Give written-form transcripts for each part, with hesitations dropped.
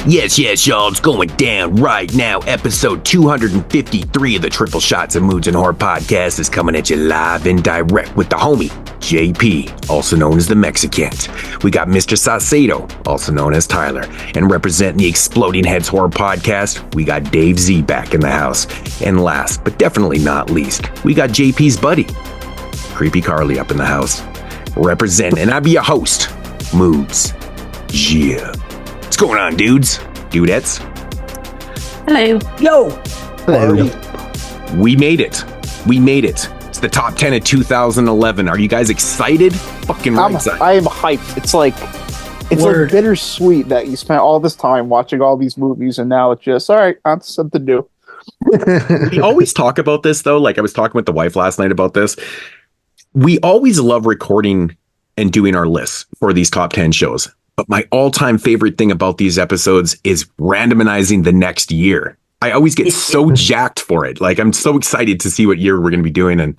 Yes, y'all, it's going down right now. Episode 253 of the Triple Shots of Moodz and Horror podcast is coming at you live and direct with the homie, JP, also known as the Mexicant. We got Mr. Saucedo, also known as Tyler. And representing the Exploding Heads Horror podcast, we got Dave Z back in the house. And last, but definitely not least, we got JP's buddy, Creepy Carly, up in the house. Representing, and I be your host, Moodz. Yeah. What's going on, dudes? Dudettes? Hello. Yo. Hello. We made it. It's the top 10 of 2011. Are you guys excited? Fucking right side. I am hyped. It's like bittersweet that you spent all this time watching all these movies and now it's just, all right, on to something new. We always talk about this, though. Like, I was talking with the wife last night about this. We always love recording and doing our lists for these top 10 shows. But my all-time favorite thing about these episodes is randomizing the next year. I always get so jacked for it. Like, I'm so excited to see what year we're going to be doing. And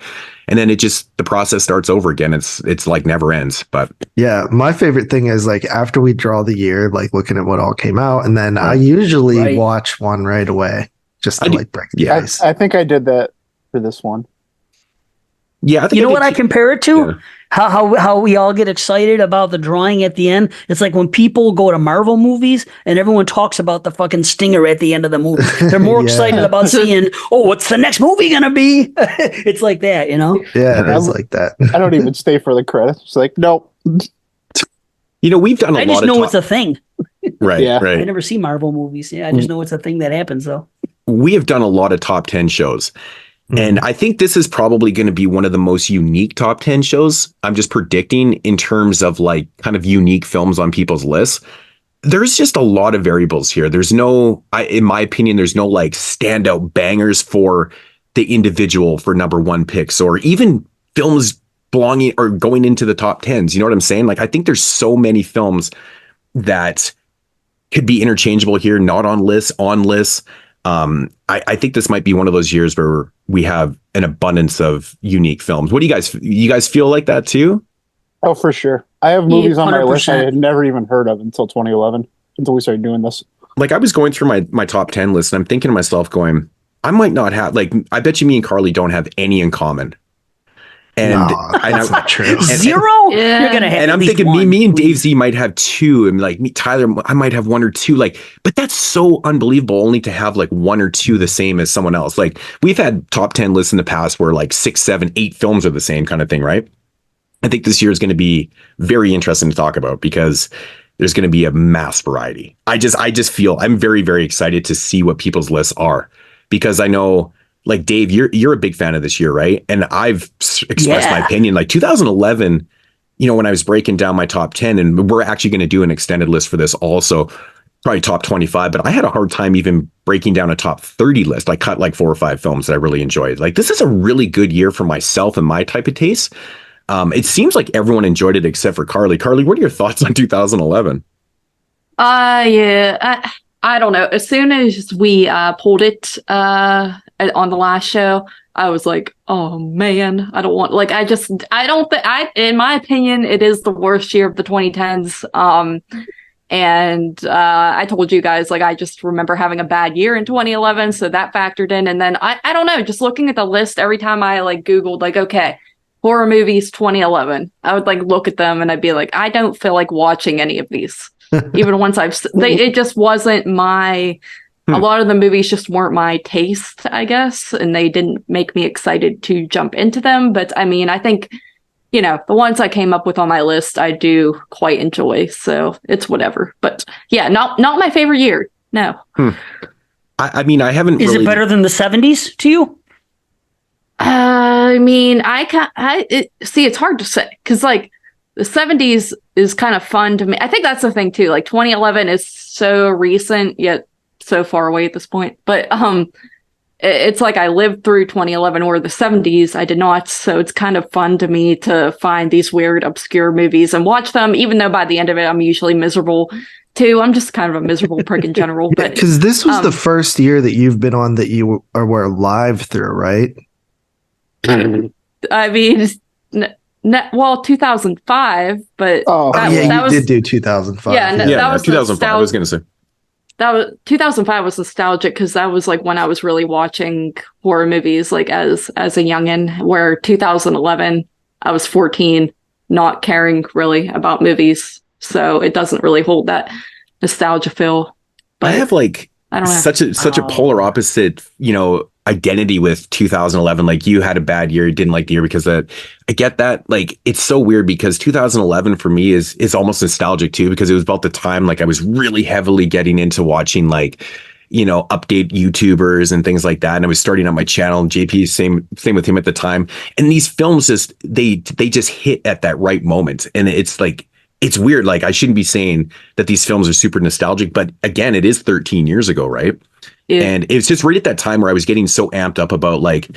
then it just, the process starts over again. It's like never ends. But yeah, my favorite thing is like after we draw the year, like looking at what all came out. And then I usually watch one right away just to like break the ice. I think I did that for this one. Yeah, I think you know what I compare it to? Yeah. How we all get excited about the drawing at the end. It's like when people go to Marvel movies and everyone talks about the fucking stinger at the end of the movie. They're more excited about seeing, what's the next movie gonna be? It's like that, you know? Yeah, it is like that. I don't even stay for the credits. It's like, nope. You know, we've done a lot of I just know it's a thing. Right, yeah. right. I never see Marvel movies. Yeah, I just know it's a thing that happens, though. We have done a lot of top 10 shows. And I think this is probably going to be one of the most unique top 10 shows. I'm just predicting in terms of like kind of unique films on people's lists. There's just a lot of variables here. There's no, in my opinion, there's no like standout bangers for the individual for number one picks or even films belonging or going into the top 10s. You know what I'm saying? Like, I think there's so many films that could be interchangeable here, not on lists, on lists. I think this might be one of those years where we have an abundance of unique films. What do you guys feel like that too? Oh, for sure. I have movies on my list I 100%. had never even heard of until 2011, until we started doing this. Like, I was going through my top 10 list and I'm thinking to myself going, I might not have, like, I bet you me and Carly don't have any in common. And that's not true. Zero? Yeah. You're gonna have and I'm thinking me and Dave Z might have two, and like me, Tyler, I might have one or two. Like, but that's so unbelievable only to have like one or two the same as someone else. Like, we've had top 10 lists in the past where like 6, 7, 8 films are the same kind of thing, right? I think this year is going to be very interesting to talk about because there's going to be a mass variety. I just feel I'm very, very excited to see what people's lists are because I know. Like, Dave, you're a big fan of this year, right? And I've expressed my opinion. Like 2011, you know, when I was breaking down my top 10, and we're actually going to do an extended list for this also, probably top 25, but I had a hard time even breaking down a top 30 list. I cut like 4 or 5 films that I really enjoyed. Like, this is a really good year for myself and my type of taste. It seems like everyone enjoyed it except for Carly. Carly, what are your thoughts on 2011? Yeah, I don't know. As soon as we pulled it on the last show, I was like, oh man, I don't want, like, in my opinion, it is the worst year of the 2010s. And I told you guys, like, I just remember having a bad year in 2011. So that factored in. And then I don't know, just looking at the list every time I like Googled, like, okay, horror movies 2011, I would like look at them and I'd be like, I don't feel like watching any of these. Even once it just wasn't my, a lot of the movies just weren't my taste, I guess, and they didn't make me excited to jump into them. But I mean, I think, you know, the ones I came up with on my list, I do quite enjoy. So it's whatever. But yeah, not my favorite year. No. I mean, I haven't. Is it better than the 70s to you? I mean, see, it's hard to say because like the 70s is kind of fun to me. I think that's the thing too. Like 2011 is so recent yet so far away at this point. But it's like I lived through 2011 or the 70s. I did not. So it's kind of fun to me to find these weird, obscure movies and watch them, even though by the end of it, I'm usually miserable too. I'm just kind of a miserable prick in general. But because this was the first year that you've been on that you were live through, right? I mean, well, 2005, but you did do 2005. Yeah, that was 2005. I was going to say. that was 2005 was nostalgic because that was like when I was really watching horror movies like as a youngin', where 2011 I was 14, not caring really about movies, so it doesn't really hold that nostalgia feel. But I have like I don't know. such a polar opposite, identity with 2011. Like, you had a bad year, you didn't like the year because I get that. Like, it's so weird because 2011 for me is almost nostalgic too, because it was about the time like I was really heavily getting into watching like, update YouTubers and things like that. And I was starting on my channel, and JP, same with him at the time. And these films they just hit at that right moment. And it's like, it's weird. Like, I shouldn't be saying that these films are super nostalgic, but again, it is 13 years ago, right? Yeah. And it's just right at that time where I was getting so amped up about like,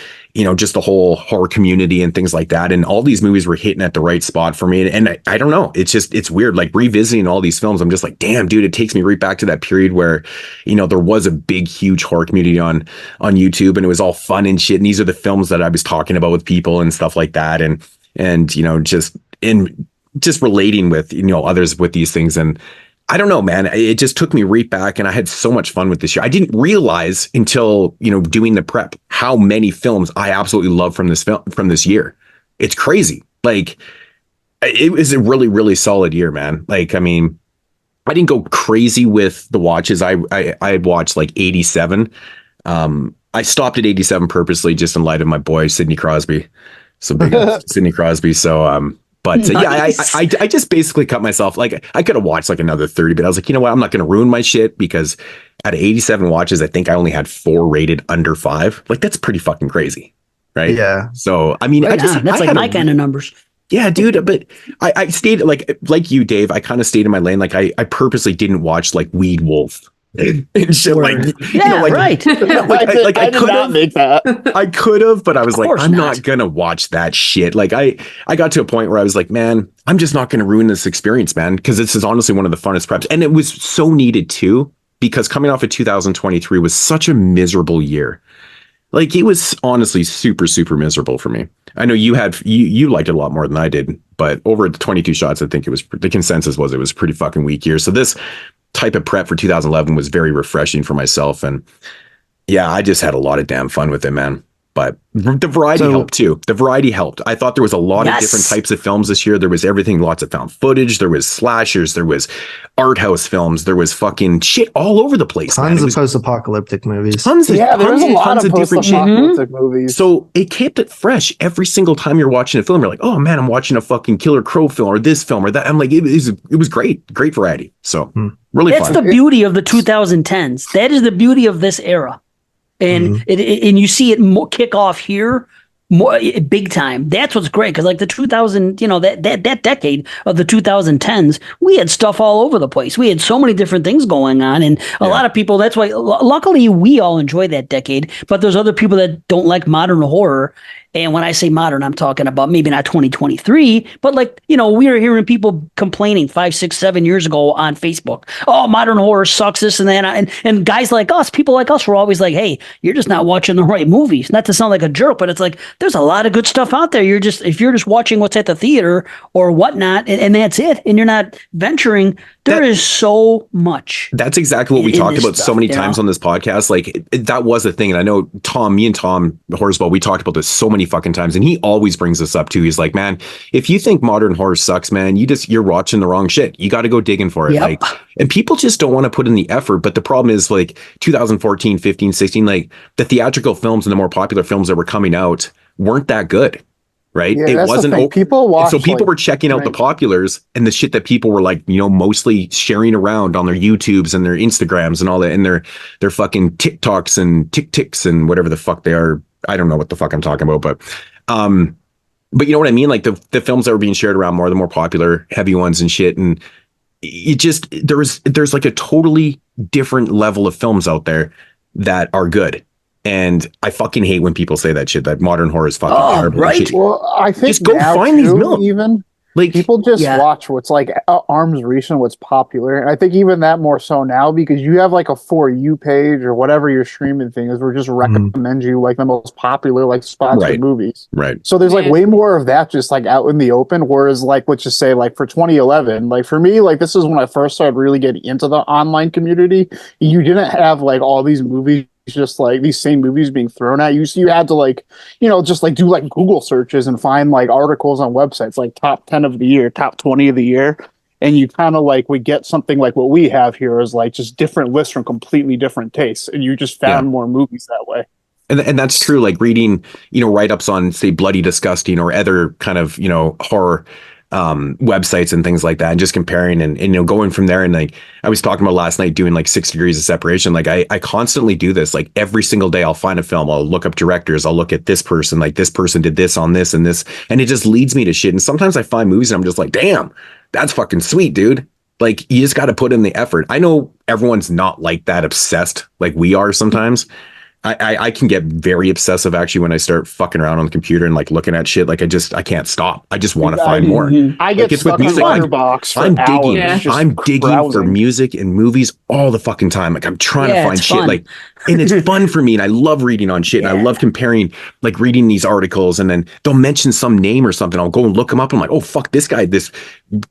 just the whole horror community and things like that. And all these movies were hitting at the right spot for me. And I don't know, it's weird. Like, revisiting all these films, I'm just like, damn, dude, it takes me right back to that period where, there was a big, huge horror community on YouTube, and it was all fun and shit. And these are the films that I was talking about with people and stuff like that. And just relating with, others with these things. And I don't know, man, it just took me right back, and I had so much fun with this year. I didn't realize until, doing the prep, how many films I absolutely love from this year. It's crazy. Like, it was a really, really solid year, man. Like, I mean, I didn't go crazy with the watches. I had watched like 87. I stopped at 87 purposely, just in light of my boy, Sidney Crosby. So big Sidney Crosby. So, but nice. I just basically cut myself. Like, I could have watched like another 30, but I was like, you know what? I'm not going to ruin my shit, because out of 87 watches, I think I only had 4 rated under 5. Like, that's pretty fucking crazy. Right. Yeah. So, I mean, that's like my kind of numbers. Yeah, dude. But I stayed like you, Dave. I kind of stayed in my lane. Like, I purposely didn't watch like Weed Wolf and shit. Like, right. I could not make that. I could have, but I was like, I'm not gonna watch that shit. Like, I got to a point where I was like, man, I'm just not gonna ruin this experience, man, because this is honestly one of the funnest preps, and it was so needed too, because coming off of 2023 was such a miserable year. Like, it was honestly super, super miserable for me. I know you liked it a lot more than I did, but over the 22 shots, I think the consensus was it was a pretty fucking weak year. So this type of prep for 2011 was very refreshing for myself. And yeah, I just had a lot of damn fun with it, man. But the variety helped too. The variety helped. I thought there was a lot of different types of films this year. There was everything, lots of found footage. There was slashers. There was art house films. There was fucking shit all over the place. Tons of post-apocalyptic movies. There was a lot of post-apocalyptic movies. So it kept it fresh every single time you're watching a film. You're like, oh man, I'm watching a fucking Killer Crow film or this film or that. I'm like, it was great variety. So really fun. That's the beauty of the 2010s. That is the beauty of this era. And and you see it kick off here more big time. That's what's great, because like the 2000, that decade of the 2010s, we had stuff all over the place. We had so many different things going on, and a lot of people. That's why, luckily, we all enjoy that decade. But there's other people that don't like modern horror. And when I say modern, I'm talking about maybe not 2023, but like, we were hearing people complaining 5, 6, 7 years ago on Facebook. Oh, modern horror sucks, this and that. And guys like us, people like us, were always like, hey, you're just not watching the right movies. Not to sound like a jerk, but it's like, there's a lot of good stuff out there. If you're just watching what's at the theater or whatnot, and that's it, and you're not venturing, there is so much. That's exactly what we talked about so many times on this podcast. Like, that was a thing. And I know me and Tom Horsball, we talked about this so many fucking times, and he always brings this up too. He's like, man, if you think modern horror sucks, man, you're watching the wrong shit. You got to go digging for it. Yep. Like, and people just don't want to put in the effort. But the problem is, like, 2014, 15, 16, like, the theatrical films and the more popular films that were coming out weren't that good. Right. Yeah, it wasn't people watched, so people were checking out the populars and the shit that people were like, mostly sharing around on their YouTubes and their Instagrams and all that, and their fucking TikToks and TikToks and whatever the fuck they are. I don't know what the fuck I'm talking about, but you know what I mean? Like, the films that were being shared around more, the more popular, heavy ones and shit. And it just, there's like a totally different level of films out there that are good. And I fucking hate when people say that shit, that modern horror is fucking terrible. Right. Well, I think just go find these films. Even Like people just watch what's like arm's reach and what's popular. And I think even that more so now because you have like a For You page or whatever your streaming thing is, where just recommend you like the most popular like sponsored movies. Right. So there's like way more of that just like out in the open. Whereas like, let's just say like for 2011, like for me, like this is when I first started really getting into the online community. You didn't have like all these movies, just like these same movies being thrown at you. So you had to like, you know, just like do like Google searches and find like articles on websites like top 10 of the year, top 20 of the year. And you kind of like would get something like what we have here is like just different lists from completely different tastes. And you just found more movies that way. And that's true. Like reading, you know, write-ups on say Bloody Disgusting or other kind of, you know, horror websites and things like that, and just comparing and you know, going from there. And like I was talking about last night doing like 6 degrees of separation. Like I constantly do this. Like every single day I'll find a film, I'll look up directors, I'll look at this person, like this person did this on this and this, and it just leads me to shit. And sometimes I find movies and I'm just like, damn, that's fucking sweet, dude. Like you just got to put in the effort. I know everyone's not like that obsessed like we are sometimes. I can get very obsessive actually when I start fucking around on the computer and like looking at shit. Like I can't stop. I just want to find more. I get stuck on Letterboxd for hours. I'm digging for music and movies all the fucking time. Like I'm trying to find shit. Like, and it's fun for me. And I love reading on shit. And I love comparing, like reading these articles, and then they'll mention some name or something. I'll go and look them up. I'm like, oh fuck, this guy, this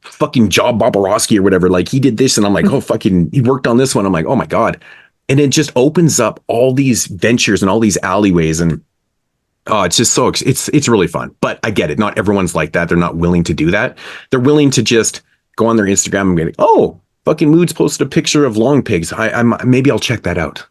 fucking Job Boborowski or whatever. Like he did this, and I'm like, oh fucking, he worked on this one. I'm like, oh my god. And it just opens up all these ventures and all these alleyways, and it's just so it's really fun. But I get it. Not everyone's like that. They're not willing to do that. They're willing to just go on their Instagram and be like, "Oh, fucking Moodz posted a picture of long pigs. I'm maybe I'll check that out."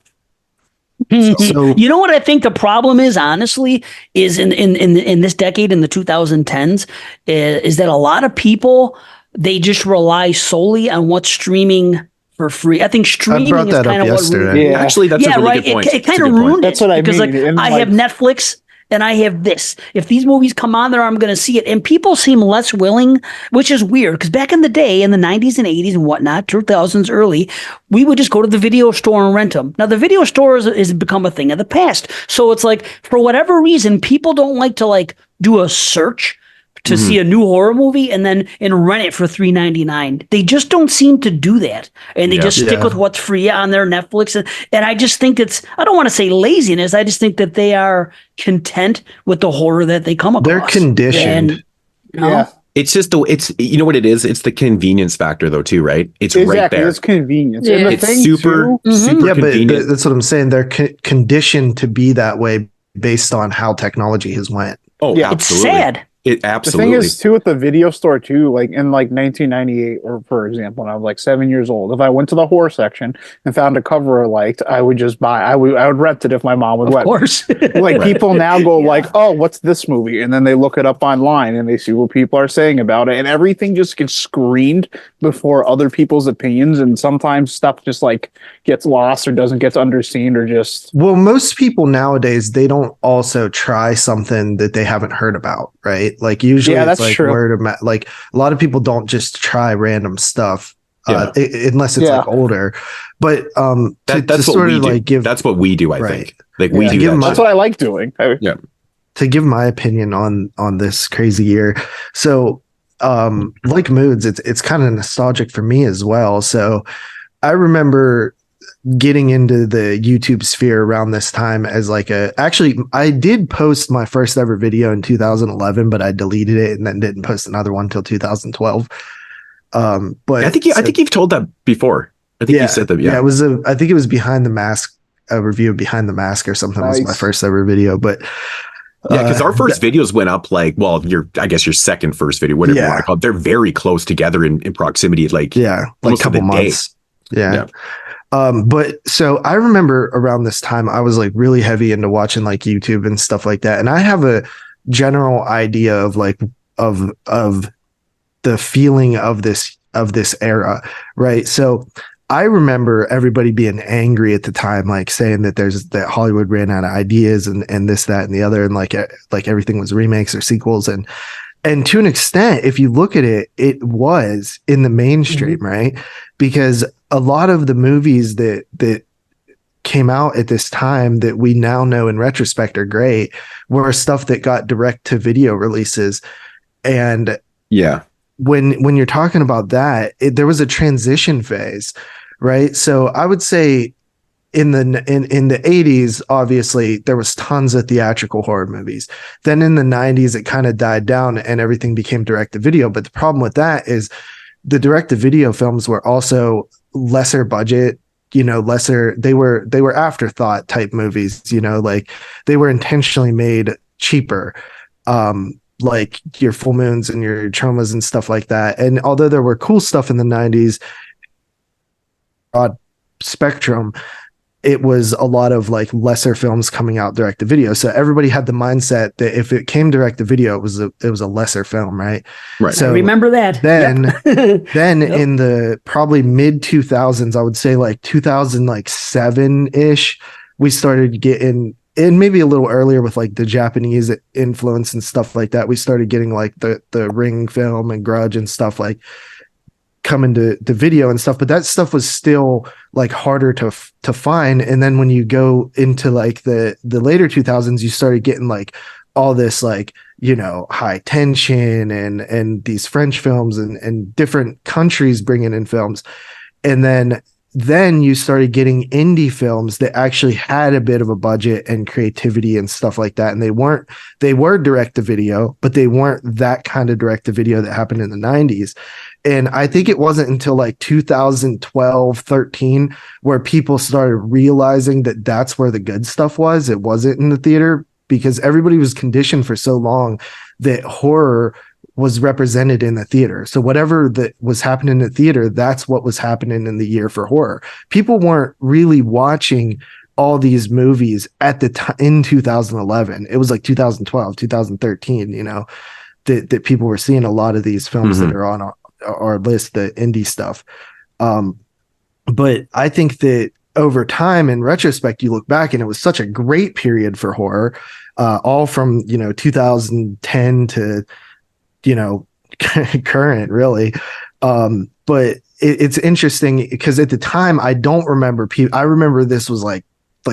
So, you know what I think the problem is, honestly, is in this decade, in the 2010s, is that a lot of people, they just rely solely on what's streaming for free. I think streaming is kind of what really, actually that's a really good point. It kind of ruined it. That's what I because mean. like I have Netflix and I have this. If these movies come on there, I'm going to see it. And people seem less willing, which is weird because back in the day, in the 90s and 80s and whatnot, 2000s early, we would just go to the video store and rent them. Now the video store has become a thing of the past. So it's like, for whatever reason, people don't like to like do a search to see a new horror movie and rent it for $3.99. They just don't seem to do that. And they just stick with what's free on their Netflix. And I just think I don't want to say laziness. I just think that they are content with the horror that they come across. They're conditioned. And, you know, it's just you know what it is? It's the convenience factor though too, right? It's right there. It's convenience. Yeah. And the It's thing super convenient. But that's what I'm saying. They're conditioned to be that way based on how technology has went. Oh, Yeah. it's absolutely. sad. It The absolutely. thing is too with the video store too, like in like 1998, or for example, when I was like 7 years old, if I went to the horror section and found a cover I liked, I would just buy. I would rent it if my mom would let me. Of course. Like people now go like, oh, what's this movie? And then they look it up online and they see what people are saying about it, and everything just gets screened before other people's opinions. And sometimes stuff just like gets lost or doesn't get underseen or just. Well, most people nowadays, they don't also try something that they haven't heard about, right? Like usually it's like true. word of mouth. Like a lot of people don't just try random stuff unless it's like older. But that's to what sort we of do. like give That's what we do, I think. Like we do give that them shit. That's what I like doing. to give my opinion on this crazy year. So like Moodz, it's kind of nostalgic for me as well. So I remember getting into the YouTube sphere around this time as like actually I did post my first ever video in 2011, but I deleted it and then didn't post another one until 2012. But I think you've told that before. I think you said that. Yeah, it was I think it was Behind the Mask, a review of Behind the Mask or something. Nice. Was my first ever video, but yeah, because our first videos went up like, well, I guess your second first video, whatever you want to call it. They're very close together in proximity, like like a couple months. Yeah. But so I remember around this time, I was like really heavy into watching like YouTube and stuff like that. And I have a general idea of like, of the feeling of this era. Right. So I remember everybody being angry at the time, like saying that that Hollywood ran out of ideas and this, that, and the other. And like everything was remakes or sequels. And to an extent, if you look at it, it was in the mainstream, right? Because a lot of the movies that came out at this time that we now know in retrospect are great were stuff that got direct to video releases. And when you're talking about that, there was a transition phase, right? So I would say in the 80s, obviously there was tons of theatrical horror movies. Then in the 90s, it kind of died down and everything became direct to video. But the problem with that is the direct to video films were also lesser budget, lesser. They were afterthought type movies, like they were intentionally made cheaper. Like your Full Moons and your Traumas and stuff like that. And although there were cool stuff in the 90s, broad spectrum, it was a lot of like lesser films coming out direct to video. So everybody had the mindset that if it came direct to video, it was a lesser film, right? Right. So I remember that. Then in the probably mid 2000s, I would say like 2007 ish, we started getting, and maybe a little earlier with like the Japanese influence and stuff like that, we started getting like the Ring film and Grudge and stuff like coming to the video and stuff. But that stuff was still like harder to find. And then when you go into like the later 2000s, you started getting like all this like, high tension and these French films and different countries bringing in films. And then you started getting indie films that actually had a bit of a budget and creativity and stuff like that. And they were direct to video, but they weren't that kind of direct to video that happened in the 90s. And I think it wasn't until like 2012, 13, where people started realizing that that's where the good stuff was. It wasn't in the theater, because everybody was conditioned for so long that horror was represented in the theater. So whatever that was happening in the theater, that's what was happening in the year for horror. People weren't really watching all these movies at the time in 2011. It was like 2012, 2013, that people were seeing a lot of these films that are on our list, the indie stuff. But I think that over time, in retrospect, you look back and it was such a great period for horror, all from, 2010 to, current really. But it's interesting because at the time I don't remember I remember this was like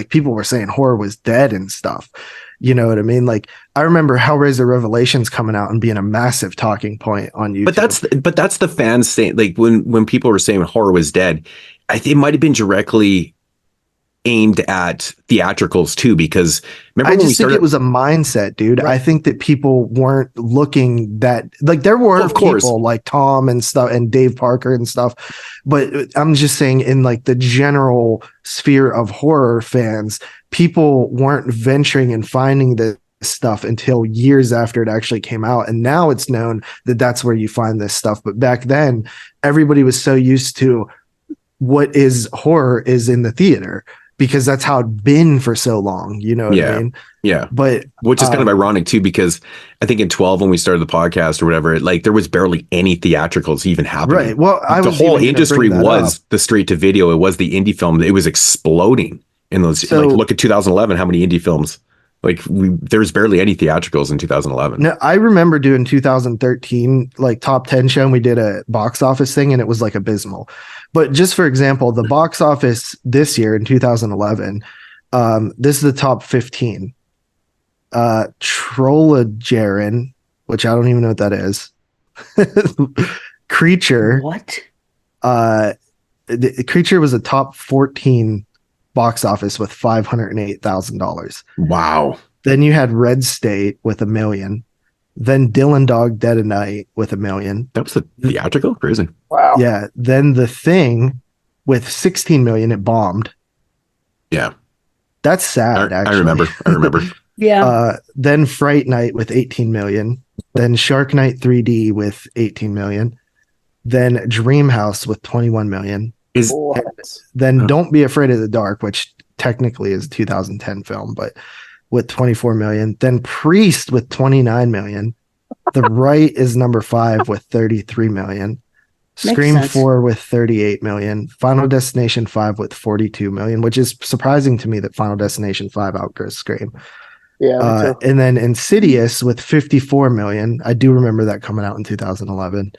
people were saying horror was dead and stuff. You know what I mean? Like I remember Hellraiser Revelations coming out and being a massive talking point on YouTube. But that's the fans saying, like when people were saying horror was dead, I think it might have been directly aimed at theatricals too, because remember I just think it was a mindset, dude. Right. I think that people weren't looking that like there were people like Tom and stuff and Dave Parker and stuff, but I'm just saying in like the general sphere of horror fans, people weren't venturing and finding this stuff until years after it actually came out. And now it's known that that's where you find this stuff. But back then, everybody was so used to what is horror is in the theater, because that's how it'd been for so long, you know what I mean? Yeah. But which is kind of ironic too, because I think in 12, when we started the podcast or whatever, like there was barely any theatricals even happening. Right. Well, the whole industry was the straight to video. It was the indie film. It was exploding in those. So, like look at 2011, how many indie films? Like there was barely any theatricals in 2011. No, I remember doing 2013, like top 10 show, and we did a box office thing and it was like abysmal. But just for example, the box office this year in 2011, this is the top 15. Trollageren, which I don't even know what that is. Creature. What? The Creature was a top 14 box office with $508,000. Wow. Then you had Red State with $1 million. Then Dylan Dog Dead of Night with $1 million. That was the theatrical? Crazy. Wow. Yeah. Then The Thing with 16 million, it bombed. Yeah. That's sad, actually. I remember. Yeah. Then Fright Night with 18 million. Then Shark Night 3D with 18 million. Then Dreamhouse with 21 million. Then Don't Be Afraid of the Dark, which technically is a 2010 film, but with 24 million. Then Priest with 29 million. The Right is number 5 with 33 million. Scream 4 with 38 million. Final Destination 5 with 42 million, which is surprising to me that Final Destination 5 outgrows Scream. Yeah. And then Insidious with 54 million. I do remember that coming out in 2011.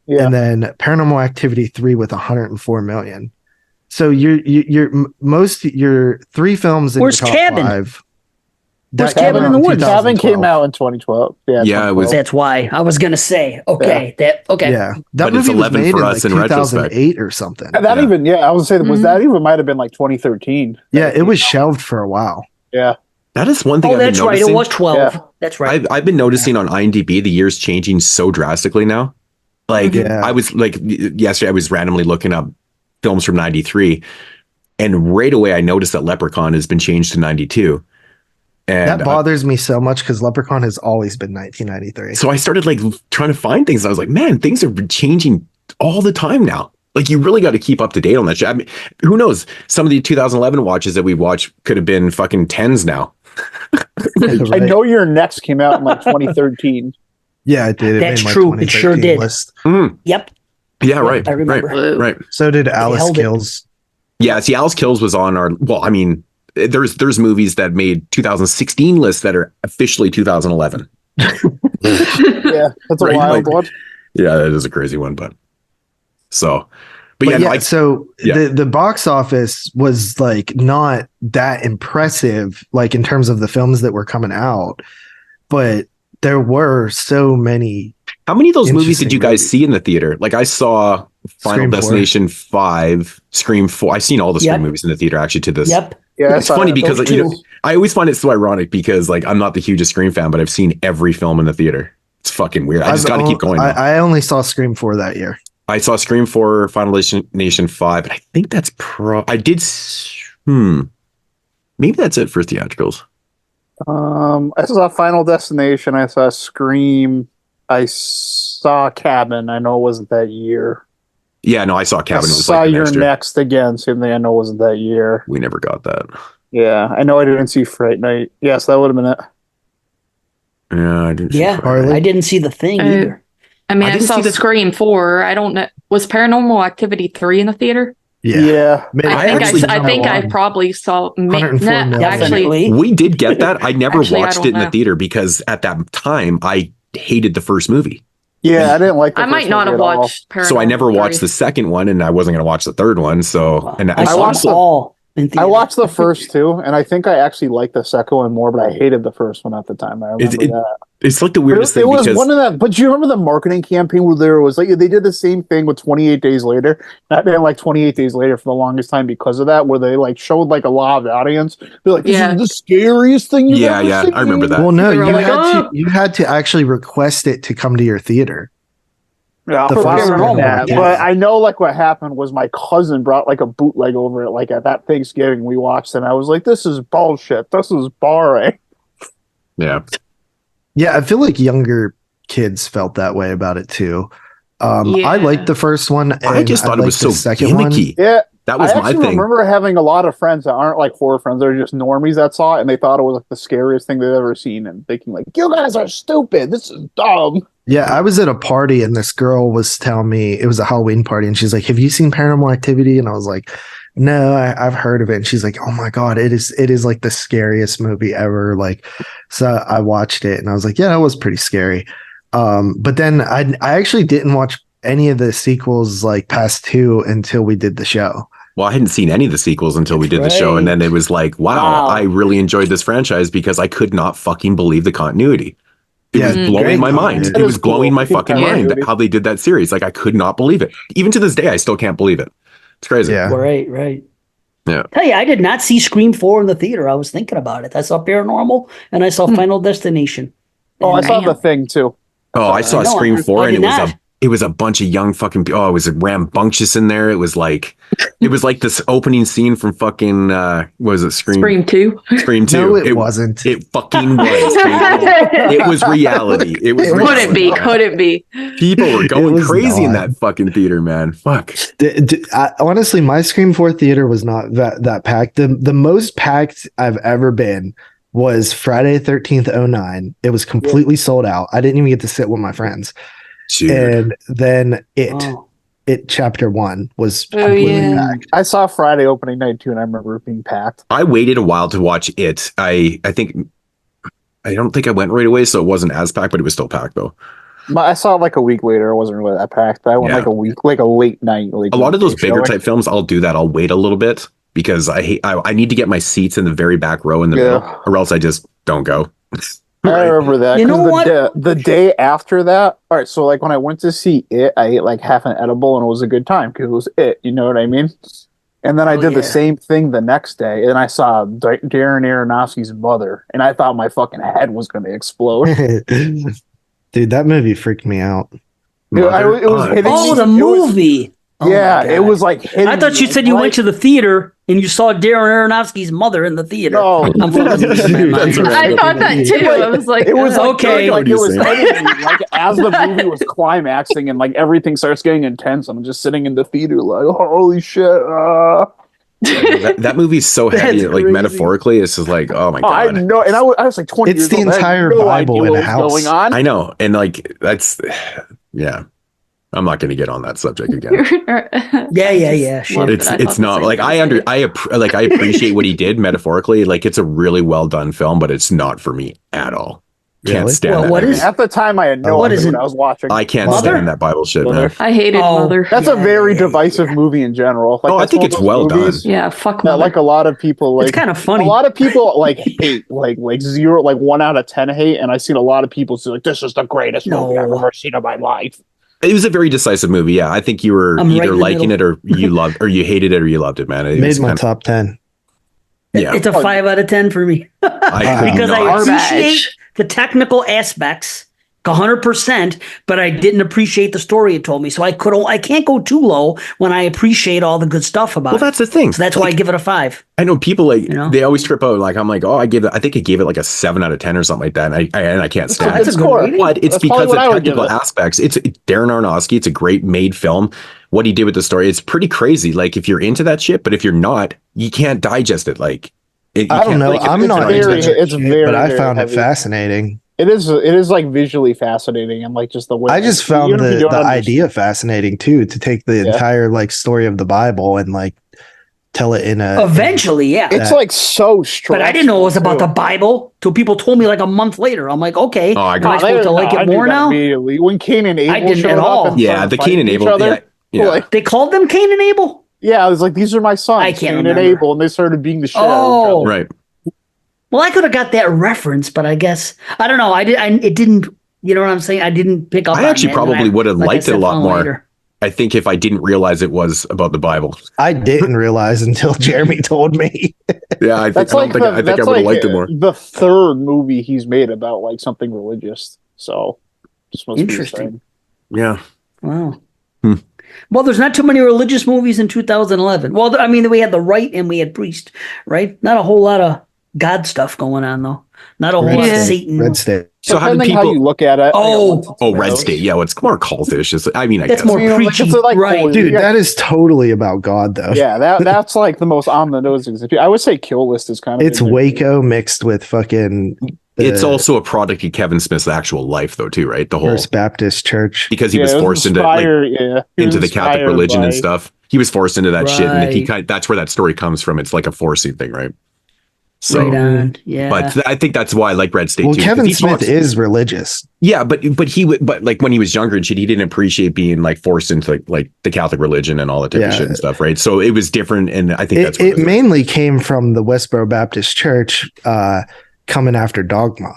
Yeah. And then Paranormal Activity 3 with 104 million. So your 3 films in Where's your top Cabin? 5. Where's that came Cabin out in the in Woods? Cabin 2012. came out in 2012. Yeah, Yeah, it was- That's why I was gonna say. Okay, okay. Yeah, that But it's movie was 11 made for in us like in retrospect. 2008 or something. And that Yeah. even, I was saying, was Mhm. that even might have been like 2013? Yeah, it was shelved for a while. Yeah. That is one thing Oh, I've been that's right. It noticing. was 12. Yeah. That's right. I've been noticing on IMDb the years changing so drastically now. Like Yeah. I was like yesterday, I was randomly looking up films from '93, and right away I noticed that Leprechaun has been changed to '92. And That bothers me so much because Leprechaun has always been 1993. so I started like trying to find things. I was like, man, things are changing all the time now. Like you really got to keep up to date on that shit. I mean, who knows? Some of the 2011 watches that we watched could have been fucking 10s now. I Right? know Your Next came out in like 2013. Yeah, it did. It That's made my true. It sure 2013 did. list. Yep. Yeah, right. I remember. Right. Right. So did Alice held it. Kills. Yeah, see, Alice Kills was on our. Well, I mean, there's movies that made 2016 lists that are officially 2011. Yeah, that's a Right, wild like- one. Yeah, that is a crazy one, but so, but, But yeah, yeah, no, I, so yeah. the box office was like not that impressive, like in terms of the films that were coming out, but there were so many. how many of those movies did Interesting you guys movie. see in the theater? Like I saw Final Scream 4. Destination 5, Scream 4. I've seen all the Scream Yep. movies in the theater actually to this. Yep. Yeah, I It's saw funny that. because Those like, you know, two. I always find it so ironic because like I'm not the hugest Scream fan, but I've seen every film in the theater. It's fucking weird. I just got to keep going. though. I only saw Scream 4 that year. I saw Scream 4, Final Destination 5, but I think that's I did. Maybe that's it for theatricals. I saw Final Destination. I saw Scream. I saw Cabin. I know it wasn't that year. Yeah, no, I saw I Cabin. It was saw like the Your next year. Next again. Same thing. I know it wasn't that year. We never got that. Yeah, I know I didn't see Fright Night. Yes, that would have been it. Yeah, I didn't. see Yeah. Friday. I didn't see the thing either. I mean, I I, didn't saw see the- Scream 4. I don't know. Was Paranormal Activity 3 in the theater? Yeah. Man, I actually I think I probably saw. 104 million. Actually, Definitely. We did get that. I never Actually, I watched don't it in the know. theater because at that time I hated the first movie. Yeah, I didn't like. The I might first not movie have at all. watched Paranormal. So I never 3. watched the second one, and I wasn't going to watch the third one. So, and I saw watched them the- all in theater. I watched the first two, and I think I actually liked the second one more, but I hated the first one at the time. I remember it- that. it's like the It weirdest thing was because one of that. But do you remember the marketing campaign where there was like they did the same thing with 28 Days Later? That been like 28 Days Later for the longest time because of that, where they like showed like a lot of the audience. They're like, "This Yeah. is the scariest thing you've Yeah, ever yeah, seen." I remember that. Well, no, They were you like, had "Oh." to. You had to actually request it to come to your theater. Yeah, The I first remember one, that. yeah. But I know like what happened was my cousin brought like a bootleg over it. Like at that Thanksgiving we watched, and I was like, "This is bullshit. This is boring." yeah, Yeah, I feel like younger kids felt that way about it too. I Yeah. liked the first one. And I just thought it was liked so the second one. gimmicky. Yeah, That was I my actually thing. remember having a lot of friends that aren't like horror friends; they're just normies that saw it, and they thought it was like the scariest thing they'd ever seen, and thinking like, "You guys are stupid. This is dumb." Yeah, I was at a party and this girl was telling me it was a Halloween party, and she's like, "Have you seen Paranormal Activity?" And I was like, "No, I've heard of it." And she's like, "Oh my god, it is like the scariest movie ever." Like, so I watched it and I was like, "Yeah, that was pretty scary." But then I actually didn't watch any of the sequels like past two until we did the show. Well, I hadn't seen any of the sequels until we did the show, and then it was like, wow, Wow. I really enjoyed this franchise because I could not fucking believe the continuity. It Yeah, was blowing great my mind. continuity. It was blowing my Good fucking continuity. mind how they did that series. Like I could not believe it. Even to this day, I still can't believe it. It's crazy. Yeah. Right. Yeah. Tell you, I did not see Scream 4 in the theater. I was thinking about it. I saw Paranormal and I saw Final Destination. Oh, I And saw man, the Thing too. Oh, I saw I know, Scream 4 I and did it was a bunch of young fucking it was rambunctious in there. It was like this opening scene from fucking what was it Scream 2. Scream 2. No, it wasn't. It fucking was. It was reality. It was Couldn't be. reality. Couldn't be. People were going was crazy in not. that fucking theater, man. Fuck. Honestly, my Scream 4 theater was not that packed. The most packed I've ever been was Friday 13th 09. It was completely sold out. I didn't even get to sit with my friends. Dude. And then Oh. it chapter 1 was Oh, completely yeah. packed. I saw Friday opening night too, and I remember it being packed. I waited a while to watch it. I don't think I went right away, so it wasn't as packed, but it was still packed though. I saw it like a week later. It wasn't really that packed, but I went Yeah. like a week, like a late night. A lot of those bigger type films, I'll do that. I'll wait a little bit because I need to get my seats in the very back row in the middle, or else I just don't go. I remember that. You know what? The day after that, all right, so like when I went to see it, I ate like half an edible and it was a good time because it was it, you know what I mean? And then I did the same thing the next day and I saw Darren Aronofsky's Mother and I thought my fucking head was going to explode. Dude, that movie freaked me out. Dude, it was hitting me. The movie. It was like hitting I thought you said you went to the theater and you saw Darren Aronofsky's Mother in the theater. No, I'm fucking losing my mind. I thought that too. I was like, it was okay. Like, it was hitting me, like as the movie was climaxing and like everything starts getting intense. I'm just sitting in the theater like, holy shit. That movie's so heavy, like metaphorically, it's just like, oh my god. I know, and I was like 20 It's years old. the entire Bible in a house. Going on. I know, and like that's I'm not going to get on that subject again. Yeah. Sure. It's not like I appreciate what he did metaphorically. Like it's a really well done film, but it's not for me at all. Can't stand that. What is at the time I had no idea what I was watching. I can't stand that Bible shit, man. I hated Mother. That's a very divisive movie in general. Like, I think it's well done. Yeah, fuck Mother. Like a lot of people, like it's kind of funny. A lot of people like hate, like 1 out of 10 hate, and I've seen a lot of people say like, "This is the greatest movie I've ever seen in my life." It was a very decisive movie. Yeah, I think you were either liking it or you loved, or you hated it or you loved it, man. It made my top 10. Yeah, it's a 5 out of 10 for me because I appreciate the technical aspects 100%, but I didn't appreciate the story it told me. So I can't go too low when I appreciate all the good stuff about it. Well, that's the thing. So that's why I give it a 5. I know people they always trip out. Like I'm like, I think I gave it like a 7 out of 10 or something like that. And I can't stand it. That's a good rating. But it's because of technical aspects. It's Darren Aronofsky. It's a great made film. What he did with the story, it's pretty crazy. Like if you're into that shit, but if you're not, you can't digest it. Like I don't know. I'm not into it, but I found it fascinating. It is like visually fascinating and like just the way I just found the idea fascinating too, to take the entire like story of the Bible and like tell it in a eventually, it's like so strong. But I didn't know it was about the Bible till people told me like a month later. I'm like, okay, am I supposed to like it more now? When Cain and Abel, I didn't at all. The Cain and Abel. Like, they called them Cain and Abel. Yeah, I was like, these are my sons, I can't Cain and Abel, and they started being the shit out of each other. Right. Well, I could have got that reference, but I guess I don't know. It didn't. You know what I'm saying? I didn't pick up. I actually probably would have liked it a lot more. Later. I think if I didn't realize it was about the Bible. I didn't realize until Jeremy told me. Yeah, I think I would have liked it more. The third movie he's made about like something religious. So just must interesting. Be yeah. Wow. Well, there's not too many religious movies in 2011. Well, I mean, we had The Rite and we had Priest, right? Not a whole lot of God stuff going on, though. Not a whole lot of Satan. Red State. So how you look at it? Red State. Yeah, well, it's more cultish. I mean, I that's guess. more preachy, right? Dude, that is totally about God, though. Yeah, that's like the most on the nose exhibit. I would say Kill List is kind of. It's Waco mixed with fucking. It's also a product of Kevin Smith's actual life, though, too, right? The whole First Baptist Church, because he was forced into the Catholic religion and stuff. He was forced into that shit, and that's where that story comes from. It's like a forcing thing, right? So, right on. Yeah, but I think that's why I like Red State. Well, too, Kevin Smith is religious. Yeah, but like when he was younger and shit, he didn't appreciate being like forced into like the Catholic religion and all that type of shit and stuff, right? So it was different, and I think that's what it mainly came from the Westboro Baptist Church coming after Dogma.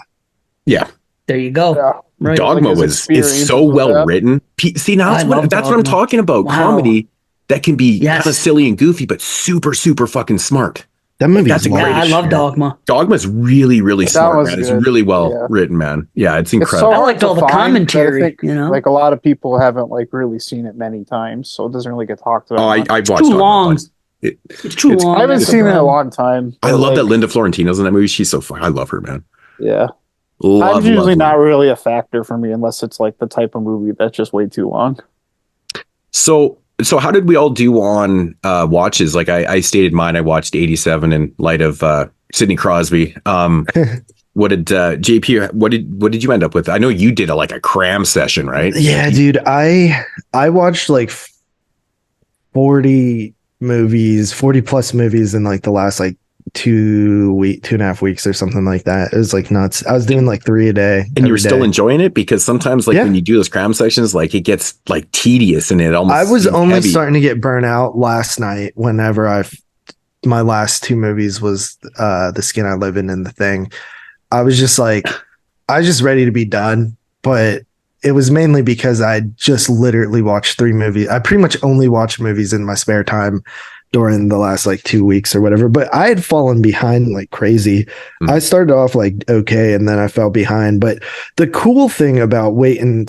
Yeah, there you go. Yeah. Right. Dogma is so well written. See, now that's what I'm talking about. Wow. Comedy that can be kind of silly and goofy, but super, super fucking smart. That movie, I love Dogma. Dogma's really, really smart, man. It's really well written, man. Yeah, it's incredible. I liked all the commentary. You know, like a lot of people haven't like really seen it many times, so it doesn't really get talked about. I watched too long. It's too long. I haven't seen it in a long time. I love that Linda Florentino's in that movie. She's so fun. I love her, man. Yeah. Time's usually not really a factor for me unless it's like the type of movie that's just way too long. So how did we all do on watches? Like I stated mine. I watched 87 in light of Sidney Crosby. What did JP? What did you end up with? I know you did a cram session, right? Yeah, dude. I watched like 40 plus movies in like the last like 2.5 weeks or something like that. It was like nuts. I was doing like 3 a day. And you were still enjoying it? Because sometimes when you do those cram sessions, like it gets like tedious and it almost. I was only starting to get burnt out last night whenever I my last two movies was The Skin I Live In and The Thing. I was just ready to be done, but it was mainly because I just literally watched 3 movies. I pretty much only watched movies in my spare time during the last like 2 weeks or whatever, but I had fallen behind like crazy. I started off like okay, and then I fell behind. But the cool thing about waiting,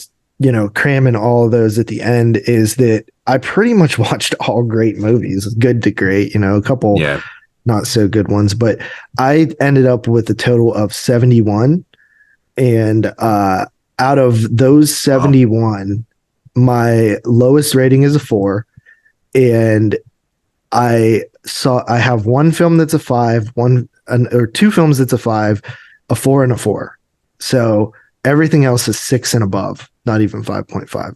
cramming all of those at the end is that I pretty much watched all great movies, good to great, a couple not so good ones, but I ended up with a total of 71. And out of those 71, my lowest rating is a 4. And I have one film that's a 5, or 2 films that's a 5, a 4 and a 4. So everything else is 6 and above, not even 5.5.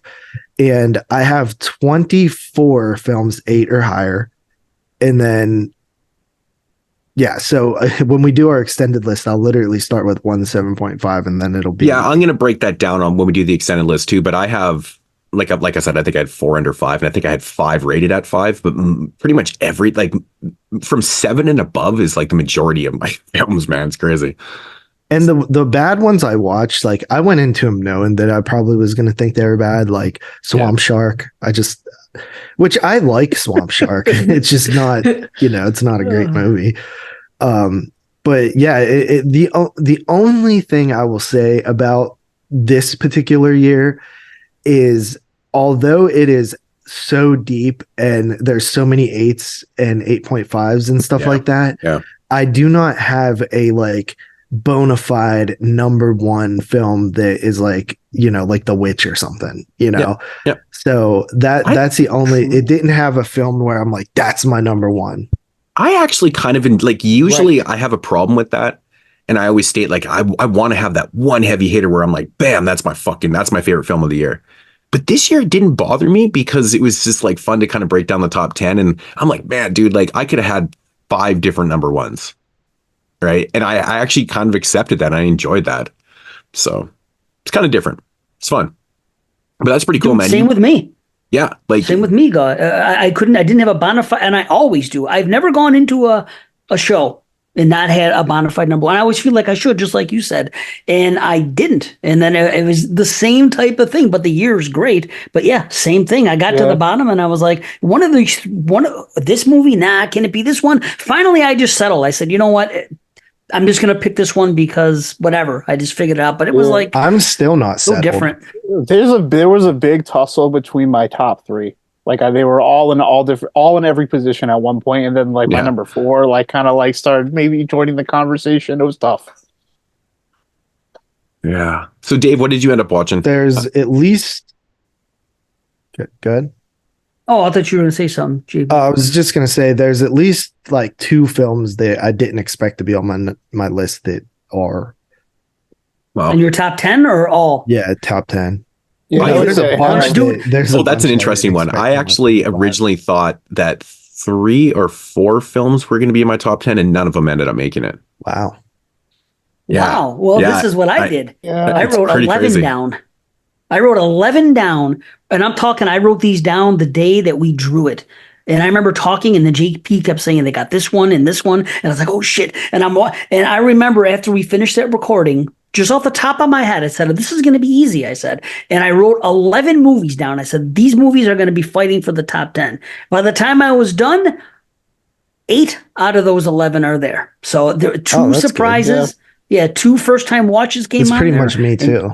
And I have 24 films 8 or higher. And then, so when we do our extended list, I'll literally start with 1 7.5, and then it'll be. Yeah, I'm going to break that down on when we do the extended list too. But I have, like I said, I think I had 4 under 5, and I think I had 5 rated at 5. But pretty much from 7 and above is like the majority of my films, man. It's crazy. And the bad ones I watched, like I went into them knowing that I probably was going to think they were bad, like Swamp Shark. Which I like Swamp Shark. It's just not, it's not a great movie. But yeah, the only thing I will say about this particular year is, although it is so deep and there's so many 8s and 8.5s and stuff like that, I do not have a like bona fide number 1 film that is like, like The Witch or something, So that's the only, it didn't have a film where I'm like, that's my number 1. I actually kind of usually I have a problem with that. And I always state like, I want to have that one heavy hitter where I'm like, bam, that's my favorite film of the year. But this year it didn't bother me because it was just like fun to kind of break down the top 10. And I'm like, man, dude, like I could have had 5 different number 1s. Right. And I actually kind of accepted that. I enjoyed that. So it's kind of different. It's fun. But that's pretty cool, man. Same with me. Yeah. Same with me, God. I didn't have a bona fide, and I always do. I've never gone into a show and not had a bona fide number 1. I always feel like I should, just like you said. And I didn't. And then it was the same type of thing, but the year is great. But yeah, same thing. I got to the bottom and I was like, this movie, can it be this one? Finally, I just settled. I said, you know what? I'm just going to pick this one because whatever. I just figured it out. But it was like, I'm still not so settled. different. There was a big tussle between my top 3. Like they were all in every position at one point, and then like my number 4, like kind of like started maybe joining the conversation. It was tough. Yeah. So Dave, what did you end up watching? There's at least. Good. Oh, I thought you were going to say something, JB. I was just going to say there's at least like 2 films that I didn't expect to be on my list that are. Well, in your top 10 or all? Yeah, top 10. Yeah, there's a bunch. That's an interesting one. I actually originally thought that 3 or 4 films were going to be in my top 10, and none of them ended up making it. Wow. Yeah. Wow. Well, this is what I did. I wrote 11 down. I wrote 11 down, and I wrote these down the day that we drew it. And I remember talking, and the JP kept saying they got this one and this one, and I was like, oh shit. And I remember after we finished that recording, just off the top of my head, I said, this is going to be easy, I said. And I wrote 11 movies down. I said, these movies are going to be fighting for the top 10. By the time I was done, 8 out of those 11 are there. So there are 2 surprises. Yeah, 2 first-time watches came out. That's pretty much me too.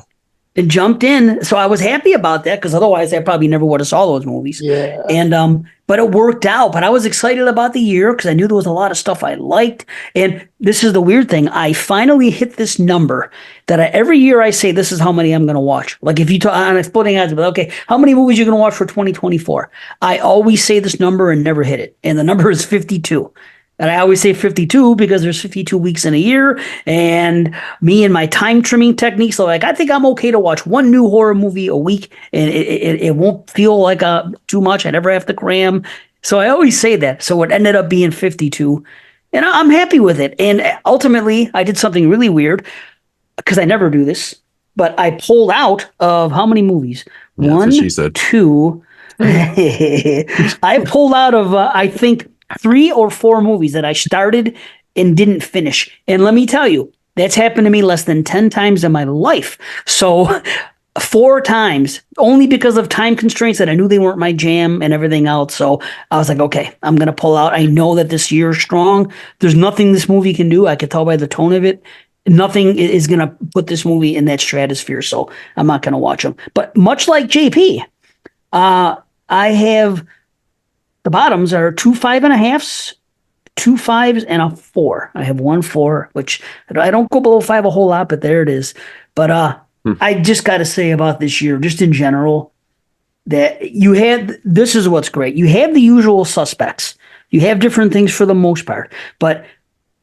And jumped in. So I was happy about that because otherwise I probably never would have saw those movies. Yeah. And but it worked out. But I was excited about the year because I knew there was a lot of stuff I liked. And this is the weird thing. I finally hit this number that every year I say this is how many I'm going to watch. Like if you talk on Exploding Heads, but okay, how many movies are you going to watch for 2024? I always say this number and never hit it. And the number is 52. And I always say 52 because there's 52 weeks in a year, and me and my time trimming techniques are like, I think I'm okay to watch 1 new horror movie a week, and it won't feel like too much. I never have to cram. So I always say that. So it ended up being 52, and I'm happy with it. And ultimately, I did something really weird because I never do this, but I pulled out of how many movies? Yeah, 1, 2. I pulled out of, I think, 3 or 4 movies that I started and didn't finish. And let me tell you, that's happened to me less than 10 times in my life. So 4 times, only because of time constraints that I knew they weren't my jam and everything else. So I was like, okay, I'm going to pull out. I know that this year is strong. There's nothing this movie can do. I could tell by the tone of it. Nothing is going to put this movie in that stratosphere. So I'm not going to watch them. But much like JP, I have the bottoms are 2 5.5s, 2 5s, and a 4. I have 1 4, which I don't go below 5 a whole lot, but there it is. But I just got to say about this year, just in general, that you had, this is what's great. You have the usual suspects. You have different things for the most part, but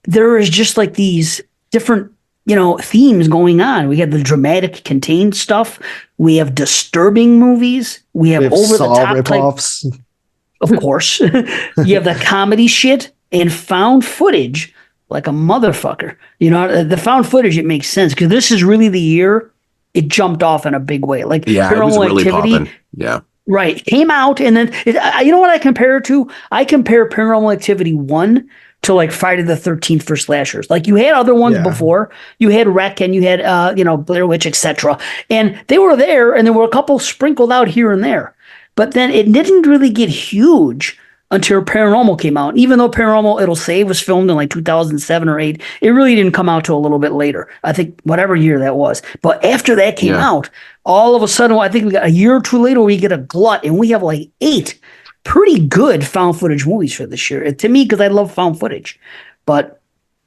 there is just like these different, themes going on. We have the dramatic contained stuff. We have disturbing movies. We have over the top ripoffs. Of course. You have the comedy shit and found footage like a motherfucker. The found footage, it makes sense because this is really the year it jumped off in a big way. Like it was really popping. Yeah. Right. Came out and then, you know what I compare it to? I compare Paranormal Activity 1 to like Friday the 13th for slashers. Like you had other ones before. You had Wreck and you had, Blair Witch, etc. And they were there and there were a couple sprinkled out here and there. But then it didn't really get huge until Paranormal came out. Even though Paranormal It'll Save was filmed in like 2007 or 8, it really didn't come out till a little bit later. I think whatever year that was. But after that came out, all of a sudden, I think we got a year or two later, we get a glut and we have like 8 pretty good found footage movies for this year. To me, because I love found footage. But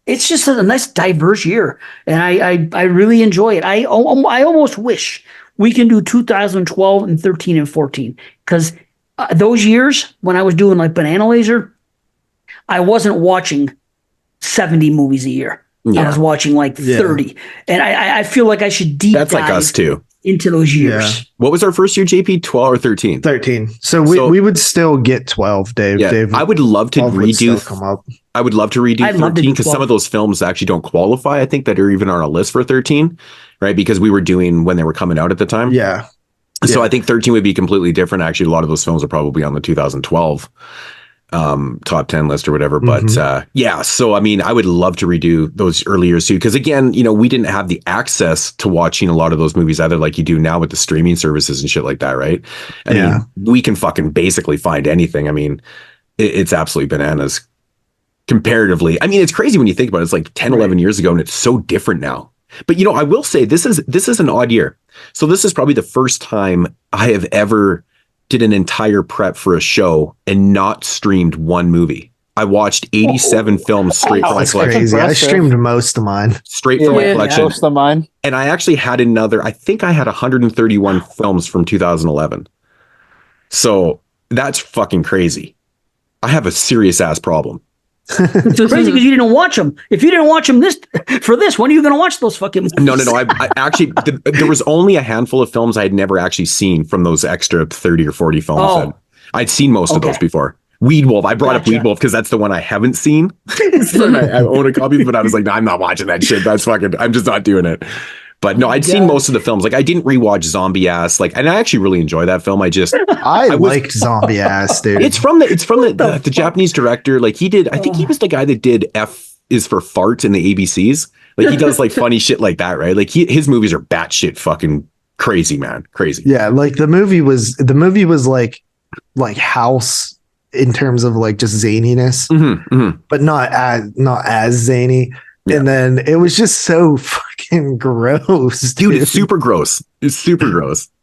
it's just a nice diverse year. And I really enjoy it. I almost wish we can do 2012 and 13 and 14 because those years when I was doing like Banana Laser, I wasn't watching 70 movies a year. I was watching like 30. And I feel like I should That's like us too. Into those years. Yeah. What was our first year, JP? 12 or 13? 13. So we would still get 12, Dave. Yeah, Dave, I would love to redo. I would love to redo I'd 13 because some of those films actually don't qualify. I think that are even on our list for 13, right? Because we were doing when they were coming out at the time. Yeah. So I think 13 would be completely different. Actually, a lot of those films are probably on the 2012 top 10 list or whatever. But so I mean, I would love to redo those early years too. Because again, we didn't have the access to watching a lot of those movies either, like you do now with the streaming services and shit like that, right? I mean, we can fucking basically find anything. I mean, it's absolutely bananas comparatively. I mean, it's crazy when you think about it. It's like 10, 11 years ago, and it's so different now. But I will say this is an odd year. So this is probably the first time I have ever did an entire prep for a show and not streamed one movie. I watched 87 films straight from my collection. Crazy. I streamed most of mine. Straight from my collection. Most of mine. And I actually had I think I had 131 films from 2011. So that's fucking crazy. I have a serious ass problem. It's crazy because you didn't watch them. If you didn't watch them for this, when are you going to watch those fucking movies? No. I actually, there was only a handful of films I had never actually seen from those extra 30 or 40 films. I'd seen most of those before. Weed Wolf. I brought up Weed Wolf because that's the one I haven't seen. So I own a copy, but I was like, no, I'm not watching that shit. That's fucking, I'm just not doing it. But no, I'd seen most of the films. Like I didn't rewatch Zombie Ass. Like, and I actually really enjoy that film. I liked Zombie Ass, dude. It's from the Japanese director. Like he did. I think he was the guy that did F is for Fart in the ABCs. Like he does like funny shit like that, right? Like his movies are batshit fucking crazy, man, crazy. Yeah, like the movie was like House in terms of like just zaniness, but not as zany. Yeah. And then it was just so fucking gross, dude. It's super gross.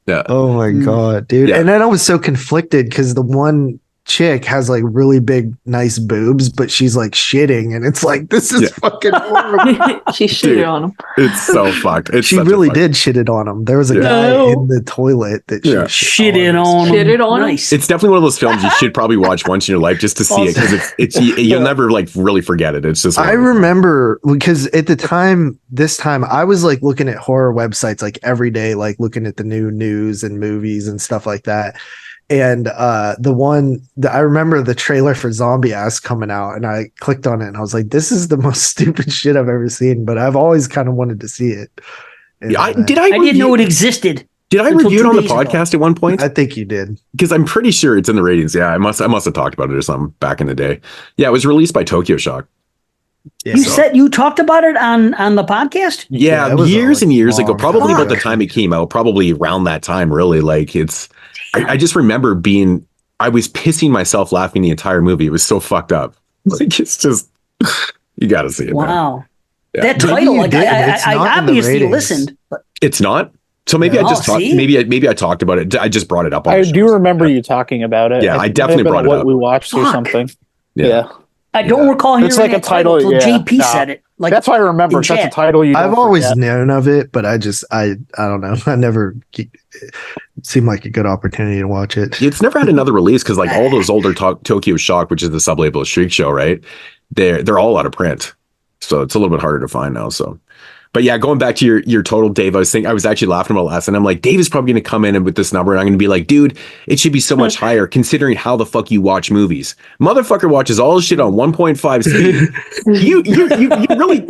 Yeah. Oh my God, dude. Yeah. And then I was so conflicted because the one chick has like really big, nice boobs, but she's like shitting, and it's like, this is fucking horrible. She shitted on him. It's so fucked. She really did shit it on him. There was a guy in the toilet that she shitted on him. Shitted on him. Nice. It's definitely one of those films you should probably watch once in your life just to see it, because it's you'll never like really forget it. It's just I remember because at the time, this time I was like looking at horror websites like every day, like looking at the new news and movies and stuff like that. And I remember the trailer for Zombie Ass coming out, and I clicked on it and I was like, this is the most stupid shit I've ever seen, but I've always kind of wanted to see it. And, I didn't know it existed. Did I Until review it 2 on the days ago. podcast at one point? I think you did. Because I'm pretty sure it's in the ratings. Yeah, I must have talked about it or something back in the day. Yeah, it was released by Tokyo Shock. Yeah, You said you talked about it on the podcast? Yeah, it was years like and years ago, long probably about the ago. time it came out, probably around that time, really. Like I just remember I was pissing myself laughing the entire movie. It was so fucked up. Like, it's just, you got to see it. Man. Wow. Yeah. That Maybe title, you like did. It's I not in the obviously ratings. listened, but It's not. So maybe I No, just talked. see? Maybe I talked about it. I just brought it up. On I the do show. remember you talking about it. Yeah, I think it definitely might have brought been it what up. we watched or Fuck. something. Yeah. Yeah. I don't recall hearing It's like that a title, till yeah. JP Nah. said it. Like That's why I remember. in That's a chat. title you I've don't always forget. known of it, but I don't know. I never it seemed like a good opportunity to watch it. It's never had another release because like all those older Tokyo Shock, which is the sublabel of Shriek Show, right? They're all out of print, so it's a little bit harder to find now. So, but yeah, going back to your total, Dave, I was actually laughing about last, and I'm like, Dave is probably going to come in and with this number, and I'm going to be like, dude, it should be so much higher considering how the fuck you watch movies. Motherfucker watches all his shit on 1.5 speed.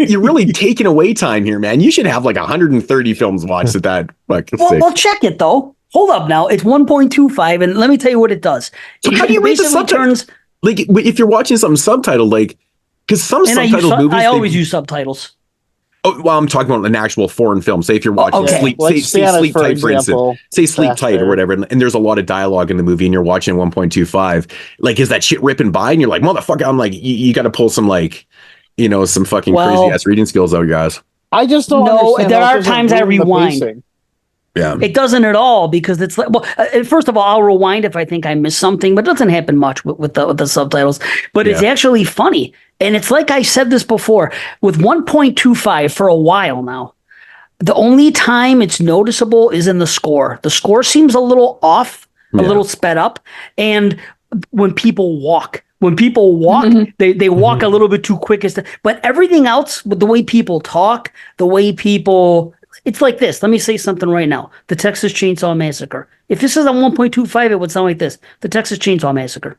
You're really taking away time here, man. You should have like 130 films watched at that fucking sick. Well, check it though. Hold up now. It's 1.25, and let me tell you what it does. So how do you read the subtitles? Like if you're watching something subtitled, like because some subtitled movies, I always use subtitles. Oh, well, I'm talking about an actual foreign film. Say if you're watching okay. Sleep, Let's say Spanish, Sleep for Tight, for example, instance. Say Sleep Tight or faster. whatever, and there's a lot of dialogue in the movie, and you're watching 1.25. Like, is that shit ripping by? And you're like, motherfucker, I'm like, you got to pull some like, some fucking crazy ass reading skills out, guys. I just don't No, understand there how it are doesn't times I ruin the rewind. pacing. Yeah. It doesn't at all because it's like, well, first of all, I'll rewind if I think I missed something, but it doesn't happen much with the subtitles. But it's actually funny. And it's like I said this before, with 1.25 for a while now, the only time it's noticeable is in the score. The score seems a little off, a little sped up. And when people walk, they walk a little bit too quick. But everything else, with the way people talk, the way people... It's like this. Let me say something right now. The Texas Chainsaw Massacre. If this is on 1.25, it would sound like this. The Texas Chainsaw Massacre.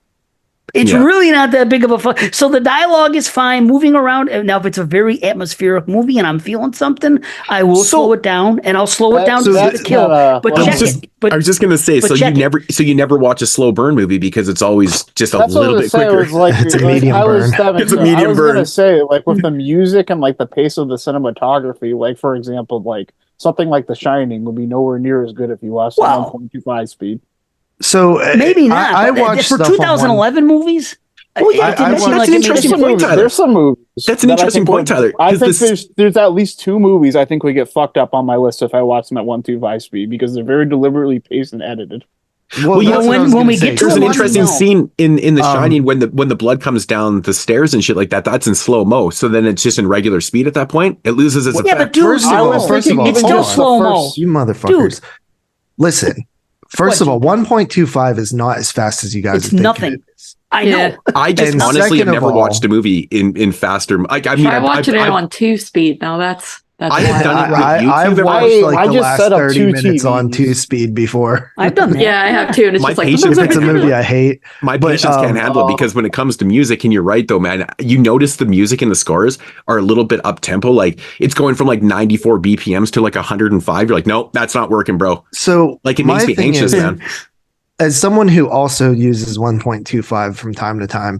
It's really not that big of a fuck. So the dialogue is fine, moving around. Now, if it's a very atmospheric movie and I'm feeling something, I will slow it down, and I'll slow it down to the kill. But check it. I was just gonna say, so you never watch a slow burn movie because it's always just a little bit quicker. It's a medium burn. It's a medium I was burn. gonna say, like with the music and like the pace of the cinematography, like for example, like something like The Shining would be nowhere near as good if you watched at 1.25 speed. So maybe not. I watched for stuff on 2011 movies. Well, yeah, that's an interesting point, Tyler. There's some movies. That's an interesting point, Tyler. I think there's at least 2 movies I think we get fucked up on my list if I watch them at 1.25 speed because they're very deliberately paced and edited. Well, when we get to there's an it, interesting scene in The Shining when the blood comes down the stairs and shit like that. That's in slow mo. So then it's just in regular speed at that point. It loses its effect. But dude, First of all, it's still slow mo. You motherfuckers. Listen. First of all, 1.25 is not as fast as you guys It's are thinking nothing. it is. I know. I just And honestly have second of never all- watched a movie in faster. Like I mean, Try watching it I've- on 2 speed. Now that's I have done it with I've YouTube. watched like I the just last set up 30 2 minutes on TVs. 2 speed before. I've done that. yeah, I have too, and it's My just like patience- If it's a movie I hate. My But, patience can't handle it because when it comes to music, and you're right though, man, you notice the music and the scores are a little bit up tempo. Like it's going from like 94 BPMs to like 105. You're like, nope, that's not working, bro. So Like it my makes me thing anxious, is, man. As someone who also uses 1.25 from time to time,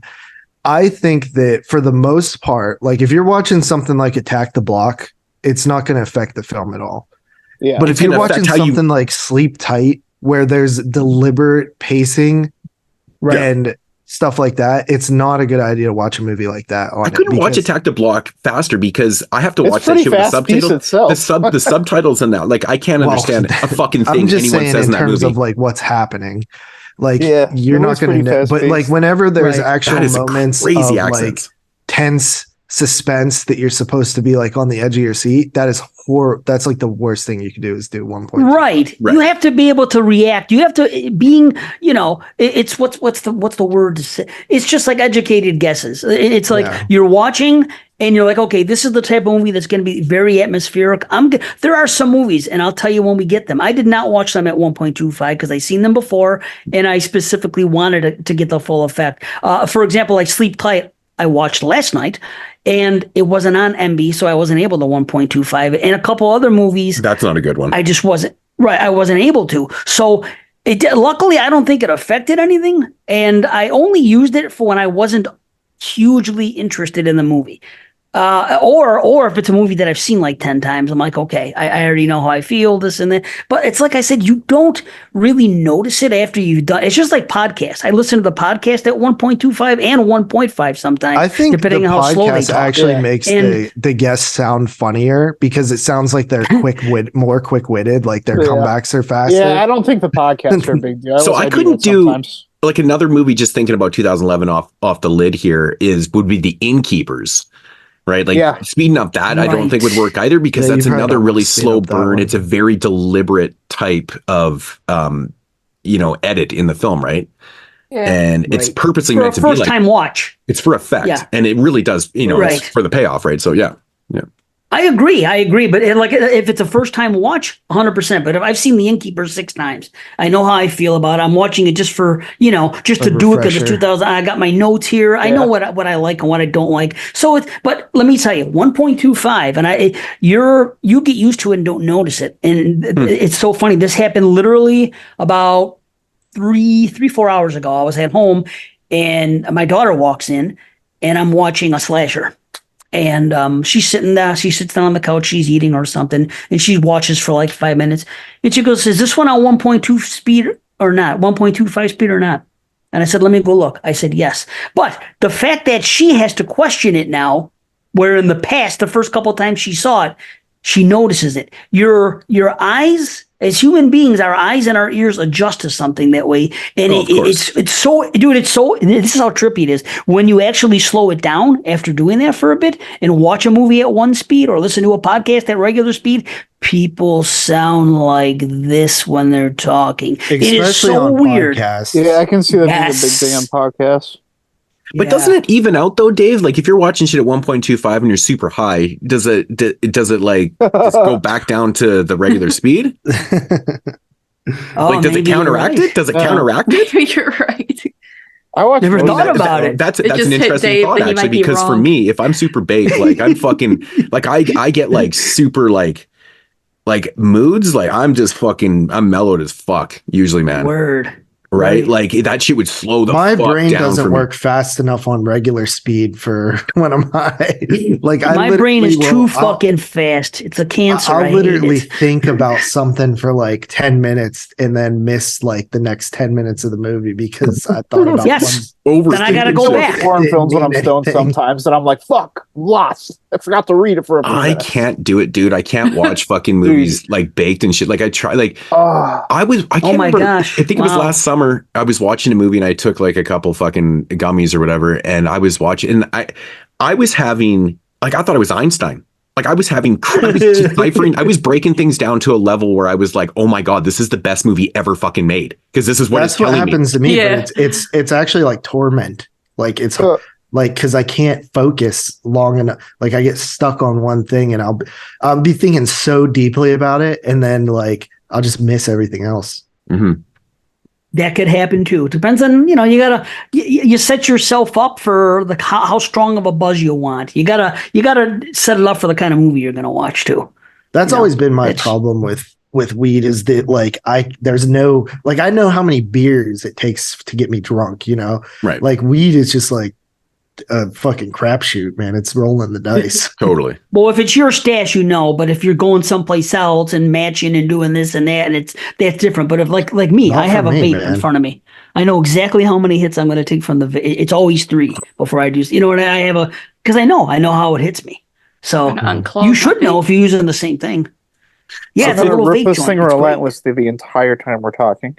I think that for the most part, like if you're watching something like Attack the Block, it's not going to affect the film at all. Yeah. But It's if you're gonna affect watching how you- something like Sleep Tight, where there's deliberate pacing and stuff like that, it's not a good idea to watch a movie like that. I couldn't watch Attack the Block faster because I have to It's watch that pretty shit with the fast piece subtitles. itself. The subtitles and that, like I can't Well, understand a fucking thing I'm just anyone saying says in in that terms movie. of like what's happening. Like Yeah, you're it not was going to pretty know, but fast-paced. like whenever there's Right. actual That is moments crazy of accents. like tense suspense that you're supposed to be like on the edge of your seat, that is that's like the worst thing you could do is do 1.2. Right. You have to be able to react. You have to being, it's what's the word to say? It's just like educated guesses. It's like you're watching and you're like, okay, this is the type of movie that's going to be very atmospheric. There are some movies, and I'll tell you when we get them. I did not watch them at 1.25 because I seen them before, and I specifically wanted to get the full effect. For example, like Sleep Tight, I watched last night, and it wasn't on MB, so I wasn't able to 1.25. And a couple other movies, That's not a good one. I just wasn't. Right, I wasn't able to. So luckily, I don't think it affected anything, and I only used it for when I wasn't hugely interested in the movie. Or if it's a movie that I've seen like 10 times, I'm like, okay, I already know how I feel, this and that. But it's like I said, you don't really notice it after you've done. It's just like podcasts. I listen to the podcast at 1.25 and 1.5 sometimes. I think depending the on how slow they podcast talk. actually makes the guests sound funnier because it sounds like they're more quick-witted, like their comebacks are faster. Yeah, I don't think the podcasts are a big deal. So I couldn't do like another movie. Just thinking about 2011 off the lid here would be The Innkeepers. Right, like speeding up that I don't think would work either because that's another really slow burn. It's a very deliberate type of edit in the film, right? Yeah. And it's purposely meant to be like first time watch. It's for effect, and it really does. It's for the payoff, right? So yeah. I agree. But if it's a first time watch, 100%. But if I've seen The Innkeeper 6 times, I know how I feel about it. I'm watching it just for, just to do it because it's 2000. I got my notes here. I know what I like and what I don't like. So but let me tell you, 1.25, and you get used to it and don't notice it. And it's so funny. This happened literally about 4 hours ago. I was at home and my daughter walks in and I'm watching a slasher. And she's sitting there. She sits down on the couch. She's eating or something, and she watches for like 5 minutes. And she goes, "Is this one on 1.2 speed or not? 1.25 speed or not?" And I said, "Let me go look." I said, "Yes." But the fact that she has to question it now, where in the past, the first couple of times she saw it, she notices it. Your eyes, as human beings, our eyes and our ears adjust to something that way. And it's so, dude, this is how trippy it is. When you actually slow it down after doing that for a bit and watch a movie at 1 speed or listen to a podcast at regular speed, people sound like this when they're talking. Especially it is so on weird. Podcasts. Yeah, I can see that being a big thing on podcasts. But doesn't it even out though, Dave? Like if you're watching shit at 1.25 and you're super high, does it like just go back down to the regular speed? Does it counteract it? Does it counteract it? Maybe you're right. I never thought about it. That's an interesting thought actually, because for me, if I'm super baked, like I'm fucking like I get like super like moods, like I'm mellowed as fuck usually, man. Word. Right? Like that shit would slow the my fuck brain down doesn't for work fast enough on regular speed for when I'm high. Like my brain is too fucking fast. It's a cancer. I'll literally think about something for like 10 minutes and then miss like the next 10 minutes of the movie because I thought about then I gotta go back. Foreign films when I'm stoned sometimes, and I'm like, "Fuck, I'm lost. I forgot to read it for a few minutes." I can't do it, dude. I can't watch fucking movies like baked and shit. Like I try. Like I can't remember. Gosh! I think it was last summer. I was watching a movie and I took like a couple fucking gummies or whatever, and I was watching, and I was having like I thought I was Einstein. Like I was deciphering, I was breaking things down to a level where I was like, "Oh my god, this is the best movie ever fucking made." Because this is what that's what happens to me. But it's actually like torment. Like it's like because I can't focus long enough. Like I get stuck on one thing, and I'll be thinking so deeply about it, and then like I'll just miss everything else. Mm-hmm. That could happen too. It depends on, you set yourself up for how strong of a buzz you want. You gotta set it up for the kind of movie you're gonna watch too. That's always been my problem with weed is that like there's no, like I know how many beers it takes to get me drunk, right? Like weed is just like a fucking crapshoot, man. It's rolling the dice. Totally. Well, if it's your stash, but if you're going someplace else and matching and doing this and that, and that's different. But if like me, I have a vape in front of me. I know exactly how many hits I'm going to take from the vape. It's always 3 before I do. What I have because I know how it hits me. So you should know if you're using the same thing. Yeah, so the little vape this thing relentlessly the entire time we're talking.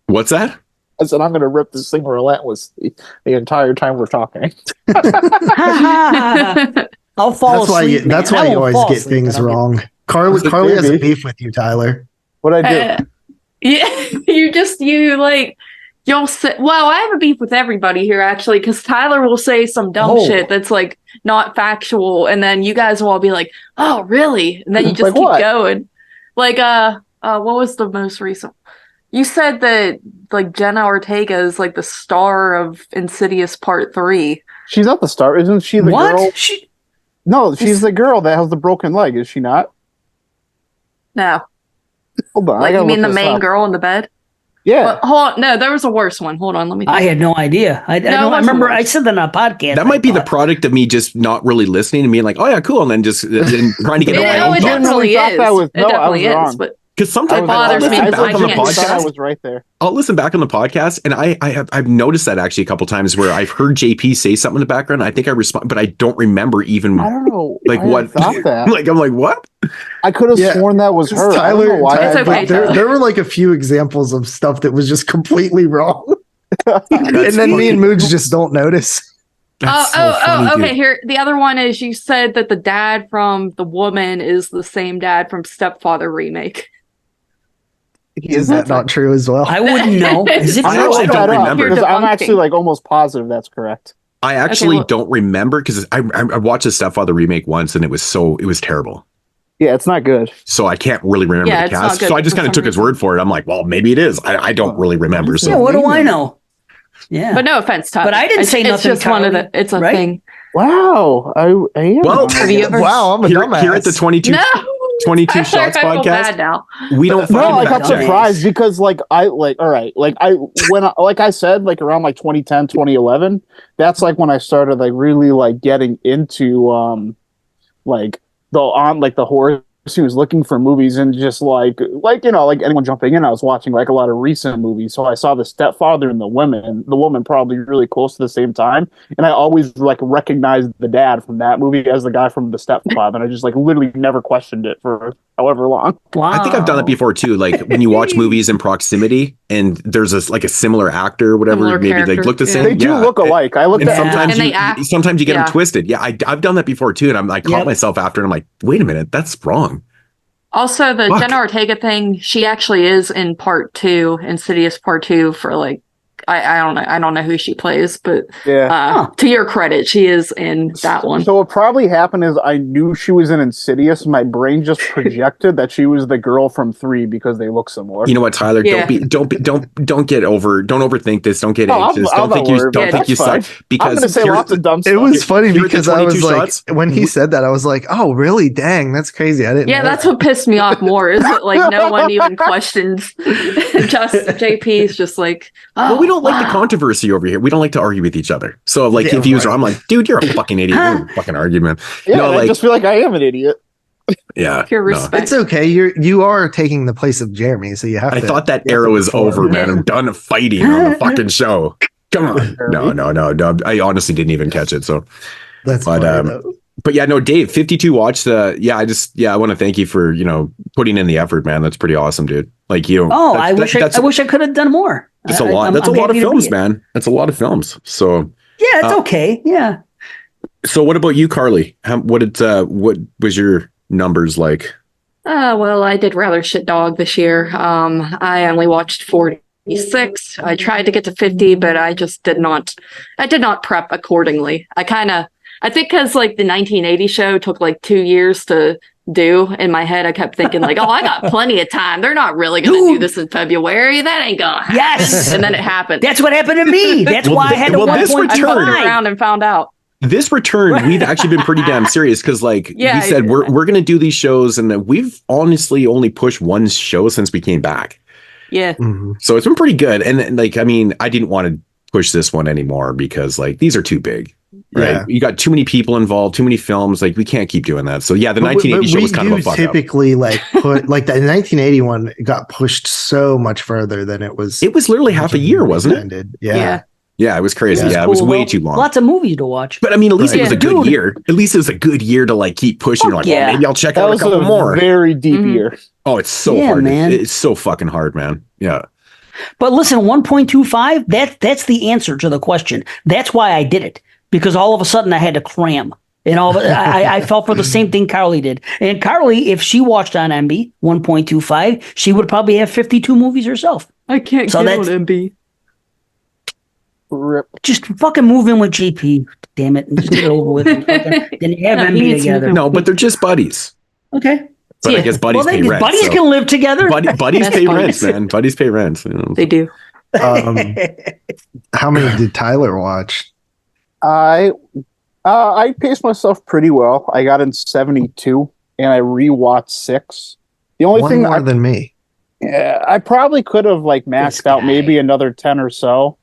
What's that? I said, I'm going to rip this thing relentlessly the entire time we're talking. I'll fall asleep. That's why you always get things wrong. Carly has a beef with you, Tyler. What'd I do? Yeah, you'll say, well, I have a beef with everybody here, actually, because Tyler will say some dumb shit that's like not factual, and then you guys will all be like, oh, really? And then you just keep going. Like, what was the most recent? You said that like Jenna Ortega is like the star of Insidious Part 3. She's not the star, isn't she? The girl? No, she's the girl that has the broken leg. Is she not? No. Hold on. Like, you mean the main girl in the bed? Yeah. Well, hold on. No, there was a worse one. Hold on. Let me think. I had no idea. I remember I said that on a podcast. That might be the product of me just not really listening and being like, oh yeah, cool, and then just trying to get my own it thoughts. definitely thought is. that was- It no, I definitely was is. wrong. But Because sometimes bothers I'll me. listen back on the I can't I podcast. was right there. I'll listen back on the podcast, and I've noticed that actually a couple times where I've heard JP say something in the background. I think I respond, but I don't remember even I don't know. like why what. I thought that. Like I'm like what? I could have Yeah. sworn that was her. I don't know Tyler, why. It's Tyler, okay, but there, Tyler. there were like a few examples of stuff that was just completely wrong. And That's then me funny. and Moodz just don't notice. That's so funny, okay. dude. Here, the other one is you said that the dad from The Woman is the same dad from Stepfather remake. Is that not true as well? I wouldn't know. Is it I true? actually don't remember. You're Because I'm debunking. actually like almost positive that's correct. I actually well- don't remember because I watched the Stepfather remake once, and it was terrible. Yeah, it's not good. So I can't really remember Yeah, the it's not cast. good So I just for kind of some took his reason. word for it. I'm like, well, maybe it is. I don't really remember. So Yeah, what do I know? Yeah. But no offense, Tyler. But I didn't It's- say it's nothing, just one of Carly, the. It's a right? thing. Wow. I am. Well, Have you ever- Wow, I'm a here, dumbass. here at the 22 No. 22 shots I feel bad podcast, now. we don't No, fucking like I'm dumbass. surprised because like I like all right, like like I said, like around like 2010, 2011, that's like when I started like really like getting into like the horror. He was looking for movies and just like you know, like anyone jumping in, I was watching like a lot of recent movies. So I saw The Stepfather and The Woman probably really close to the same time, and I always like recognized the dad from that movie as the guy from The Stepfather, and I just like literally never questioned it for however long. Wow. I think I've done that before too. Like when you watch movies in proximity and there's like a similar actor or whatever, Similar maybe they character, look the yeah. same. They do Yeah. look alike. I looked And at sometimes And they you act- sometimes you get yeah. them twisted. Yeah, I've done that before too, and I caught Yep. myself after, and I'm like, wait a minute, that's wrong. Also, the Fuck. Jenna Ortega thing, she actually is in part 2, Insidious part 2 for like, I don't know who she plays, but yeah. to your credit, she is in that one. So what probably happened is I knew she was in Insidious. My brain just projected that she was the girl from 3 because they look similar. You know what, Tyler? Yeah. Don't overthink this. Don't get Oh, anxious. I'm Don't think not you worried. don't Yeah, think you that's suck. fine. Because I'm going to say here's- lots of dumb stuff. It was funny Here at the because I was 22 like, shots. when he said that, I was like, oh, really? Dang, that's crazy. I didn't Yeah, know that's that. what pissed me off more is that like no one even questions. Just JP's just like, oh, Well, we don't like the wow. controversy over here. We don't like to argue with each other. So, like, Yeah, if he was right. wrong, I'm like, dude, you're a fucking idiot. You're a fucking argument. Yeah, No, and I like- just feel like I am an idiot. Yeah. Pure no. respect. It's okay. You are taking the place of Jeremy, so you have I to. thought that you have era to was perform. over, man. I'm done fighting on the fucking show. Come on. No. I honestly didn't even catch it. So, That's but, funny, though. but yeah, no, Dave, 52 watched the, I want to thank you for, putting in the effort, man. That's pretty awesome, dude. Like, Oh, I wish I could have done more. That's a lot. That's a lot of films, man. That's a lot of films. So, Yeah, it's okay. Yeah. so what about you, Carly? What was your numbers like? Well, I did rather shit dog this year. I only watched 46. I tried to get to 50, but I just did not prep accordingly. I think because like the 1980 show took like 2 years to do in my head, I kept thinking like, oh, I got plenty of time. They're not really going to do this in February. That ain't gonna happen. Yes. And then it happened. That's what happened to me. That's Well, why I had to this 1.25. I fucked return. around and found out. This return, we've actually been pretty damn serious because, like Yeah, we said, we're going to do these shows, and we've honestly only pushed one show since we came back. Yeah. Mhm. So it's been pretty good. And like, I mean, I didn't want to push this one anymore because like these are too big, right? Yeah. You got too many people involved, too many films. Like we can't keep doing that. So yeah, the But 1980 show we was kind of a do fuck up. typically like put like the 1981 got pushed so much further than it was. It was literally half a year, wasn't it? intended. Yeah. Yeah. Yeah, it was crazy. It Yeah, was it was cool, way though. too long. Lots of movies to watch. But I mean, at least it was a Yeah. good Dude. year. At least it was a good year to like keep pushing. You're like, Fuck yeah. well, maybe I'll check That out a was couple a more. very deep Mhm. year. Oh, it's so Yeah, hard. man. It's so fucking hard, man. Yeah. But listen, 1.25, that's the answer to the question. That's why I did it. Because all of a sudden I had to cram. And all of it, I fell for the same thing Carly did. And Carly, if she watched on MB 1.25, she would probably have 52 movies herself. I can't So get on that's- MB. Rip. Just fucking move in with JP. Damn it. And just get it over with. And then you have No, he MB needs to together. move No, but they're just buddies. Okay. But I Yeah. guess buddies Well, pay rent. buddies so- can live together. buddies That's pay buddies. rent, man. Buddies pay rent. You know. They do. How many did Tyler watch? I paced myself pretty well. I got in 72, and I rewatched 6. The only One thing more than me. Yeah, I probably could have like maxed out maybe another 10 or so.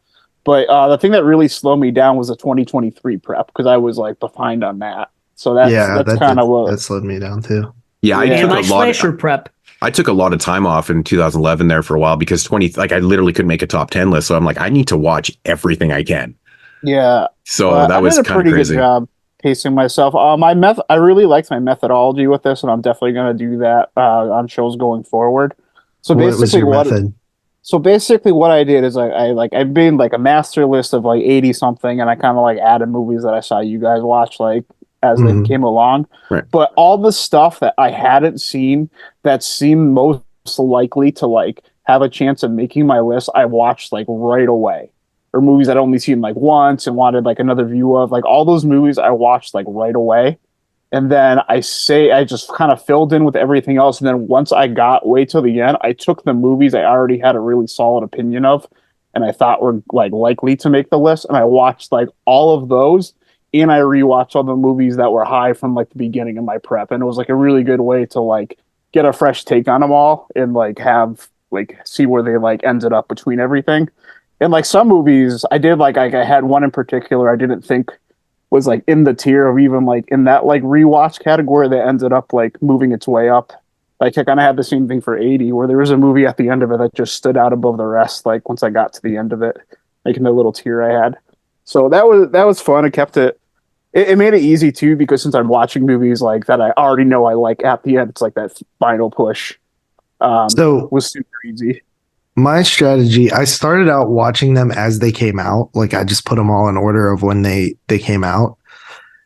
But the thing that really slowed me down was the 2023 prep because I was like behind on that. So that's kind of what that slowed me down too. Yeah, I took my a lot slasher prep. I took a lot of time off in 2011 there for a while because I literally couldn't make a top 10 list. So I'm like, I need to watch everything I can. Yeah. So that was kind of crazy. Pretty good job pacing myself. I really liked my methodology with this, and I'm definitely going to do that on shows going forward. So what was your method? So basically what I did is I made like a master list of like 80 something, and I kind of like added movies that I saw you guys watch like as they came along. Right. But all the stuff that I hadn't seen that seemed most likely to like have a chance of making my list, I watched like right away. Or movies I'd only seen like once and wanted like another view of. Like all those movies I watched like right away. And then I just kind of filled in with everything else. And then once I got way to the end, I took the movies I already had a really solid opinion of and I thought were like likely to make the list. And I watched like all of those, and I rewatched all the movies that were high from like the beginning of my prep. And it was like a really good way to like get a fresh take on them all and like have like see where they like ended up between everything. And like some movies I did like I had one in particular I didn't think was like in the tier of even like in that like rewatch category that ended up like moving its way up. Like I kind of had the same thing for 80 where there was a movie at the end of it that just stood out above the rest like once I got to the end of it, like in the little tier I had. So that was fun. It kept it made it easy too because since I'm watching movies like that I already know I like at the end, it's like that final push. So was super easy. My strategy, I started out watching them as they came out. Like I just put them all in order of when they came out.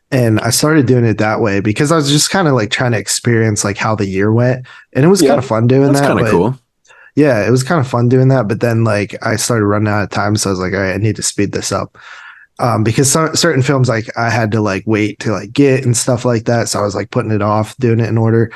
And I started doing it that way because I was just kind of like trying to experience like how the year went. And it was kind of fun doing that. That's kind of cool. Yeah, it was kind of fun doing that. But then like I started running out of time. So I was like, all right, I need to speed this up. Because certain films like I had to like wait to like get and stuff like that. So I was like putting it off, doing it in order.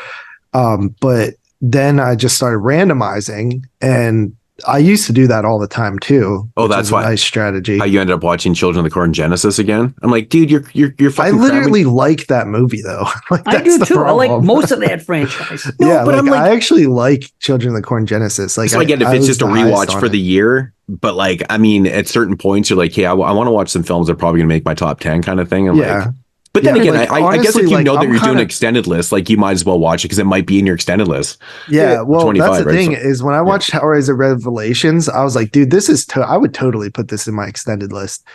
But then I just started randomizing, and I used to do that all the time too. Oh, that's why. Nice strategy. How you ended up watching Children of the Corn Genesis again? I'm like, dude, you're fucking. I literally like that movie though. Like, I do too. I like most of that franchise. No, yeah, but I actually like Children of the Corn Genesis. Like, so I get if it's just a rewatch for the year, but like, I mean, at certain points, you're like, hey, I want to watch some films that are probably gonna make my top 10 kind of thing. I'm like, but then again, like, I guess if you know that you're doing an extended list, like you might as well watch it because it might be in your extended list. Yeah, well, that's the thing is when I watched Hellraiser Revelations, I was like, dude, this is I would totally put this in my extended list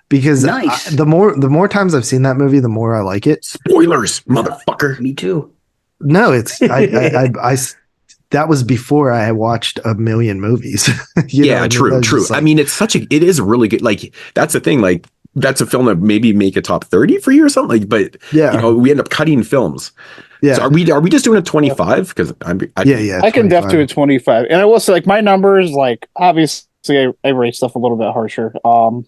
because the more times I've seen that movie, the more I like it. Spoilers, motherfucker. Me too. No, it's I that was before I had watched a million movies. True. Like, I mean, it is really good. Like that's the thing, like. That's a film that maybe make a top 30 for you or something. Like, but we end up cutting films. Yeah. So are we just doing a 25? Because I can def do a 25. And I will say like my numbers, like obviously I rate stuff a little bit harsher. And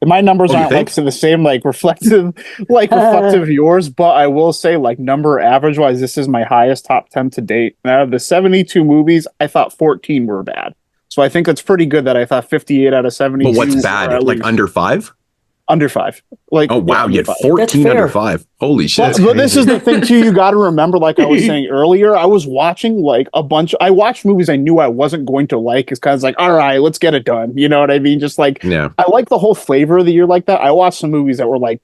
my numbers aren't like the same, like reflective of yours, but I will say like number average wise, this is my highest top 10 to date. And out of the 72 movies, I thought 14 were bad. So I think that's pretty good that I thought 58 out of 72. But what's bad? Like under 5? Under 5. Like, oh wow, you had 14 under 5. Holy shit. But this is the thing too, you got to remember, like I was saying earlier, I was watching like I watched movies I knew I wasn't going to like. It's kind of like, all right, let's get it done. You know what I mean? Just like, I like the whole flavor of the year like that. I watched some movies that were like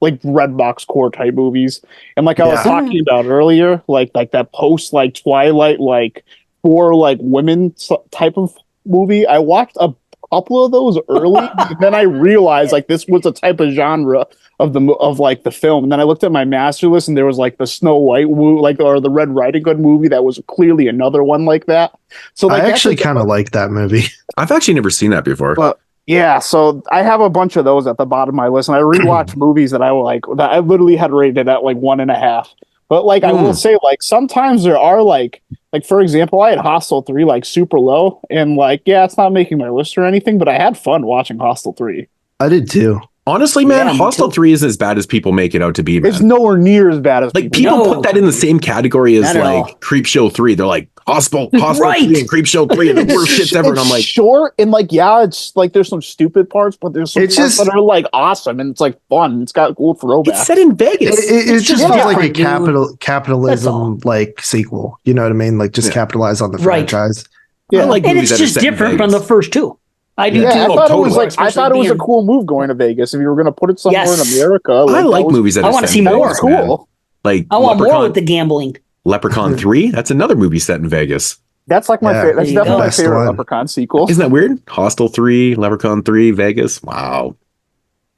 Redbox core type movies. And like I was talking about earlier, like that post like Twilight, like for like women type of movie. I watched a couple of those early, and then I realized like this was a type of genre of the film. And then I looked at my master list, and there was like the Snow White or the Red Riding Hood movie that was clearly another one like that. So like, I actually kind of like that movie. I've actually never seen that before. But yeah, so I have a bunch of those at the bottom of my list, and I rewatched movies that I like that I literally had rated at like 1.5. But like I will say, like sometimes there are like for example, I had Hostel 3 like super low, and like it's not making my list or anything, but I had fun watching Hostel 3. I did too. Honestly, man, Hostel 3 isn't as bad as people make it out to be. Man. It's nowhere near as bad as people put that in the same category as like Creepshow 3. They're like Hostel 3 and Creepshow 3 are the worst shits ever. And I'm like, short and like it's like there's some stupid parts, but there's some parts that are like awesome and it's like fun. It's got cool throwbacks. It's set in Vegas. It just feels like a capitalism like sequel. You know what I mean? Like just capitalize on the franchise. Yeah. I like And movies it's that are just set in different from Vegas. the first two. I do Yeah, too. I thought it was totally. like I thought it was a cool move going to Vegas. If you were going to put it somewhere Yes. in America, I like that was- movies that I are wanna set see in more. That Vegas, was man. cool. Like I want more Leprechaun, with the gambling. Leprechaun 3. That's another movie set in Vegas. That's like my Yeah. favorite. That's There you definitely go. my Best favorite one. Leprechaun sequel. Isn't that weird? Hostel 3, Leprechaun 3, Vegas. Wow.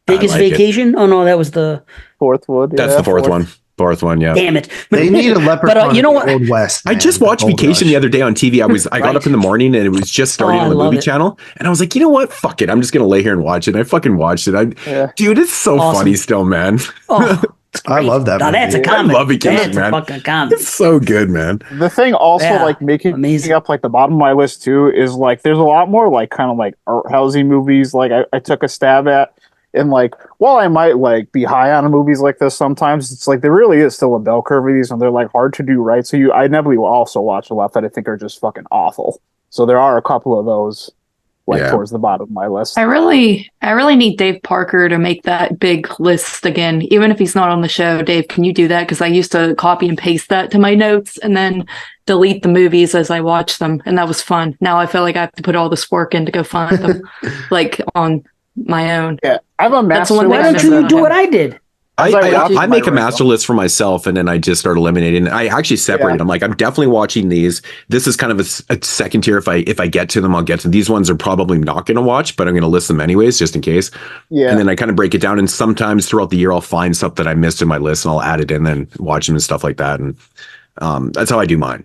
I Vegas like it. Vacation? Oh no, that was the Fourth wood. That's the fourth one. Fourth one, yeah. damn it. They need a leprechaun. But you know in what? the Old West. I man, just the watched Gold Vacation Rush. the other day on TV. I got up in the morning and it was just starting Oh, on the I love movie it. channel. And I was like, you know what? Fuck it. I'm just going to lay here and watch it. And I fucking watched it. Yeah. Dude, it's so Awesome. funny still, man. Oh, it's I great. love that Now, that's a movie. I comedy. love Vacation, That's man. a fucking comedy. It's so good, man. The thing also Yeah, like making amazing. up like the bottom of my list too is like there's a lot more like kind of like art housey movies like I took a stab at, and like while I might like be high on movies like this sometimes, it's like there really is still a bell curve of these and they're like hard to do right. So I inevitably will also watch a lot that I think are just fucking awful. So there are a couple of those like Yeah. towards the bottom of my list. I really need Dave Parker to make that big list again. Even if he's not on the show, Dave, can you do that? Because I used to copy and paste that to my notes and then delete the movies as I watch them, and that was fun. Now I feel like I have to put all this work in to go find them, like on my own. Yeah, I have a That's master. the one Why thing I don't you remember do him. what I did? As I watch I my make a original. master list for myself and then I just start eliminating. I actually separate. Yeah. I'm like, I'm definitely watching these. This is kind of a second tier. If I get to them, I'll get to these ones are probably not going to watch, but I'm going to list them anyways, just in case. Yeah, And then I kind of break it down. And sometimes throughout the year, I'll find stuff that I missed in my list and I'll add it in and watch them and stuff like that. And that's how I do mine.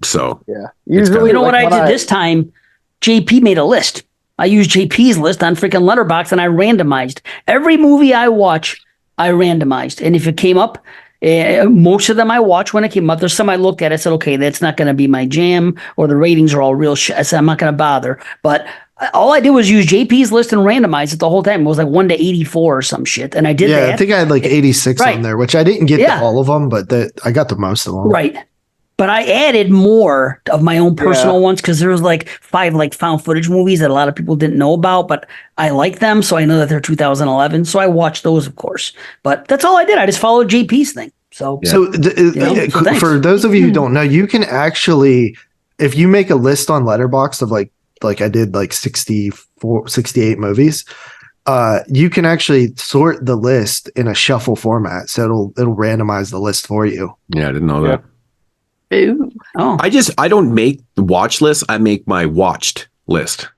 So yeah. It's kinda- You know what like, I when did this time? JP made a list. I used JP's list on freaking Letterboxd and I randomized. Every movie I watch, I randomized. And if it came up, most of them I watched when it came up. There's some I looked at. I said, okay, that's not going to be my jam, or the ratings are all real shit. I said, I'm not going to bother. But all I did was use JP's list and randomize it the whole time. It was like 1 to 84 or some shit. And I did Yeah, that. I think I had like 86 Right. on there, which I didn't get Yeah. to all of them, but I got to most of them. Right. But I added more of my own personal ones because there was like 5 like found footage movies that a lot of people didn't know about, but I like them, so I know that they're 2011. So I watched those, of course. But that's all I did. I just followed JP's thing. So So, so thanks. for those of you who don't know, you can actually, if you make a list on Letterboxd of like I did like 64, 68 movies, you can actually sort the list in a shuffle format. So it'll randomize the list for you. yeah, I didn't know that. Ooh. oh, I don't make the watch list. I make my watched list.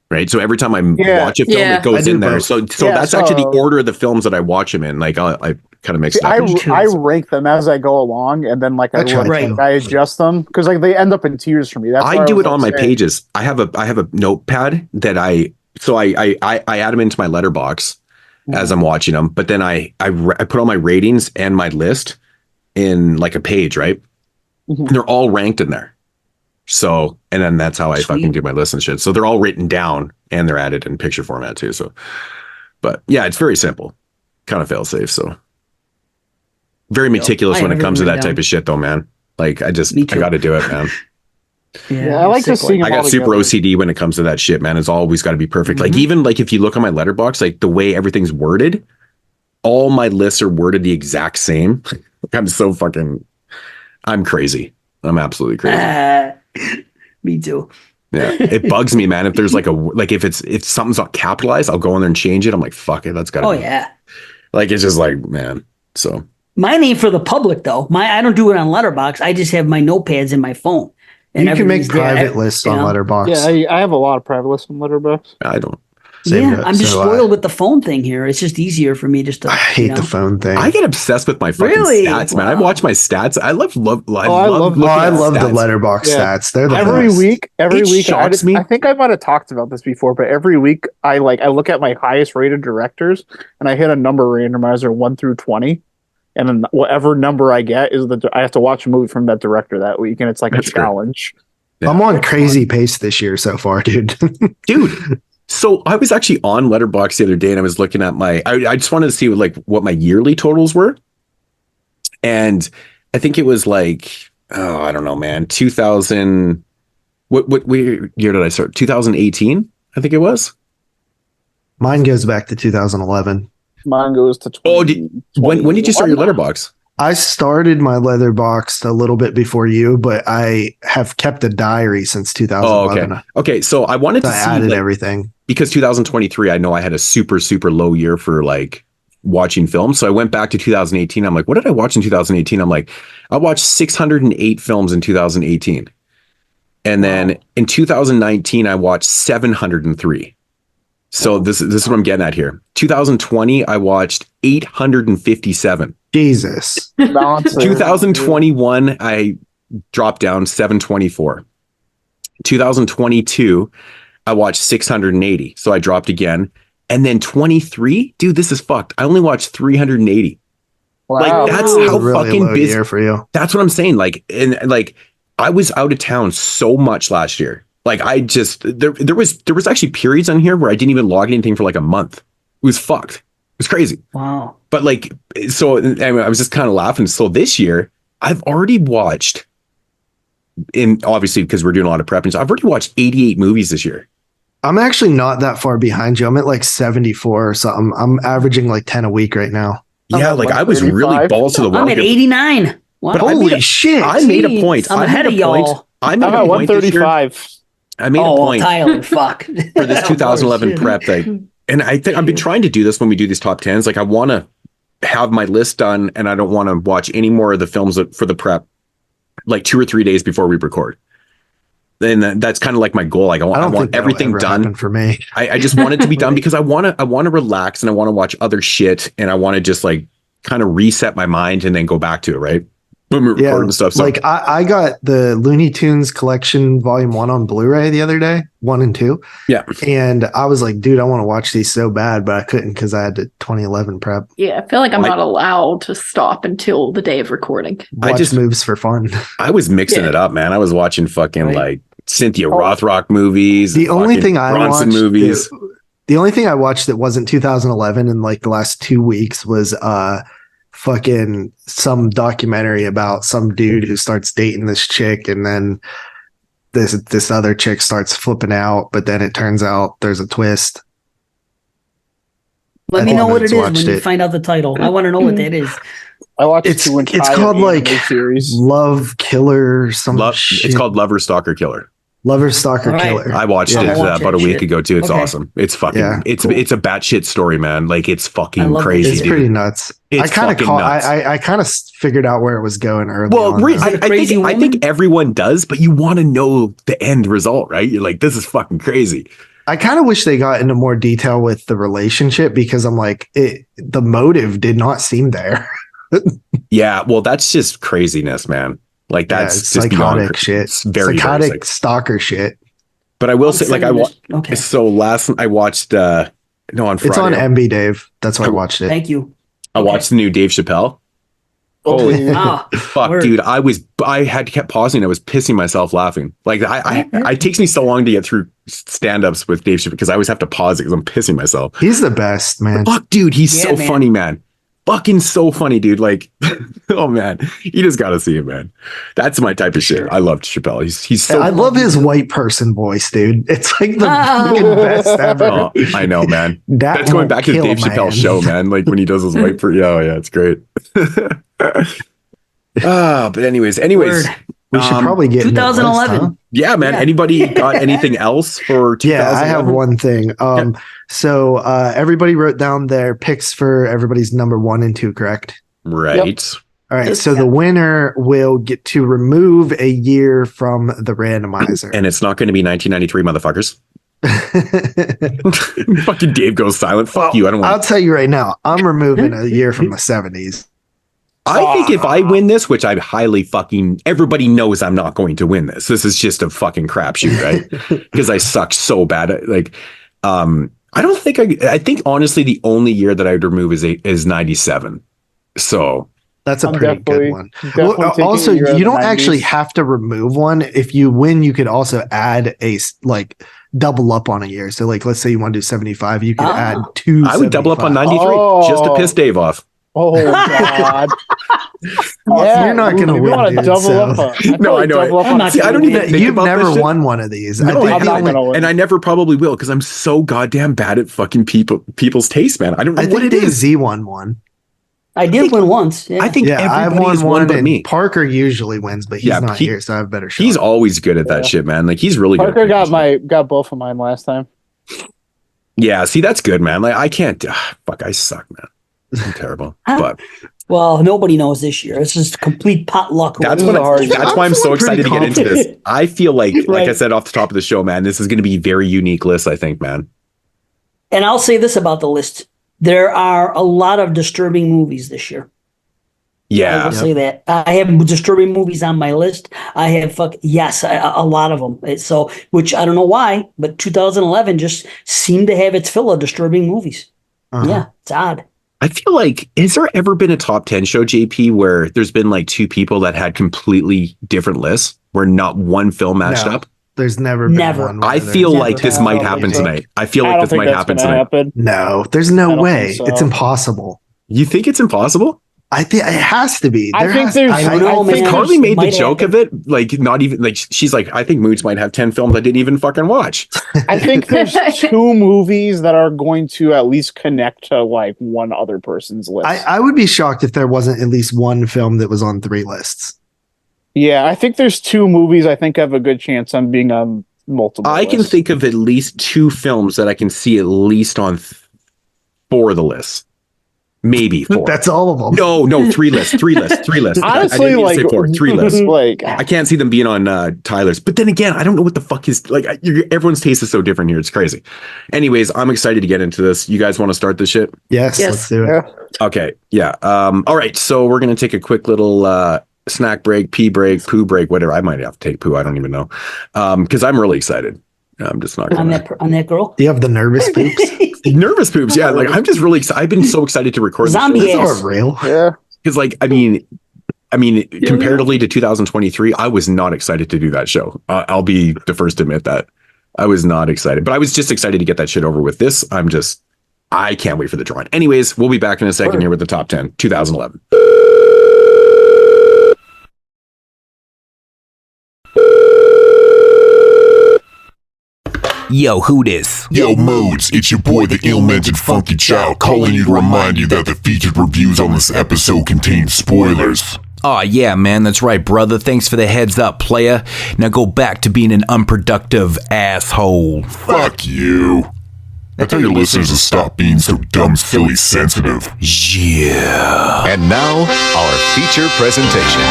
Right. So every time I watch a film, Yeah. it goes I do in there. both. So Yeah, that's actually the so- order of the films that I watch them in. Like I kind of mix it I, up. I rank them as I go along, and then like I That's look, right. like, I adjust them because like they end up in tiers for me. That's I why do was, it on my like, saying- pages. I have a notepad that I add them into my letterbox as I'm watching them, but then I put all my ratings and my list in like a page, right? Mhm. And they're all ranked in there. So, and then that's how I fucking Sweet. do my list and shit. So they're all written down and they're added in picture format too. So, but yeah, it's very simple, kind of fail safe. So very meticulous I when have it comes to that everything type of shit though, man. Like I Me too. got to do it, man. Yeah, I like just seeing I them all got super together. OCD when it comes to that shit, man. It's always got to be perfect. Like Mhm. even like if you look on my letterbox, like the way everything's worded, all my lists are worded the exact same. I'm crazy. I'm absolutely crazy. me too. Yeah, it bugs me, man. If there's like if something's not capitalized, I'll go in there and change it. I'm like, fuck it, that's gotta Oh be. yeah. Like it's just like, man. So Mine ain't for the public though. I don't do it on Letterboxd. I just have my notepads in my phone. You can make everything's there. private lists you on know? Letterboxd. Yeah, I have a lot of private lists on Letterboxd. I don't. Same Yeah, here. I'm just So, spoiled with the phone thing here. It's just easier for me just to. I hate the phone thing. I get obsessed with my fucking Really? stats, man. I Wow. watch my stats. I love I love- looking I at love the stats. Letterboxd Yeah. stats. They're the Every best. week, It shocks me. I think I might have talked about this before, but every week I look at my highest rated directors and I hit a number randomizer 1 through 20. And then whatever number I get I have to watch a movie from that director that week, and it's like That's a great. challenge. Yeah. I'm on crazy pace this year so far, dude. Dude. So I was actually on Letterboxd the other day and I was looking at I just wanted to see what my yearly totals were. And I think it was like, oh, I don't know, man. 2000. What year did I start? 2018, I think it was. Mine goes back to 2011. Mine goes to 20. Oh, when did you start your Letterboxd? I started my Letterboxd a little bit before you, but I have kept a diary since 2011. Okay. So I wanted to see added everything because 2023, I know I had a super, super low year for like watching films. So I went back to 2018. I'm like, what did I watch in 2018? I'm like, I watched 608 films in 2018. And then in 2019, I watched 703. So this is what I'm getting at here. 2020, I watched 857. Jesus. 2021, I dropped down 724. 2022, I watched 680. So I dropped again. And then 23, dude, this is fucked. I only watched 380. Wow. Like that's how really fucking low busy year for you. That's what I'm saying. Like, and like I was out of town so much last year. Like I just there was actually periods on here where I didn't even log anything for like a month. It was fucked. It was crazy. Wow. But like, so anyway, I was just kind of laughing. So this year, I've already watched, obviously because we're doing a lot of prepping, so I've already watched 88 movies this year. I'm actually not that far behind you. I'm at like 74 or something. I'm averaging like 10 a week right now. Yeah, like I was really balls to the wall. I'm at 89. Wow. But holy shit. I made a point. I'm ahead of y'all. I made I'm a at point this year. 135. I made a point Tyler, fuck. for this 2011 prep thing. And I think I've been trying to do this when we do these top 10s. Like I want to have my list done and I don't want to watch any more of the films for the prep like 2 or 3 days before we record. And that's kind of like my goal. Like I want everything done for me. I just want it to be done because I want to relax and I want to watch other shit and I want to just like kind of reset my mind and then go back to it. Right. Yeah, and stuff. So. Like I got the Looney Tunes collection volume 1 on Blu-ray the other day, 1 and 2. Yeah. And I was like, dude, I want to watch these so bad, but I couldn't because I had the 2011 prep. Yeah, I feel like I'm not allowed to stop until the day of recording. Watch moves for fun. I was mixing it up, man. I was watching fucking like Cynthia Rothrock movies. The only thing I watched movies. The only thing I watched that wasn't 2011 in like the last 2 weeks was fucking some documentary about some dude who starts dating this chick and then this other chick starts flipping out, but then it turns out there's a twist. Let me know what it is when you find out the title. I want to know what that is. I watched it's called like series. Love Killer or some shit. It's called Lover Stalker Killer. Lover Stalker Killer. I watched it about a week ago too. It's awesome. It's fucking it's a batshit story, man. Like it's fucking crazy. It's pretty nuts. It's I kind of figured out where it was going early. Well, I think everyone does, but you want to know the end result, right? You're like, this is fucking crazy. I kind of wish they got into more detail with the relationship because I'm like, the motive did not seem there. Yeah, well, that's just craziness, man. Like that's just psychotic shit. It's very psychotic stalker shit. But I will say, like so last I watched on Friday. It's on MB Dave. That's why I watched it. Thank you. I watched the new Dave Chappelle. Holy fuck, word. Dude! I had to kept pausing. I was pissing myself laughing. Like it takes me so long to get through stand-ups with Dave Chappelle because I always have to pause it because I'm pissing myself. He's the best, man. Fuck, dude, he's so funny, man. Fucking so funny, dude. Like, oh man, you just gotta see him, man. That's my type of shit. I love Chappelle. He's so. I love his white person voice, dude. It's like the fucking best ever. Oh, I know, man. That's going back to the Dave Chappelle show, man. Like when he does his white person. Yeah, it's great. But anyways, we should probably get 2011. List, huh? Yeah, man. Yeah. Anybody got anything else for 2011? Yeah, I have one thing. So everybody wrote down their picks for everybody's number 1 and 2, correct? Right. Yep. All right. So the winner will get to remove a year from the randomizer. And it's not going to be 1993, motherfuckers. Fucking Dave goes silent. Fuck you. I don't want I'll tell you right now, I'm removing a year from the 70s. I think if I win this, which I highly fucking, everybody knows I'm not going to win this. This is just a fucking crapshoot, right? Because I suck so bad. Like, I don't think I think honestly, the only year that I would remove is 97. So that's a pretty good one. Well, also, you don't actually have to remove one. If you win, you could also add like double up on a year. So like, let's say you want to do 75, you could add 2. I would double up on 93 just to piss Dave off. Oh God! You're not going to win, dude. No, I know. I don't even. You've never won one of these. No, I'm not going to win, and I never probably will because I'm so goddamn bad at fucking people's taste, man. I don't know what it is. Z won one. I did win once. Yeah. I think I've everybody's won but and me. Parker usually wins, but he's not here, so I have a better shot. He's always good at that shit, man. Like he's really Parker good. Parker got both of mine last time. Yeah, see, that's good, man. Like I can't. Fuck, I suck, man. I'm terrible. But well, nobody knows this year. It's just complete potluck. That's why I'm so excited to get into this. I feel like I said off the top of the show, man, this is going to be a very unique list, I think, man. And I'll say this about the list. There are a lot of disturbing movies this year. Yeah. I will say that. I have disturbing movies on my list. I have a lot of them. So, which I don't know why, but 2011 just seemed to have its fill of disturbing movies. Yeah, it's odd. I feel like, has there ever been a top 10 show, JP, where there's been like two people that had completely different lists where not one film matched up? There's never been one. I feel like this might happen tonight. I feel like this might happen tonight. No, there's no way. So. It's impossible. You think it's impossible? I think it has to be. I think Carly made the joke of it. Like, not even like she's like, I think Moodz might have 10 films I didn't even fucking watch. I think there's two movies that are going to at least connect to like one other person's list. I would be shocked if there wasn't at least one film that was on 3 lists. Yeah, I think there's 2 movies I think have a good chance on being on multiple lists. can think of at least 2 films that I can see at least on 4 of the lists. Maybe 4. That's all of them. No, 3 lists. Honestly, I didn't say 4, 3 lists. Like, I can't see them being on Tyler's. But then again, I don't know what the fuck is like. Everyone's taste is so different here. It's crazy. Anyways, I'm excited to get into this. You guys want to start this shit? Yes. Let's do it. Okay. Yeah. All right. So we're gonna take a quick little snack break, pee break, poo break, whatever. I might have to take poo. I don't even know. Because I'm really excited. I'm just not on that girl. Do you have the nervous poops? Nervous poops, yeah. Like I'm just really excited. I've been so excited to record zombie this. ass. Real, yeah. Because like I mean, comparatively to 2023, I was not excited to do that show. I'll be the first to admit that I was not excited, but I was just excited to get that shit over with. This, I can't wait for the drawing. Anyways, we'll be back in a second here with the top 10, 2011. Yo, who this? Yo, Moodz, it's your boy, the ill-mannered funky child, calling you to remind you that the featured reviews on this episode contain spoilers. Aw, yeah, man, that's right, brother. Thanks for the heads up, playa. Now go back to being an unproductive asshole. Fuck you. I tell your listeners to stop being so dumb, silly, sensitive. Yeah. And now, our feature presentation.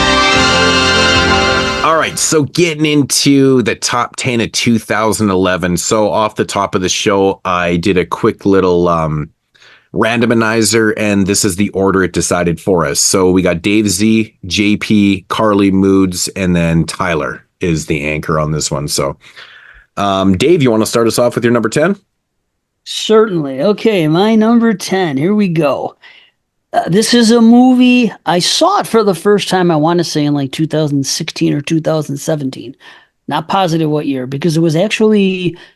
All right, so getting into the top 10 of 2011. So off the top of the show, I did a quick little randomizer, and this is the order it decided for us. So we got Dave Z, JP, Carly, Moodz, and then Tyler is the anchor on this one. So Dave, you want to start us off with your number 10? Certainly. Okay, my number 10. Here we go. This is a movie. I saw it for the first time, I want to say in like 2016 or 2017. Not positive what year, because it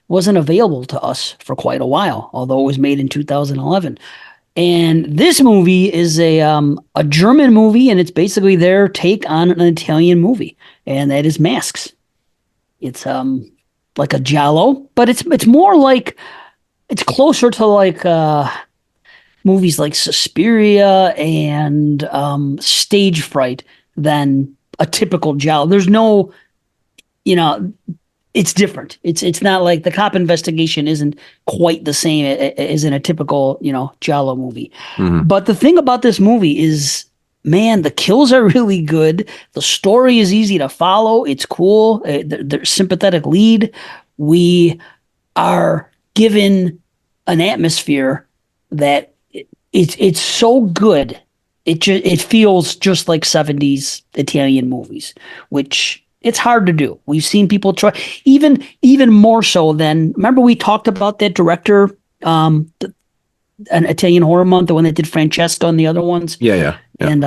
wasn't available to us for quite a while, although it was made in 2011. And this movie is a German movie, and it's basically their take on an Italian movie, and that is Masks. It's like a giallo, but it's more like, it's closer to like movies like Suspiria and Stage Fright than a typical giallo. There's no, it's different. It's not like the cop investigation isn't quite the same as in a typical, giallo movie. Mm-hmm. But the thing about this movie is, man, the kills are really good. The story is easy to follow. It's cool. There's sympathetic lead. We are given an atmosphere that it's so good. It feels just like 70s Italian movies, which it's hard to do. We've seen people try even more so than, remember we talked about that director, an Italian Horror Month, the one that did Francesca and the other ones. Yeah. And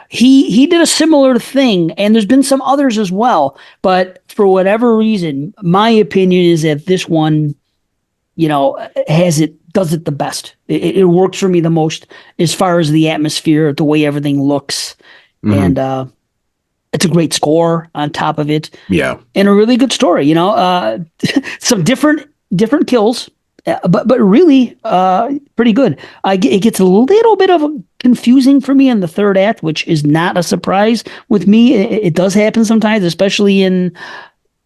he did a similar thing, and there's been some others as well. But for whatever reason, my opinion is that this one, does it the best. It works for me the most as far as the atmosphere, the way everything looks, and it's a great score on top of it. Yeah, and a really good story. Some different kills, but really pretty good. It gets a little bit of a confusing for me in the third act, which is not a surprise with me. It does happen sometimes, especially in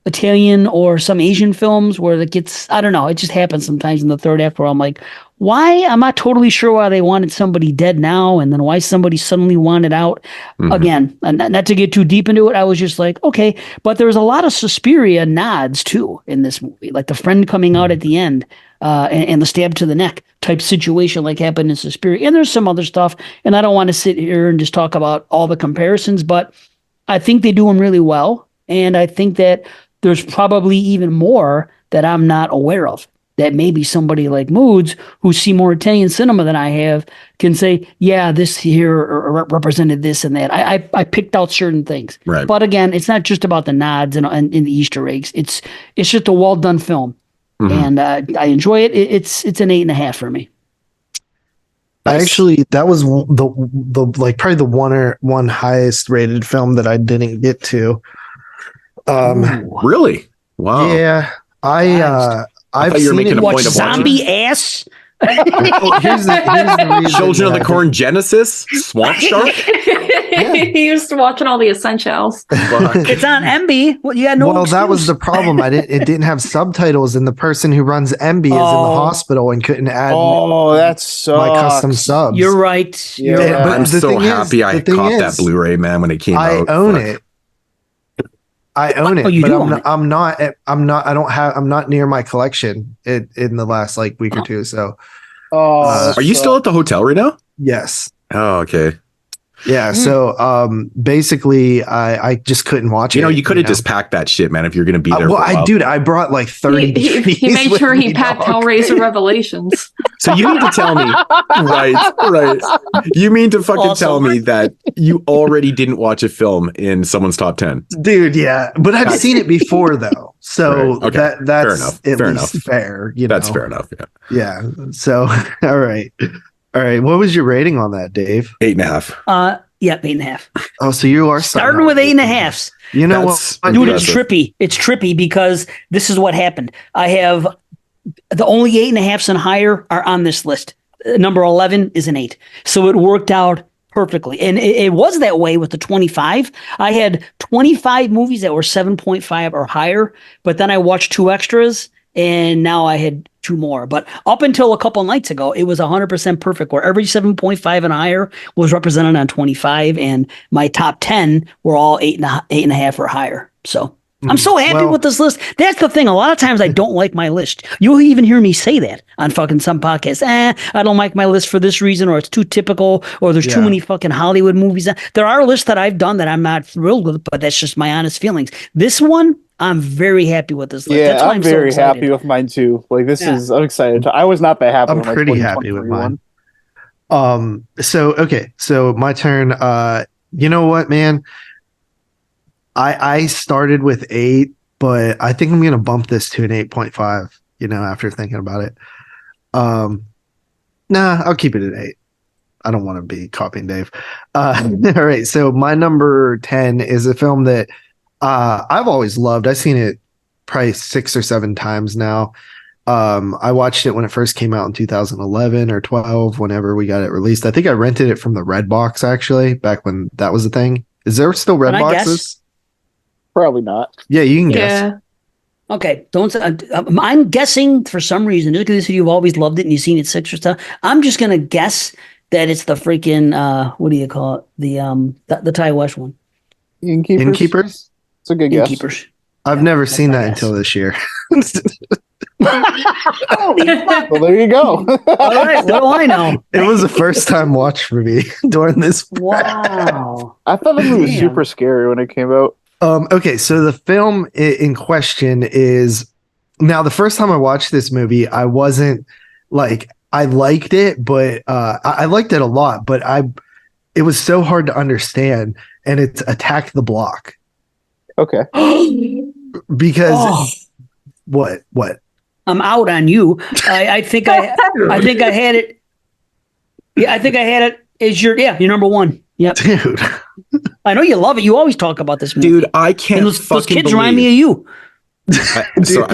Italian or some Asian films where it gets, I don't know, it just happens sometimes in the third act where I'm like, why? I'm not totally sure why they wanted somebody dead now and then why somebody suddenly wanted out. Again, not to get too deep into it, I was just like, okay. But there was a lot of Suspiria nods too in this movie, like the friend coming out at the end and the stab to the neck type situation like happened in Suspiria. And there's some other stuff, and I don't want to sit here and just talk about all the comparisons, but I think they do them really well. And I think that there's probably even more that I'm not aware of, that maybe somebody like Moodz, who see more Italian cinema than I have, can say, yeah, this here represented this and that. I picked out certain things. Right. But again, it's not just about the nods and the Easter eggs. It's just a well-done film. And I enjoy it. It's an 8.5 for me. Actually, that was the like probably the one highest rated film that I didn't get to. Really? Wow. Yeah, I've you were seen making it. a point of zombie ass. Well, here's the reason Children of the that- Corn Genesis, Swamp Shark. He used to watching all the essentials. It's on MB. Well, you got no. Well, that was excuse. the problem. It didn't have subtitles, and the person who runs MB is in the hospital and couldn't add Oh, that sucks. my custom subs. You're right. You're Yeah. right. But I'm the so thing is- happy I the thing caught is, that Blu-ray, man, when it came I out. own Fuck. it. I own it, Oh, you but do own it. I'm not near my collection in the last like week or two. So Oh, Are you still at the hotel right now? yes. Oh, okay. Yeah. So basically I just couldn't watch it. You know, you could have just packed that shit, man, if you're gonna be there. well, for a while. I brought like 30 He DVDs made with sure he me, packed dog. Hellraiser Revelations. So you mean to tell me, right? You mean to fucking Awesome. tell me that you already didn't watch a film in someone's top 10? Dude, yeah. But I've seen it before though. So Right. Okay. that's Fair enough. at Fair least enough. fair. You know? That's fair enough. Yeah. Yeah. So all right. All right. What was your rating on that, Dave? 8.5. Yeah, 8.5. Oh, so you are Starting with 8.5. You know That's what? Dude, impressive. it's trippy. It's trippy because this is what happened. I have the only 8.5s and higher are on this list. Number 11 is an 8. So it worked out perfectly. And it was that way with the 25. I had 25 movies that were 7.5 or higher, but then I watched 2 extras and now I had 2 more. But up until a couple nights ago, it was 100% perfect where every 7.5 and higher was represented on 25 and my top 10 were all 8.5 or higher. So I'm so happy with this list. That's the thing. A lot of times I don't like my list. You'll even hear me say that on fucking some podcasts. I don't like my list for this reason, or it's too typical, or there's too many fucking Hollywood movies. There are lists that I've done that I'm not thrilled with, but that's just my honest feelings. This one, I'm very happy with this list. Yeah, That's why I'm so very excited. happy with mine too. Like this is, I'm excited. I was not that happy. I'm with my pretty happy with 2023 mine. So okay, so my turn. You know what, man? I started with 8, but I think I'm gonna bump this to an 8.5, you know, after thinking about it. Nah, I'll keep it at 8. I don't want to be copying Dave. All right, so my number 10 is a film that I've always loved. I've seen it probably 6 or 7 times now. I watched it when it first came out in 2011 or 12, whenever we got it released. I think I rented it from the Redbox actually, back when that was a thing. Is there still Can I Redboxes? guess? Probably not. Yeah, you can guess. Yeah. Okay, don't. I'm guessing for some reason, just because you've always loved it and you've seen it 6 or stuff. I'm just gonna guess that it's the freaking what do you call it? The Ty West one. Innkeepers. Innkeepers? It's a good guess. Innkeepers. I've never that's seen my that guess. until this year. Holy fuck. Well, there you go. All right, what do I know? It was a first time watch for me during this. Wow. I thought the movie was Damn. super scary when it came out. Okay, so the film in question is now the first time I watched this movie, I wasn't like I liked it, but I liked it a lot, but it was so hard to understand, and it's Attack the Block Okay. because Oh. what I'm out on you. I think I had it. Yeah, I think I had it as your number 1. Yep. dude. I know you love it. You always talk about this movie. Dude, I can't and those fucking kids believe. remind me of you. So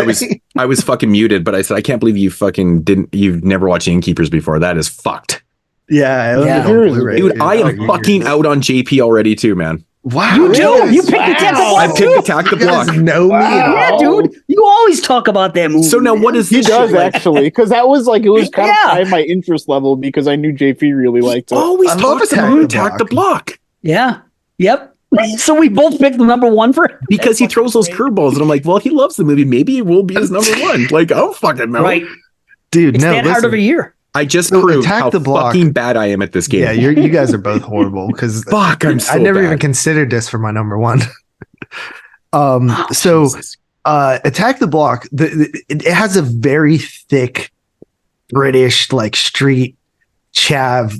I was fucking muted, but I said I can't believe you fucking you've never watched Innkeepers before. That is fucked. Yeah, Yeah. Dude, I am fucking out on JP already too, man. Wow, You do? You picked Attack the Block I too? picked Attack the You guys Block. know me. Yeah, dude. You always talk about that movie. So now, what is He this does shit like? actually, because that was like it was kind Yeah. of high my interest level because I knew JP really liked it. Always I love talks Attack about the Attack the Block Yeah. Yep. So we both picked the number one for because he throws those curveballs, and I'm like, well, he loves the movie. Maybe it will be his number one. Like, I don't fucking know. Right. Dude, It's no, that hard listen. of a year. I just So proved Attack how the Block- fucking bad I am at this game. Yeah, you guys are both horrible because Fuck, I'm so I never bad. even considered this for my number one. Jesus. Attack the Block, it has a very thick British like street chav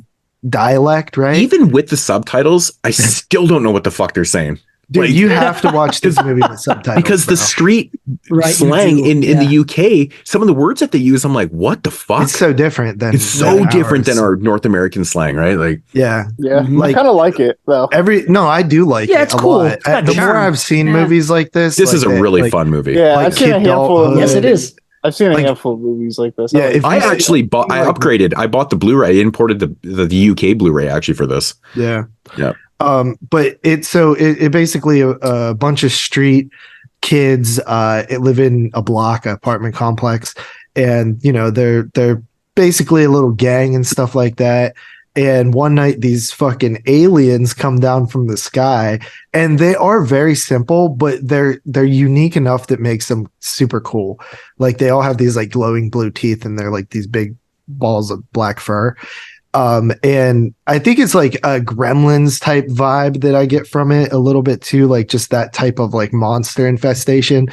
dialect, right? Even with the subtitles, I still don't know what the fuck they're saying. Dude, like- you have to watch this movie with subtitles Because the bro. street Right, you slang do, in yeah. the UK, some of the words that they use, I'm like, what the fuck? It's so different than It's so different ours. than our North American slang, right? Like, Yeah, Yeah, Like- I kind of like it though. I do like Yeah, it it's a cool. lot. It's got The more charm. I've seen Yeah. movies like this, this is like a that, really like- fun movie. Yeah, like I've seen a Kid handful of Adulthood. Yes, it is. I've seen a Like- handful of movies like this. Yeah, like if I you- actually bought. I like- upgraded. I bought the Blu-ray. I imported the UK Blu-ray actually for this. Yeah. Yeah. But it basically a bunch of street kids live in a block apartment complex, and you know they're basically a little gang and stuff like that. And one night these fucking aliens come down from the sky, and they are very simple, but they're unique enough that makes them super cool. Like they all have these like glowing blue teeth, and they're like these big balls of black fur. And I think it's like a Gremlins type vibe that I get from it a little bit too, like just that type of like monster infestation.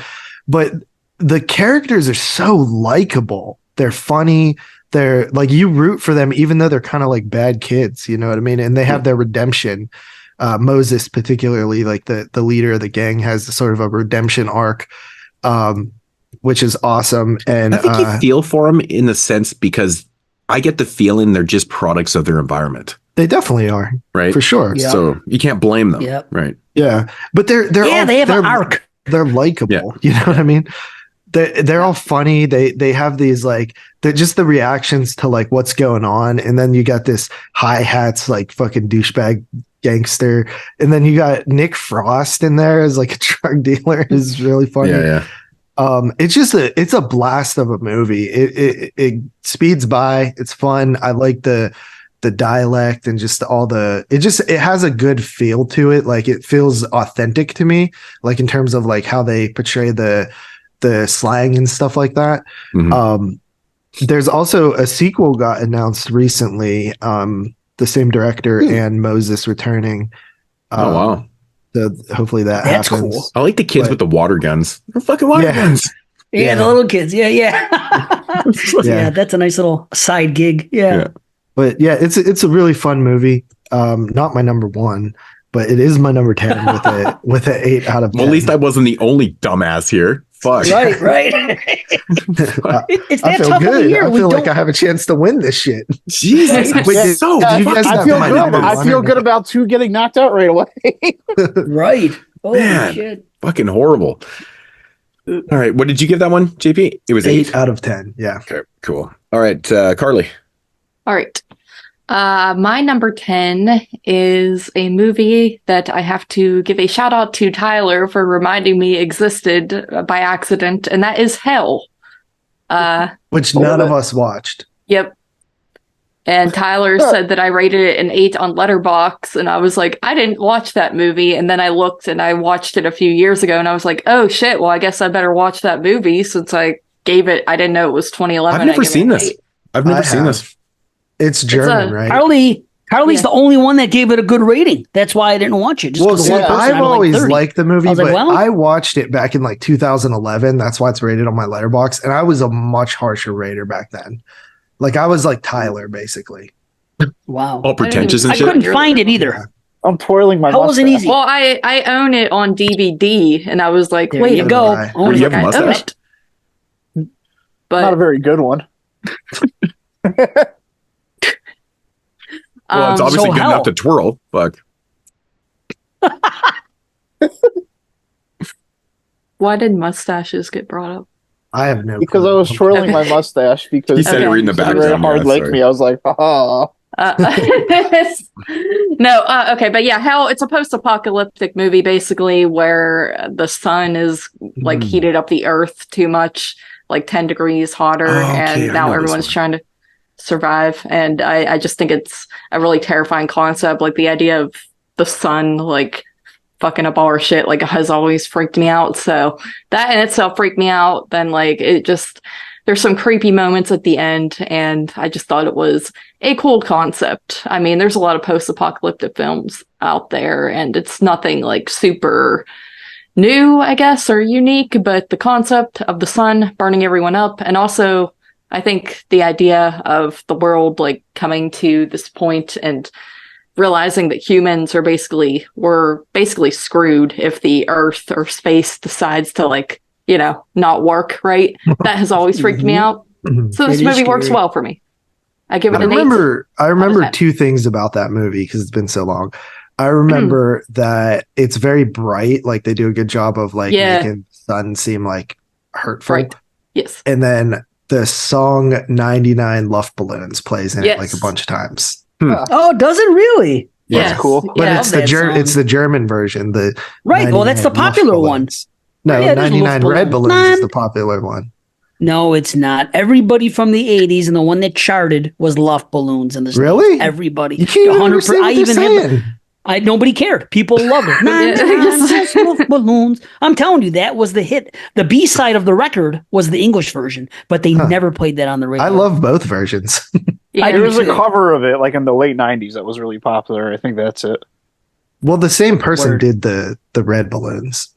But the characters are so likable. They're funny. They're like you root for them, even though they're kind of like bad kids, you know what I mean? And they have their redemption. Moses, particularly, like the leader of the gang, has sort of a redemption arc, which is awesome. And I think you feel for them in the sense because I get the feeling they're just products of their environment, they definitely are, right? for sure. Yeah. So you can't blame them, Yep. right? Yeah, but they're all, They have an they're- arc. They're likable. Yeah. You know what I mean? They're all funny. They have these like they're just the reactions to like what's going on, and then you got this hi hats like fucking douchebag gangster, and then you got Nick Frost in there as like a drug dealer. Is really funny. Yeah. It's just it's a blast of a movie. It speeds by. It's fun. I like the dialect and just it has a good feel to it. Like it feels authentic to me, like in terms of like how they portray the slang and stuff like that. Mhm. There's also a sequel got announced recently. The same director and Moses returning. Oh wow. So hopefully That's happens. cool. I like the kids But- with the water guns. They're fucking water Yeah. guns. Yeah, Yeah. the little kids. Yeah. Yeah. Yeah, that's a nice little side gig. Yeah. Yeah. But yeah, it's a really fun movie. Not my number one, but it is my number 10 with an 8 out of 10. Well, at least I wasn't the only dumbass here. Fuck. Right. It's I that feel tough of a good. year. I We feel like don't. I have a chance to win this shit. Jesus. Wait, It's so do you guys I have feel my good. number I one feel or good no? about 2 getting knocked out right away. Right. Holy Man. shit. fucking horrible. All right. What did you give that one, JP? It was 8. 8 out of 10. Yeah. Okay, cool. All right, Carly. All right. My number 10 is a movie that I have to give a shout out to Tyler for reminding me existed by accident, and that is Hell. Which none of us watched. Yep. And Tyler said that I rated it an 8 on Letterboxd, and I was like, I didn't watch that movie. And then I looked and I watched it a few years ago, and I was like, oh shit, well, I guess I better watch that movie since I didn't know it was 2011. I've never I gave it seen an this. 8. I've never I seen have. this. It's German, a- right? Carly's Yeah. the only one that gave it a good rating. That's why I didn't watch it. Just Well, 'cause see, one person I've out of, like, always 30. liked the movie, I was but like, well- I watched it back in like 2011. That's why it's rated on my Letterboxd, and I was a much harsher rater back then. Like I was like Tyler, basically. Wow. All pretentious and I shit. couldn't find it either. I'm twirling my Hell wasn't mustache. easy. Well, I own it on DVD, and I was like, There way you to go. Right. Own Do you it. have a I own mustache? it. Not a But very good one. Well, it's obviously so good hell. enough to twirl. Fuck. why did mustaches get brought up? I have no Because I clue. was twirling my mustache because He said it you reading the said back very down, hard yeah, like sorry. me. I was like, ah. Okay, but yeah, how it's a post-apocalyptic movie basically where the sun is like heated up the earth too much, like 10 degrees hotter, and now everyone's trying to survive. And I just think it's a really terrifying concept. Like the idea of the sun like fucking up all our shit like has always freaked me out. So that in itself freaked me out. Then like it just, there's some creepy moments at the end, and I just thought it was a cool concept. I mean, there's a lot of post-apocalyptic films out there, and it's nothing like super new, I guess, or unique, but the concept of the sun burning everyone up, and also I think the idea of the world like coming to this point and realizing that humans are we're basically screwed if the earth or space decides to like, you know, not work right. That has always freaked me out. So this movie works well for me. I give it an 8. I remember 2 things about that movie because it's been so long. I remember that it's very bright. Like they do a good job of like making the sun seem like hurtful. Right. Yes. And then the song 99 Luftballons plays in it like a bunch of times. Oh, does it really? Yeah, that's cool. But it's the German version. The well, that's the popular one. No, 99 Red Balloons is the popular one. No, it's not. Everybody from the 80s and the one that charted was Luftballons in the States. Really? Everybody. You can't even understand what they're saying. Nobody cared. People loved it. 99 Luftballons. I'm telling you, that was the hit. The B-side of the record was the English version, but they never played that on the radio. I love both versions. There was a cover of it like in the late 90s that was really popular. I think that's it. Well, the same person did the Red Balloons.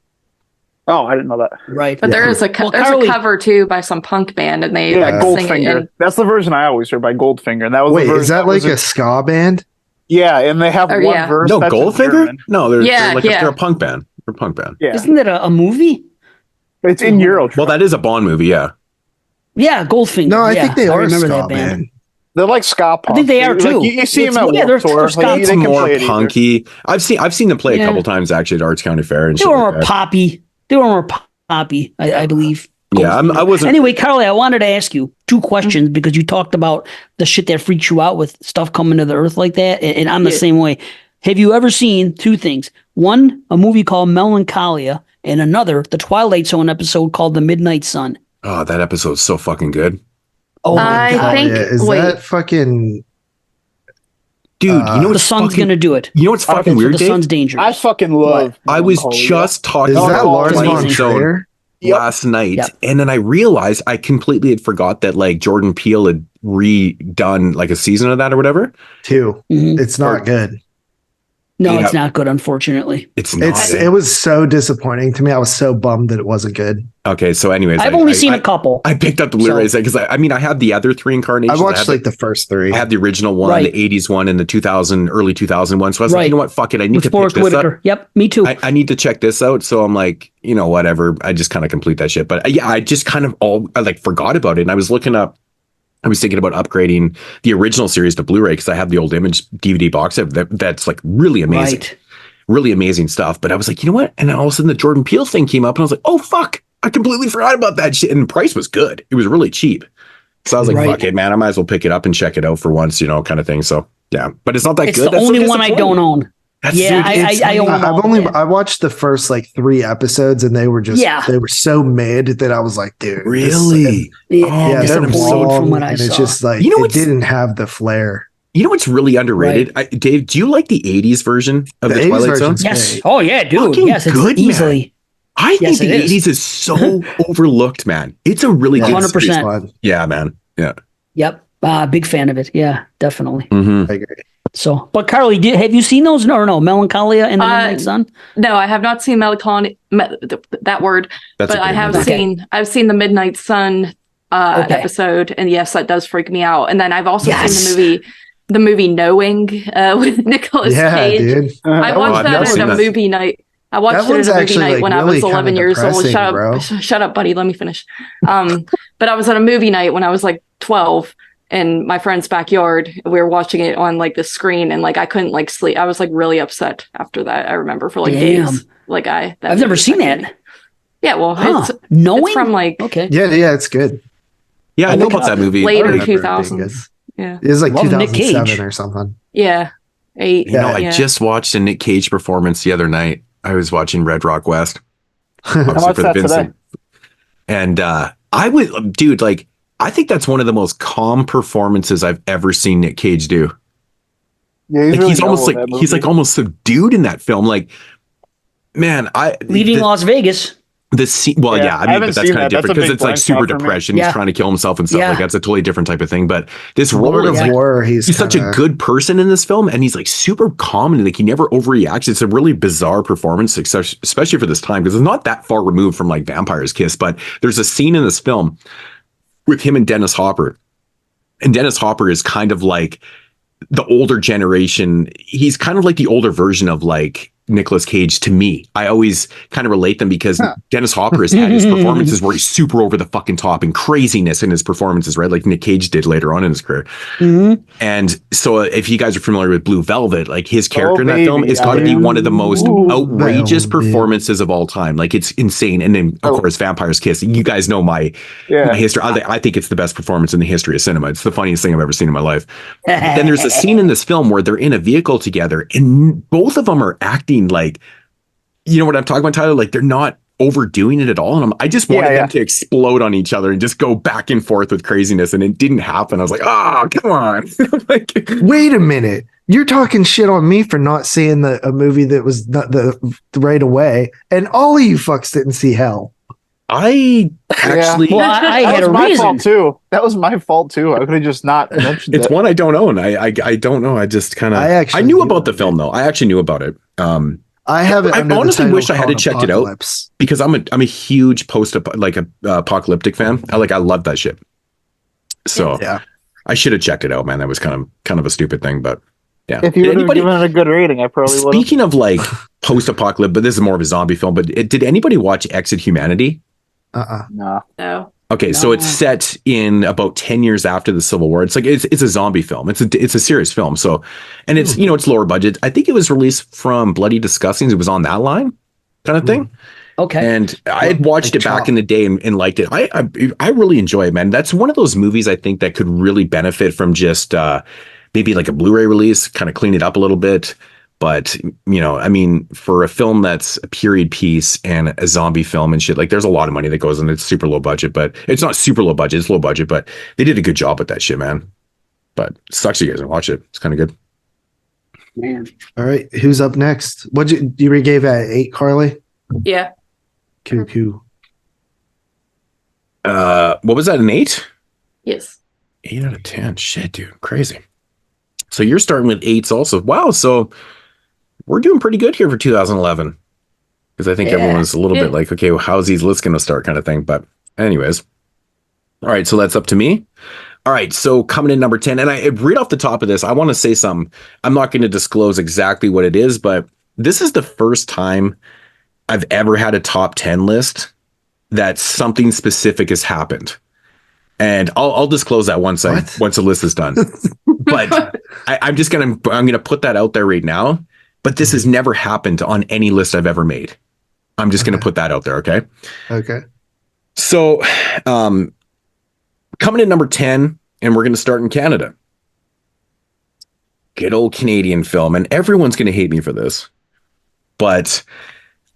Oh, I didn't know that. Right. But there's a cover too by some punk band, and they Goldfinger. That's the version I always heard by Goldfinger. And that was is that like a ska band? Yeah, and they have one verse. No, Goldfinger? No, they're a punk band. They're a punk band. Yeah. Isn't that a movie? It's in Eurotrash. Well, that is a Bond movie, yeah. Yeah, Goldfinger. No, I think they are remember ska that band. They're like ska punk. I think they are too. Like, you see them at Warped Tour. It's more punky. I've seen them play a couple times actually at Arts County Fair. And they were more poppy. They were more poppy, I believe. Yeah, I wasn't. Anyway, Carly, I wanted to ask you 2 questions because you talked about the shit that freaks you out with stuff coming to the earth like that, and I'm the same way. Have you ever seen 2 things? One, a movie called Melancholia, and another, the Twilight Zone episode called The Midnight Sun. Oh, that episode's so fucking good. Oh my God. Is that fucking... Dude, you know what the sun's gonna do it. You know what's fucking weird, The Dave? sun's dangerous. I fucking love. I was just talking about Lars von Trier last night, and then I realized I completely had forgot that like Jordan Peele had redone like a season of that or whatever. 2. It's not good. No, it's not good, unfortunately. It's not. It was so disappointing to me. I was so bummed that it wasn't good. Okay, so anyways, I've only seen a couple. I picked up the Blu-rays because I had the other 3 incarnations. I watched the first 3. I had the original one, the 80s one, and the early 2000 one. So I was like, you know what? Fuck it. I need to pick this up. Yep, me too. I need to check this out. So I'm like, you know, whatever. I just kind of complete that shit. But yeah, I just kind of forgot about it. And I was thinking about upgrading the original series to Blu-ray because I have the old Image DVD box set that's like really amazing. Right. Really amazing stuff. But I was like, you know what? And then all of a sudden the Jordan Peele thing came up and I was like, oh, fuck. I completely forgot about that shit. And the price was good. It was really cheap. So I was like, fuck it, man. I might as well pick it up and check it out for once, you know, kind of thing. So yeah, but it's not that good. It's the only one I don't own. I own I watched the first like 3 episodes and they were just they were so mid that I was like, dude, really? They're long, from what I and saw. it's just like it didn't have the flair. You know what's really underrated? Dave, do you like the 80s version of the Twilight Zone? Yes. Oh yeah, dude. Yes, it's good, easily. Man. I think the 80s is so overlooked, man. It's a really good 100%. Yeah, man. Yeah. Yep. Big fan of it. Yeah, definitely. Mm-hmm. I agree. So, but Carly, have you seen those? No, Melancholia and the Midnight Sun? No, I have not seen Melancholia, that word, but I have I've seen the Midnight Sun episode, and yes, that does freak me out. And then I've also seen the movie Knowing with Nicolas Cage. Dude. I watched that at a movie night. I watched it at a movie night when I was 11 years old. Shut up, buddy. Let me finish. But I was at a movie night when I was like 12 in my friend's backyard. We were watching it on like the screen, and like I couldn't like sleep. I was like really upset after that. I remember for like days. Like I've never seen that. Yeah, well, Knowing? it's from like Yeah, it's good. Yeah, I know about that movie. Later 2000s. Yeah. It was like Love Nick 2007 Cage. or something. Yeah. 8. You know, I yeah. just watched a Nick Cage performance the other night. I was watching Red Rock West. Obviously watched that today. And I would, dude, like, I think that's one of the most calm performances I've ever seen Nick Cage do. Yeah, Like, really he's almost mellow in like that he's movie. like almost subdued in that film. Like, man, Leaving Las Vegas. the scene. Well, Yeah, yeah, I I mean, haven't but that's seen kind of that. That's different a because big it's like blind super spot for me. depression. Yeah. He's trying to kill himself and stuff. Yeah. Like, that's a totally different type of thing. But this Lord role of is like, War, he's such a kinda- good person in this film, and he's like super calm and like he never overreacts. It's a really bizarre performance, especially for this time, because it's not that far removed from like Vampire's Kiss. But there's a scene in this film with him and Dennis Hopper, and Dennis Hopper is kind of like the older generation. He's kind of like the older version of like Nicolas Cage to me. I always kind of relate them because Dennis Hopper has had his performances where he's super over the fucking top and craziness in his performances, right? Like Nick Cage did later on in his career. And so if you guys are familiar with Blue Velvet, like his character in that film baby, is got to I be am one of the most outrageous Velvet. performances of all time. Like it's insane. And then of course, Vampire's Kiss. You guys know my history. I think it's the best performance in the history of cinema. It's the funniest thing I've ever seen in my life. Then there's a scene in this film where they're in a vehicle together and both of them are acting like, you know what I'm talking about, Tyler? Like they're not overdoing it at all. And I just wanted them to explode on each other and just go back and forth with craziness. And it didn't happen. I was like, oh, come on. Like, Wait a minute. You're talking shit on me for not seeing a movie that was not the right away. And all of you fucks didn't see Hell. I actually, Well, I That had was a my reason. fault too. That was my fault too. I could have just not mentioned it's it. one I don't own. I don't know. I just kind of, I actually I knew knew about the of film it. though. I actually knew about it. I have it. I under the honestly title wish I had called checked it out. Apocalypse. Because I'm a huge apocalyptic fan. I love that shit. So Yeah. I should have checked it out, man. That was kind of a stupid thing, but yeah. If you Did would have anybody- given it a good rating, I probably would have. Speaking of like post-apocalypse, but this is more of a zombie film. But did anybody watch Exit Humanity? No. No. Okay, so it's set in about 10 years after the Civil War. It's like it's a zombie film. It's a serious film. So, and it's it's lower budget. I think it was released from Bloody Disgusting. It was on that line, kind of thing. Okay. And I had watched like it back Chop. in the day and liked it. I really enjoy it, man. That's one of those movies I think that could really benefit from just maybe like a Blu-ray release, kind of clean it up a little bit. But, I mean, for a film that's a period piece and a zombie film and shit, like there's a lot of money that goes in. It's super low budget, but it's not super low budget. It's low budget, but they did a good job with that shit, man. But it sucks you guys didn't watch it. It's kind of good. Man. All right. Who's up next? What you gave that 8, Carly? Yeah. Cuckoo. What was that, an 8? Yes. 8 out of 10. Shit, dude. Crazy. So you're starting with 8s also. Wow. So we're doing pretty good here for 2011. Because I think everyone's a little bit like, okay, well, how's these lists going to start kind of thing. But anyways. All right. So that's up to me. All right. So coming in number 10. And I read off the top of this, I want to say something. I'm not going to disclose exactly what it is, but this is the first time I've ever had a top 10 list that something specific has happened. And I'll disclose that once the list is done. But I'm gonna put that out there right now. But this has never happened on any list I've ever made. I'm just gonna put that out there, okay? Okay. So coming in number 10, and we're gonna start in Canada. Good old Canadian film, and everyone's gonna hate me for this. But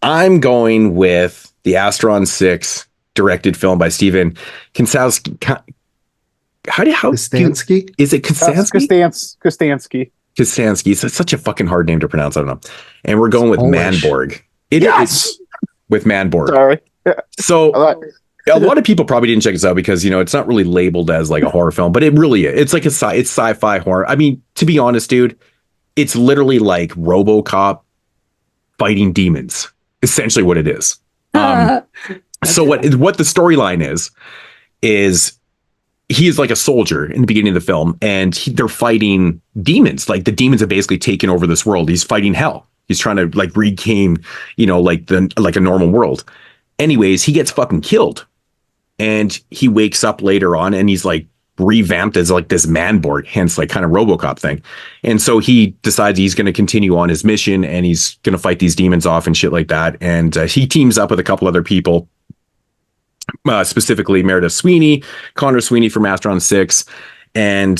I'm going with The Astron 6, directed film by Steven Kinsalski. Kostansky? Is it Kostansky? Kostansky. Kostansky. It's such a fucking hard name to pronounce. I don't know. And we're going with Polish. Manborg. It is with Manborg. Sorry. So a lot of people probably didn't check this out because, it's not really labeled as like a horror film, but it really is. It's like it's sci-fi horror. I mean, to be honest, dude, it's literally like RoboCop fighting demons. Essentially what it is. So what the storyline is he is like a soldier in the beginning of the film, and they're fighting demons. Like the demons have basically taken over this world. He's fighting hell. He's trying to like regain, like a normal world. Anyways, he gets fucking killed, and he wakes up later on, and he's like revamped as like this Manborg, hence like kind of RoboCop thing. And so he decides he's going to continue on his mission, and he's going to fight these demons off and shit like that. And he teams up with a couple other people. Specifically Meredith Sweeney, Connor Sweeney from Astron 6, And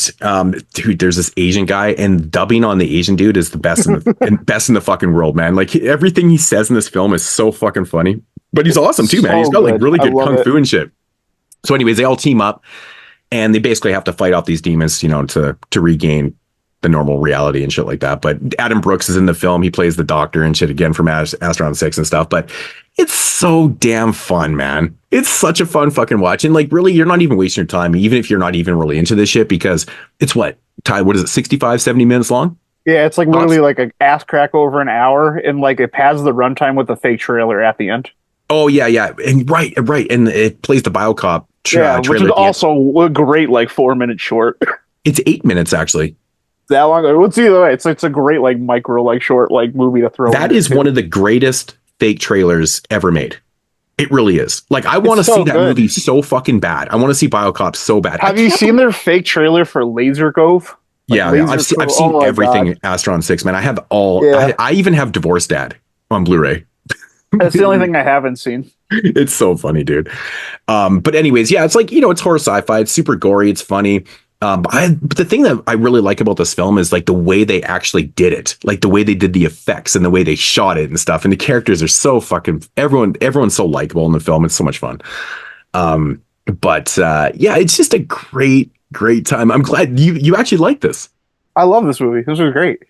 dude, there's this Asian guy, and dubbing on the Asian dude is the best in the best in the fucking world, man. Like everything he says in this film is so fucking funny. But he's awesome too, man. He's got like really good kung fu and shit. So, anyways, they all team up, and they basically have to fight off these demons, you know, to regain the normal reality and shit like that. But Adam Brooks is in the film. He plays the doctor and shit again from Astronaut 6 and stuff. But it's so damn fun, man. It's such a fun fucking watch. And like, really, you're not even wasting your time, even if you're not even really into this shit, because it's what is it, 65, 70 minutes long? Yeah, it's like literally like an ass crack over an hour, and like it pads the runtime with a fake trailer at the end. Oh, yeah. And right. And it plays the Biocop trailer. Which is also a great, like, 4-minute short. It's 8 minutes, actually. That long? Let's either way. It's a great, like, micro, like, short, like, movie to throw. That is one of the greatest fake trailers ever made. It really is. Like, I want to see that movie so fucking bad. I want to see Biocop so bad. Have you seen their fake trailer for Laser Cove? Like, yeah, I've seen everything Astron 6, man. I have all. Yeah. I even have Divorce Dad on Blu-ray. That's the only thing I haven't seen. It's so funny, dude. But anyways, yeah, it's like, you know, it's horror sci-fi. It's super gory. It's funny. But the thing that I really like about this film is like the way they actually did it, like the way they did the effects and the way they shot it and stuff. And the characters are so fucking everyone's so likable in the film. It's so much fun. But yeah, it's just a great time. I'm glad you actually like this. I love this movie. This was great.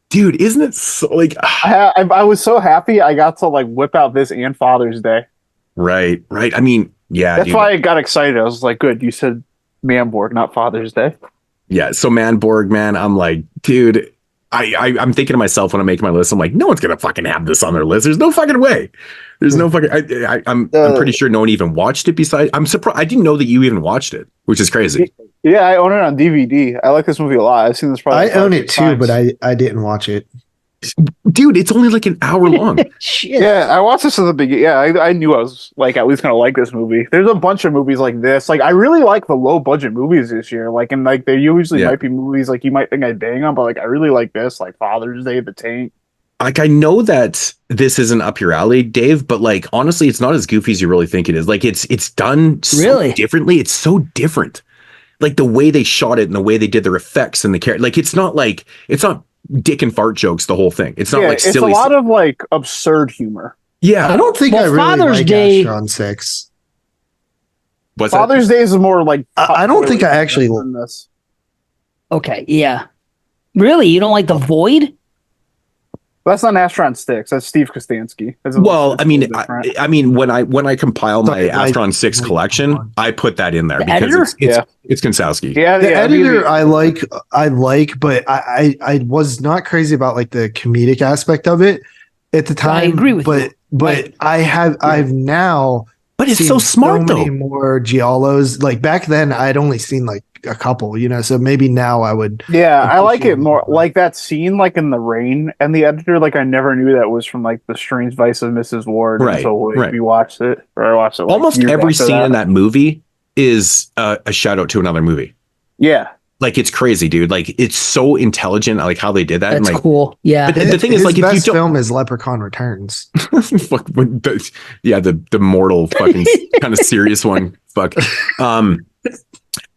Dude, isn't it so like I was so happy I got to like whip out this and Father's Day. Right. I mean, yeah. That's why I got excited. I was like, good, you said Manborg, not Father's Day. Yeah, so Manborg, man, I'm like, dude, I'm thinking to myself when I'm making my list, I'm like, no one's gonna fucking have this on their list. There's no fucking way. There's no fucking I'm pretty sure no one even watched it besides. I'm surprised I didn't know that you even watched it, which is crazy. Yeah, I own it on DVD. I like this movie a lot. I've seen this probably. I own it too, but I didn't watch it. Dude, it's only like an hour long. Shit. Yeah, I watched this at the beginning. Yeah, I knew I was like at least gonna like this movie. There's a bunch of movies like this. Like I really like the low budget movies this year. Like and like there usually might be movies like you might think I bang on, but like I really like this, like Father's Day, The Tank. Like I know that this isn't up your alley, Dave, but like honestly, it's not as goofy as you really think it is. Like it's done so differently. It's so different. Like the way they shot it and the way they did their effects and the character. Like it's not dick and fart jokes the whole thing. It's not like silly. It's a lot of like absurd humor. Yeah, I don't think I really Father's like Day. Astron 6. Father's Day is more like I don't think I actually this. Okay, yeah. Really, you don't like The Void? That's not Astron 6. That's Steve Kostansky. Well, I mean, when I compile my Astron 6 collection, I put that in there because it's Konsowski. Yeah, the editor I like, but I was not crazy about like the comedic aspect of it at the time. I agree with you. But I've now. But it's so smart though. Many more giallos. Like back then, I'd only seen like a couple, you know. So maybe now I would. Yeah, I like it more. Like that scene, like in the rain, and the editor, like I never knew that was from like The Strange Vice of Mrs. Ward. Right. Until we watched it, or I watched it. Like, almost every scene in that movie is a shout out to another movie. Yeah. Like it's crazy, dude. Like it's so intelligent, like how they did that. That's and, like, cool. Yeah. But the thing is, like, if you don't, film is Leprechaun Returns. Fuck, the mortal fucking kind of serious one. Fuck.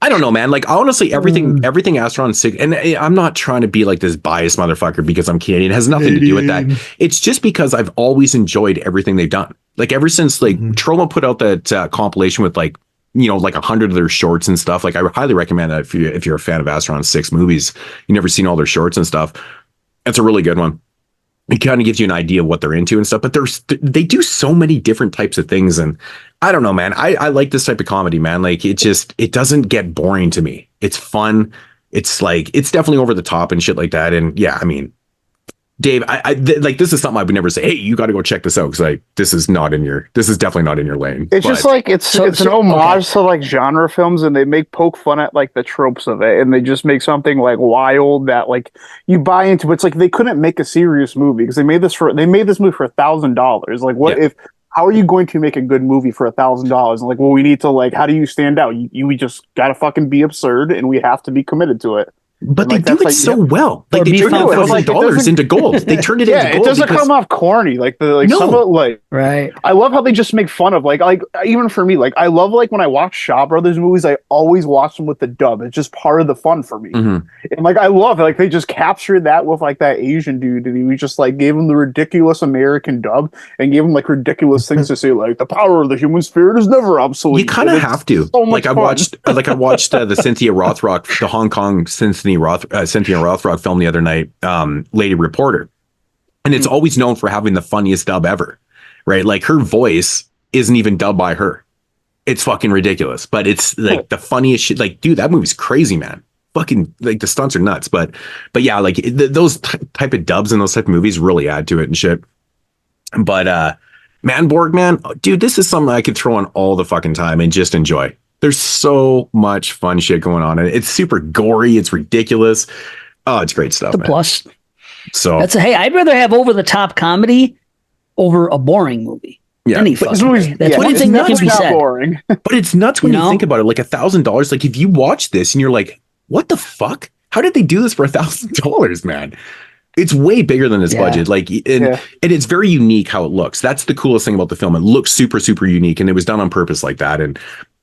I don't know, man. Like honestly, everything Astron 6, and I'm not trying to be like this biased motherfucker because I'm Canadian. It has nothing to do with that. It's just because I've always enjoyed everything they've done. Like ever since like Troma put out that compilation with like, you know, like 100 of their shorts and stuff. Like I highly recommend that if you're a fan of Astron 6 movies, you've never seen all their shorts and stuff. It's a really good one. It kind of gives you an idea of what they're into and stuff, but they do so many different types of things. And I don't know, man, I like this type of comedy, man. Like it doesn't get boring to me. It's fun. It's like, it's definitely over the top and shit like that. And yeah, I mean, Dave, like this is something I would never say, hey, you got to go check this out. Cause like, this is definitely not in your lane. It's just like, it's an homage to like genre films, and they poke fun at like the tropes of it. And they just make something like wild that like you buy into. It's like, they couldn't make a serious movie because they made this movie for $1,000. Like how are you going to make a good movie for $1,000? Like, well, we need to like, how do you stand out? We just got to fucking be absurd and we have to be committed to it. But And, they like, do that's, it like, so yeah. well. Like Or they beef turn on $1,000 like, it doesn't- into gold. They turn it Yeah, into it gold. doesn't because- come off corny. Like No. some of like Right. I love how they just make fun of like even for me, like I love like when I watch Shaw Brothers movies, I always watch them with the dub. It's just part of the fun for me. Mhm. And like I love it. Like they just captured that with like that Asian dude, and he just like gave him the ridiculous American dub and gave him like ridiculous things to say, like the power of the human spirit is never obsolete. You kind of And it's have to. so much I fun. watched the Cynthia Rothrock, the Hong Kong Cynthia Rothrock film the other night, Lady Reporter, and it's always known for having the funniest dub ever, right? Like her voice isn't even dubbed by her. It's fucking ridiculous, but it's like the funniest shit. Like, dude, that movie's crazy, man. Fucking like the stunts are nuts, but yeah, like those type of dubs and those type of movies really add to it and shit. But Manborg, man, dude, this is something I could throw on all the fucking time and just enjoy. There's so much fun shit going on, and it's super gory. It's ridiculous. Oh, it's great stuff. The Man. plus. So Hey, I'd rather have over the top comedy over a boring movie. Yeah. Any But fucking way. That's one it's thing that can be not said. boring. But it's nuts when You you know? think about it. Like $1,000. Like if you watch this and you're like, what the fuck? How did they do this for $1,000, man? It's way bigger than its Yeah. budget. Like, and it's very unique how it looks. That's the coolest thing about the film. It looks super, super unique, and it was done on purpose like that. And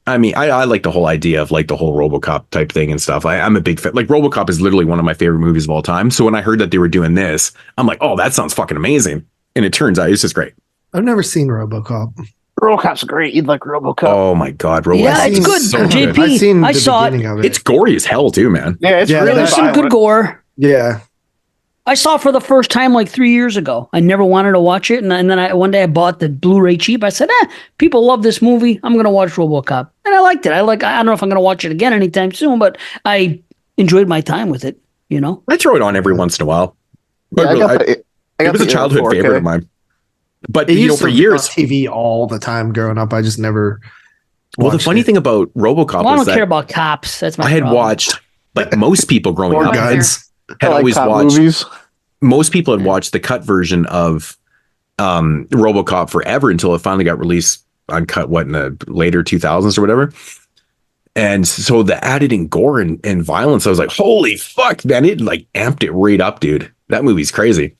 I mean, I like the whole idea of like the whole RoboCop type thing and stuff. I'm a big fan. Like RoboCop is literally one of my favorite movies of all time. So when I heard that they were doing this, I'm like, oh, that sounds fucking amazing. And it turns out it's just great. I've never seen RoboCop. RoboCop's great. You'd like RoboCop. Oh my god, RoboCop! Yeah, it's seen good. so JP, I've seen I the saw it. beginning of it. It's gory as hell too, man. Yeah, it's Yeah, really There's some good violent. gore. Yeah. I saw it for the first time like 3 years ago. I never wanted to watch it, and then one day I bought the Blu-ray cheap. I said, people love this movie. I'm gonna watch RoboCop, and I liked it. I don't know if I'm gonna watch it again anytime soon, but I enjoyed my time with it. You know, I throw it on every once in a while. But Yeah, I really, got the- I it got was a the childhood 4K. favorite of mine. But It you know, used for to be years, on TV all the time growing up. I just never. well, the watched funny it. thing about RoboCop well, I was don't care that about cops. That's my I had problem. watched, like most people growing Or up, guns. I had like always cop watched. movies. Most people had watched the cut version of RoboCop forever until it finally got released uncut. What in the later 2000s or whatever. And so the added in gore and violence, I was like, holy fuck, man! It like amped it right up, dude. That movie's crazy.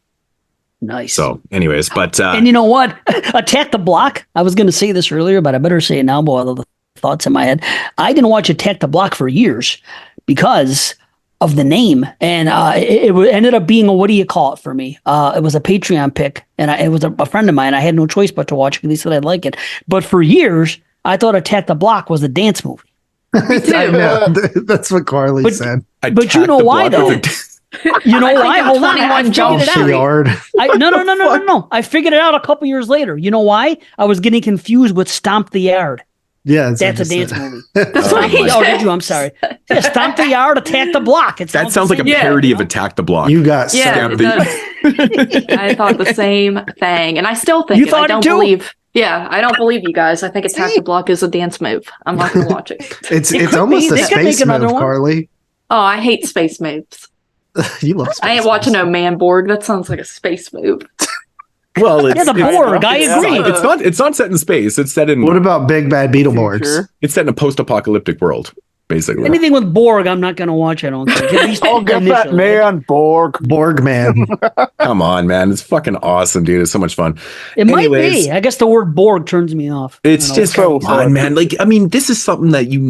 Nice. So, anyways, but And you know what? Attack the Block. I was going to say this earlier, but I better say it now. Boy, all the thoughts in my head. I didn't watch Attack the Block for years because of the name, and it ended up being a what do you call it for me? It was a Patreon pick, and it was a friend of mine. I had no choice but to watch it because he said I'd like it. But for years, I thought Attack the Block was a dance movie. I know. That's what Carly said. But you know why though? You know why? Hold on, I figured Jump it Off the out. yard. No. I figured it out a couple years later. You know why? I was getting confused with Stomp the Yard. Yeah, That's a what I dance said. movie. Right. Oh, did you? I'm sorry. Yeah, Stomp the Yard, Attack the Block. that sounds like a Yeah. parody of Attack the Block. You got Yeah, stabbed. it does. I thought the same thing, and I still think You it. thought I it don't too? believe. Yeah, I don't believe you guys. I think Attack the Block is a dance move. I'm not going to watch it. It's could almost be. a They could make space another move, one. Carly. Oh, I hate space moves. You love space I ain't watching no Manborg. That sounds like a space move. Well, it's Yeah, the Borg. I it's agree. not- It's not set in space. It's set in What about Big Bad Beetleborgs? Future. it's set in a post-apocalyptic world, basically. Anything with Borg, I'm not going to watch. I don't think. At least Oh, get that initially. man, Borg. Borg man. Come on, man. It's fucking awesome, dude. It's so much fun. It might Anyways. be. I guess the word Borg turns me off. It's I don't know. just so fun, fun. man. Like, I mean, this is something that you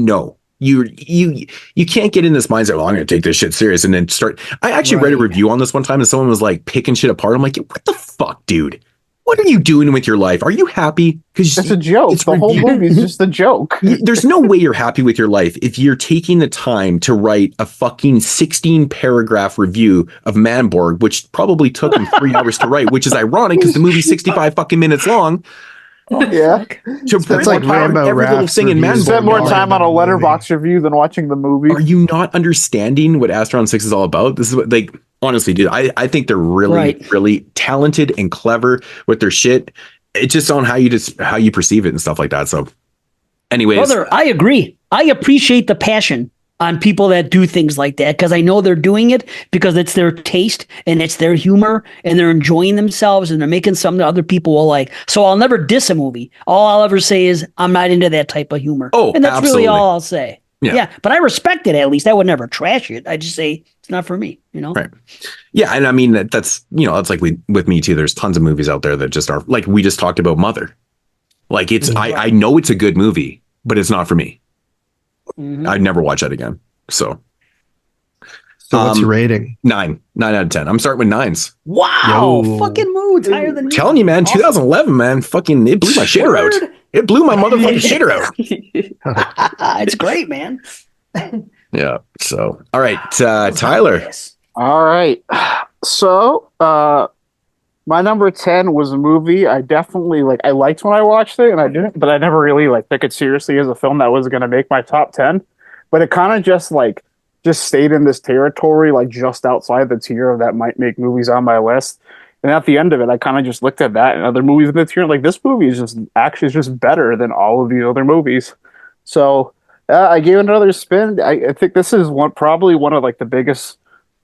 can't get in this mindset. Well, I'm going to take this shit serious and then start. I actually read a Right. review on this one time, and someone was like picking shit apart. I'm like, what the fuck, dude? What are you doing with your life? Are you happy? Because It's a joke. The whole movie is just a joke. there's no way you're happy with your life if you're taking the time to write a fucking 16 paragraph review of Manborg, which probably took him 3 hours to write, which is ironic because the movie's 65 fucking minutes long. Yeah. To That's like Rambo every little Raps thing in reviews. Manborg. Spent more Borg time on a than the movie. Letterboxd review than watching the movie. Are you not understanding what Astron 6 is all about? This is what, like, honestly, dude, I think they're really, Right. really talented and clever with their shit. It's just on how you perceive it and stuff like that. So, anyways, Brother, I agree. I appreciate the passion on people that do things like that because I know they're doing it because it's their taste and it's their humor and they're enjoying themselves and they're making something that other people will like. So I'll never diss a movie. All I'll ever say is I'm not into that type of humor. Oh, and that's absolutely. really all I'll say. Yeah. Yeah, but I respect it at least. I would never trash it. I just say It's not for me, you know? Right. Yeah. And I mean, that's, you know, it's like with me too. There's tons of movies out there that just are like, we just talked about Mother. Like I know it's a good movie, but it's not for me. I'd never watch that again. So what's your rating? 9 out of 10. I'm starting with 9s. Wow. Fucking Moodz higher than me. Telling you, man, 2011, man, fucking, it blew my shitter out. It blew my motherfucking shitter out. It's great, man. Yeah. So, all right, Tyler. All right. So, my number 10 was a movie I definitely I liked when I watched it, and I didn't, but I never really took it seriously as a film that was going to make my top 10. But it kind of just stayed in this territory, just outside the tier of that might make movies on my list. And at the end of it, I kind of just looked at that and other movies in the tier, this movie is just better than all of these other movies. So I gave it another spin. I think this is probably one of the biggest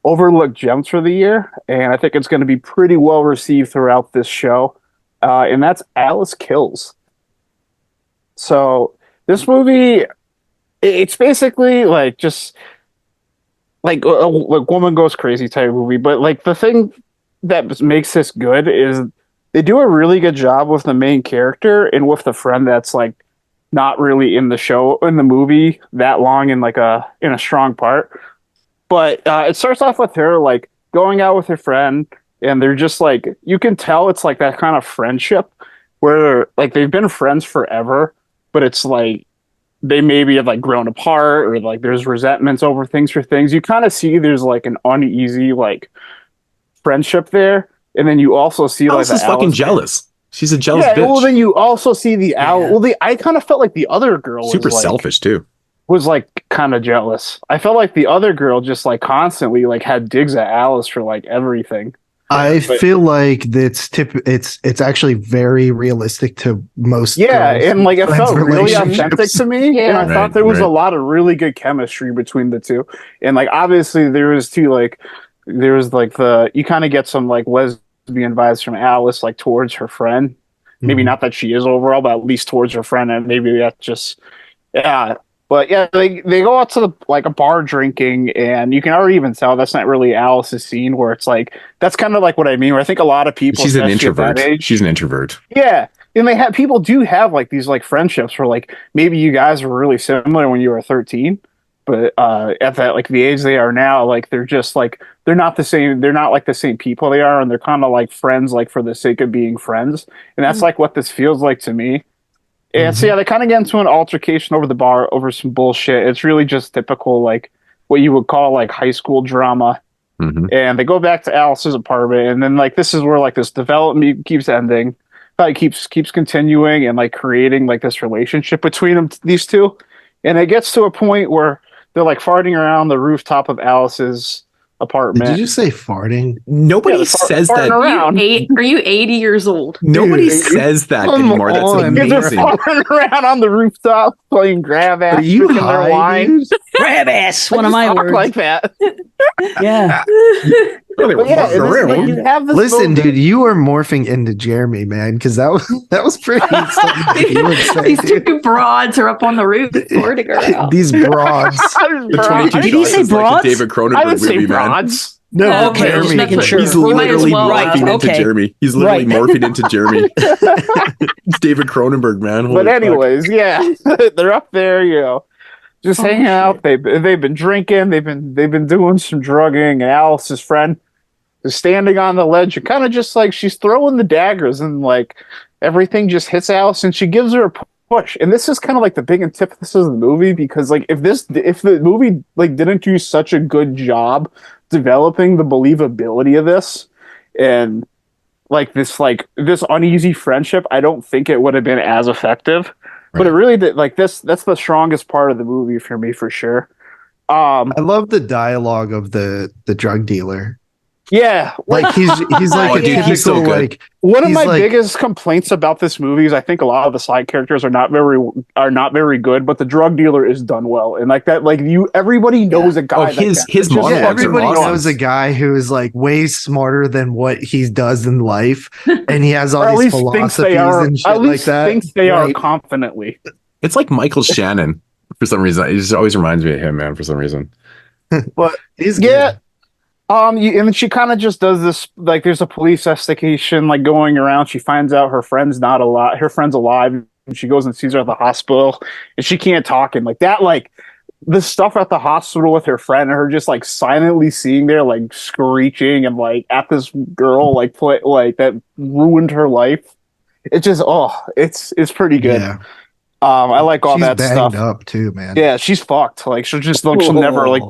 overlooked gems for the year, and I think it's going to be pretty well received throughout this show. And that's Alice Kills. So this movie, it's basically just a woman goes crazy type movie, but the thing that makes this good is they do a really good job with the main character and with the friend that's not really in the movie that long in in a strong part. But it starts off with her going out with her friend, and they're just you can tell it's that kind of friendship where they've been friends forever, but it's they maybe have grown apart, or there's resentments over things. You kind of see there's an uneasy friendship there, and then you also see Alice is fucking jealous. She's a jealous bitch. Well, then you also see the I kind of felt like the other girl super selfish too. Was kind of jealous. I felt like the other girl just constantly had digs at Alice for everything. I feel like it's actually very realistic to most. Yeah, girls' and it felt really authentic to me. Yeah. And I thought there was a lot of really good chemistry between the two. And obviously there was there was you kind of get some lesbian vibes from Alice towards her friend. Maybe not that she is overall, but at least towards her friend, and maybe that's just But yeah, they go out to a bar drinking, and you can already even tell that's not really Alice's scene. Where it's that's kind of what I mean. Where I think a lot of people, she's an introvert. She's an introvert. Yeah, and people do have these friendships where maybe you guys were really similar when you were 13, but at that the age they are now, they're just they're not the same. They're not the same people they are, and they're kind of friends for the sake of being friends. And that's what this feels like to me. And so they kind of get into an altercation over the bar over some bullshit. It's really just typical what you would call high school drama. And they go back to Alice's apartment, and then this is where this development keeps ending, keeps continuing, and creating this relationship between them, these two. And it gets to a point where they're farting around the rooftop of Alice's apartment. Did you just say farting? Nobody says that. Are you 80 years old? Nobody says that anymore. That's amazing. They're farting around on the rooftop playing grab ass. Are you drinking their wine? Grab ass, one of my words. Like that. Yeah. You have this Listen, dude, you are morphing into Jeremy, man, because that was pretty. You would say, These two broads are up on the roof farting around. These broads. The 22 Did he shots say is like a broads? David I Cronenberg didn't say movie, man. broads. No, Okay, Jeremy. just making sure. He's You might as literally well morphing have. into Okay. Jeremy. He's literally Right. morphing into Jeremy. It's David Cronenberg, man. Holy But fuck. anyways, yeah, they're up there, just hanging out. They've been drinking. They've been doing some drugging. And Alice's friend is standing on the ledge and kind of just she's throwing the daggers, and everything just hits Alice, and she gives her a push. And this is kind of the big antithesis of the movie, because if the movie didn't do such a good job developing the believability of this and this uneasy friendship, I don't think it would have been as effective. But it really did. That's the strongest part of the movie for me, for sure. I love the dialogue of the drug dealer. Yeah, He's Oh, a dude, he's so typical good. one of he's my biggest complaints about this movie is I think a lot of the side characters are not very good, but the drug dealer is done well, and everybody knows a guy. Oh, his monologues are everybody awesome. knows a guy who is way smarter than what he does in life, and he has all or at these least thinks philosophies they are. and shit At like least that. thinks they are Right. confidently. It's like Michael Shannon for some reason. It just always reminds me of him, man, for some reason. But He's yeah, good. And then she kind of just does this, like, there's a police investigation, like, going around. She finds out her friend's not alive. Her friend's alive, and she goes and sees her at the hospital, and she can't talk. And like that, like the stuff at the hospital with her friend, and her just like silently seeing there, like screeching and like at this girl, like play, like that ruined her life. It just, it's pretty good. Yeah. I like all She's that banged stuff. up too, man. Yeah, she's fucked. Like she'll just like she'll never like.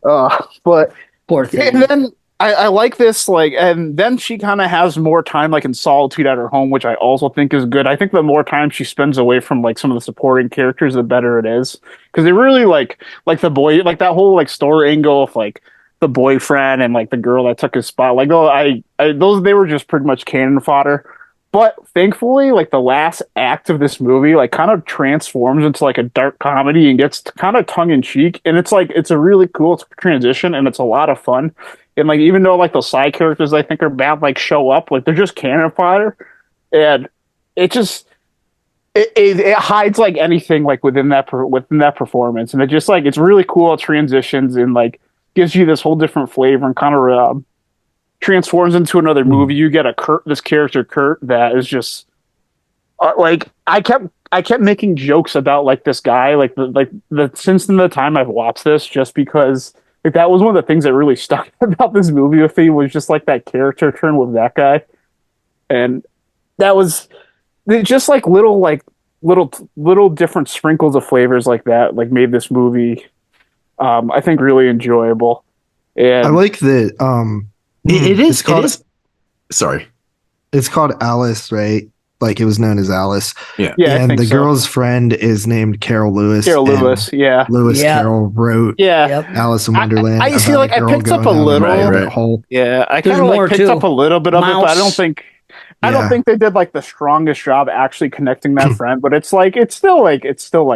But Poor thing. and then I like this, like, and then she kind of has more time, like, in solitude at her home, which I also think is good. I think the more time she spends away from, like, some of the supporting characters, the better it is. Because they really, like the boy, like, that whole, like, story angle of, like, the boyfriend and, like, the girl that took his spot. Like, those, they were just pretty much cannon fodder. But thankfully, like, the last act of this movie, like, kind of transforms into, like, a dark comedy and gets kind of tongue-in-cheek. And it's, like, it's a really cool transition, and it's a lot of fun. And like, even though like the side characters I think are bad, like show up, like they're just cannon fodder, and it just it hides like anything like within that performance, and it just like it's really cool. It transitions and like gives you this whole different flavor and kind of transforms into another movie. You get this character Kurt that is just like I kept making jokes about like this guy like since the time I've watched this, just because. Like that was one of the things that really stuck about this movie with me, was just like that character turn with that guy, and that was just like little different sprinkles of flavors like that, like made this movie, I think, really enjoyable. And I like that. It is. Sorry, it's called Alice, right? Like it was known as Alice. Yeah. And the girl's friend is named Carol Lewis. Yeah. Lewis Carroll wrote Alice in Wonderland. I feel like I picked up a little. Hole. Yeah, I kind of like picked up a little bit of it, but I don't think they did like the strongest job actually connecting that friend. But it's still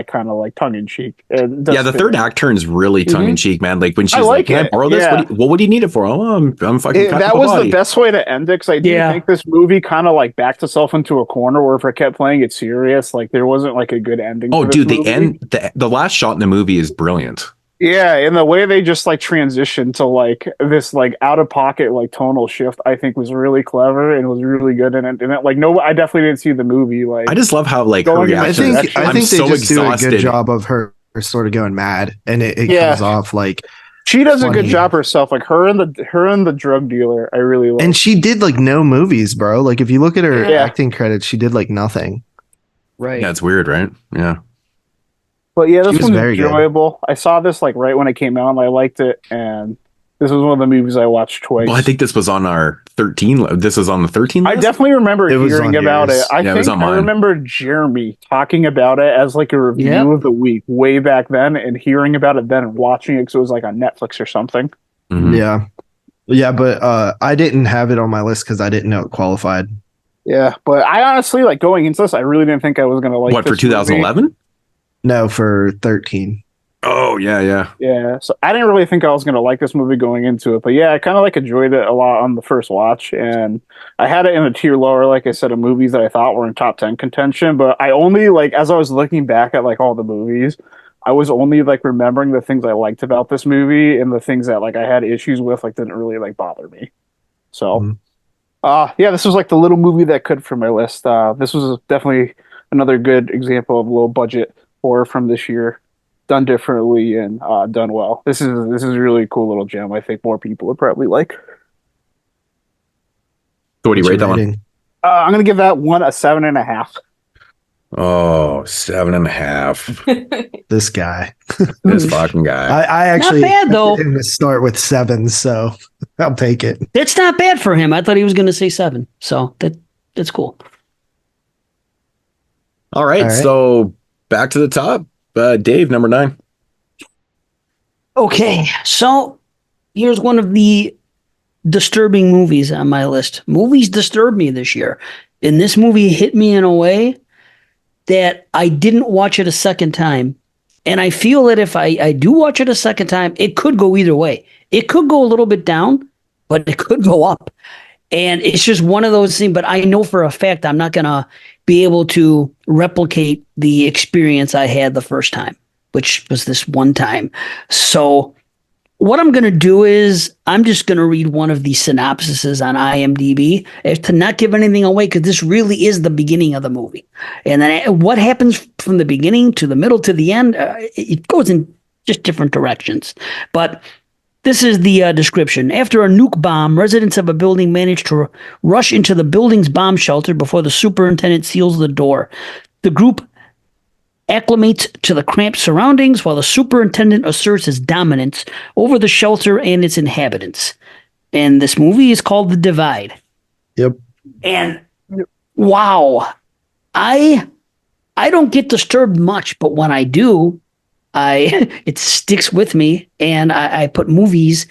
kind of like tongue in cheek. Yeah, the third act turns really tongue in cheek, man. Like when she's like, "Can I borrow this? Yeah. What do you need it for?" Oh, I'm fucking. That was the best way to end it, because I do think this movie kind of like backed itself into a corner where if it kept playing it serious, like there wasn't like a good ending. Oh, dude, the last shot in the movie is brilliant. Yeah, and the way they just like transitioned to like this like out of pocket like tonal shift, I think was really clever and was really good in it. And it, like I definitely didn't see the movie. Like I just love how like her reaction. I think they just do a good job of her sort of going mad, and it comes off like she does funny. A good job herself. Like her and the drug dealer, I really like. And she did like no movies, bro. Like if you look at her acting credits, she did like nothing. Right. Yeah, it's weird, right? Yeah. But yeah, this one's enjoyable. Good. I saw this like right when it came out, and I liked it. And this was one of the movies I watched twice. Well, I think this was on our 13. This is on the 13 list? I definitely remember hearing about it. I remember Jeremy talking about it as like a review of the week way back then, and hearing about it then and watching it because it was like on Netflix or something. Mm-hmm. Yeah, but I didn't have it on my list because I didn't know it qualified. Yeah, but I honestly like going into this, I really didn't think I was going to like. What, for 2011? No, for 13. Oh, yeah. So I didn't really think I was going to like this movie going into it, but yeah, I kind of like enjoyed it a lot on the first watch, and I had it in a tier lower, like I said, of movies that I thought were in top 10 contention, but I only like, as I was looking back at like all the movies, I was only like remembering the things I liked about this movie, and the things that like I had issues with like didn't really like bother me. So, this was like the little movie that could for my list. This was definitely another good example of low budget horror from this year, done differently and done well. This is a really cool little gem. I think more people would probably like. So what do you rate that one? I'm gonna give that one a 7.5. Oh, 7.5. This guy. This fucking guy. I actually not bad though. Him to start with 7, so I'll take it. It's not bad for him. I thought he was going to say 7, so that's cool. All right, so back to the top. Dave, number 9. Okay, so here's one of the disturbing movies on my list. Movies disturbed me this year, and this movie hit me in a way that I didn't watch it a second time. And I feel that if I do watch it a second time, it could go either way. It could go a little bit down, but it could go up. And it's just one of those things. But I know for a fact I'm not going to be able to replicate the experience I had the first time, which was this one time. So what I'm going to do is I'm just going to read one of the synopsises on IMDb to not give anything away, because this really is the beginning of the movie. And then what happens from the beginning to the middle to the end, it goes in just different directions. But this is the description. After a nuke bomb, residents of a building manage to rush into the building's bomb shelter before the superintendent seals the door. The group acclimates to the cramped surroundings while the superintendent asserts his dominance over the shelter and its inhabitants. And this movie is called The Divide. Yep. And wow, I don't get disturbed much, but when I do, it sticks with me, and I put movies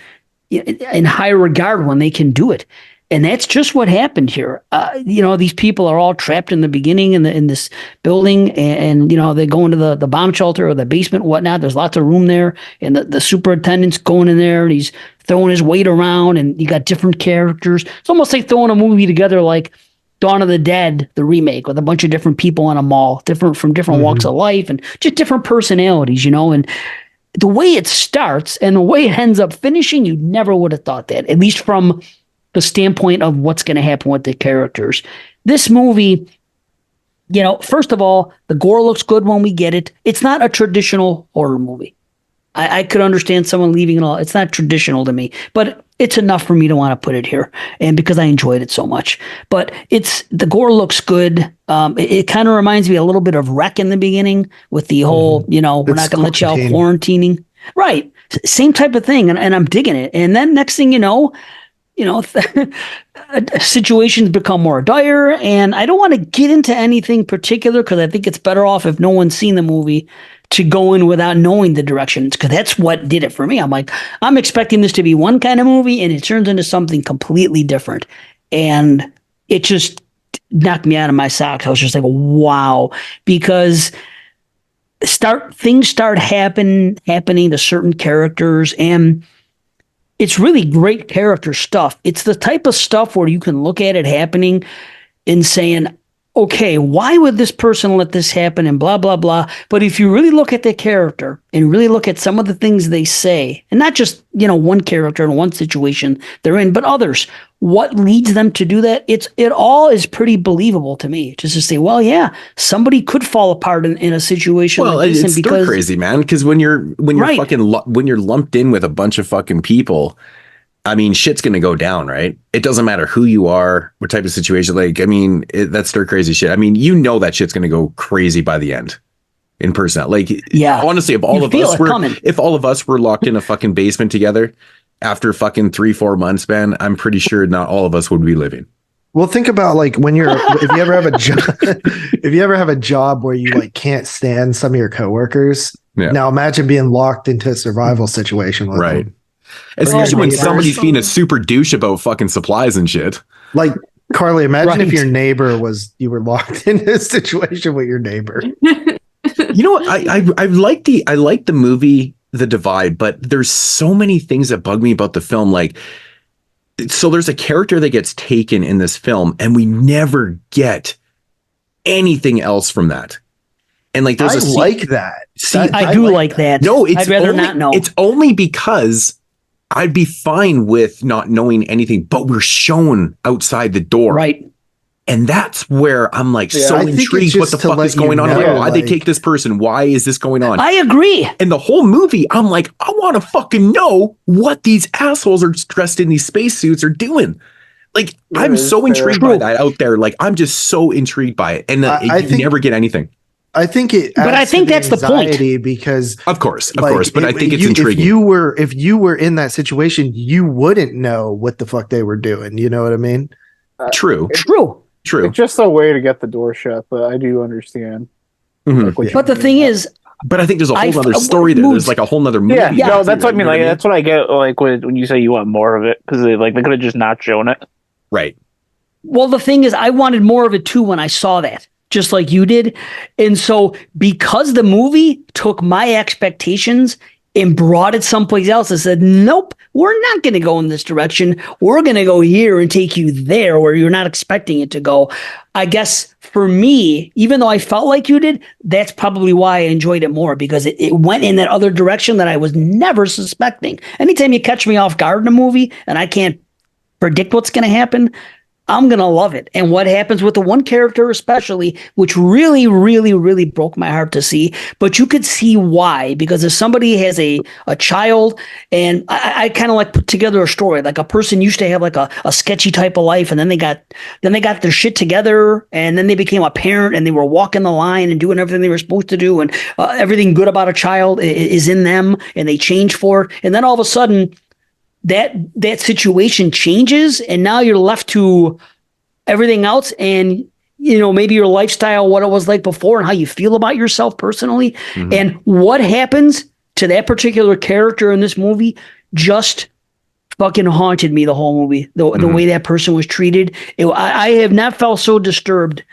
in high regard when they can do it. And that's just what happened here. These people are all trapped in the beginning in this building, and they go into the bomb shelter or the basement, whatnot. There's lots of room there, and the superintendent's going in there, and he's throwing his weight around, and you got different characters. It's almost like throwing a movie together like Dawn of the Dead, the remake, with a bunch of different people in a mall, from different walks of life, and just different personalities, and the way it starts and the way it ends up finishing, you never would have thought that, at least from the standpoint of what's going to happen with the characters. This movie, first of all, the gore looks good when we get it. It's not a traditional horror movie. I could understand someone leaving it all. It's not traditional to me, but it's enough for me to want to put it here, and because I enjoyed it so much. But the gore looks good. It kind of reminds me a little bit of Wreck in the beginning with the whole, we're not going to let you out quarantining. Right. Same type of thing. And I'm digging it. And then next thing situations become more dire, and I don't want to get into anything particular because I think it's better off if no one's seen the movie to go in without knowing the directions, because that's what did it for me. I'm like, I'm expecting this to be one kind of movie, and it turns into something completely different, and it just knocked me out of my socks. I was just like, wow, because things start happening to certain characters, and it's really great character stuff. It's the type of stuff where you can look at it happening and saying, okay, why would this person let this happen and blah, blah, blah. But if you really look at the character and really look at some of the things they say, and not just, one character in one situation they're in, but others, what leads them to do that? It all is pretty believable to me. Just to say, well, yeah, somebody could fall apart in a situation like this. It's still crazy, man. Because when you're when you're lumped in with a bunch of fucking people, I mean, shit's going to go down, right? It doesn't matter who you are, what type of situation. That's stir crazy shit. I mean, that shit's going to go crazy by the end in person. Honestly, if all of us were locked in a fucking basement together after fucking 3-4 months, man, I'm pretty sure not all of us would be living. Well, think about when if you ever have a job where you can't stand some of your coworkers. Yeah. Now imagine being locked into a survival situation with them. Especially when somebody's being a super douche about fucking supplies and shit. Like, Carly, imagine if your neighbor you were locked in this situation with your neighbor. I like the movie The Divide, but there's so many things that bug me about the film. So there's a character that gets taken in this film, and we never get anything else from that. And there's that. I do like that. No, I'd rather not know. It's only because I'd be fine with not knowing anything, but we're shown outside the door. Right. And that's where I'm so intrigued what the fuck is going on. Why'd they take this person? Why is this going on? I agree. And the whole movie, I'm like, I want to fucking know what these assholes are dressed in these spacesuits are doing. I'm so intrigued by that out there. I'm just so intrigued by it. And you never get anything. I think that's the point, because of course, but I think it's intriguing. If you were in that situation, you wouldn't know what the fuck they were doing. You know what I mean? True. It's just a way to get the door shut, but I do understand. Mm-hmm. But the thing is, but I think there's a whole other story there. There's a whole nother movie. Yeah, no, that's what I mean. That's what I get. When you say you want more of it, because they could have just not shown it. Right. Well, the thing is, I wanted more of it too when I saw that, just like you did. And so because the movie took my expectations and brought it someplace else and said, nope, we're not going to go in this direction. We're going to go here and take you there where you're not expecting it to go. I guess for me, even though I felt like you did, that's probably why I enjoyed it more, because it went in that other direction that I was never suspecting. Anytime you catch me off guard in a movie and I can't predict what's going to happen, I'm going to love it. And what happens with the one character especially, which really, really, really broke my heart to see, but you could see why, because if somebody has a child, and I kind of like put together a story, like a person used to have like a sketchy type of life, and then they got their shit together, and then they became a parent, and they were walking the line and doing everything they were supposed to do, and everything good about a child is in them, and they change for it. And then all of a sudden, that situation changes, and now you're left to everything else, and maybe your lifestyle, what it was like before, and how you feel about yourself personally. Mm-hmm. And what happens to that particular character in this movie just fucking haunted me the whole movie. The way that person was treated, I have not felt so disturbed.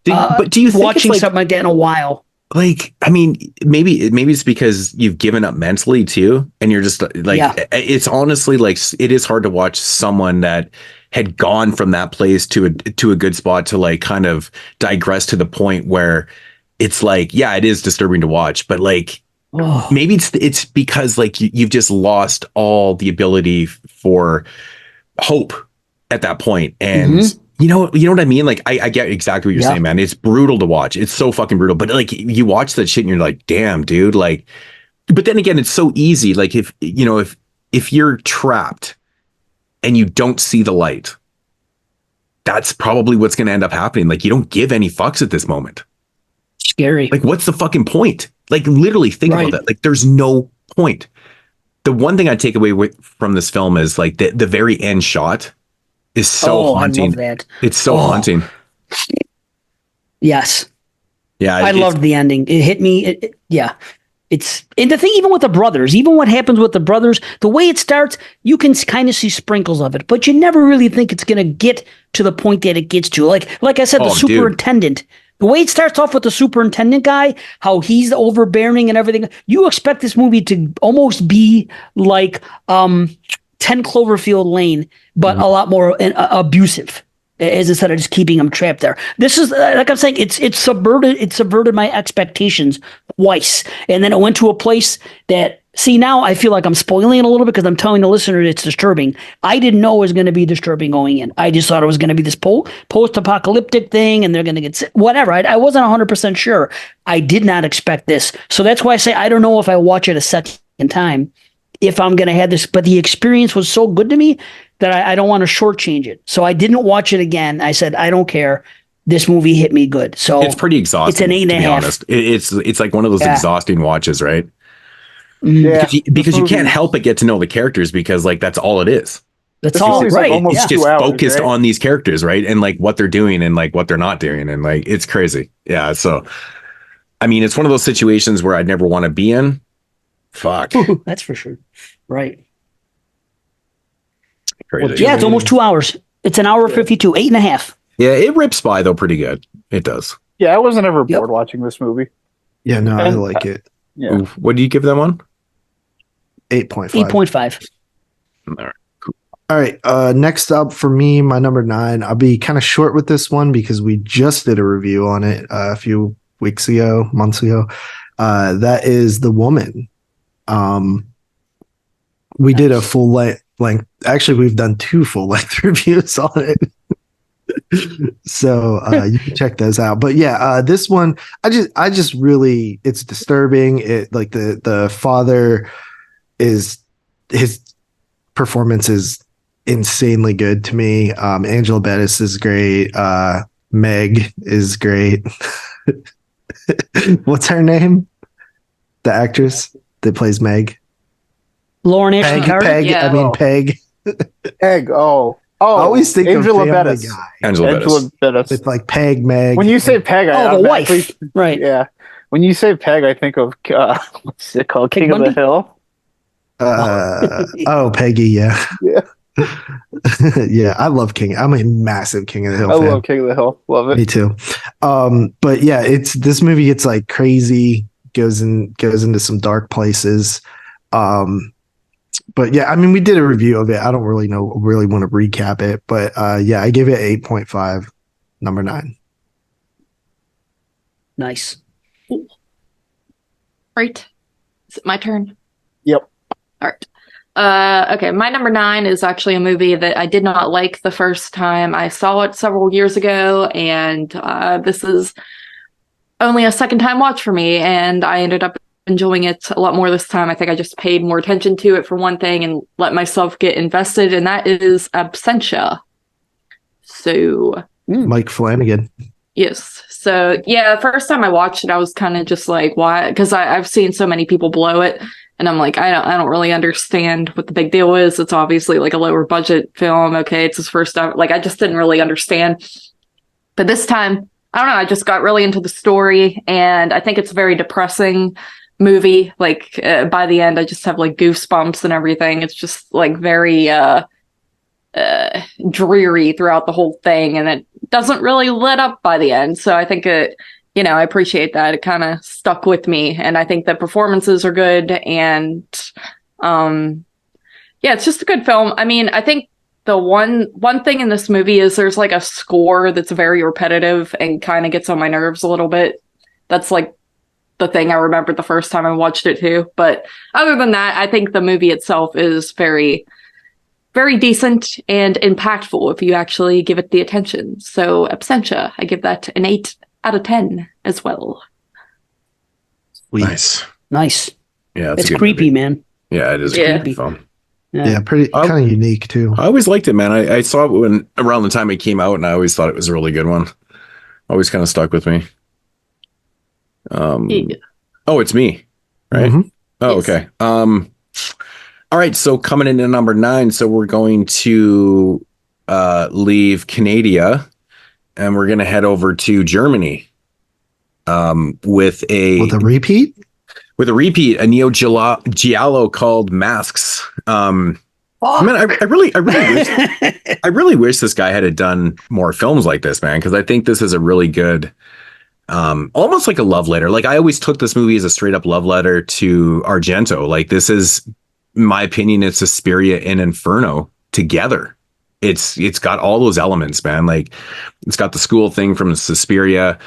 But do you think watching something like that in a while? Like, I mean, maybe it's because you've given up mentally too, and you're just like, it's honestly like, it is hard to watch someone that had gone from that place to a good spot to like kind of digress to the point where it's like, yeah, it is disturbing to watch, but like, maybe it's because like you've just lost all the ability for hope at that point. And Mm-hmm. you know what I mean? Like, I get exactly what you're saying, man. It's brutal to watch. It's so fucking brutal. But like, you watch that shit and you're like, damn, dude. Like, but then again, it's so easy. Like, if you're trapped and you don't see the light, that's probably what's going to end up happening. Like, you don't give any fucks at this moment. Scary. Like, what's the fucking point? Like, literally think about that. Like, there's no point. The one thing I take away from this film is like the very end shot is so haunting. I love that. It's so haunting. Yes. Yeah. I loved the ending. It hit me. And the thing, even with the brothers, even what happens with the brothers, the way it starts, you can kind of see sprinkles of it, but you never really think it's going to get to the point that it gets to. Like I said, the superintendent, the way it starts off with the superintendent guy, how he's overbearing and everything. You expect this movie to almost be like 10 Cloverfield Lane, but a lot more abusive, as instead of just keeping him trapped there. This is, like I'm saying, it's subverted my expectations twice. And then it went to a place that, see, now I feel like I'm spoiling it a little bit because I'm telling the listener it's disturbing. I didn't know it was going to be disturbing going in. I just thought it was going to be this post-apocalyptic thing, and they're going to get whatever. I wasn't 100% sure. I did not expect this. So that's why I say I don't know if I watch it a second time, if I'm going to have this, but the experience was so good to me that I don't want to shortchange it. So I didn't watch it again. I said, I don't care. This movie hit me good. So it's pretty exhausting. It's an 8.5. Honest. It's like one of those exhausting watches, right? Yeah. Because you can't help but get to know the characters, because like, that's all it is. That's all, right. Like it's just focused on these characters, right? And like what they're doing and like what they're not doing. And like, it's crazy. Yeah. So, I mean, it's one of those situations where I'd never want to be in. Fuck. That's for sure. Right. Crazy. Yeah, it's almost 2 hours. It's an hour 52, 8.5. Yeah, it rips by though pretty good. It does. Yeah, I wasn't ever bored watching this movie. Yeah, no, I like it. Yeah. Oof. What do you give that one? 8.5. 8.5. All right. Cool. All right. Next up for me, my number 9. I'll be kind of short with this one because we just did a review on it a few months ago. That is The Woman. We did a full length. Actually, we've done 2 full length reviews on it. So you can check those out. But yeah, this one, I just really, it's disturbing. It, like, the father his performance is insanely good to me. Angela Bettis is great. Meg is great. What's her name? The actress that plays Meg. Lauren Ashley Carter. Peg. Yeah. I mean Peg. Egg. Oh, I always think Angela of Family Bettis. Guy. Angela Bettis. It's like Peg, Meg. When you say Peg, I the wife. Right. Yeah. When you say Peg, I think of what's it called? Peg King of Bundy? the Hill. Peggy, yeah. Yeah. Yeah, I love King. I'm a massive King of the Hill I fan. love King of the Hill. Love it. Me too. But yeah, this movie gets like crazy, goes into some dark places. But yeah, I mean, we did a review of it. I don't really want to recap it, but yeah, I gave it 8.5, number 9. Nice. Cool. Right. Is it my turn? Yep. All right. Okay, my number 9 is actually a movie that I did not like the first time I saw it several years ago, and this is only a second time watch for me, and I ended up enjoying it a lot more this time. I think I just paid more attention to it for one thing and let myself get invested, and that is Absentia. So Mike Flanagan. yes. So yeah, first time I watched it, I was kind of just like, why? Because I've seen so many people blow it, and I'm like, I don't really understand what the big deal is. It's obviously like a lower budget film. Okay, it's his first time. Like, I just didn't really understand. But this time, I don't know. I just got really into the story, and I think it's a very depressing movie. Like by the end, I just have like goosebumps and everything. It's just like very dreary throughout the whole thing, and it doesn't really let up by the end. So I think it, I appreciate that. It kind of stuck with me, and I think the performances are good, and yeah, it's just a good film. I mean, I think the one thing in this movie is there's like a score that's very repetitive and kind of gets on my nerves a little bit. That's like the thing I remembered the first time I watched it too. But other than that, I think the movie itself is very, very decent and impactful if you actually give it the attention. So Absentia, I give that an 8 out of 10 as well. Nice. Yeah, it's creepy, man. Yeah, it is a creepy film. Yeah, pretty kind of unique too. I always liked it, man. I saw it when around the time it came out, and I always thought it was a really good one. Always kind of stuck with me. Oh, it's me, right? Mm-hmm. Oh, yes. Okay. All right. So coming into number 9, so we're going to leave Canada, and we're going to head over to Germany. With a repeat. With a repeat, a Neo Giallo called Masks. Man, I really wish this guy had done more films like this, man, because I think this is a really good, almost like a love letter. Like, I always took this movie as a straight up love letter to Argento. Like, this is, in my opinion, it's Suspiria and Inferno together. It's got all those elements, man. Like, it's got the school thing from Suspiria,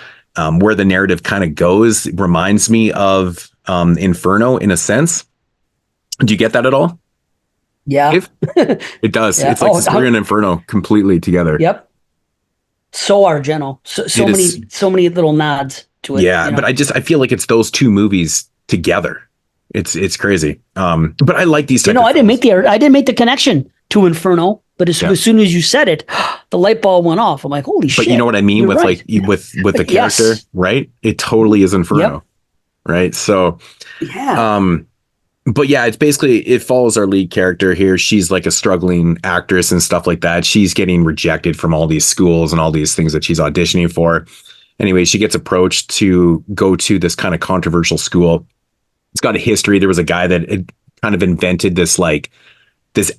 where the narrative kind of goes. It reminds me of Inferno in a sense. Do you get that at all? Yeah. It does. Yeah. It's like Suspiria and Inferno completely together. Yep. So Argento. So many little nods to it. Yeah, but I feel like it's those two movies together. It's crazy. But I like these types of I didn't make the connection to Inferno, but as soon as you said it, the light bulb went off. I'm like, holy shit. But you know what I mean with right. like with the character, right? It totally is Inferno. Yep. Right. So yeah. But yeah, it's basically, it follows our lead character here. She's like a struggling actress and stuff like that. She's getting rejected from all these schools and all these things that she's auditioning for. Anyway, she gets approached to go to this kind of controversial school. It's got a history. There was a guy that had kind of invented this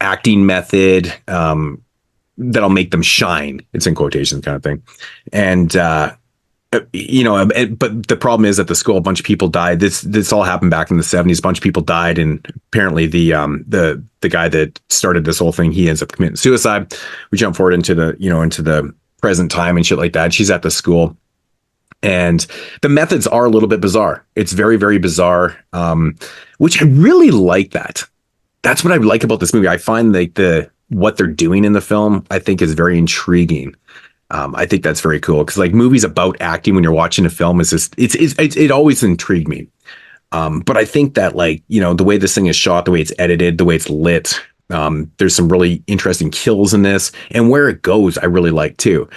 acting method that'll make them shine. It's in quotations kind of thing. And, but the problem is at the school, a bunch of people died. This all happened back in the 70s. A bunch of people died, and apparently the guy that started this whole thing, he ends up committing suicide. We jump forward into the present time and shit like that. She's at the school, and the methods are a little bit bizarre. It's very, very bizarre, which I really like. That's what I like about this movie. I find like what they're doing in the film, I think, is very intriguing. I think that's very cool, because like movies about acting when you're watching a film is just it always intrigued me. But I think that the way this thing is shot, the way it's edited, the way it's lit, there's some really interesting kills in this, and where it goes, I really like too.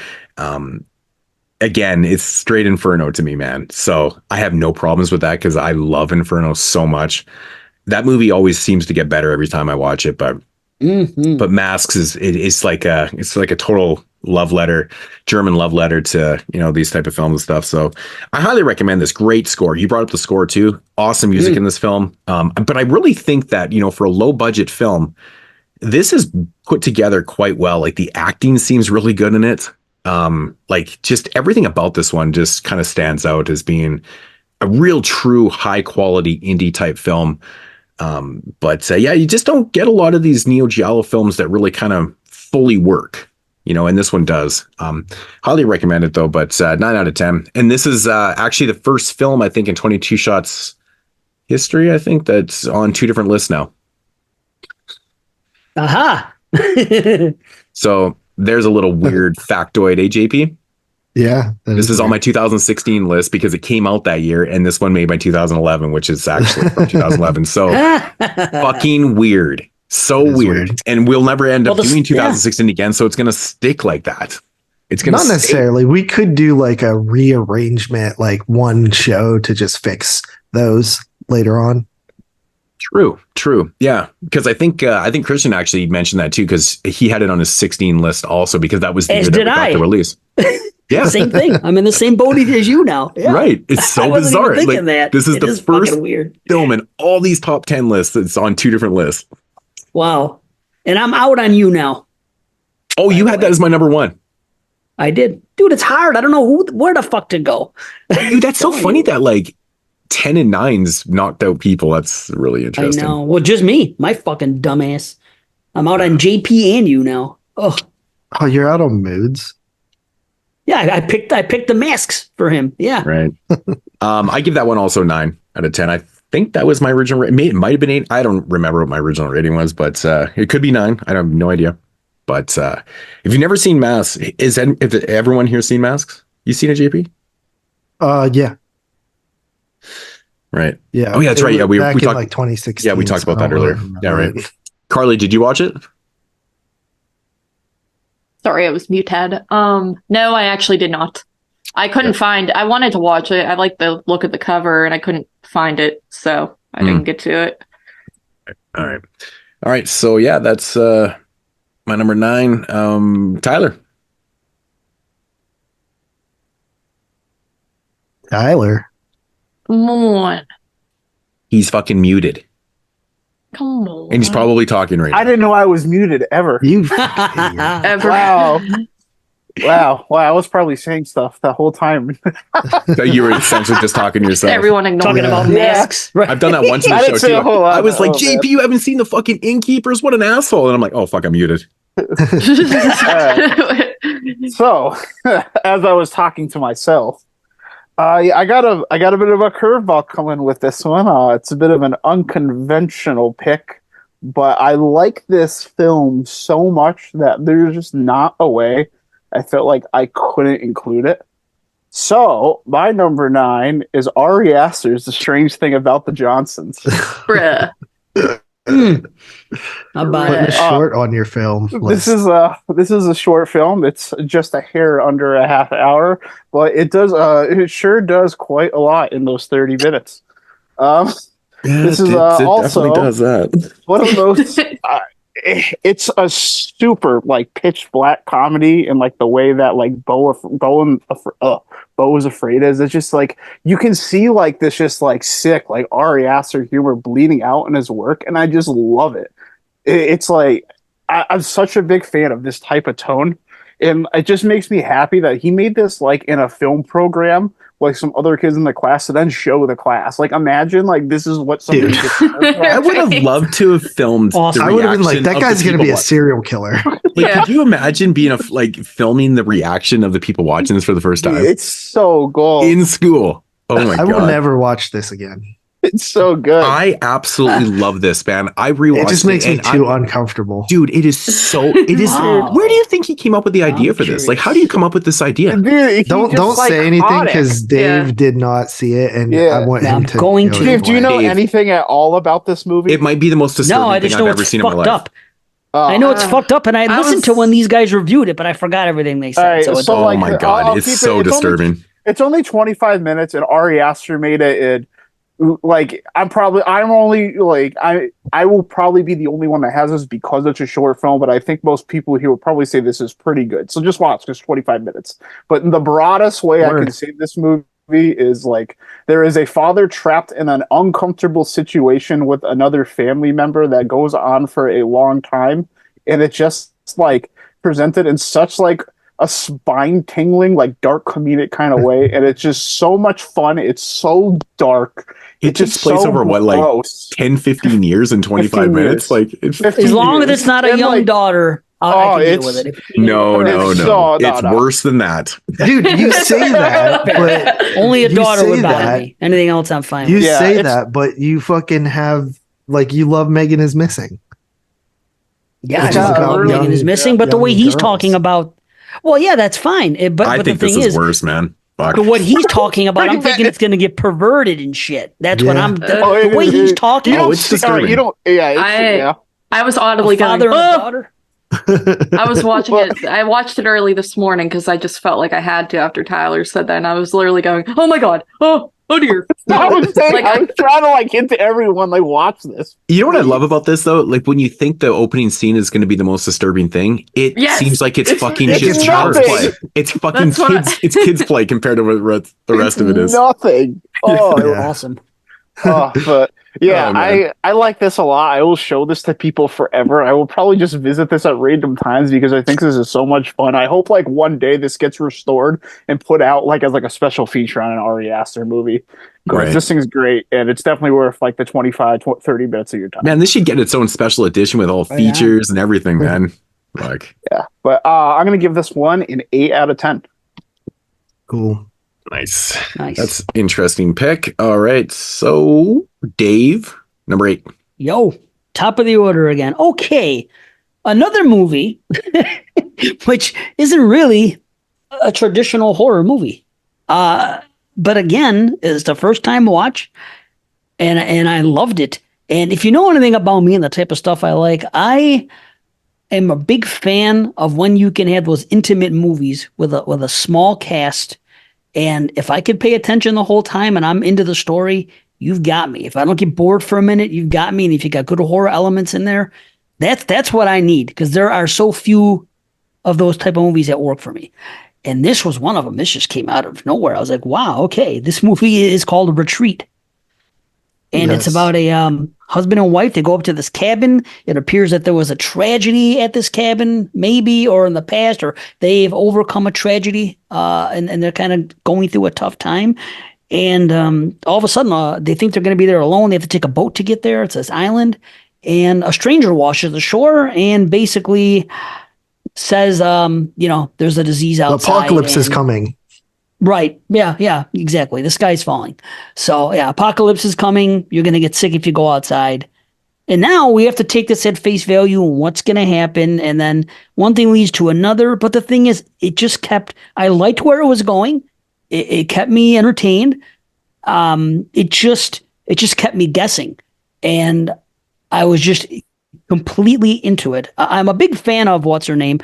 Again, it's straight Inferno to me, man. So I have no problems with that, because I love Inferno so much. That movie always seems to get better every time I watch it, but Masks it's like a total love letter, German love letter to these type of films and stuff. So I highly recommend this. Great score. You brought up the score too. Awesome music in this film. But I really think that for a low budget film, this is put together quite well. Like, the acting seems really good in it. Like, just everything about this one just kind of stands out as being a real true high quality indie type film. But yeah, you just don't get a lot of these Neo Giallo films that really kind of fully work, and this one does. Highly recommend it though, but 9 out of 10. And this is actually the first film, I think, in 22 Shots history, I think, that's on 2 different lists now. Aha. So there's a little weird factoid, JP? Yeah. This is on my 2016 list because it came out that year, and this one made my 2011, which is actually from 2011. So fucking weird. So weird. And we'll never end up doing 2016 again, so it's going to stick like that. It's going to not necessarily. We could do like a rearrangement, like one show to just fix those later on. True. Yeah, because I think Christian actually mentioned that too, because he had it on his 16 list also, because that was the year that we got the release. Yeah, same thing. I'm in the same boat as you now. Yeah. Right. It's so bizarre. Like, that. This is it the is first weird film in all these top 10 lists that's on 2 different lists. Wow. And I'm out on you now. Oh, you had that as my number 1. I did. Dude, it's hard. I don't know where the fuck to go. Dude, that's so funny that like 10 and 9's knocked out people. That's really interesting. I know. Well, just me. My fucking dumbass. I'm out on JP and you now. Oh, you're out on Moodz? Yeah, I picked the masks for him. Yeah. Right. I give that one also 9 out of 10. I think that was my original rating. It might have been 8. I don't remember what my original rating was, but it could be 9. I have no idea. But if you've never seen Masks, if everyone here seen Masks? You seen it, JP? Yeah. Right. Yeah. Oh, yeah, that's right. Yeah, we talked like 2016. Yeah, we talked about that earlier. Yeah, right. Carly, did you watch it? Sorry, I was muted. No, I actually did not. I couldn't find. I wanted to watch it. I liked the look of the cover, and I couldn't find it, so I didn't get to it. All right. So yeah, that's my number 9. Tyler. Come on. He's fucking muted. Come on. And he's probably talking right now. I didn't know I was muted ever. Ever. Wow. I was probably saying stuff the whole time. So you were essentially just talking to yourself. Everyone ignoring about masks. Right. I've done that once in the show too. I was like, JP, you haven't seen the fucking Innkeepers? What an asshole. And I'm like, oh, fuck, I'm muted. So, as I was talking to myself, I got a bit of a curveball coming with this one. It's a bit of an unconventional pick, but I like this film so much that there's just not a way I felt like I couldn't include it. So my number 9 is Ari Aster's The Strange Thing About the Johnsons. Bruh. I'm putting a short on your film list. This is a short film. It's just a hair under a half hour, but it sure does quite a lot in those 30 minutes. This is also definitely does that. one of those. It's a super like pitch black comedy, and like the way that like Bo is Afraid is. It's just like you can see like this just like sick like Ari Aster humor bleeding out in his work, and I just love it. It's like I'm such a big fan of this type of tone, and it just makes me happy that he made this like in a film program, like some other kids in the class, to then show the class. Like, imagine like this is what somebody. I would have loved to have filmed. Awesome. I would have been like, that guy's going to be a serial killer. Could you imagine being filming the reaction of the people watching this for the first time? It's so gold in school. Oh my god! I will never watch this again. It's so good. I absolutely love this, man. I rewatched it. It just makes me too uncomfortable. Dude, it is so... It is. Wow. Where do you think he came up with the idea for this? Like, how do you come up with this idea? Dude, don't say anything, because Dave did not see it, and I want him to... Dave, do you know anything at all about this movie? It might be the most disturbing thing I've ever seen in my life. Up. I know it's fucked up, and I listened to when these guys reviewed it, but I forgot everything they said. Right, so oh my god, it's so disturbing. It's only 25 minutes, and Ari Aster made it... Like I will probably be the only one that has this because it's a short film, but I think most people here would probably say this is pretty good. So just watch, just 25 minutes. But the broadest way I can say this movie is like there is a father trapped in an uncomfortable situation with another family member that goes on for a long time, and it just like presented in such like a spine tingling, like dark comedic kind of way, and it's just so much fun. It's so dark. It takes place over what, like 10, 15 years and 25 minutes? Like, it's as long as it's not a young daughter, I can deal with it. No. It's worse than that. Dude, you say that, but only a daughter would bother me. Anything else, I'm fine. You say that, but you fucking have like you love Megan is Missing. Yeah, I love Megan is Missing, but the way he's talking about, well, yeah, that's fine. But I think this is worse, man. Fuck. But what he's talking about, I'm thinking it's going to get perverted and shit. That's what I'm. The way he's talking, it's disturbing. I was audibly going, father and daughter. I was watching it. I watched it early this morning because I just felt like I had to after Tyler said that, and I was literally going, "Oh my god! Oh dear!" I was trying to like hint to everyone like watch this. You know what I love about this though? Like when you think the opening scene is going to be the most disturbing thing, it seems like it's fucking just child's play. It's fucking kids. It's kids play compared to what the rest of it is. Nothing. Oh, awesome. But I like this a lot. I will show this to people forever. I will probably just visit this at random times because I think this is so much fun. I hope like one day this gets restored and put out like as like a special feature on an Ari Aster movie. Because this thing's great and it's definitely worth like the 25-30 minutes of your time. Man, this should get its own special edition with all features and everything, man. Like, but I'm gonna give this one an 8 out of 10. Cool. Nice. That's interesting pick. All right. So Dave, number 8. Yo, top of the order again. Okay. Another movie, which isn't really a traditional horror movie. But again, it's the first time watch and I loved it. And if you know anything about me and the type of stuff I like, I am a big fan of when you can have those intimate movies with a small cast. And if I could pay attention the whole time and I'm into the story, you've got me. If I don't get bored for a minute, you've got me. And if you got good horror elements in there, that's what I need because there are so few of those type of movies that work for me. And this was one of them. This just came out of nowhere. I was like, wow, okay. This movie is called Retreat. And it's about a husband and wife. They go up to this cabin. It appears that there was a tragedy at this cabin, maybe, or in the past, or they've overcome a tragedy, and they're kind of going through a tough time. And all of a sudden, they think they're going to be there alone. They have to take a boat to get there. It's this island. And a stranger washes ashore and basically says, there's a disease outside. The apocalypse is coming. Right. Yeah, exactly. The sky's falling. So, apocalypse is coming. You're going to get sick if you go outside. And now we have to take this at face value and what's going to happen. And then one thing leads to another. But the thing is, I liked where it was going. It kept me entertained. It just kept me guessing. And I was just completely into it. I'm a big fan of what's her name?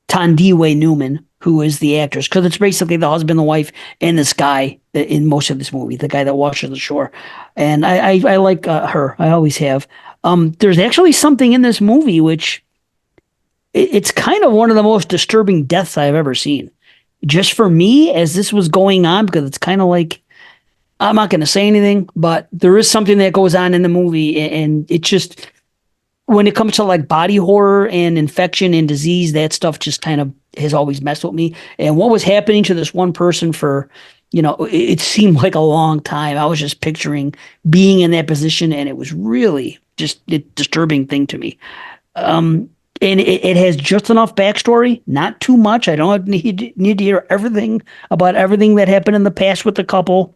Tondiwe Newman, who is the actress, because it's basically the husband, the wife, and this guy in most of this movie, the guy that washes the shore. And I like her. I always have. There's actually something in this movie which it's kind of one of the most disturbing deaths I've ever seen. Just for me, as this was going on, because it's kind of like, I'm not going to say anything, but there is something that goes on in the movie, and it just, when it comes to like body horror and infection and disease, that stuff just kind of has always messed with me. And what was happening to this one person for, it seemed like a long time. I was just picturing being in that position, and it was really just a disturbing thing to me. And it has just enough backstory, not too much. I don't need to hear everything about everything that happened in the past with the couple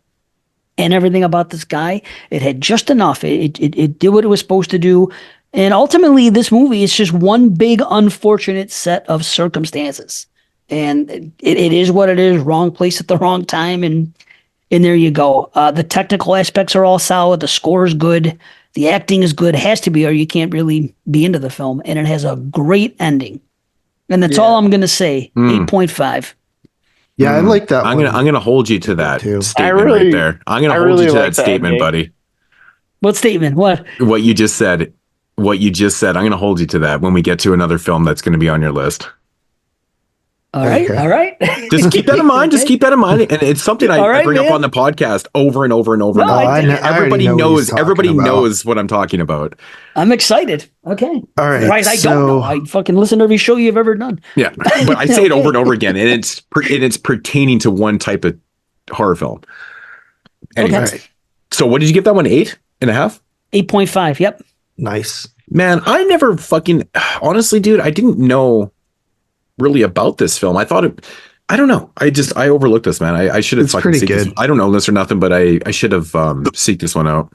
and everything about this guy. It had just enough. It did what it was supposed to do. And ultimately, this movie is just one big unfortunate set of circumstances. And it is what it is, wrong place at the wrong time. And there you go. The technical aspects are all solid. The score is good. The acting is good. It has to be, or you can't really be into the film. And it has a great ending. And that's all I'm going to say. 8.5. Yeah, I like that. I'm gonna hold you to that statement right there. I'm gonna hold you to that statement, buddy. What statement? What you just said. I'm going to hold you to that when we get to another film that's going to be on your list. All right, Okay. all right. Just keep that in mind. Just keep that in mind. And it's something I, All right, I bring man. up on the podcast over and over and over. No, and over. I I Everybody already know what he's knows. talking Everybody about. knows what I'm talking about. I'm excited. Okay. All right, Right. I don't know. I fucking listen to every show you've ever done. Yeah, but I say it over and over again, and it's pertaining to one type of horror film. Anyway, Okay. so what did you give that one? 8.5? 8.5. Yep. Nice. Man, I never fucking honestly, dude. I didn't know really about this film. I thought it. I don't know. I overlooked this, man. I should have It's fucking pretty seeked this. good. I don't know this or nothing, but I should have seeked this one out.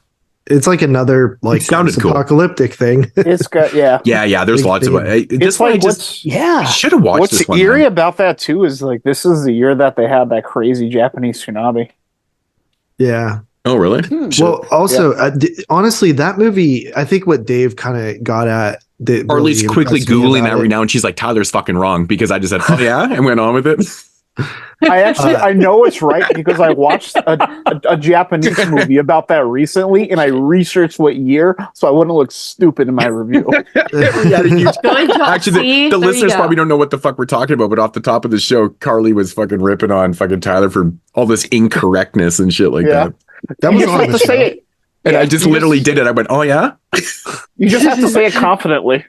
It's like another like It sounded cool. apocalyptic thing. It's got yeah. Yeah. There's Big lots of theme. this It's one. like I just Yeah. should have watched what's this one. eerie man. about that too is like this is the year that they had that crazy Japanese tsunami. Yeah. Oh, really? Well, also, honestly, that movie, I think what Dave kind of got at, that Or at least really quickly impressed me Googling about that right it- now, and she's like, Tyler's fucking wrong because I just said, oh yeah, and went on with it. I actually I know it's right because I watched a Japanese movie about that recently, and I researched what year so I wouldn't look stupid in my review. Yeah, you- Good job. actually, See? the There you listeners go. probably don't know what the fuck we're talking about, but off the top of the show, Carly was fucking ripping on fucking Tyler for all this incorrectness and shit like Yeah. that. That You was just on have the to say show. it. And Yeah, I just you literally did it. I went, oh yeah? You just have to say it confidently.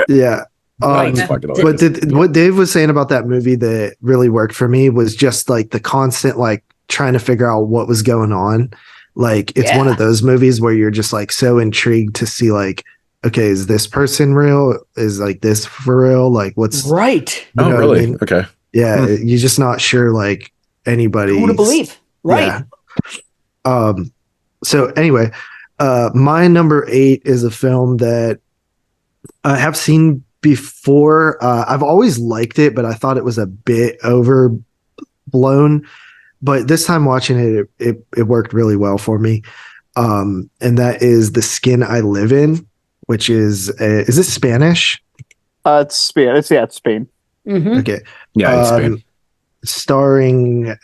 Yeah. Right. Fucking But what Dave was saying about that movie that really worked for me was just like the constant like trying to figure out what was going on. Like it's one of those movies where you're just like so intrigued to see like, okay, is this person real? Is like this for real? Like what's Right. you know oh, what I really? mean? Okay. Yeah, you're just not sure like anybody. Who to believe? Right. Yeah. So anyway, my number 8 is a film that I have seen before. I've always liked it, but I thought it was a bit overblown. But this time watching it worked really well for me. And that is The Skin I Live In, which is this Spanish? It's Spain. It's Spain. Mm-hmm. Okay. Yeah, it's Spain. Starring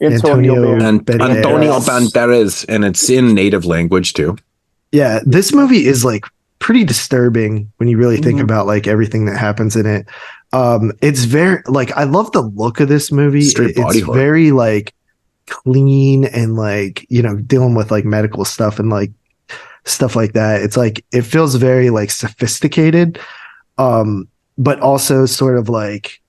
Antonio Banderas. Antonio Banderas, and it's in native language too. Yeah, this movie is like pretty disturbing when you really think about like everything that happens in it. It's very like I love the look of this movie. Straight body It's horror. very like clean and like, you know, dealing with like medical stuff and like stuff like that. It's like it feels very like sophisticated, but also sort of like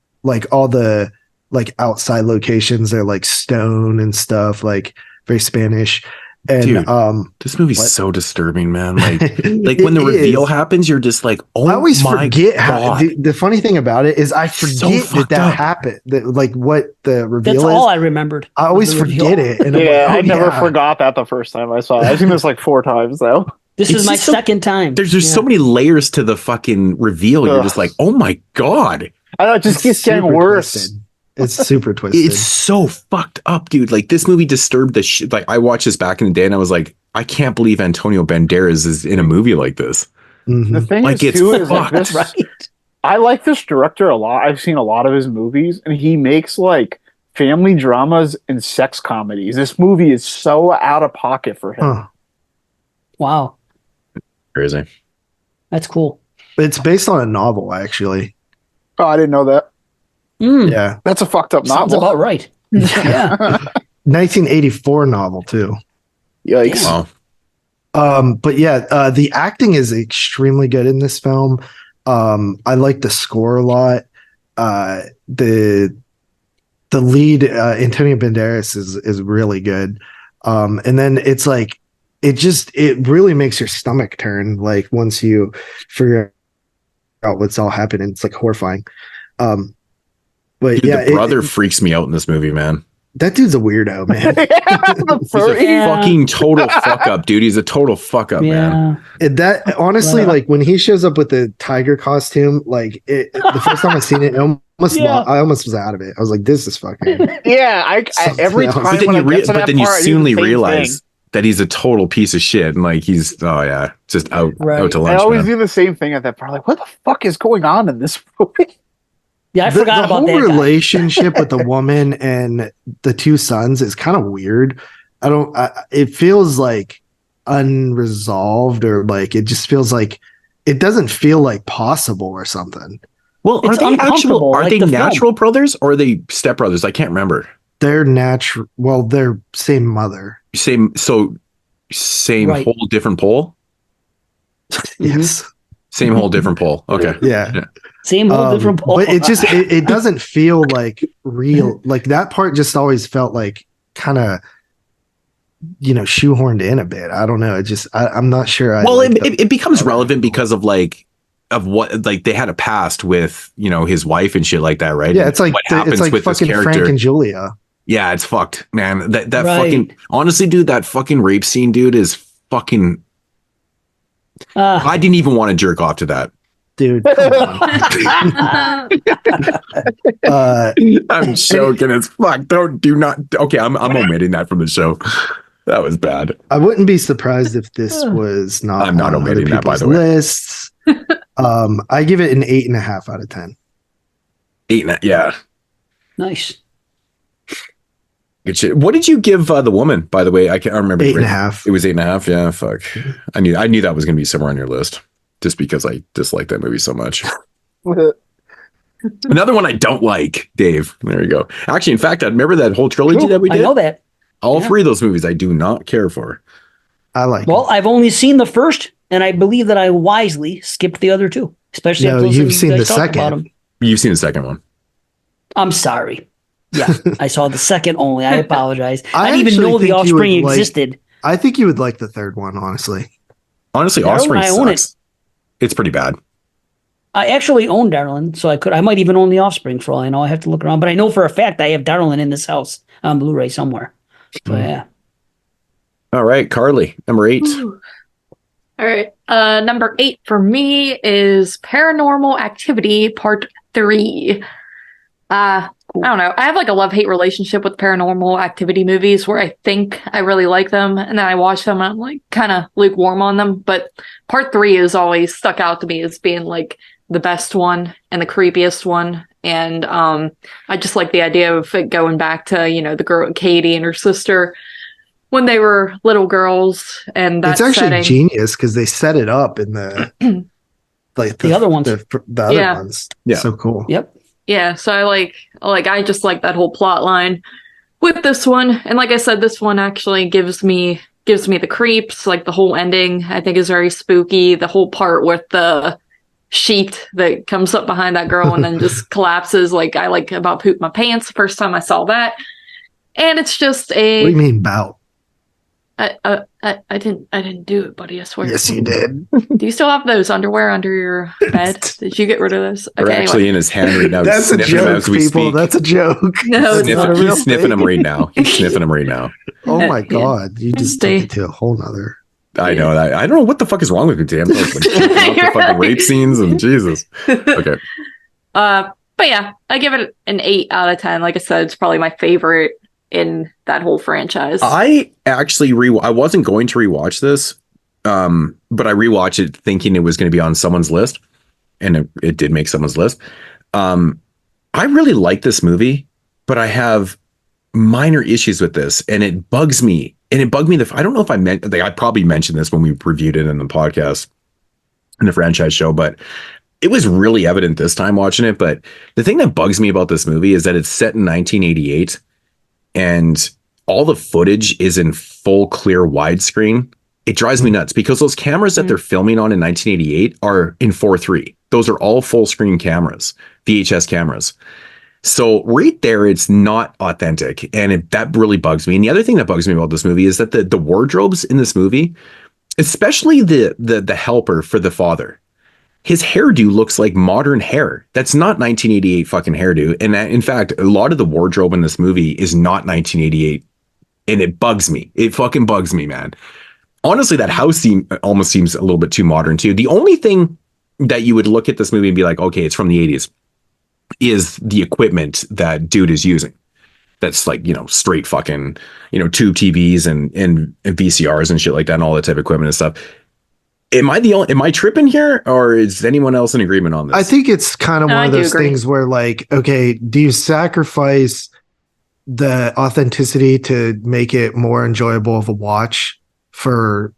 all the like outside locations are like stone and stuff, like very Spanish. And Dude, this movie's what? so disturbing, man. Like when the It reveal is. happens, you're just like, oh, I always my forget how God. the funny thing about it is I It's forget so fucked that up. happened. That like what the reveal That's is. all I remembered. I always The reveal. forget it. And I'm Yeah, like, I oh, never yeah. forgot that the first time I saw it. I've seen this like 4 times though. This It's is my just so- second time. There's so many layers to the fucking reveal. You're Ugh. just like, oh my God. I know it just keeps getting super worse. twisted. It's super twisted. It's so fucked up, dude. Like this movie disturbed the shit. Like I watched this back in the day and I was like, I can't believe Antonio Banderas is in a movie like this. Mhm. The thing Like, is, it's too, is like fucked. this. Right. I like this director a lot. I've seen a lot of his movies, and he makes like family dramas and sex comedies. This movie is so out of pocket for him. Huh. Wow. Crazy. That's cool. It's based on a novel, actually. Oh, I didn't know that. Mm, Yeah, That's a fucked up Sounds novel. about right. Yeah. 1984 novel too. Yikes. Wow. But yeah, the acting is extremely good in this film. I like the score a lot. The lead Antonio Banderas is really good. And then it's like it really makes your stomach turn like once you figure out what's all happening. It's like horrifying. But Dude, yeah, the brother freaks me out in this movie, man. that dude's a weirdo, man. The He's a furry- Yeah. fucking total fuck up, dude. He's a total fuck up, man. Yeah. That honestly, Wow. like when he shows up with the tiger costume, like the first time I seen it, I almost was out of it. I was like, "This is fucking." Yeah, I every But time But then when you, I get to that you part, I do the soonly same realize thing. that he's a total piece of shit, and like he's just out Right. out to I lunch, always man. do the same thing at that part. Like, what the fuck is going on in this movie? Yeah, I The forgot about whole that guy. relationship with the woman and the 2 sons is kind of weird. It feels like unresolved, or like it just feels like it doesn't feel like possible or something. Well, It's uncomfortable, are like they the film. natural brothers or are they stepbrothers? I can't remember. They're natural. Well, they're same mother. Same Right. whole different pole. Yes. Same whole different pole. Okay. Yeah. Same whole different pole. But it doesn't feel like real. Like that part just always felt like kind of, shoehorned in a bit. I don't know. I'm not sure. It becomes relevant because of what they had a past with his wife and shit like that, right? Yeah, it's like what happens it's like with this fucking character. Frank and Julia. Yeah, it's fucked, man. That Right. fucking honestly, dude, that fucking rape scene, dude, is fucking. I didn't even want to jerk off to that. Dude, come on. I'm joking as fuck. Do not. Okay, I'm omitting that from the show. That was bad. I wouldn't be surprised if this was not. I'm not on omitting other that, by people's the way. Lists. I give it an 8.5 out of 10. 8.5. Yeah. Nice. Good shit. What did you give the woman? By the way, I can't remember. 8.5. It was 8.5. Yeah. Fuck. I knew that was going to be somewhere on your list, just because I dislike that movie so much. Another one I don't like, Dave. There you go. Actually, in fact, I remember that whole trilogy that we did. I know that. All three of those movies I do not care for. I like. Well, I've only seen the first, and I believe that I wisely skipped the other two. Especially No, after listening you've to seen you the guys talk second. about 'em. You've seen the second one. I'm sorry. Yeah, I saw the second only. I apologize. I I didn't even actually know the think you Offspring would like- existed. I think you would like the third one, honestly. Honestly, Darling, Offspring I own it. sucks. It's pretty bad. I actually own Darlin, so I might even own the Offspring for all I know. I have to look around, but I know for a fact I have Darlin in this house on Blu-ray somewhere. So yeah. All right, Carly, number 8. Ooh. All right. Number 8 for me is Paranormal Activity Part 3. I don't know. I have like a love-hate relationship with Paranormal Activity movies where I think I really like them, and then I watch them and I'm like kind of lukewarm on them. But Part 3 has always stuck out to me as being like the best one and the creepiest one. And I just like the idea of it going back to, the girl Katie and her sister when they were little girls, and that's It's actually genius because they set it up in the the other ones. The other ones. Yeah. So cool. Yep. Yeah, so I just like that whole plot line with this one. And like I said, this one actually gives me the creeps. Like the whole ending I think is very spooky. The whole part with the sheet that comes up behind that girl and then just collapses, like I like about pooped my pants the first time I saw that. And it's just What do you mean about? I didn't do it, buddy. I swear. Yes, you did. Do you still have those underwear under your bed? Did you get rid of those? They're actually in his hand right now. He's That's a sniffing them joke, as we people. speak. That's a joke. No, it's not a real He's sniffing them right now. He's sniffing them right now. Oh my Yeah. god! You just took it to a whole nother. I know that. I don't know what the fuck is wrong with you, damn. Like, jerking off the fucking rape scenes and Jesus. Okay. But yeah, I give it an 8 out of 10. Like I said, it's probably my favorite in that whole franchise. I actually I wasn't going to rewatch this, but I rewatched it thinking it was going to be on someone's list, and it did make someone's list. I really like this movie, but I have minor issues with this, and it bugs me. And it bugged me. I don't know if I probably mentioned this when we reviewed it in the podcast, in the franchise show, but it was really evident this time watching it. But the thing that bugs me about this movie is that it's set in 1988. And all the footage is in full clear widescreen. It drives me nuts because those cameras that they're filming on in 1988 are in 4:3. Those are all full screen cameras, VHS cameras. So right there, it's not authentic. And that really bugs me. And the other thing that bugs me about this movie is that the wardrobes in this movie, especially the helper for the father, his hairdo looks like modern hair. That's not 1988 fucking hairdo. And that, in fact, a lot of the wardrobe in this movie is not 1988. And it bugs me. It fucking bugs me, man. Honestly, that house almost seems a little bit too modern too. The only thing that you would look at this movie and be like, okay, it's from the 80s, is the equipment that dude is using. That's like, straight fucking, tube TVs and VCRs and shit like that and all that type of equipment and stuff. Am I tripping here, or is anyone else in agreement on this? I think it's kind of one of those things where, like, okay, do you sacrifice the authenticity to make it more enjoyable of a watch for,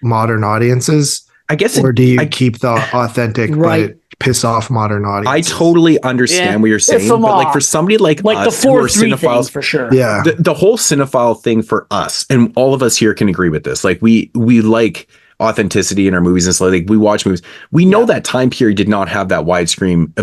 modern audiences? I guess, or do you keep the authentic but piss off modern audience? I totally understand what you're saying, but like for somebody like us the who are 4-3 cinephiles, thing, for sure. Yeah, the whole cinephile thing for us, and all of us here can agree with this. Like we like authenticity in our movies and stuff. Like we watch movies. We know that time period did not have that widescreen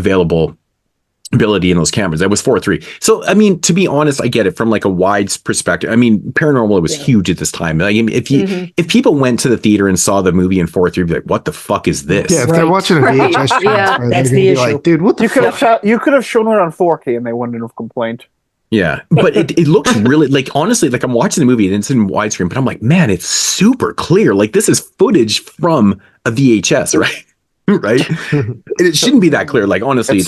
ability in those cameras. That was 4:3. So I mean, to be honest, I get it from like a wide perspective. I mean, Paranormal was huge at this time. Like, I mean, if people went to the theater and saw the movie in 4:3, be like, what the fuck is this? Yeah, if they're watching a VHS transfer, that's they're the gonna be issue. like, dude, what the fuck? You could have shown it on 4K and they wouldn't have complained. Yeah, but it looks really, like, honestly, like I'm watching the movie and it's in widescreen, but I'm like, man, it's super clear. Like this is footage from a VHS, right? Right? And it shouldn't be that clear. Like honestly,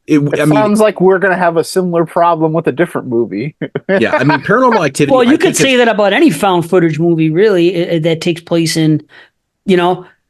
it sounds like we're gonna have a similar problem with a different movie. Yeah, I mean, Paranormal Activity. Well, you could say that about any found footage movie, really, that takes place in,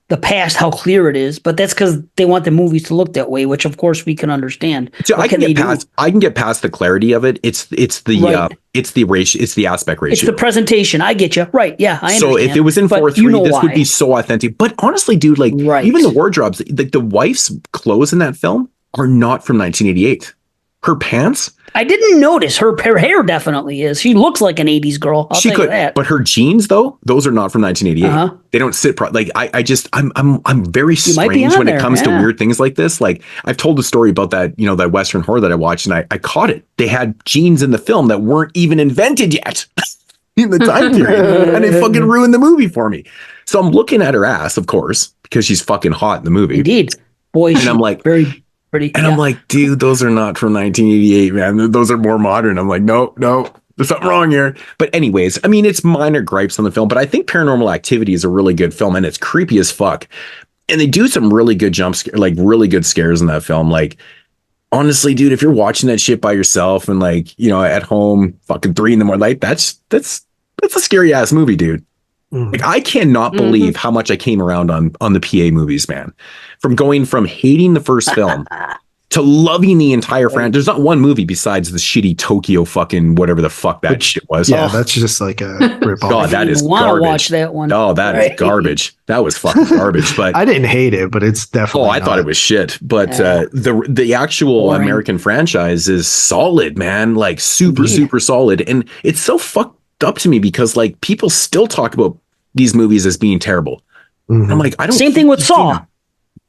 the past, how clear it is. But that's because they want the movies to look that way, which of course we can understand. So I can get past the clarity of it. It's the ratio, it's the aspect ratio. It's the presentation. I get you. Right. Yeah. I understand. So if it was in 4:3, this would be so authentic. But honestly, dude, like even the wardrobes, like the wife's clothes in that film are not from 1988. Her pants. I didn't notice her hair definitely is. She looks like an 80s girl. I'll tell you that. But her jeans though, those are not from 1988. They don't sit like I'm very strange when it comes to weird things like this. Like I've told a story about that, that Western horror that I watched and I caught it. They had jeans in the film that weren't even invented yet in the time period. And they fucking ruined the movie for me. So I'm looking at her ass, of course, because she's fucking hot in the movie. Indeed. Boy, and I'm like, very pretty. And I'm like, dude, those are not from 1988, man. Those are more modern. I'm like, no, there's something wrong here. But anyways, I mean, it's minor gripes on the film, but I think Paranormal Activity is a really good film and it's creepy as fuck. And they do some really good really good scares in that film. Like, honestly, dude, if you're watching that shit by yourself and like, at home, fucking 3 a.m, like that's a scary ass movie, dude. Like I cannot believe how much I came around on the PA movies, man. From going from hating the first film to loving the entire franchise. There's not one movie besides the shitty Tokyo fucking whatever the fuck that shit was. Yeah, that's just like a ripoff. God, that is garbage. Watch that one. Oh, that is garbage. That was fucking garbage. But I didn't hate it, but it's definitely. Oh, I thought it was shit. But the actual American franchise is solid, man. Like super solid, and it's so fucked up to me because like people still talk about these movies as being terrible. I'm like, I don't. Same thing with Saw.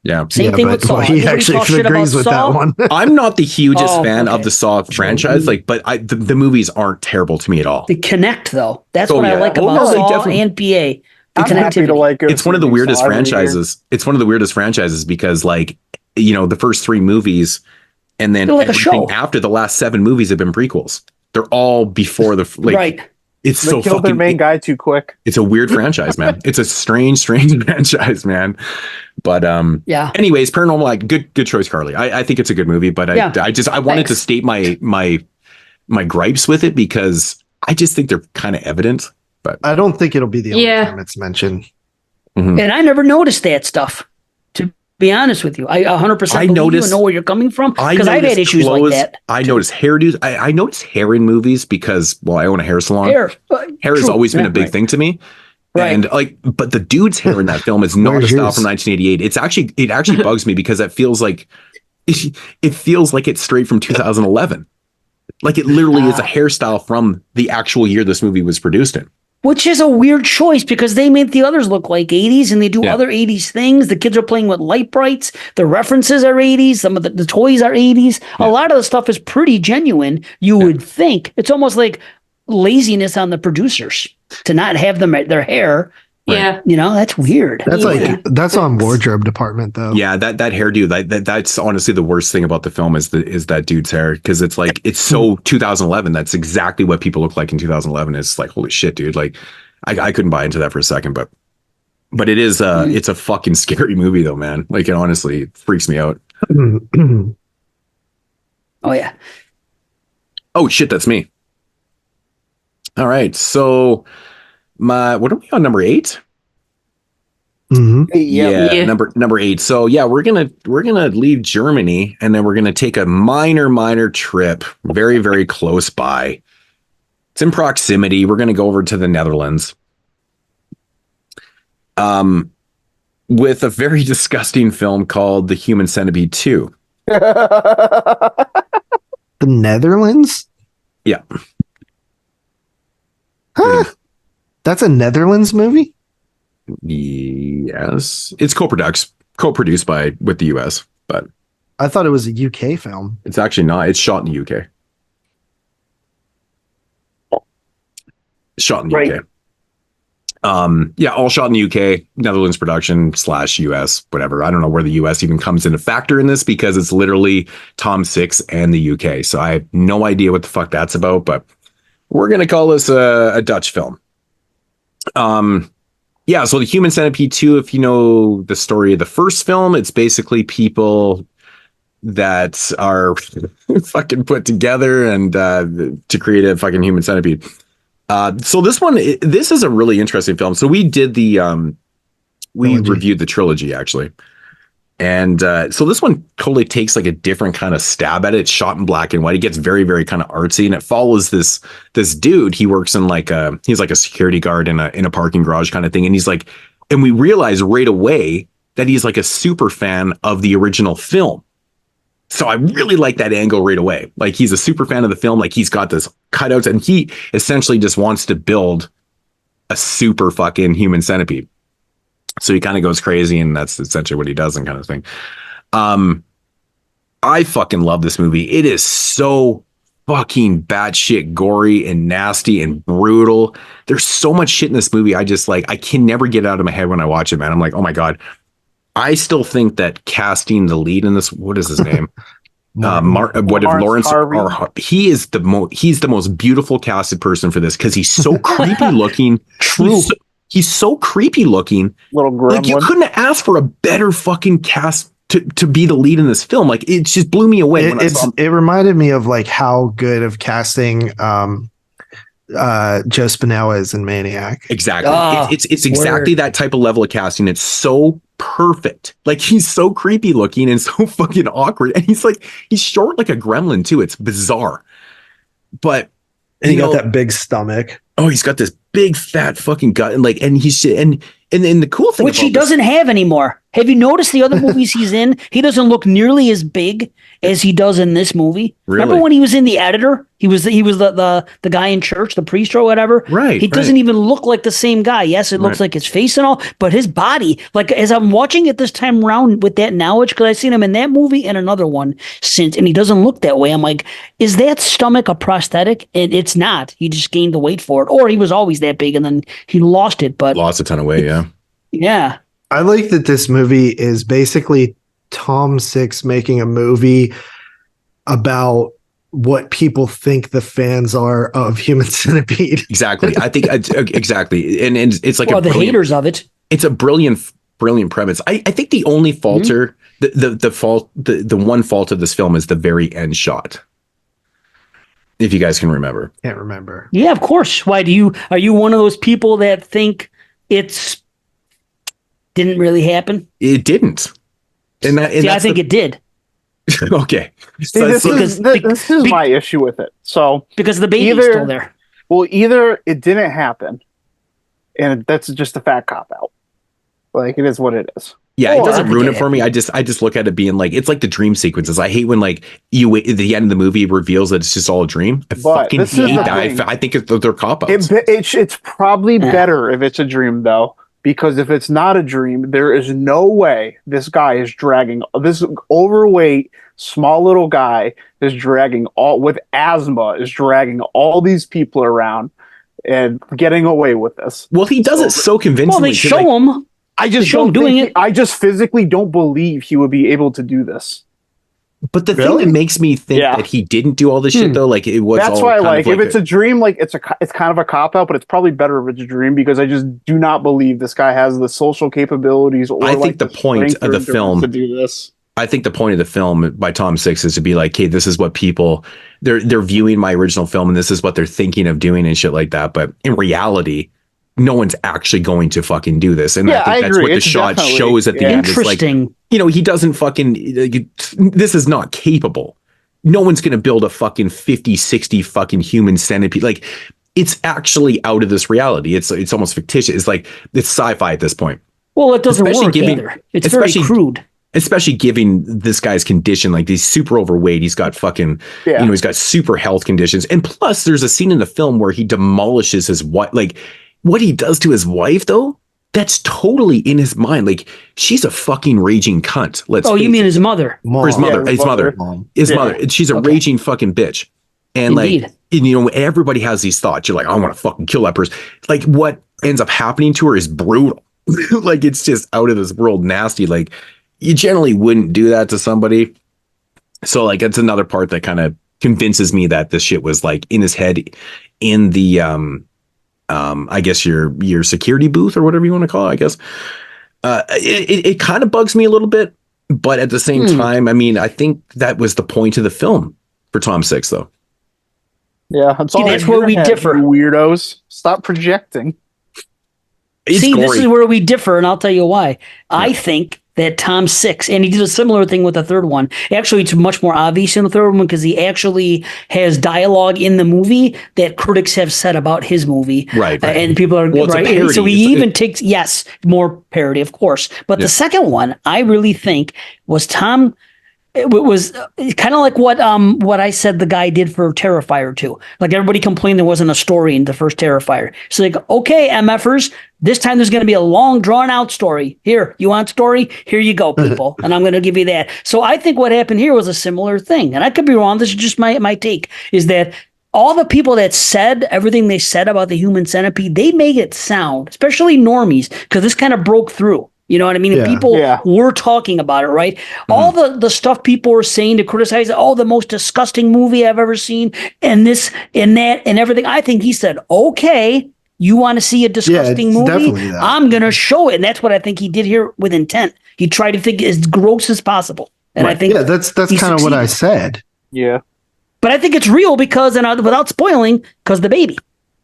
Yeah. Same thing with Saw. He actually agrees with that one. I'm not the hugest fan of the Saw franchise, but the movies aren't terrible to me at all. They connect though. That's what I like about Saw and PA. I'm happy to like it's one of the weirdest franchises. It's one of the weirdest franchises because like, the first 3 movies and then everything after the last 7 movies have been prequels. They're all before the right. It's they so killed their main guy too quick. It's a weird franchise, man. It's a strange franchise, man. But anyways, Paranormal, like good choice, Carly. I think it's a good movie, but I wanted to state my gripes with it because I just think they're kind of evident. But I don't think it'll be the only time it's mentioned. And I never noticed that stuff. To be honest with you, I 100% believe you and know where you're coming from because I've had issues like that. I noticed hairdos. I noticed hair in movies because I own a hair salon. Hair has always been a big thing to me. Right. And but the dude's hair in that film is not a style from 1988. It actually bugs me because it feels like it's straight from 2011. Like it literally is a hairstyle from the actual year this movie was produced in. Which is a weird choice because they made the others look like 80s and they do other 80s things. The kids are playing with light brights. The references are 80s. Some of the toys are 80s. A lot of the stuff is pretty genuine, you would think. It's almost like laziness on the producers to not have them their hair. Yeah. That's weird. That's on wardrobe department though. Yeah, that hairdo, that's honestly the worst thing about the film is that dude's hair because it's like it's so 2011. That's exactly what people look like in 2011. It's like holy shit, dude. Like I couldn't buy into that for a second, but it is it's a fucking scary movie though, man. Like it honestly freaks me out. Oh yeah. Oh shit, that's me. All right, so what are we on, number 8? Yeah, number 8. So yeah, we're gonna leave Germany and then we're gonna take a minor trip very, very close by. It's in proximity. We're gonna go over to the Netherlands. with a very disgusting film called The Human Centipede 2. The Netherlands? Yeah. Huh? That's a Netherlands movie? Yes. It's co-produced with the US, but I thought it was a UK film. it's actually not. It's shot in the UK. Shot in the UK. Yeah, all shot in the UK, Netherlands production / US, whatever. I don't know where the US even comes into factor in this because it's literally Tom Six and the UK. So I have no idea what the fuck that's about, but we're going to call this a Dutch film. Yeah, so The Human Centipede 2, if you know the story of the first film, it's basically people that are fucking put together and to create a fucking human centipede. So this is a really interesting film. So we did we reviewed the trilogy actually. And so this one totally takes like a different kind of stab at it. It's shot in black and white. It gets very, very kind of artsy, and it follows this dude. He works in he's like a security guard in a parking garage kind of thing. And we realize right away that he's like a super fan of the original film. So I really like that angle right away. Like he's a super fan of the film. Like he's got this cutouts, and he essentially just wants to build a super fucking human centipede. So he kind of goes crazy, and that's essentially what he does and kind of thing. I fucking love this movie. It is so fucking batshit gory and nasty and brutal. There's so much shit in this movie. I can never get it out of my head when I watch it, man. I'm like, oh my God. I still think that casting the lead in this, what is his name? Lawrence Harvey. He's the most beautiful casted person for this because he's so creepy looking. True. He's so creepy looking. Little gremlin. Like you couldn't ask for a better fucking cast to be the lead in this film. Like it just blew me away. It reminded me of like how good of casting Joe Spinella is in Maniac. Exactly. It's exactly that type of level of casting. It's so perfect. Like he's so creepy looking and so fucking awkward. And he's short like a gremlin too. It's bizarre. But he got that big stomach. Oh, he's got this big fat fucking gut, and he's and the cool thing, which he doesn't have anymore. Have you noticed the other movies he's in? He doesn't look nearly as big as he does in this movie. Really? Remember when he was in The Editor? He was the guy in church, the priest or whatever. Right. He doesn't even look like the same guy. Yes, it looks like his face and all, but his body, like as I'm watching it this time around with that knowledge, because I've seen him in that movie and another one since, and he doesn't look that way. I'm like, is that stomach a prosthetic? And it's not. He just gained the weight for it, or he was always that big and then he lost it. But lost a ton of weight. Yeah. Yeah. I like that this movie is basically Tom Six making a movie about what people think the fans are of Human Centipede. Exactly. I think exactly. And it's like the haters of it. It's a brilliant premise. I think the only falter, the one fault of this film is the very end shot. If you guys can remember. Can't remember. Yeah, of course. Why are you one of those people that think it's didn't really happen? It didn't. I think it did. Okay. See, this is my issue with it. So because the baby's still there. Well, either it didn't happen, and that's just a fat cop out. Like it is what it is. Yeah, it doesn't ruin it for me. I just look at it being like it's like the dream sequences. I hate when like at the end of the movie reveals that it's just all a dream. I fucking hate that. I think they're cop-outs. It's probably better if it's a dream though, because if it's not a dream, there is no way this guy is dragging this overweight small little guy is dragging with asthma is dragging all these people around and getting away with this. Well, he does it so convincingly. Well, they show him. I just don't doing it. I just physically don't believe he would be able to do this. But the thing that makes me think that he didn't do all this shit though, like it was. That's why, like, if it's a dream, like it's kind of a cop out, but it's probably better if it's a dream because I just do not believe this guy has the social capabilities. Or I think the point of the film to do this. I think the point of the film by Tom Six is to be like, hey, this is what people they're viewing my original film, and this is what they're thinking of doing and shit like that. But in reality, no one's actually going to fucking do this. And I think that's what the shot shows at the end. It's like, he doesn't fucking, this is not capable. No one's going to build a fucking 50, 60 fucking human centipede. Like it's actually out of this reality. It's almost fictitious. It's like, it's sci-fi at this point. Well, it doesn't Especially work giving- either. It's very especially- crude. Especially giving this guy's condition, like he's super overweight. He's got fucking, Yeah. he's got super health conditions. And plus there's a scene in the film where he demolishes his wife. Like what he does to his wife though, that's totally in his mind. Like she's a fucking raging cunt. Oh, you mean his mother? or his mother, Yeah, his mother, Mom. his mother. And she's a raging fucking bitch. And Indeed. like, and, everybody has these thoughts. You're like, I want to fucking kill that person. Like what ends up happening to her is brutal. Like it's just out of this world nasty. Like you generally wouldn't do that to somebody. So like it's another part that kind of convinces me that this shit was like in his head in the I guess your security booth or whatever you want to call it, I guess. It kind of bugs me a little bit, but at the same time, I mean, I think that was the point of the film for Tom Six though. Yeah, that's all. that's in where your we head, differ. you weirdos. Stop projecting. It's See, this gory. is where we differ, and I'll tell you why. I think that Tom Six, and he did a similar thing with the third one. Actually, it's much more obvious in the third one because he actually has dialogue in the movie that critics have said about his movie. Right. And people are Well, it's a right. parody. So he even takes, yes, more parody, of course. But the second one, I really think was Tom. It was kind of like what I said the guy did for Terrifier 2. Like everybody complained there wasn't a story in the first Terrifier. So like, okay, MFers, this time there's going to be a long drawn out story. Here, you want story? Here you go, people. And I'm going to give you that. So I think what happened here was a similar thing. And I could be wrong. This is just my take, is that all the people that said everything they said about the human centipede, they made it sound, especially normies, because this kind of broke through. You know what I mean? And people were talking about it, right? All the stuff people were saying to criticize, the most disgusting movie I've ever seen, and this and that and everything. I think he said, okay, you want to see a disgusting movie? definitely that. I'm going to show it. And that's what I think he did here with intent. He tried to think as gross as possible. And I think that's he kind of what I succeeded. said. Yeah. But I think it's real because, and without spoiling, because the baby.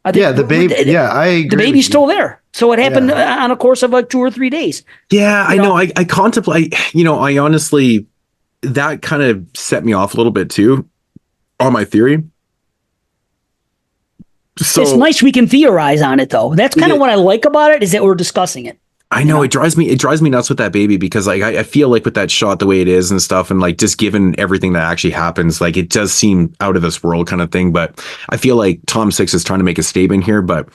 I think the baby. I agree. the baby's still there. So it happened on a course of like 2 or 3 days. Yeah, I know. I contemplate, I honestly, that kind of set me off a little bit too on my theory. So It's nice we can theorize on it though. That's kind of what I like about it, is that we're discussing it. I know it drives me nuts with that baby because like I feel like with that shot the way it is and stuff, and like just given everything that actually happens, like it does seem out of this world kind of thing. But I feel like Tom Six is trying to make a statement here, but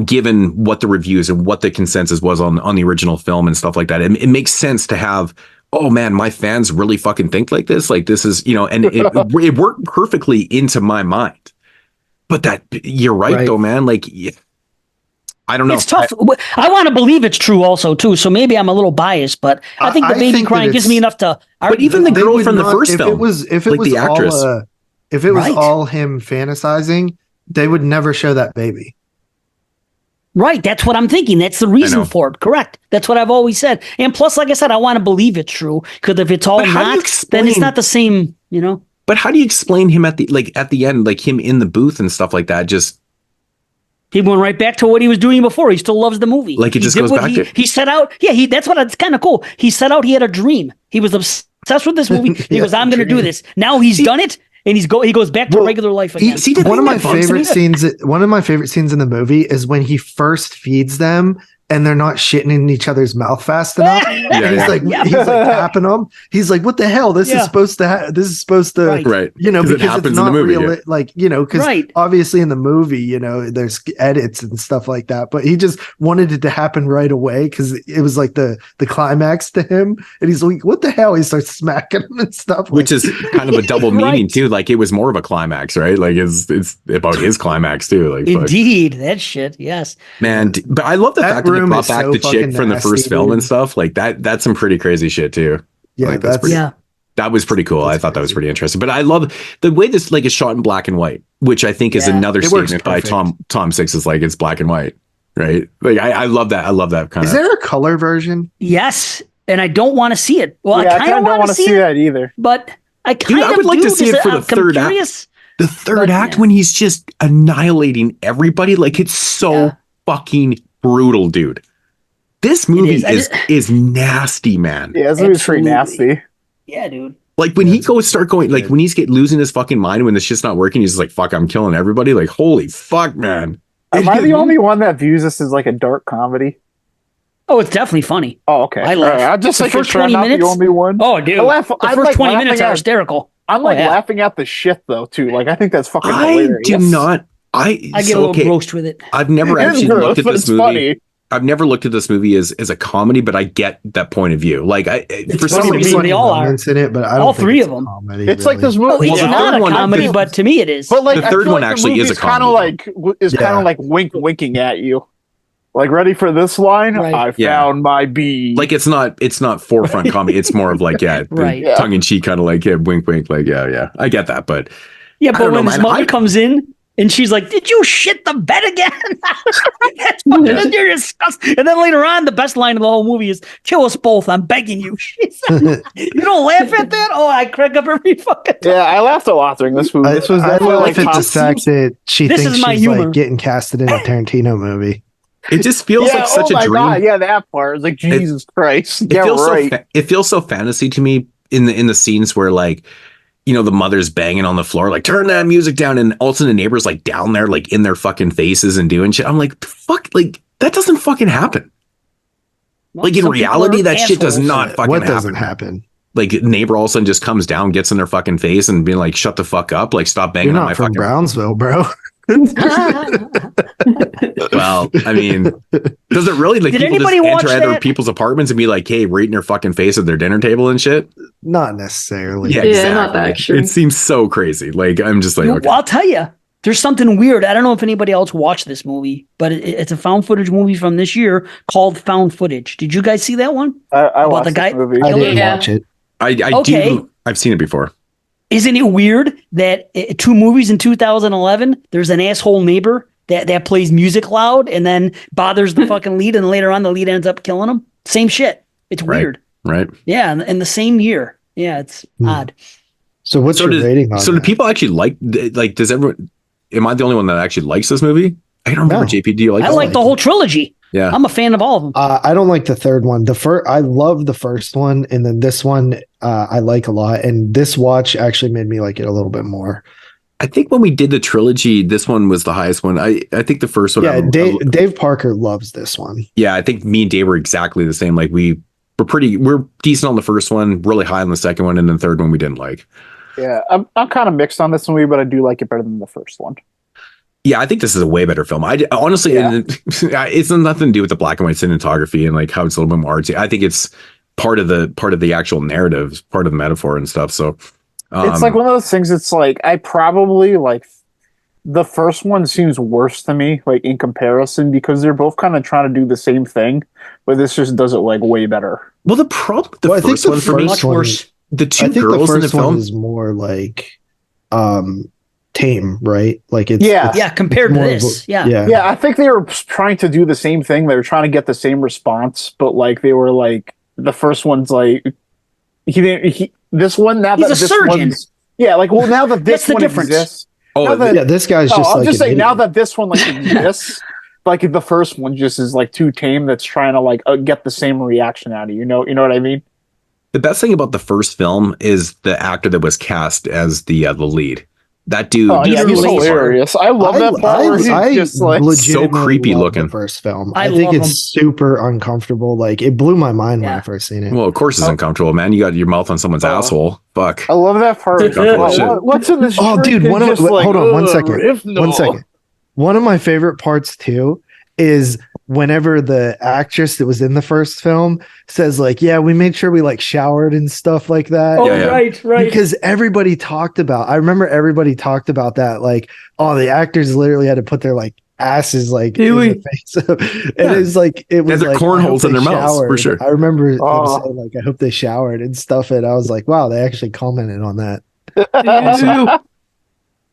given what the reviews and what the consensus was on the original film and stuff like that, it makes sense to have, oh man, my fans really fucking think like this. Like this is, and it worked perfectly into my mind. But that you're right though, man. Like, I don't know. It's tough. I want to believe it's true also too. So maybe I'm a little biased, but I think the baby think crying that gives me enough to. But even the They girl would from the not- first if film, it was like the actress. if it was Right. all him fantasizing, they would never show that baby. Right, that's what I'm thinking. That's the reason for it. Correct. That's what I've always said. And plus, like I said, I want to believe it's true because if it's all But how do you not, then it's explain- not the same. But how do you explain him at the end, like him in the booth and stuff like that? Just he went right back to what he was doing before. He still loves the movie. Like it He just did goes what back to- he set out. Yeah, that's what it's kind of cool. He set out. He had a dream. He was obsessed with this movie. He goes, "I'm going to do this." Now he's done it, and he goes back to regular life again. One of my favorite scenes. One of my favorite scenes in the movie is when he first feeds them and they're not shitting in each other's mouth fast enough. And he's like tapping them. He's like, "What the hell? This is supposed to. This is supposed to. Right. Because it happens it's not in the movie. real. Like because obviously in the movie, there's edits and stuff like that. But he just wanted it to happen right away because it was like the climax to him. And he's like, "What the hell?" He starts smacking him and stuff. Which is kind of a double meaning too. Like it was more of a climax, right? Like it's about his climax too. Like fuck. Indeed, that shit. Yes, man. But I love the fact that they room brought is back so the chick fucking from the first nasty, film dude. and stuff. Like that's some pretty crazy shit too. Yeah, like, that's pretty, that was pretty cool. I thought that was pretty interesting. But I love the way this like is shot in black and white, which I think is another It works statement by perfect. Tom Six is like it's black and white, right? Like I love that. I love that kind Is of. there a color version? yes, and I don't want to see it. Well, Yeah, I kind of don't want to see it, that either. but I kind I of would like to do, see just- it for the I'm third act. curious. The third act when he's just annihilating everybody, like it's so fucking brutal, dude. This movie is nasty, man. Yeah, this movie's pretty nasty. Yeah, dude. Like when he like when he's losing his fucking mind when the shit's not working, he's just like, fuck, I'm killing everybody. Like, holy fuck, man. Am I the only one that views this as like a dark comedy? Oh, it's definitely funny. Oh, okay. I laugh. I'm just The like first sure 20 I'm not minutes? the only one. Oh, dude. The The first 20 minutes are hysterical. I'm like Oh, yeah. laughing at the shit though too. Like I think that's fucking I hilarious. do not. I get a little grossed with it. I've never It is actually gross, looked at but this it's movie. funny. I've never looked at this movie as a comedy, but I get that point of view. Like for some funny to me. reason, They all are. moments in it, but I don't All think three it's of them. comedy, It's like really. this movie. Oh, it's Well, the not third a one- comedy, but to me it is. But like The I third feel one like the actually is a movie's kind of comedy, like is kind Yeah. of like winking at you. Like ready for this line? Right. I Yeah. found my bee. like it's not forefront comedy. It's more of like Right. Yeah. tongue in cheek, kind of like wink, wink. Like yeah. I get that, but Yeah, I but don't when know, his man. mother comes in and she's like, "Did you shit the bed again?" That's fucking, you're disgusting. And then later on, the best line of the whole movie is, "Kill us both. I'm begging you." You don't laugh at that? Oh, I crack up every fucking time. yeah, I laughed a lot during this movie. This was I definitely laugh like at top the fact that she This thinks is my she's humor. like getting casted in a Tarantino movie. it just feels like such oh a my dream. God, yeah, that part. It's like Jesus Christ. It Yeah, feels right. it feels so fantasy to me in the scenes where like the mother's banging on the floor, like turn that music down, and all of a sudden the neighbors like down there like in their fucking faces and doing shit. I'm like, fuck, like that doesn't fucking happen. Like in Some people reality, are that shit does assholes. not fucking What happen. doesn't happen? Like neighbor all of a sudden just comes down, gets in their fucking face, and being like, "Shut the fuck up! Like stop banging You're on my not from fucking." Brownsville, bro. Well, I mean, does it really like Did people just anybody watch enter other that? people's apartments and be like, "Hey, right in their fucking face at their dinner table and shit"? Not necessarily. Yeah, Yeah, exactly. not that extreme. It seems so crazy. Like I'm just like, You know, okay. I'll tell you, there's something weird. I don't know if anybody else watched this movie, but it's a found footage movie from this year called Found Footage. Did you guys see that one? I About watched the guy- this movie. I didn't Yeah. watch it. I Okay. do. I've seen it before. Isn't it weird that two movies in 2011, there's an asshole neighbor that plays music loud and then bothers the fucking lead, and later on the lead ends up killing him? Same shit. It's Right. weird. Right. Yeah, in the same year. Yeah, it's odd. So what's your rating on So do that? people actually like? Does everyone? Am I the only one that actually likes this movie? I don't remember. No. JP, do you like? I this like one? the whole trilogy. Yeah. I'm a fan of all of them. I don't like the third one. I love the first one, and then this one I like a lot. And this watch actually made me like it a little bit more. I think when we did the trilogy, this one was the highest one. I think the first one. Yeah, Dave Parker loves this one. Yeah, I think me and Dave were exactly the same. Like we're decent on the first one, really high on the second one, and then the third one we didn't like. Yeah, I'm kind of mixed on this movie, but I do like it better than the first one. Yeah, I think this is a way better film. I honestly, Yeah. it's nothing to do with the black and white cinematography and like how it's a little bit more artsy. I think it's part of the actual narrative, part of the metaphor and stuff. So It's like one of those things. It's like I probably like the first one seems worse to me, like in comparison, because they're both kind of trying to do the same thing, but this just does it like way better. well, the problem with the Well, I think first the one for me, Much worse. the I two think the girls in the first one film. is more like tame, right? Like it's Yeah. Yeah, compared to more of this. a- Yeah. Yeah, I think they were trying to do the same thing. They were trying to get the same response, but like they were like the first one's like this one now He's that a this surgeon. one's yeah, like well now that That's this the one difference. exists. Oh, now that- yeah, this guy's No, just I'm like just an saying now idiot. that this one like exists, like the first one just is like too tame. That's trying to like get the same reaction out of you. You know what I mean? the best thing about the first film is the actor that was cast as the lead. That dude, Oh yeah, he's Laser. hilarious. I love that part where he's just like legitimately creepy love looking. The first film, I I think love it's him. super uncomfortable. Like it blew my mind when Yeah. I first seen it. well, of course, it's uncomfortable, man. You got your mouth on someone's asshole. Fuck. I love that part. Uncomfortable shit. What's in this? Oh, drink? dude, It's just like, hold on, one ugh, second. if no. 1 second. One of my favorite parts too is whenever the actress that was in the first film says like, yeah, we made sure we like showered and stuff like that. Oh, Yeah, yeah. right. Because everybody talked about, I remember everybody talked about that. Like, oh, the actors literally had to put their like asses like in Really? the face. And it's like, it was their like, cornholes I hope in they their mouths, for showered. sure. I remember them Oh. saying like, I hope they showered and stuff. And I was like, wow, they actually commented on that.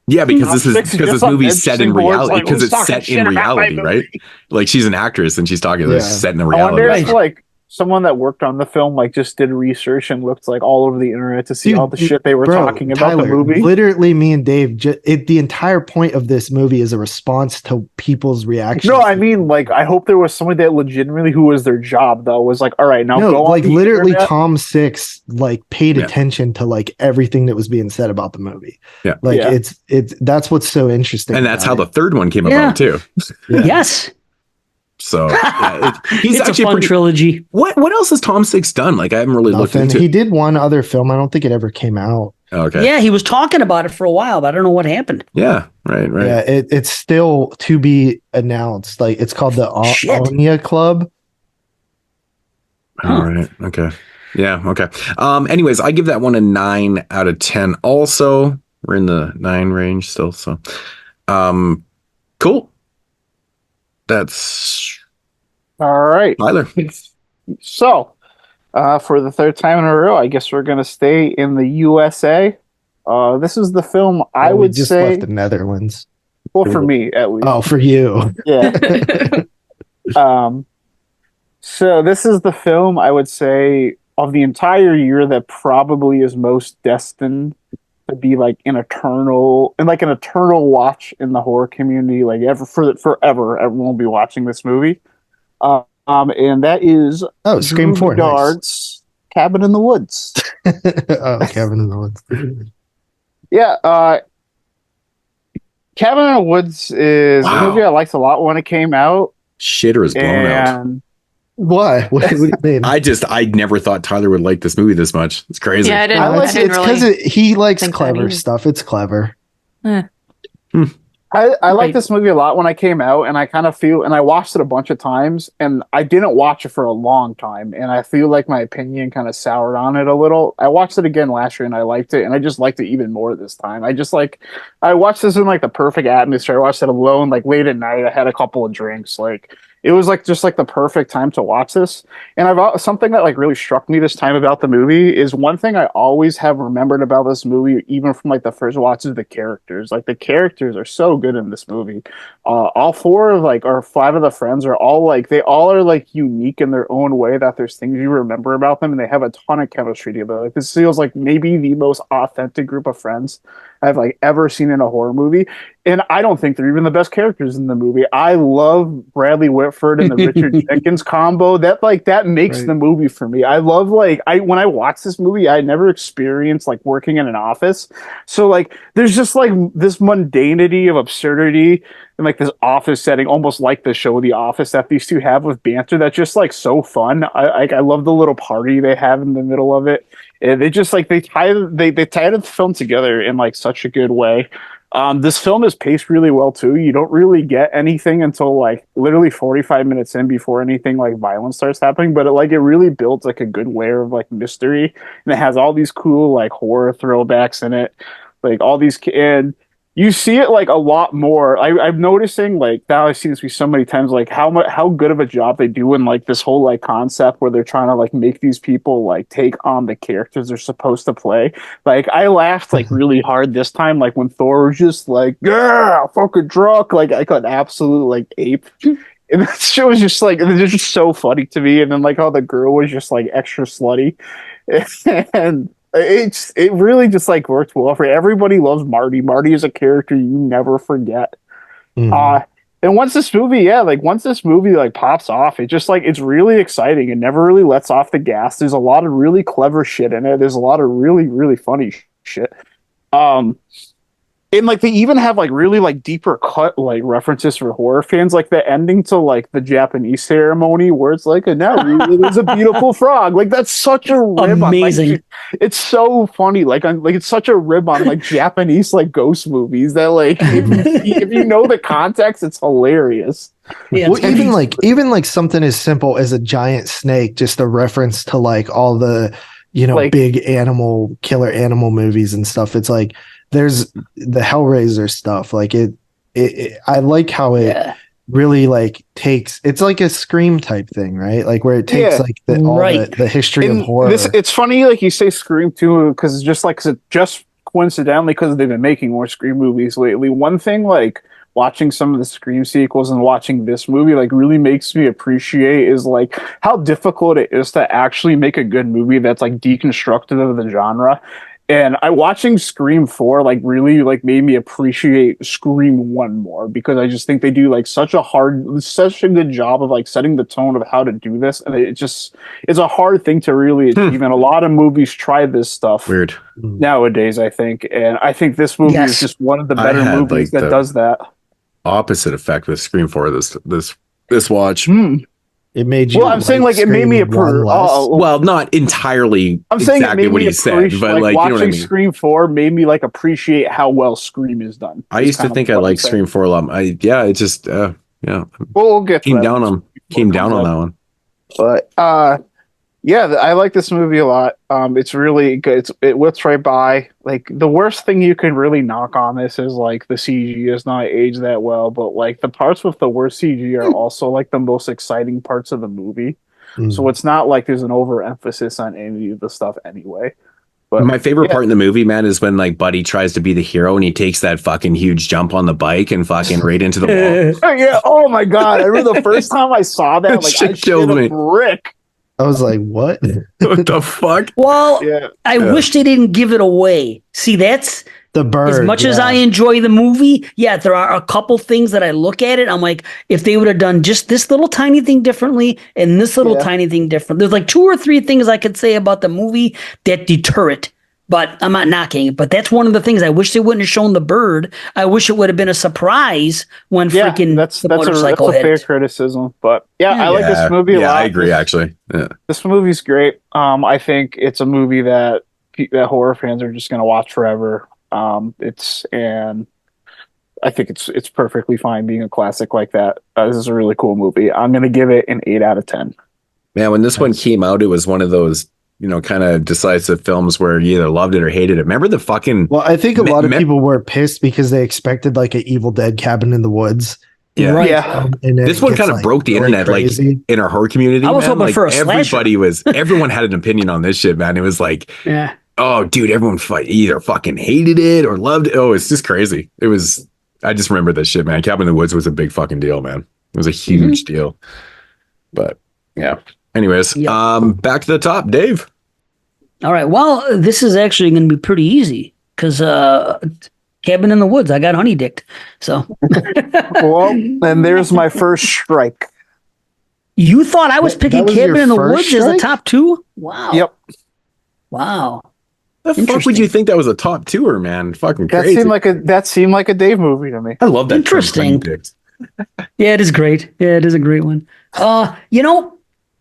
Yeah, because Top this is six because this just on movie's set in interesting boards, reality. like, Because who's it's talking set shit in about my reality, right? movie? Like she's an actress and she's talking. Yeah. It's set in a I reality. wonder if like someone that worked on the film like just did research and looked like all over the internet to see Dude, all the shit they were Bro, talking about Tyler, the movie. Literally, me and Dave, the entire point of this movie is a response to people's reactions. No, I mean like I hope there was somebody that legitimately who was their job though was like, all right, now no, go on like the literally, internet. Tom Six like paid Yeah. attention to like everything that was being said about the movie. Yeah. like Yeah. it's that's what's so interesting, And that's how about the third one came Yeah. about too. it. Yeah. Yes. So he's It's actually a fun trilogy. What else has Tom Six done? Like I haven't really looked Nothing. into. He did one other film. I don't think it ever came out. Okay. Yeah, he was talking about it for a while, but I don't know what happened. Yeah. Right. Yeah, it's still to be announced. Like it's called the Onya Club. All right. Okay. Yeah. Okay. Anyways, I give that one a 9 out of 10. Also, we're in the 9 range still. So, cool. That's all right, Tyler. So, for the third time in a row, I guess we're going to stay in the USA. This is the film I would just say left the Netherlands. Well, for me at least. Oh, for you. Yeah. So this is the film I would say of the entire year that probably is most destined to be like an eternal watch in the horror community. Like forever, everyone will be watching this movie. And that is Scream 4. Nice. Cabin in the Woods. Cabin in the Woods. Yeah, Cabin in the Woods is a movie I liked a lot when it came out. Shitter is blown out. Why? What do you mean? I never thought Tyler would like this movie this much. It's crazy. Yeah, I didn't. It's because he likes clever that stuff. It's clever. I liked this movie a lot when I came out, and I kind of feel, and I watched it a bunch of times, and I didn't watch it for a long time, and I feel like my opinion kind of soured on it a little. I watched it again last year, and I liked it, and I just liked it even more this time. I watched this in like the perfect atmosphere. I watched it alone, like late at night. I had a couple of drinks, like it was like just like the perfect time to watch this. And something that like really struck me this time about the movie is one thing I always have remembered about this movie, even from like the first watch, is the characters. Like the characters are so good in this movie. All 4 of like or 5 of the friends are all like they all are like unique in their own way. That there's things you remember about them, and they have a ton of chemistry together. Like this feels like maybe the most authentic group of friends I've like ever seen in a horror movie. And I don't think they're even the best characters in the movie. I love Bradley Whitford and the Richard Jenkins combo. That makes the movie for me. I love when I watch this movie, I never experienced like working in an office. So like there's just like this mundanity of absurdity in like this office setting, almost like the show The Office, that these two have with banter that's just like so fun. I love the little party they have in the middle of it. And they just like they tie the film together in like such a good way. This film is paced really well too. You don't really get anything until like literally 45 minutes in before anything like violence starts happening, but it really builds like a good layer of like mystery, and it has all these cool like horror throwbacks in it, like all these and you see it like a lot more. I'm noticing like now I've seen this so many times, like how good of a job they do in like this whole like concept where they're trying to like make these people like take on the characters they're supposed to play. Like I laughed like really hard this time, like when Thor was just like, yeah, fucking drunk. Like I got absolute like ape. And that shit was just like, it was just so funny to me. And then like how the girl was just like extra slutty. And it really just like worked well for everybody. Loves Marty. Marty is a character you never forget. And once this movie like pops off, it just like it's really exciting. It never really lets off the gas. There's a lot of really clever shit in it. There's a lot of really really funny shit. And like they even have like really like deeper cut like references for horror fans, like the ending to like the Japanese ceremony where it's like, and now there's a beautiful frog. Like that's such a rib amazing. On, like, it's so funny. Like it's such a rib on like Japanese like ghost movies that like if you know the context, it's hilarious. Yeah, well, even like something as simple as a giant snake, just a reference to like all the like, big killer animal movies and stuff. It's like there's the Hellraiser stuff. Like it I like how it really like takes, it's like a Scream type thing, right? Like where it takes like the history of horror. It's funny, like you say Scream too, because just coincidentally, because they've been making more Scream movies lately. One thing, like watching some of the Scream sequels and watching this movie, like really makes me appreciate is like how difficult it is to actually make a good movie that's like deconstructed of the genre. And watching Scream 4 like really like made me appreciate Scream 1 more, because I just think they do like such a good job of like setting the tone of how to do this, and it's a hard thing to really achieve. And a lot of movies try this stuff nowadays, I think, and I think this movie is just one of the better movies that does that. Opposite effect with Scream 4 this this watch. It made you. Well, I'm saying like it made me approve. Well, not entirely. I'm saying exactly it made what me he said, but like watching you know what I mean. Scream 4 made me like appreciate how well Scream is done. I used to think I liked Scream 4 a lot. It just We'll get to came that down on that one. But yeah, I like this movie a lot. It's really good. It whips right by. Like the worst thing you can really knock on this is like the CG is not aged that well, but like the parts with the worst CG are also like the most exciting parts of the movie. So it's not like there's an overemphasis on any of the stuff anyway. But my favorite part in the movie, man, is when like Buddy tries to be the hero and he takes that fucking huge jump on the bike and fucking right into the wall. Yeah. Oh my god! I remember the first time I saw that, like I killed me. a brick. I was like, what? What the fuck? Well, I wish they didn't give it away. See, that's the bird. As much as I enjoy the movie, there are a couple things that I look at it. I'm like, if they would have done just this little tiny thing differently and this little tiny thing different, there's like 2 or 3 things I could say about the movie that deter it. But I'm not knocking it. But that's one of the things. I wish they wouldn't have shown the bird. I wish it would have been a surprise when freaking that's motorcycle a fair criticism. But I like this movie a lot. I agree, actually. Yeah. This movie's great. I think it's a movie that horror fans are just going to watch forever. I think it's perfectly fine being a classic like that. This is a really cool movie. I'm going to give it an 8 out of 10. Man, when this one came out, it was one of those kind of decisive films where you either loved it or hated it. Remember the fucking... Well, I think a lot of people were pissed because they expected like an Evil Dead Cabin in the Woods. Yeah. Right. And this one kind of broke the internet crazy. Like in our horror community. I was hoping for a everyone had an opinion on this shit, man. It was like, oh, dude, everyone either fucking hated it or loved it. Oh, it's just crazy. I just remember this shit, man. Cabin in the Woods was a big fucking deal, man. It was a huge deal. But yeah. Anyways, back to the top, Dave. All right. Well, this is actually going to be pretty easy because Cabin in the Woods, I got honey dicked. So, well, then there's my first strike. You thought I was picking Cabin in the Woods as a top 2? Wow. Yep. Wow. The fuck would you think that was a top 2er, man? Fucking crazy. That seemed like a Dave movie to me. I love that. Interesting. Yeah, it is great. Yeah, it is a great one.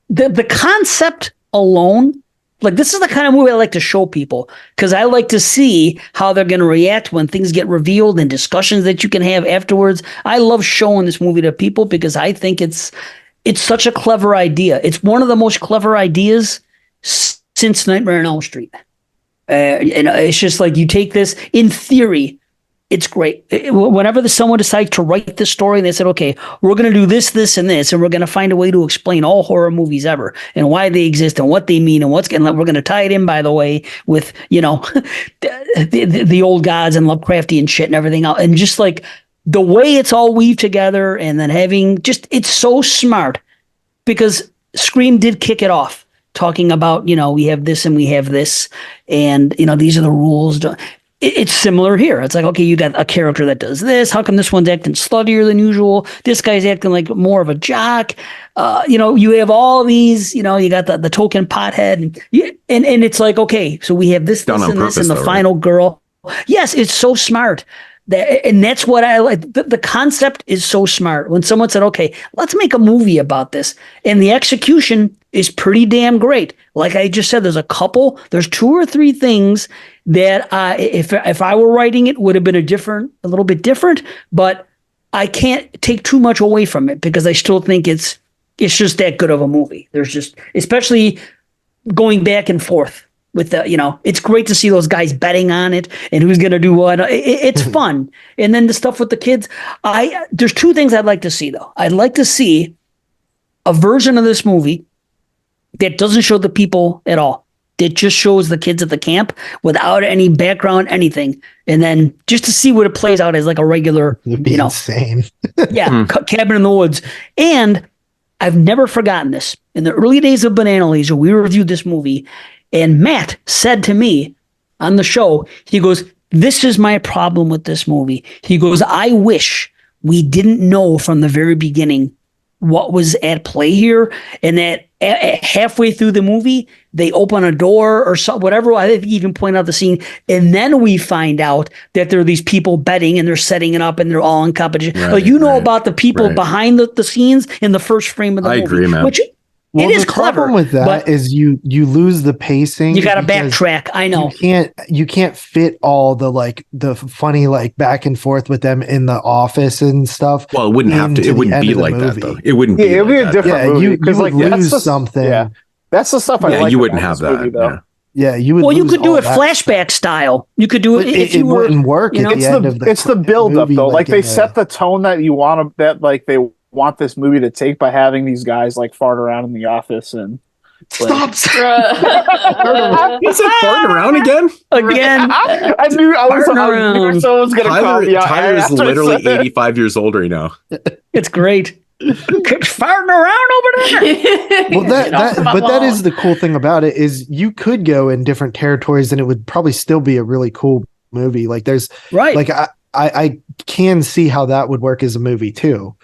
The concept alone, like this is the kind of movie I like to show people because I like to see how they're going to react when things get revealed and discussions that you can have afterwards. I love showing this movie to people because I think it's such a clever idea. It's one of the most clever ideas since Nightmare on Elm Street. And it's just like you take this in theory. It's great. Whenever someone decides to write this story, they said, okay, we're going to do this, this, and this, and we're going to find a way to explain all horror movies ever and why they exist and what they mean and we're going to tie it in, by the way, with, the old gods and Lovecraftian shit and everything else. And just like the way it's all weaved together and then it's so smart because Scream did kick it off talking about, we have this and we have this and, these are the rules. It's similar here. It's like, okay, you got a character that does this. How come this one's acting sluttier than usual? This guy's acting like more of a jock. You have all these, you got the token pothead. And it's like, okay, so we have this, and this, and the final girl. Yes, it's so smart. And that's what I like. The concept is so smart. When someone said, okay, let's make a movie about this. And the execution is pretty damn great. Like I just said, there's 2 or 3 things that if I were writing it would have been a little bit different, but I can't take too much away from it because I still think it's just that good of a movie. There's just, especially going back and forth with it's great to see those guys betting on it and who's going to do what. It's fun. And then the stuff with the kids, there's 2 things I'd like to see though. I'd like to see a version of this movie that doesn't show the people at all. That just shows the kids at the camp without any background, anything. And then just to see what it plays out as like a regular, insane. Cabin in the Woods. And I've never forgotten this. In the early days of Banana Leisure, we reviewed this movie and Matt said to me on the show, he goes, this is my problem with this movie. He goes, I wish we didn't know from the very beginning what was at play here and that halfway through the movie, they open a door or so, whatever. I think you even point out the scene. And then we find out that there are these people betting and they're setting it up and they're all in competition. Right, Like, about the people behind the scenes in the first frame of the movie. I agree, man. Which it is clever. The problem with that is you lose the pacing. You got to backtrack. I know. You can't fit all the funny back and forth with them in the office and stuff. Well, it wouldn't have to. It wouldn't be like that though. It wouldn't be. It'd be a different movie. You would lose something. Yeah, that's the stuff I like. You wouldn't have that. Movie, yeah, you would. Well, you lose could do all it that flashback style. You could do it if you were. Wouldn't work. At the end of It's the build up though. Like they set the tone that you want they want this movie to take by having these guys fart around in the office and. Stop! Is it farting around again? Again, I knew someone was going to call me out. Tyler is literally 85 years old right now. It's great. Keeps farting around over there. Well, that is the cool thing about it is you could go in different territories and it would probably still be a really cool movie. Like there's I can see how that would work as a movie too.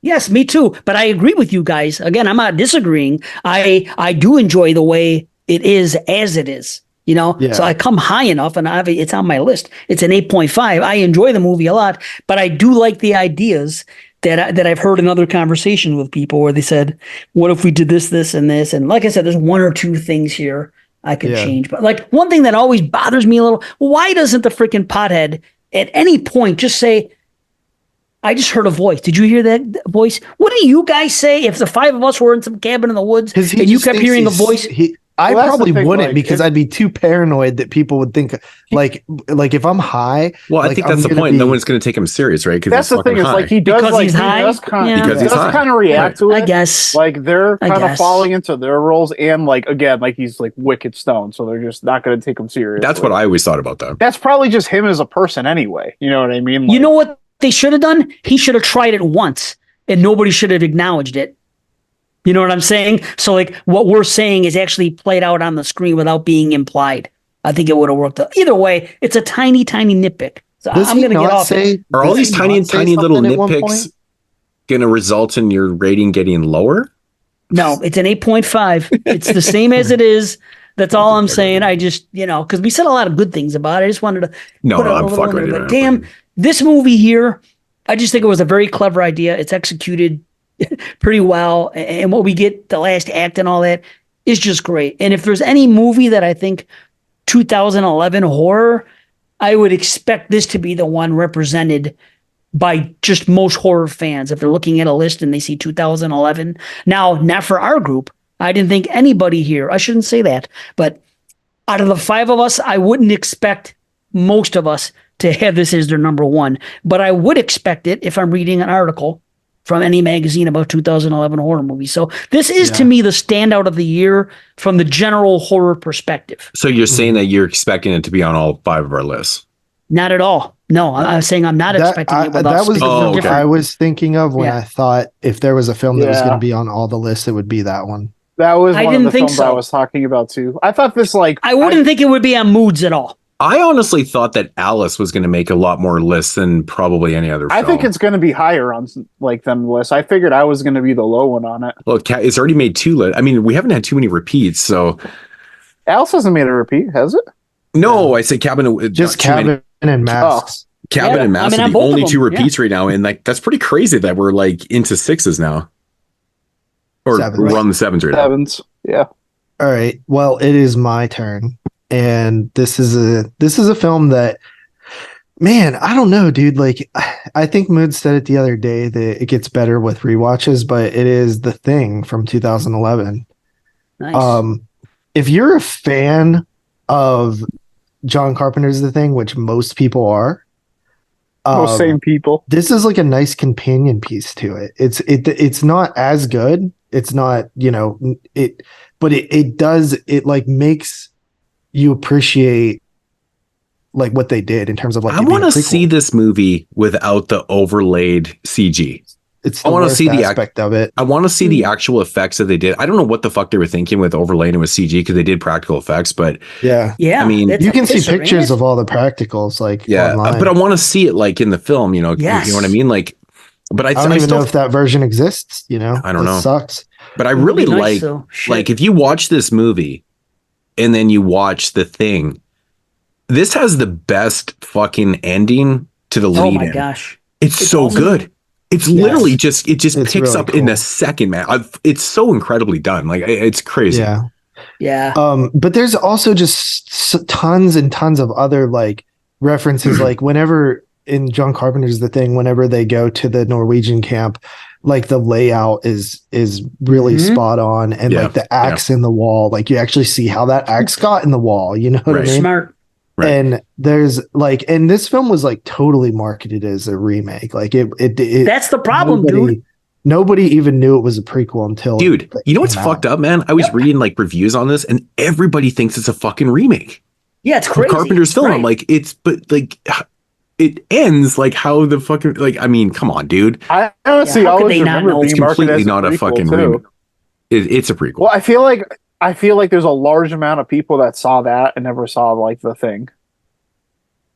Yes, me too. But I agree with you guys. Again, I'm not disagreeing. I do enjoy the way it is as it is. So I come high enough, and it's on my list. It's an 8.5. I enjoy the movie a lot, but I do like the ideas that I've heard in other conversations with people where they said, "What if we did this, this, and this?" And like I said, there's one or two things here I could change. But one thing that always bothers me a little: why doesn't the freaking pothead at any point just say? I just heard a voice. Did you hear that voice? What do you guys say if the five of us were in some cabin in the woods and you kept hearing a voice? I probably wouldn't because I'd be too paranoid that people would think if I'm high. Well, I think that's the point. No one's going to take him serious, right? That's the thing. Is he does because he's high. Because he's kind of react to it. I guess they're kind of falling into their roles, and again, he's wicked stoned, so they're just not going to take him serious. That's what I always thought about that. That's probably just him as a person, anyway. You know what I mean? You know what they should have done? He should have tried it once and nobody should have acknowledged it. You know what I'm saying? So what we're saying is actually played out on the screen without being implied. I think it would have worked. Either way, it's a tiny, tiny nitpick. So I'm going to get off it. Are all these tiny little nitpicks going to result in your rating getting lower? No, it's an 8.5. It's the same as it is. That's all I'm saying. I just, because we said a lot of good things about it. I just wanted to I'm fucking ready. But damn, this movie here, I just think it was a very clever idea. It's executed pretty well. And what we get, the last act and all that, is just great. And if there's any movie that I think 2011 horror, I would expect this to be the one represented by just most horror fans. If they're looking at a list and they see 2011. Now, not for our group. I didn't think anybody here, I shouldn't say that, but out of the five of us, I wouldn't expect most of us to have this as their number one. But I would expect it if I'm reading an article from any magazine about 2011 horror movies. So this is to me the standout of the year from the general horror perspective. So you're saying that you're expecting it to be on all five of our lists? Not at all. No, I was saying I'm not expecting it. That was the film I was thinking of when I thought if there was a film that was going to be on all the lists, it would be that one. That was one of the films I was talking about too. I thought this I wouldn't think it would be on Moodz at all. I honestly thought that Alice was going to make a lot more lists than probably any other film. I think it's going to be higher on them lists. I figured I was going to be the low one on it. Well, it's already made two lists. I mean, we haven't had too many repeats, so Alice hasn't made a repeat, has it? No, I said Cabin and Masks. Cabin and Masks are the only two repeats right now, and that's pretty crazy that we're into sixes now. Or we're on the sevens right now. Sevens, yeah. All right. Well, it is my turn. And this is a film that, man, I don't know, dude. I think Moodz said it the other day that it gets better with rewatches, but it is The Thing from 2011. Nice. If you're a fan of John Carpenter's The Thing, which most people are, most same people, this is a nice companion piece to it. It's not as good. It's not, but it makes you appreciate what they did in terms of I want to see this movie without the overlaid CG. I want to see the aspect of it. I want to see the actual effects that they did. I don't know what the fuck they were thinking with overlaying it with CG because they did practical effects, but yeah. I mean, you can see pictures of all the practicals online. But I want to see it in the film. You know what I mean? But I don't even know if that version exists. I don't know. Sucks. But I It would really be nice, like, though. Shit. like if you watch this movie and then you watch The Thing, this has the best fucking ending to the lead. Oh my in. gosh. It's so awesome. good. It's literally just It's picks really up in cool. a second, man. It's so incredibly done. Like it's crazy. Yeah. Yeah. But there's also just tons and tons of other like references. Like whenever in John Carpenter's The Thing, whenever they go to the Norwegian camp, like the layout is really spot on, and like the axe in the wall, like you actually see how that axe got in the wall. You know what I mean? Smart. Right. And there's like, and this film was like totally marketed as a remake. Like it That's the problem, dude. Nobody even knew it was a prequel until Dude, you know what's fucked up, man? I was reading like reviews on this, and everybody thinks it's a fucking remake. Yeah, it's crazy. Carpenter's film. Right. I'm like, but like it ends like how the fucking like. I mean, come on, dude. I honestly how could always they not remember know? It's being marketed completely as not a prequel, fucking too. remake. It's a prequel. Well, I feel like there's a large amount of people that saw that and never saw like The Thing.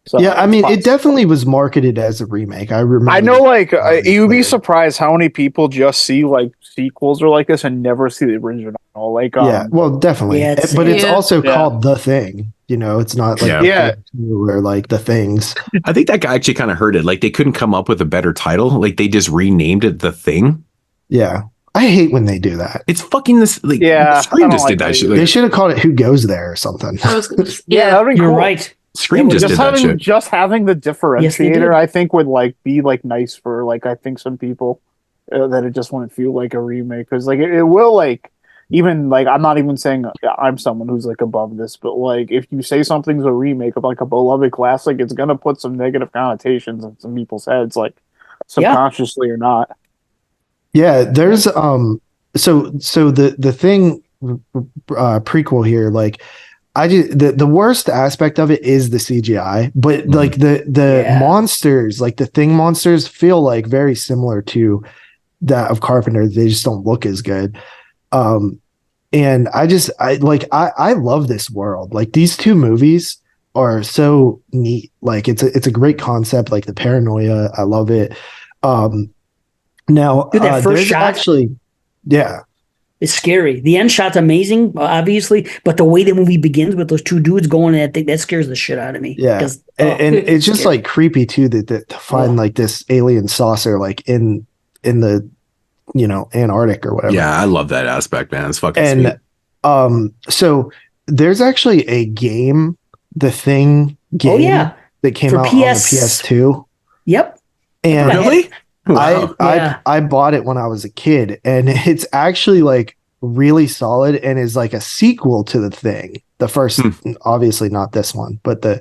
So yeah, I mean, it's it definitely was marketed as a remake. I remember. I know, like, you'd be weird. surprised how many people just see like sequels or like this and never see the original. Like, Yeah, well, definitely. Yeah, it's- but it's Yeah. also Yeah. called The Thing. You know, it's not like Yeah. or like The Things. I think that guy actually kind of heard it. Like they couldn't come up with a better title. Like they just renamed it The Thing. Yeah, I hate when they do that. It's fucking this. Like Yeah, Scream I don't just like did that that shit. They Like, should have called it Who Goes There or something. yeah, that'd be You're cool. right. Scream just did that shit. Just having the Yes, they did. differentiator, I think, would like be like nice for like I think some people that it just wouldn't feel like a remake, because like it will like even like I'm not even saying I'm someone who's like above this, but like if you say something's a remake of like a beloved classic, it's gonna put some negative connotations in some people's heads, like subconsciously or not. Yeah, there's so the Thing prequel here, like I just the worst aspect of it is the CGI, but like the monsters, like the Thing monsters feel like very similar to that of Carpenter. They just don't look as good. And I love this world. Like these two movies are so neat. Like it's a great concept, like the paranoia. I love it. Now Dude, that first there's shot- actually, yeah. It's scary. The end shot's amazing, obviously, but the way the movie begins with those two dudes going at that scares the shit out of me. Yeah, 'Cause, and it's just scary. like creepy too that to find like this alien saucer like in the Antarctic or whatever. Yeah, I love that aspect, man. It's fucking And sweet. so there's actually a game, The Thing game, yeah. that came For out on the PS2. Yep. And Really? Wow. I bought it when I was a kid, and it's actually like really solid and is like a sequel to The Thing. The first, obviously not this one, but the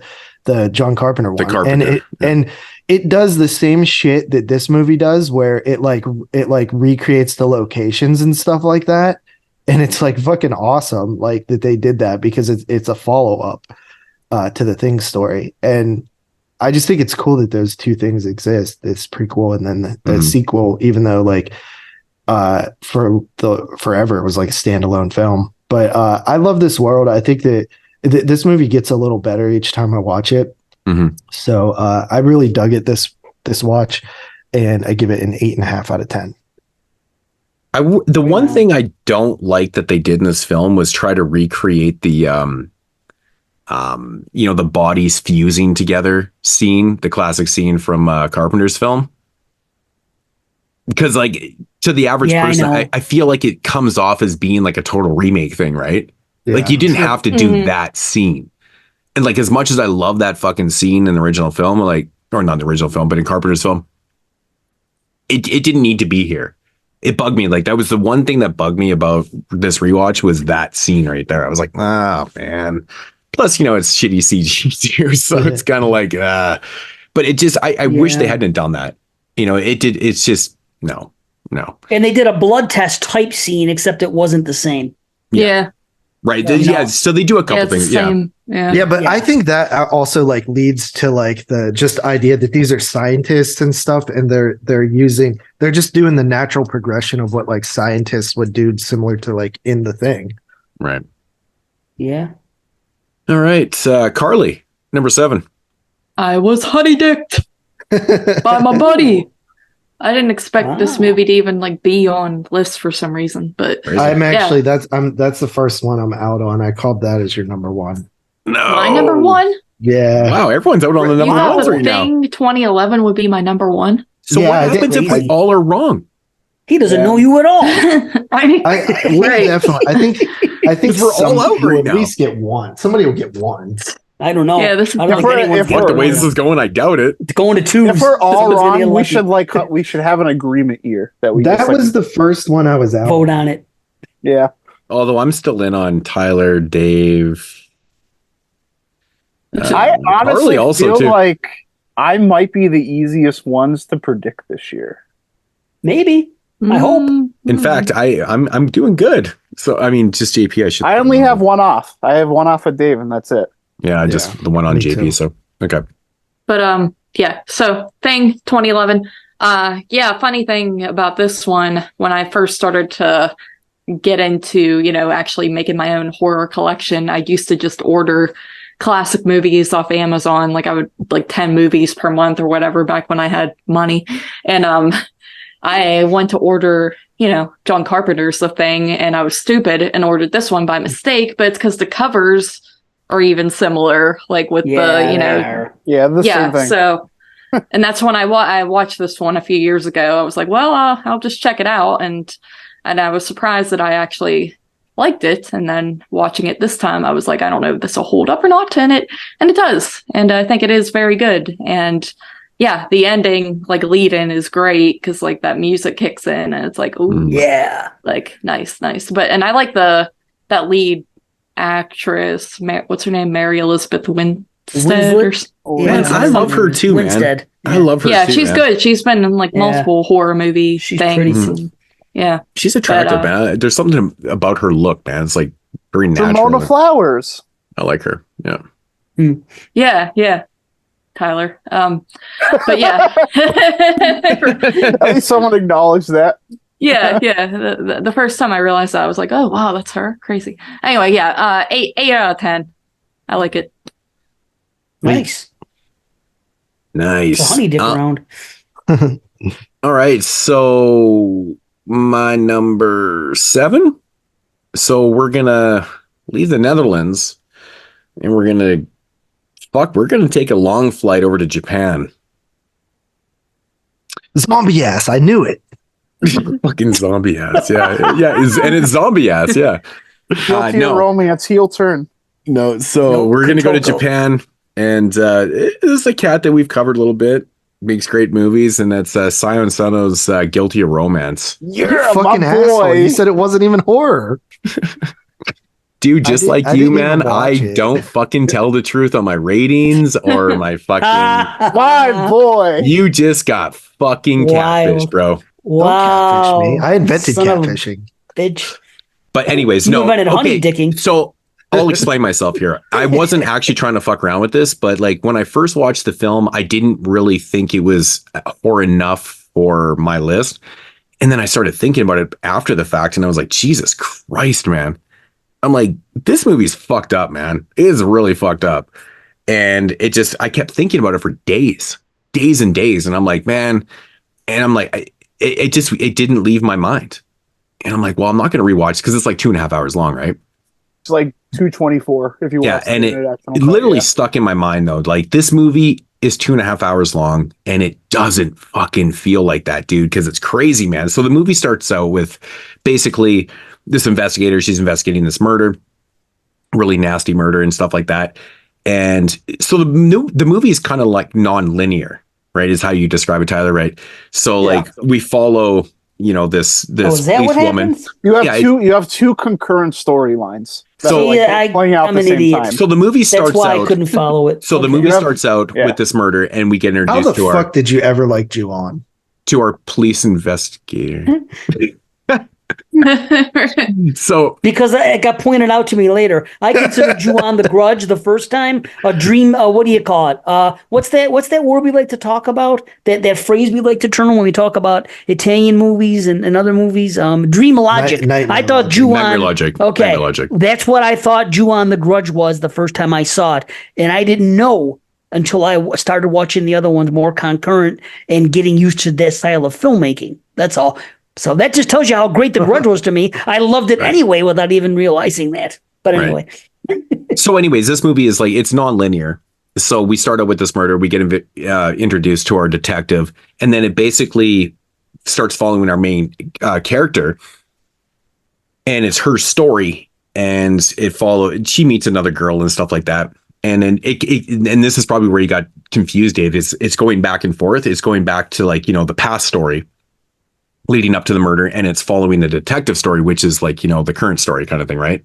John Carpenter one. Carpenter, and it does the same shit that this movie does, where it recreates the locations and stuff like that. And it's like fucking awesome, like that they did that, because it's a follow up to the Thing story. And I just think it's cool that those two things exist, this prequel and then the sequel, even though like for forever it was like a standalone film. But I love this world. I think that this movie gets a little better each time I watch it. So I really dug it this watch, and I give it an 8.5 out of 10. The one thing I don't like that they did in this film was try to recreate the the bodies fusing together scene, the classic scene from Carpenter's film. Because like to the average person, I feel like it comes off as being like a total remake thing, right? Yeah. Like you didn't have to do that scene. And like as much as I love that fucking scene in the original film, like, or not the original film, but in Carpenter's film, it didn't need to be here. It bugged me. Like that was the one thing that bugged me about this rewatch was that scene right there. I was like, oh man. Plus, it's shitty CG too, so it's kind of like, but it just, I wish they hadn't done that. It's just, no. And they did a blood test type scene, except it wasn't the same. Yeah. Right. Yeah. So they do a couple things. Yeah. But I think that also like leads to like the just idea that these are scientists and stuff, and they're just doing the natural progression of what like scientists would do, similar to like in The Thing. Right. Yeah. All right. Carly, number 7. I was honey dicked by my buddy. I didn't expect this movie to even like be on lists for some reason, but I'm actually that's the first one I'm out on. I called that as your number one. No, my number one. Yeah. Wow, everyone's out on the number ones right now. 2011 would be my number one. So what happens if we all are wrong? He doesn't know you at all. We're definitely. I think we're all out right now. At least get one. Somebody will get one. I don't know. Yeah, this is I don't think anyone's What the way this is going, I doubt it. It's going to two. If we're all wrong, we should have an agreement year that we. That was the first one I was out. Vote on it. Yeah. Although I'm still in on Tyler, Dave. I honestly feel like I might be the easiest ones to predict this year. Maybe. I hope. In fact, I'm doing good. So I mean, just JP. I should. I only have one off. I have one off of Dave, and that's it. Yeah, just the one on JP. Too. So okay. But yeah. So Thing 2011. Yeah. Funny thing about this one, when I first started to get into, actually making my own horror collection, I used to just order classic movies off Amazon. Like I would 10 movies per month or whatever back when I had money. And I went to order, John Carpenter's The Thing, and I was stupid and ordered this one by mistake, but it's because the covers are even similar, like with the same thing. So, and that's when I watched this one a few years ago. I was like, well, I'll just check it out. And I was surprised that I actually liked it. And then watching it this time, I was like, I don't know if this will hold up or not. And it does. And I think it is very good. And yeah, the ending, lead in is great because that music kicks in and it's like, ooh, yeah, nice. And I like that lead actress. What's her name? Mary Elizabeth Winstead. I love her too, man. I love her. Yeah, too, she's man. good. She's been in multiple horror movie things. Yeah, she's attractive, man. There's something about her look, man. It's very natural. Ramona Flowers. I like her. Yeah. Yeah. Tyler. But yeah. At least someone acknowledged that. Yeah. The first time I realized that, I was like, oh wow, that's her. Crazy. Anyway, yeah. 8 out of 10. I like it. Nice. Nice. It's a honey dip round. All right, so my number 7. So we're gonna leave the Netherlands, and we're gonna take a long flight over to Japan. Zombie ass, I knew it. Fucking zombie ass, yeah, and it's zombie ass, yeah. No romance, heel turn. No, so we're gonna go to Japan, and this is a cat that we've covered a little bit. Makes great movies, and that's Sion Sono's Guilty of Romance. You're a fucking asshole. You said it wasn't even horror. Dude, just like you, man, I don't fucking tell the truth on my ratings or my fucking... My boy! You just got fucking catfish, bro. Wow. Don't catfish me. I invented catfishing. Bitch. But anyways, You invented honey dicking. So I'll explain myself here. I wasn't actually trying to fuck around with this, but when I first watched the film, I didn't really think it was horror enough for my list. And then I started thinking about it after the fact, and I was like, Jesus Christ, man. I'm like, this movie's fucked up, man. It is really fucked up. And I kept thinking about it for days and days. And I'm like, man, and I'm like, it didn't leave my mind. And I'm like, well, I'm not going to rewatch because it's 2.5 hours long, right? It's 224 if you watch. Yeah, and it literally stuck in my mind though. This movie is 2.5 hours long, and it doesn't fucking feel like that, dude, because it's crazy, man. So the movie starts out with basically this investigator. She's investigating this murder, really nasty murder and stuff like that. And so the movie is kind of non-linear, right? Is how you describe it, Tyler, right? So we follow, this police woman. You have two concurrent storylines. So playing out at the same time. So the movie starts out. That's why I couldn't follow it. So the movie starts out with this murder, and we get introduced How the fuck did you ever like Ju-on? To our police investigator. So because it got pointed out to me later, I considered Ju-on The Grudge the first time a dream. What do you call it? What's that word we like to talk about? That phrase we like to turn when we talk about Italian movies and other movies. Dream logic. I thought Ju-on. Nightmare logic. Okay, Nightmare logic. That's what I thought Ju-on The Grudge was the first time I saw it, and I didn't know until I started watching the other ones more concurrent and getting used to that style of filmmaking. That's all. So that just tells you how great The Grudge was to me. I loved it anyway without even realizing that. But anyway. So anyways, this movie is like, it's non-linear. So we start out with this murder. We get introduced to our detective, and then it basically starts following our main character, and it's her story. And she meets another girl and stuff like that. And then and this is probably where you got confused, Dave. It's going back and forth. It's going back to like, the past story leading up to the murder, and it's following the detective story, which is like, the current story kind of thing, right?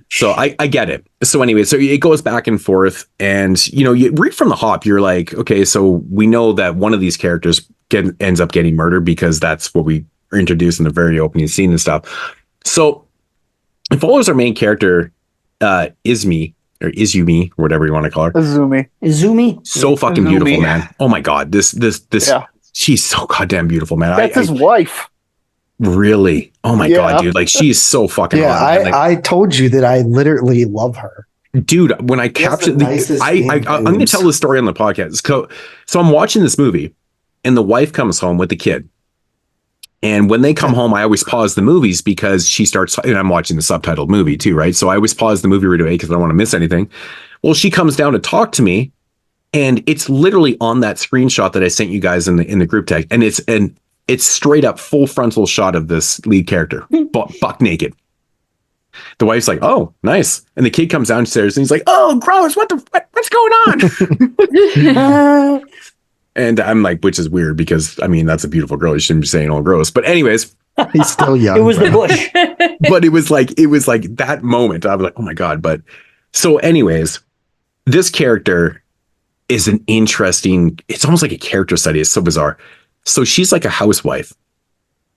So I get it. So anyway, so it goes back and forth, and you read from the hop, you're like, okay, so we know that one of these characters ends up getting murdered because that's what we are introduced in the very opening scene and stuff. So it follows our main character, Izumi, or whatever you want to call her. Izumi. So fucking beautiful, man. Oh my God. This she's so goddamn beautiful, man. That's his wife. Really? Oh my God, dude. Like, she's so fucking hot. I told you that I literally love her. Dude, when I captured I'm going to tell this story on the podcast. So I'm watching this movie, and the wife comes home with the kid. And when they come home, I always pause the movies because she starts, and I'm watching the subtitled movie too, right? So I always pause the movie right away because I don't want to miss anything. Well, she comes down to talk to me, and it's literally on that screenshot that I sent you guys in the group tag, and it's straight up full frontal shot of this lead character, buck naked. The wife's like, "Oh, nice," and the kid comes downstairs and he's like, "Oh, gross! What's going on?" And I'm like, which is weird because I mean that's a beautiful girl. You shouldn't be saying all gross. But anyways, he's still young. It was the bush. But it was like that moment. I was like, oh my God. But so anyways, this character is an interesting, it's almost like a character study. It's so bizarre. So she's like a housewife,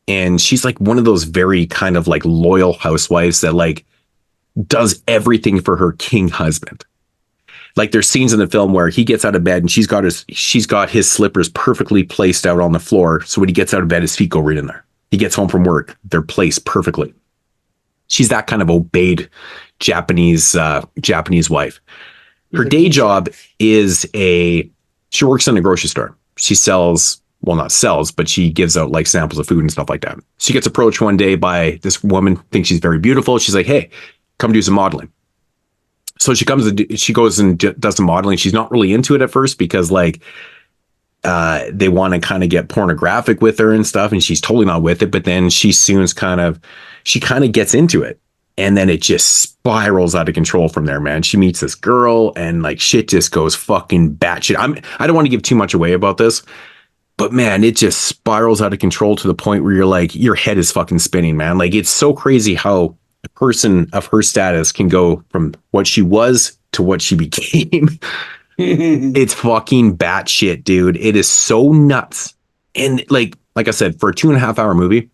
and she's like one of those very kind of like loyal housewives that like does everything for her king husband. Like there's scenes in the film where he gets out of bed and she's got his slippers perfectly placed out on the floor. So when he gets out of bed, his feet go right in there. He gets home from work, they're placed perfectly. She's that kind of obeyed Japanese wife. Her day job is she works in a grocery store. She not sells, but she gives out like samples of food and stuff like that. She gets approached one day by this woman, thinks she's very beautiful. She's like, "Hey, come do some modeling." So she goes and does some modeling. She's not really into it at first because like they want to kind of get pornographic with her and stuff, and she's totally not with it. But then she kind of gets into it, and then it just spirals out of control from there, man. She meets this girl, and like shit just goes fucking batshit. I don't want to give too much away about this, but man, it just spirals out of control to the point where you're like, your head is fucking spinning, man. Like it's so crazy how a person of her status can go from what she was to what she became. It's fucking batshit, dude. It is so nuts. And like I said, for a 2.5 hour movie,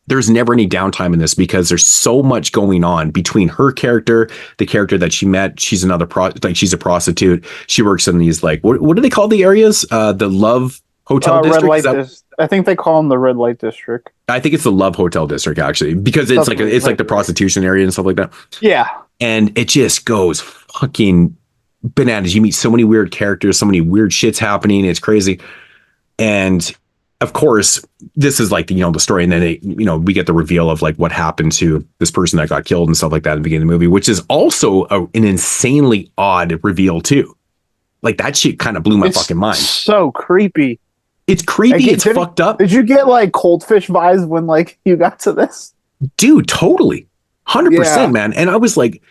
there's never any downtime in this because there's so much going on between her character, the character that she met. She's she's a prostitute. She works in these like, what do they call the areas? The Love Hotel District? I think they call them the Red Light District. I think it's the Love Hotel District actually, because it's like the prostitution area and stuff like that. Yeah. And it just goes fucking bananas. You meet so many weird characters, so many weird shits happening. It's crazy. And of course, this is like the story, and then we get the reveal of like what happened to this person that got killed and stuff like that in the beginning of the movie, which is also an insanely odd reveal too. Like that shit kind of blew my fucking mind. So creepy. It's creepy. It's fucked up. Did you get like Coldfish vibes when like you got to this? Dude, totally. 100%, man. And I was like,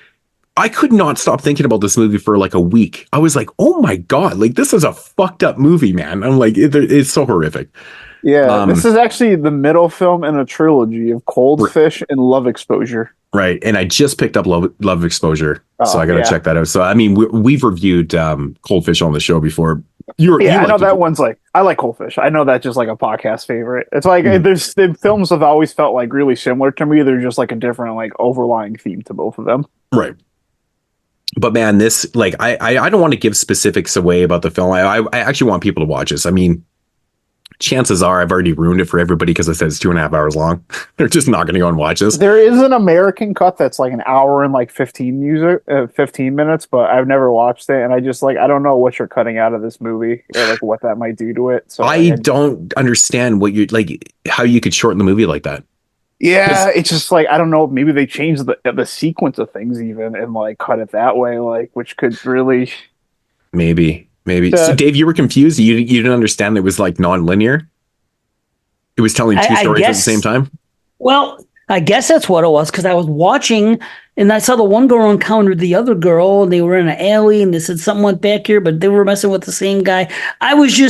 I could not stop thinking about this movie for like a week. I was like, oh my God, like this is a fucked up movie, man. I'm like, it's so horrific. Yeah, this is actually the middle film in a trilogy of Coldfish and Love Exposure. Right. And I just picked up Love Exposure. So I got to check that out. So, I mean, we've reviewed Coldfish on the show before. I know that one's like, I like Coldfish. I know that's just like a podcast favorite. It's like, the films have always felt like really similar to me. They're just like a different, like overlying theme to both of them. Right. But man, this, like, I don't want to give specifics away about the film. I actually want people to watch this. I mean, chances are I've already ruined it for everybody because I said it's 2.5 hours long. They're just not going to go and watch this. There is an American cut that's like an hour and like 15 minutes, but I've never watched it, and I just like I don't know what you're cutting out of this movie or like what that might do to it. So I don't understand what you like how you could shorten the movie like that. Yeah, it's just like I don't know. Maybe they changed the sequence of things even and like cut it that way, like which could really maybe. So Dave, you were confused. You didn't understand it was like non-linear. It was telling two stories at the same time. Well, I guess that's what it was because I was watching and I saw the one girl encountered the other girl and they were in an alley and they said something went back here, but they were messing with the same guy. I was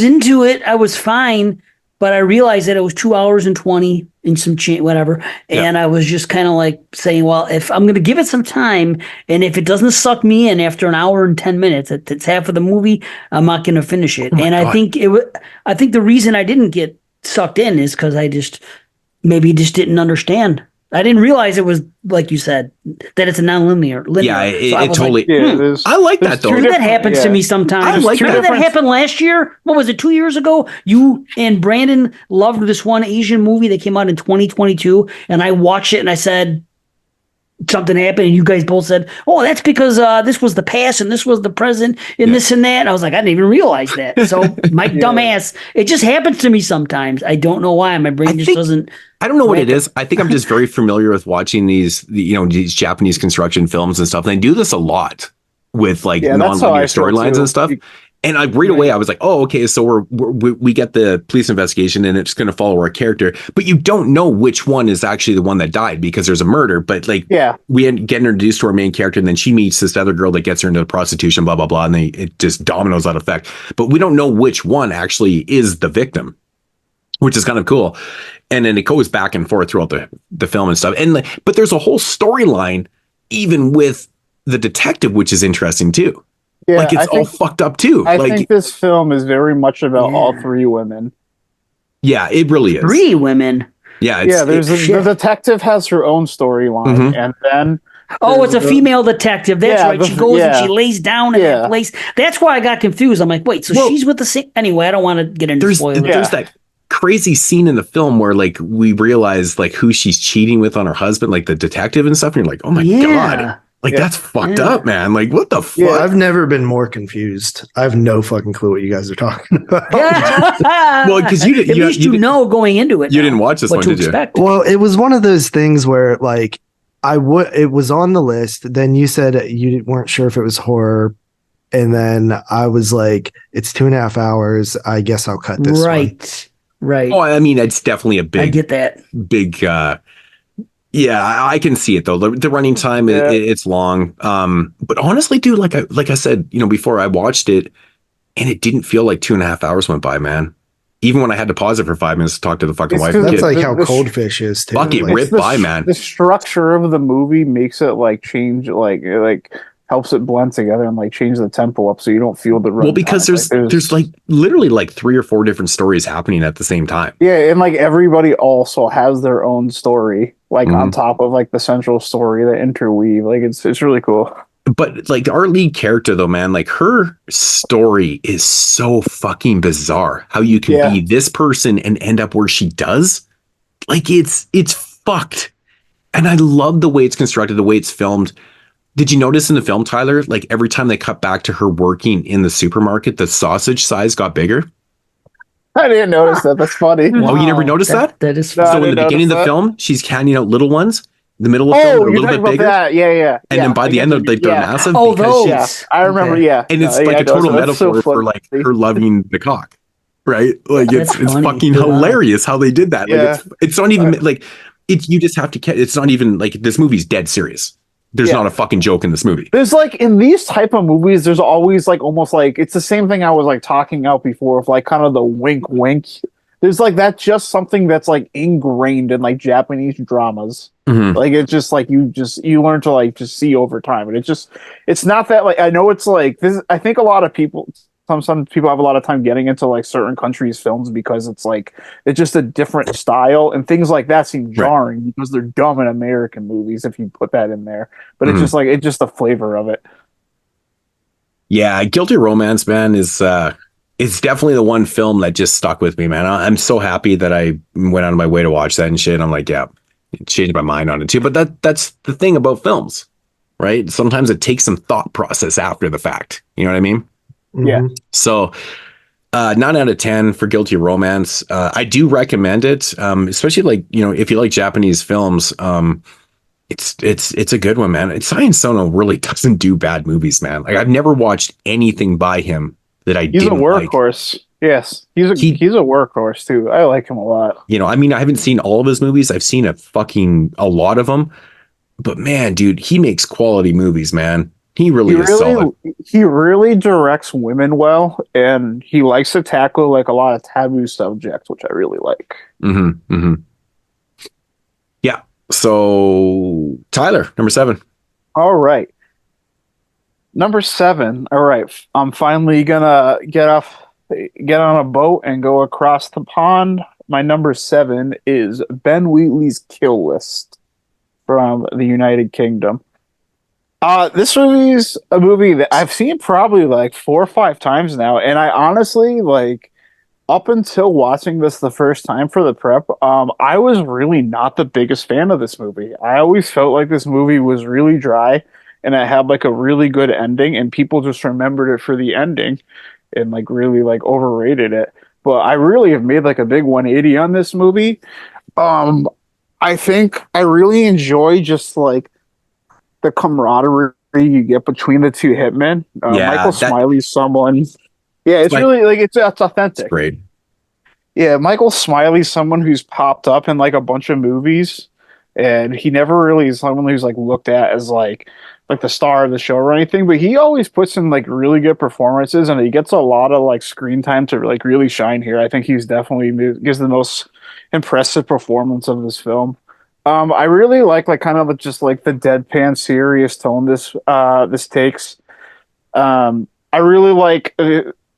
into it. I was fine. But I realized that it was 2 hours and 20 and some whatever. And I was just kind of like saying, well, if I'm going to give it some time and if it doesn't suck me in after an hour and 10 minutes, it's half of the movie, I'm not going to finish it. And God. I think the reason I didn't get sucked in is because I just didn't understand. I didn't realize it was like you said that it's a non-linear. Yeah, it totally. Like, I like that though. That happens to me sometimes. I like that. That happened last year. What was it? 2 years ago. You and Brandon loved this one Asian movie that came out in 2022, and I watched it and I said something happened, and you guys both said, "Oh, that's because this was the past and this was the present and this and that." And I was like, I didn't even realize that. So my dumb ass. It just happens to me sometimes. I don't know why. My brain just doesn't. I don't know what it is. I think I'm just very familiar with watching these Japanese construction films and stuff. And they do this a lot with like non-linear storylines and stuff. And right away I was like, oh, okay, so we get the police investigation and it's going to follow our character, but you don't know which one is actually the one that died because there's a murder. But like, we get introduced to our main character, and then she meets this other girl that gets her into prostitution, blah blah blah, and it just dominoes that effect. But we don't know which one actually is the victim, which is kind of cool. And then it goes back and forth throughout the film and stuff. And but there's a whole storyline even with the detective, which is interesting too. Yeah, like it's all fucked up too. I think this film is very much about all three women. Yeah, it really is. 3 women. Yeah, the detective has her own storyline, and then it's a female detective. That's right. She goes and she lays down in that place. That's why I got confused. I'm like, wait, so she's with the same. Anyway, I don't want to get into spoilers. There's that crazy scene in the film where like we realize like who she's cheating with on her husband, like the detective and stuff. And you're like, oh my God. Like that's fucked up, man. Like what the fuck? Yeah, I've never been more confused. I have no fucking clue what you guys are talking about. Well, because at least you know going into it. You didn't watch this one, did you? Well, it was one of those things where like it was on the list. Then you said you weren't sure if it was horror. And then I was like, it's 2.5 hours. I guess I'll cut this one. Right. Oh, I mean, it's definitely a big. I get that. Big. Yeah, I can see it though. The running time, it's long. But honestly, dude, like I said, before I watched it, and it didn't feel like 2.5 hours went by, man. Even when I had to pause it for 5 minutes to talk to the fucking wife. That's like how Coldfish is too. Fuck it, ripped by, man. The structure of the movie makes it like change, like helps it blend together and like change the tempo up so you don't feel the run. Well, because there's like literally like 3 or 4 different stories happening at the same time. Yeah, and like everybody also has their own story, like on top of like the central story that interweave. Like it's really cool. But like our lead character though, man, like her story is so fucking bizarre. How you can be this person and end up where she does. Like it's fucked. And I love the way it's constructed, the way it's filmed. Did you notice in the film, Tyler, like every time they cut back to her working in the supermarket, the sausage size got bigger? I didn't notice that. That's funny. Wow. Oh, you never noticed that? That is so in the beginning of the film, she's handing out little ones. The middle of the film, they're a little bit bigger. That. Yeah. And then by the end, they're massive. Oh, those. I remember, And it's like a total metaphor for like her loving the cock, right? Like it's fucking hilarious how they did that. Like it's not even like you just have to catch. It's not even like this movie's dead serious. There's not a fucking joke in this movie. There's like in these type of movies, there's always like almost like it's the same thing I was like talking out before of like kind of the wink wink. There's like that's just something that's like ingrained in like Japanese dramas. Like it's just like you learn to like just see over time, and it's not that like I know it's like this. I think a lot of people. Some people have a lot of time getting into like certain countries' films because it's just a different style and things like that seem jarring because they're dumb in American movies if you put that in there. But it's just the flavor of it. Yeah, Guilty Romance, man, is it's definitely the one film that just stuck with me, man. I'm so happy that I went out of my way to watch that and shit. I'm like, yeah, changed my mind on it too. But that's the thing about films, right? Sometimes it takes some thought process after the fact. You know what I mean? Yeah. So 9 out of 10 for Guilty Romance. I do recommend it, especially like, you know, if you like Japanese films. It's a good one, man. Science Sono really doesn't do bad movies, man. Like I've never watched anything by him that He's a workhorse. Like. Yes, he's a workhorse too. I like him a lot. You know, I mean, I haven't seen all of his movies. I've seen a lot of them. But man, dude, he makes quality movies, man. He really is solid. He really directs women well, and he likes to tackle like a lot of taboo subjects, which I really like. Yeah. So Tyler, number 7. All right. Number 7. All right. I'm finally gonna get on a boat and go across the pond. My number 7 is Ben Wheatley's Kill List from the United Kingdom. This movie is a movie that I've seen probably like 4 or 5 times now, and I honestly like up until watching this the first time for the prep, I was really not the biggest fan of this movie. I always felt like this movie was really dry, and it had like a really good ending, and people just remembered it for the ending, and like really like overrated it. But I really have made like a big 180 on this movie. I think I really enjoy just like the camaraderie you get between the two hitmen. Michael Smiley's someone. Yeah, it's really like it's authentic. It's great. Yeah, Michael Smiley's someone who's popped up in like a bunch of movies, and he never really is someone who's like looked at as like the star of the show or anything. But he always puts in like really good performances, and he gets a lot of like screen time to like really shine here. I think he's definitely gives the most impressive performance of this film. I really like kind of just like the deadpan serious tone this takes. I really like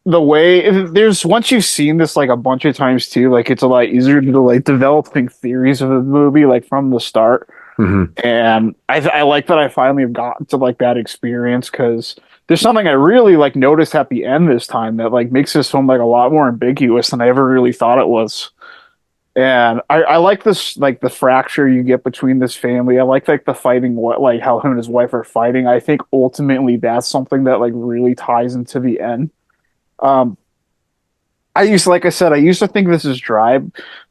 the way there's once you've seen this like a bunch of times too, like it's a lot easier to like developing theories of the movie like from the start. And I like that I finally have gotten to like that experience, because there's something I really like noticed at the end this time that like makes this film like a lot more ambiguous than I ever really thought it was. And I like this, like the fracture you get between this family. I like the fighting, like how him and his wife are fighting. I think ultimately that's something that like really ties into the end. I used to think this is dry,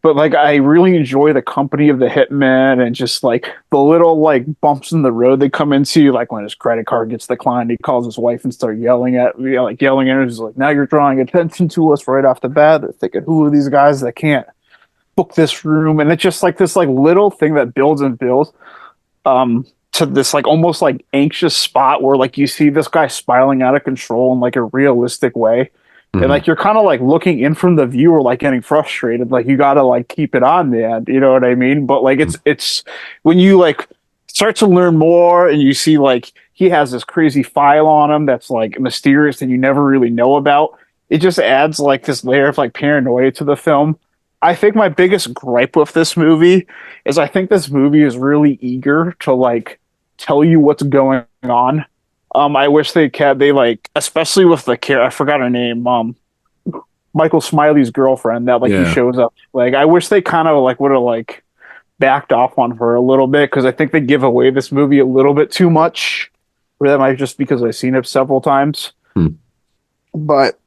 but like I really enjoy the company of the hitman and just like the little like bumps in the road they come into, like when his credit card gets declined, he calls his wife and starts yelling at her. He's like, "Now you're drawing attention to us right off the bat." They're thinking, "Who are these guys that can't book this room?" And it's just like this like little thing that builds and builds to this like almost like anxious spot where like you see this guy spiraling out of control in like a realistic way. And like you're kind of like looking in from the viewer, like getting frustrated, like you gotta like keep it on, man, you know what I mean? But like it's when you like start to learn more and you see like he has this crazy file on him that's like mysterious and you never really know about, it just adds like this layer of like paranoia to the film. I think my biggest gripe with this movie is I think this movie is really eager to like tell you what's going on. I wish they like, especially with the I forgot her name, Michael Smiley's girlfriend that like he shows up. Like I wish they kind of like would have like backed off on her a little bit, because I think they give away this movie a little bit too much. Or that might just because I've seen it several times. But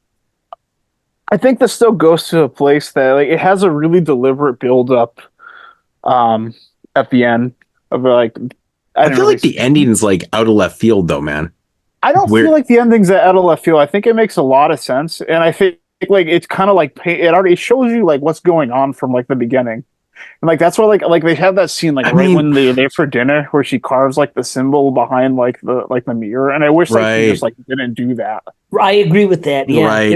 I think this still goes to a place that like it has a really deliberate build up at the end of like I feel like the ending's like out of left field though, man. I don't feel like the ending's out of left field. I think it makes a lot of sense, and I think like it's kind of like it already shows you like what's going on from like the beginning. And like that's why like they have that scene like when they're there for dinner where she carves like the symbol behind like the mirror, and I wish like she just like didn't do that. I agree with that. Yeah, right.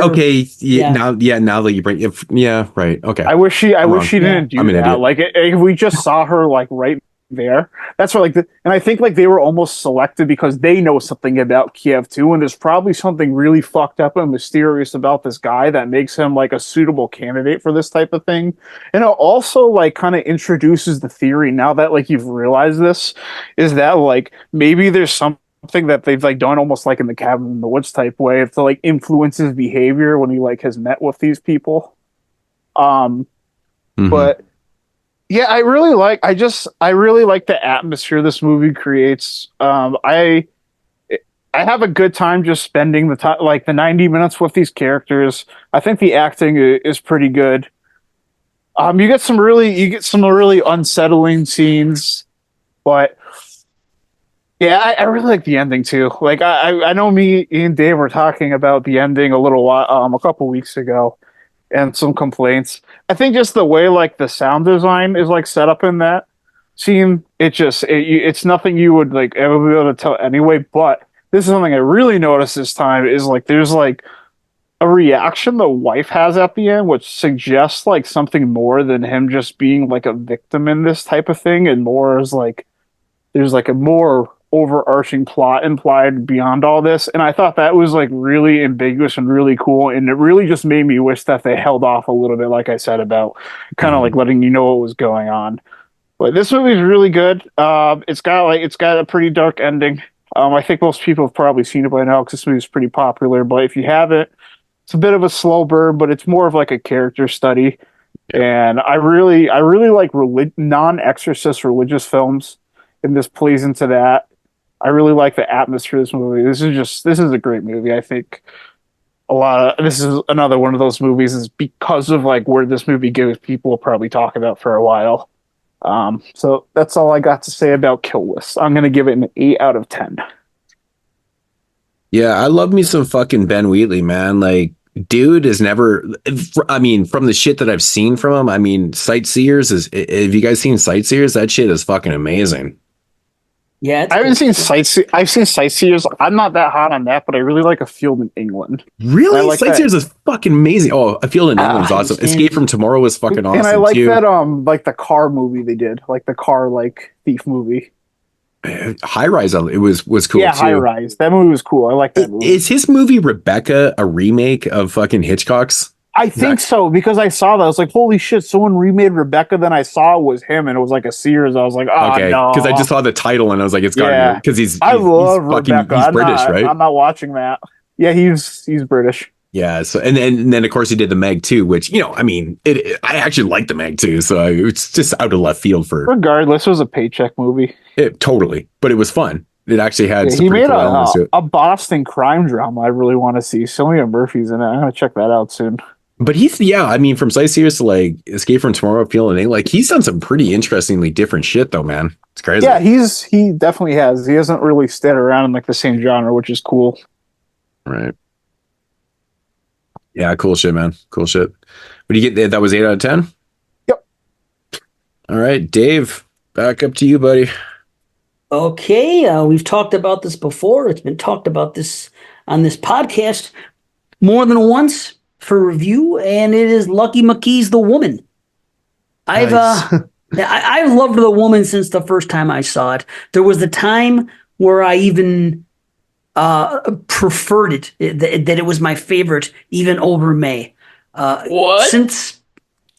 Okay. Now that you bring it, right. Okay. I wish she didn't do that. Like if we just saw her like right there, that's why and I think like they were almost selected because they know something about Kiev too, and there's probably something really fucked up and mysterious about this guy that makes him like a suitable candidate for this type of thing. And it also like kind of introduces the theory, now that like you've realized this, is that like maybe there's something something that they've like done almost like in the Cabin in the Woods type way to like influence his behavior when he like has met with these people. But yeah, I really like the atmosphere this movie creates. I have a good time just spending the time, like the 90 minutes with these characters. I think the acting is pretty good. You get some really unsettling scenes, but yeah, I really like the ending too. Like I know me and Dave were talking about the ending a couple weeks ago, and some complaints. I think just the way like the sound design is like set up in that scene, it's nothing you would like ever be able to tell anyway. But this is something I really noticed this time is like there's like a reaction the wife has at the end, which suggests like something more than him just being like a victim in this type of thing, and more as like there's like a more overarching plot implied beyond all this. And I thought that was like really ambiguous and really cool, and it really just made me wish that they held off a little bit, like I said, about kind of like letting you know what was going on. But this movie is really good. It's got a pretty dark ending. I think most people have probably seen it by now because this movie is pretty popular, but if you haven't, it's a bit of a slow burn, but it's more of like a character study. And I really like non-exorcist religious films, and this plays into that. I really like the atmosphere of this movie. This is a great movie. I think this is another one of those movies is because of like where this movie goes, people will probably talk about for a while. So that's all I got to say about Kill List. I'm going to give it an 8 out of 10. Yeah, I love me some fucking Ben Wheatley, man. Like, dude is never, I mean, from the shit that I've seen from him, I mean, Sightseers have you guys seen Sightseers? That shit is fucking amazing. Yeah, I haven't seen Sightseers. I've seen Sightseers. I'm not that hot on that, but I really like A Field in England. Really? Like Sightseers is fucking amazing. Oh, A Field in England's awesome. Escape from Tomorrow was fucking awesome. And I like too. that like the car movie they did, like the car like thief movie. High Rise, it was cool. Yeah, too. High Rise. That movie was cool. I like that movie. Is his movie Rebecca a remake of fucking Hitchcock's? I think so, because I saw that. I was like, holy shit, someone remade Rebecca. Then I saw it was him, and it was like a Sears. I was like, oh, okay. No. Because I just saw the title, and I was like, it's got to be. Because he's Rebecca. He's British, right? I'm not watching that. Yeah, he's British. Yeah, so and then of course he did the Meg too, which I mean, I actually like the Meg too, so it's just out of left field for. Regardless, it was a paycheck movie. Totally, but it was fun. It actually had. He made a Boston crime drama. I really want to see. Cillian Murphy's in it. I'm gonna check that out soon. But I mean, from Sightseers to like Escape from Tomorrow, feeling like he's done some pretty interestingly different shit though, man. It's crazy. Yeah, he definitely has. He hasn't really stayed around in like the same genre, which is cool. Right. Yeah, cool shit, man. Cool shit. What do you get? That was 8 out of 10? Yep. All right, Dave, back up to you, buddy. Okay, we've talked about this before. It's been talked about this on this podcast more than once for review, and it is Lucky McKee's The Woman. I've loved The Woman since the first time I saw it. There was the time where I even preferred it, that it was my favorite even over May. What? Since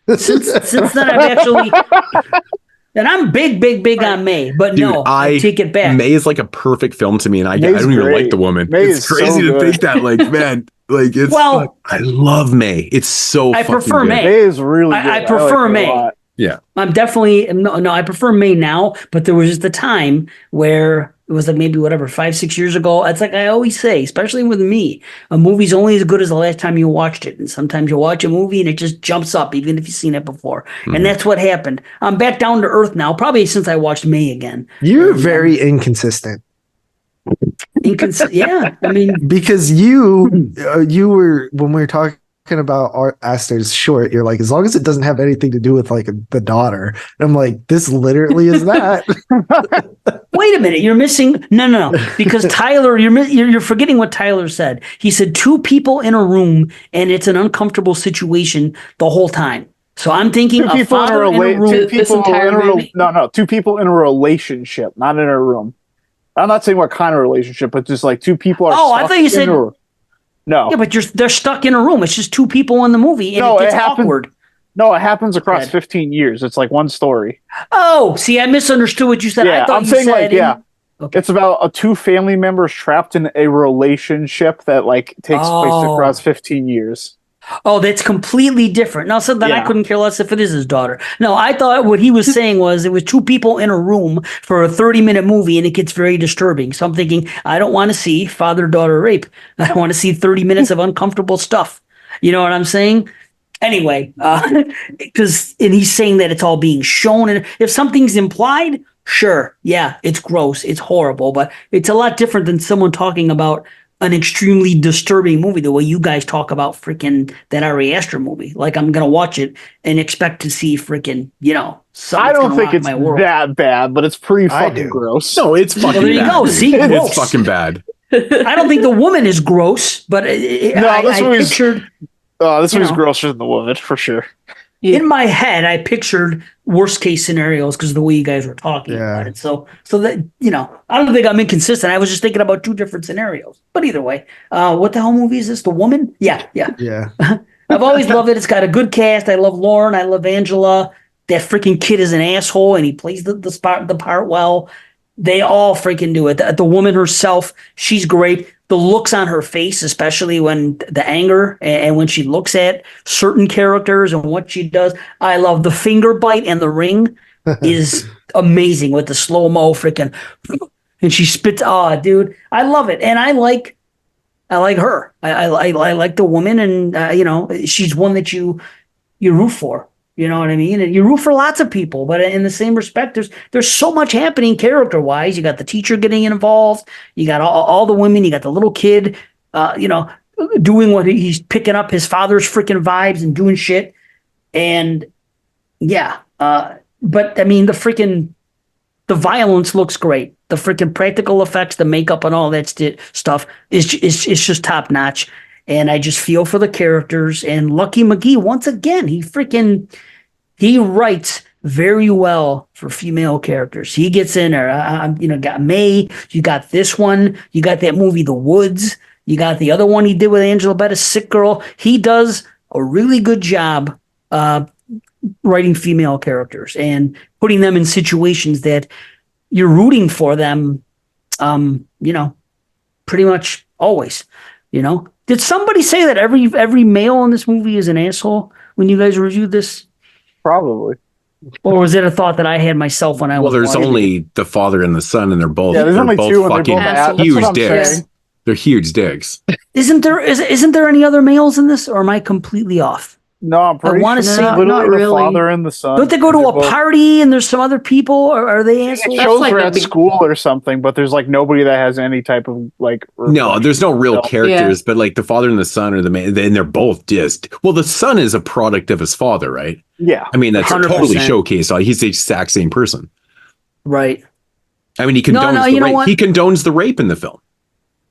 then I've actually, and I'm big on May, but dude, no, I take it back. May is like a perfect film to me, and I don't even like The Woman. It's crazy to think that, like, man, like it's. Well, I love May. It's so. I prefer good. May. May is really. Good. I prefer May. Yeah, I'm definitely no. I prefer May now, but there was just a time where it was like maybe 5-6 years ago. It's like I always say, especially with me, a movie's only as good as the last time you watched it. And sometimes you watch a movie and it just jumps up, even if you've seen it before. Mm-hmm. And that's what happened. I'm back down to earth now, probably since I watched May again. You're very inconsistent. Yeah, I mean, because you were, when we were talking about Aster's short, you're like, as long as it doesn't have anything to do with like the daughter. And I'm like, this literally is that. Wait a minute, you're missing. No. Because Tyler, you're forgetting what Tyler said. He said 2 people in a room, and it's an uncomfortable situation the whole time. So I'm thinking 2 people in a room. 2 people in a relationship, not in a room. I'm not saying what kind of relationship, but just like 2 people are. Oh, I thought you said. No. Yeah, but they're stuck in a room. It's just 2 people in the movie, and it gets awkward. No, it happens across 15 years. It's like one story. Oh, see, I misunderstood what you said. Yeah, I thought I'm saying like, Okay. It's about two family members trapped in a relationship that like takes place across 15 years. Oh, that's completely different. Now, so then I couldn't care less if it is his daughter. No, I thought what he was saying was it was two people in a room for a 30-minute movie, and it gets very disturbing. So I'm thinking, I don't want to see father-daughter rape. I want to see 30 minutes of uncomfortable stuff. You know what I'm saying? Anyway, and he's saying that it's all being shown, and if something's implied, sure, yeah, it's gross, it's horrible, but it's a lot different than someone talking about an extremely disturbing movie the way you guys talk about freaking that Ari Aster movie. Like I'm gonna watch it and expect to see freaking, I don't think it's that bad, but it's pretty fucking gross. No, it's fucking well, there you bad. go. See, it's fucking bad. I don't think the woman is gross, but this movie's grosser than the woman for sure. In my head, I pictured worst case scenarios because of the way you guys were talking about it. So that, I don't think I'm inconsistent. I was just thinking about two different scenarios. But either way, what the hell movie is this? The Woman? Yeah. I've always loved it. It's got a good cast. I love Lauren. I love Angela. That freaking kid is an asshole, and he plays the part well. They all freaking do it. The woman herself, she's great. The looks on her face, especially when the anger and when she looks at certain characters and what she does. I love the finger bite and the ring is amazing with the slow-mo freaking, and she spits. Oh, dude, I love it. And I like her. I like the woman, and she's one that you root for. You know what I mean? And you root for lots of people, but in the same respect, there's so much happening character-wise. You got the teacher getting involved. You got all the women. You got the little kid, doing what he's picking up his father's freaking vibes and doing shit. And but I mean, the violence looks great. The freaking practical effects, the makeup, and all that stuff is just top notch. And I just feel for the characters. And Lucky McGee, once again, he writes very well for female characters. He gets in there. Got May. You got this one. You got that movie, The Woods. You got the other one he did with Angela Bettis, Sick Girl. He does a really good job writing female characters and putting them in situations that you're rooting for them, pretty much always, Did somebody say that every male in this movie is an asshole when you guys reviewed this? Probably. Or was it a thought that I had myself when I was? Well, there's only the father and the son, and they're both there's only two, and fucking they're both huge dicks. They're huge dicks. Isn't there any other males in this, or am I completely off? No, I'm pretty sure. Say literally the father and the son. Don't they go to a party and there's some other people, or are they assholes? It shows they're at school or something, but there's like nobody that has any type of like. No, there's no real characters, but like the father and the son are the main, and they're both just. Well, the son is a product of his father, right? Yeah, I mean that's 100%. Totally showcased. He's the exact same person, right? I mean, he condones the rape. He condones the rape in the film.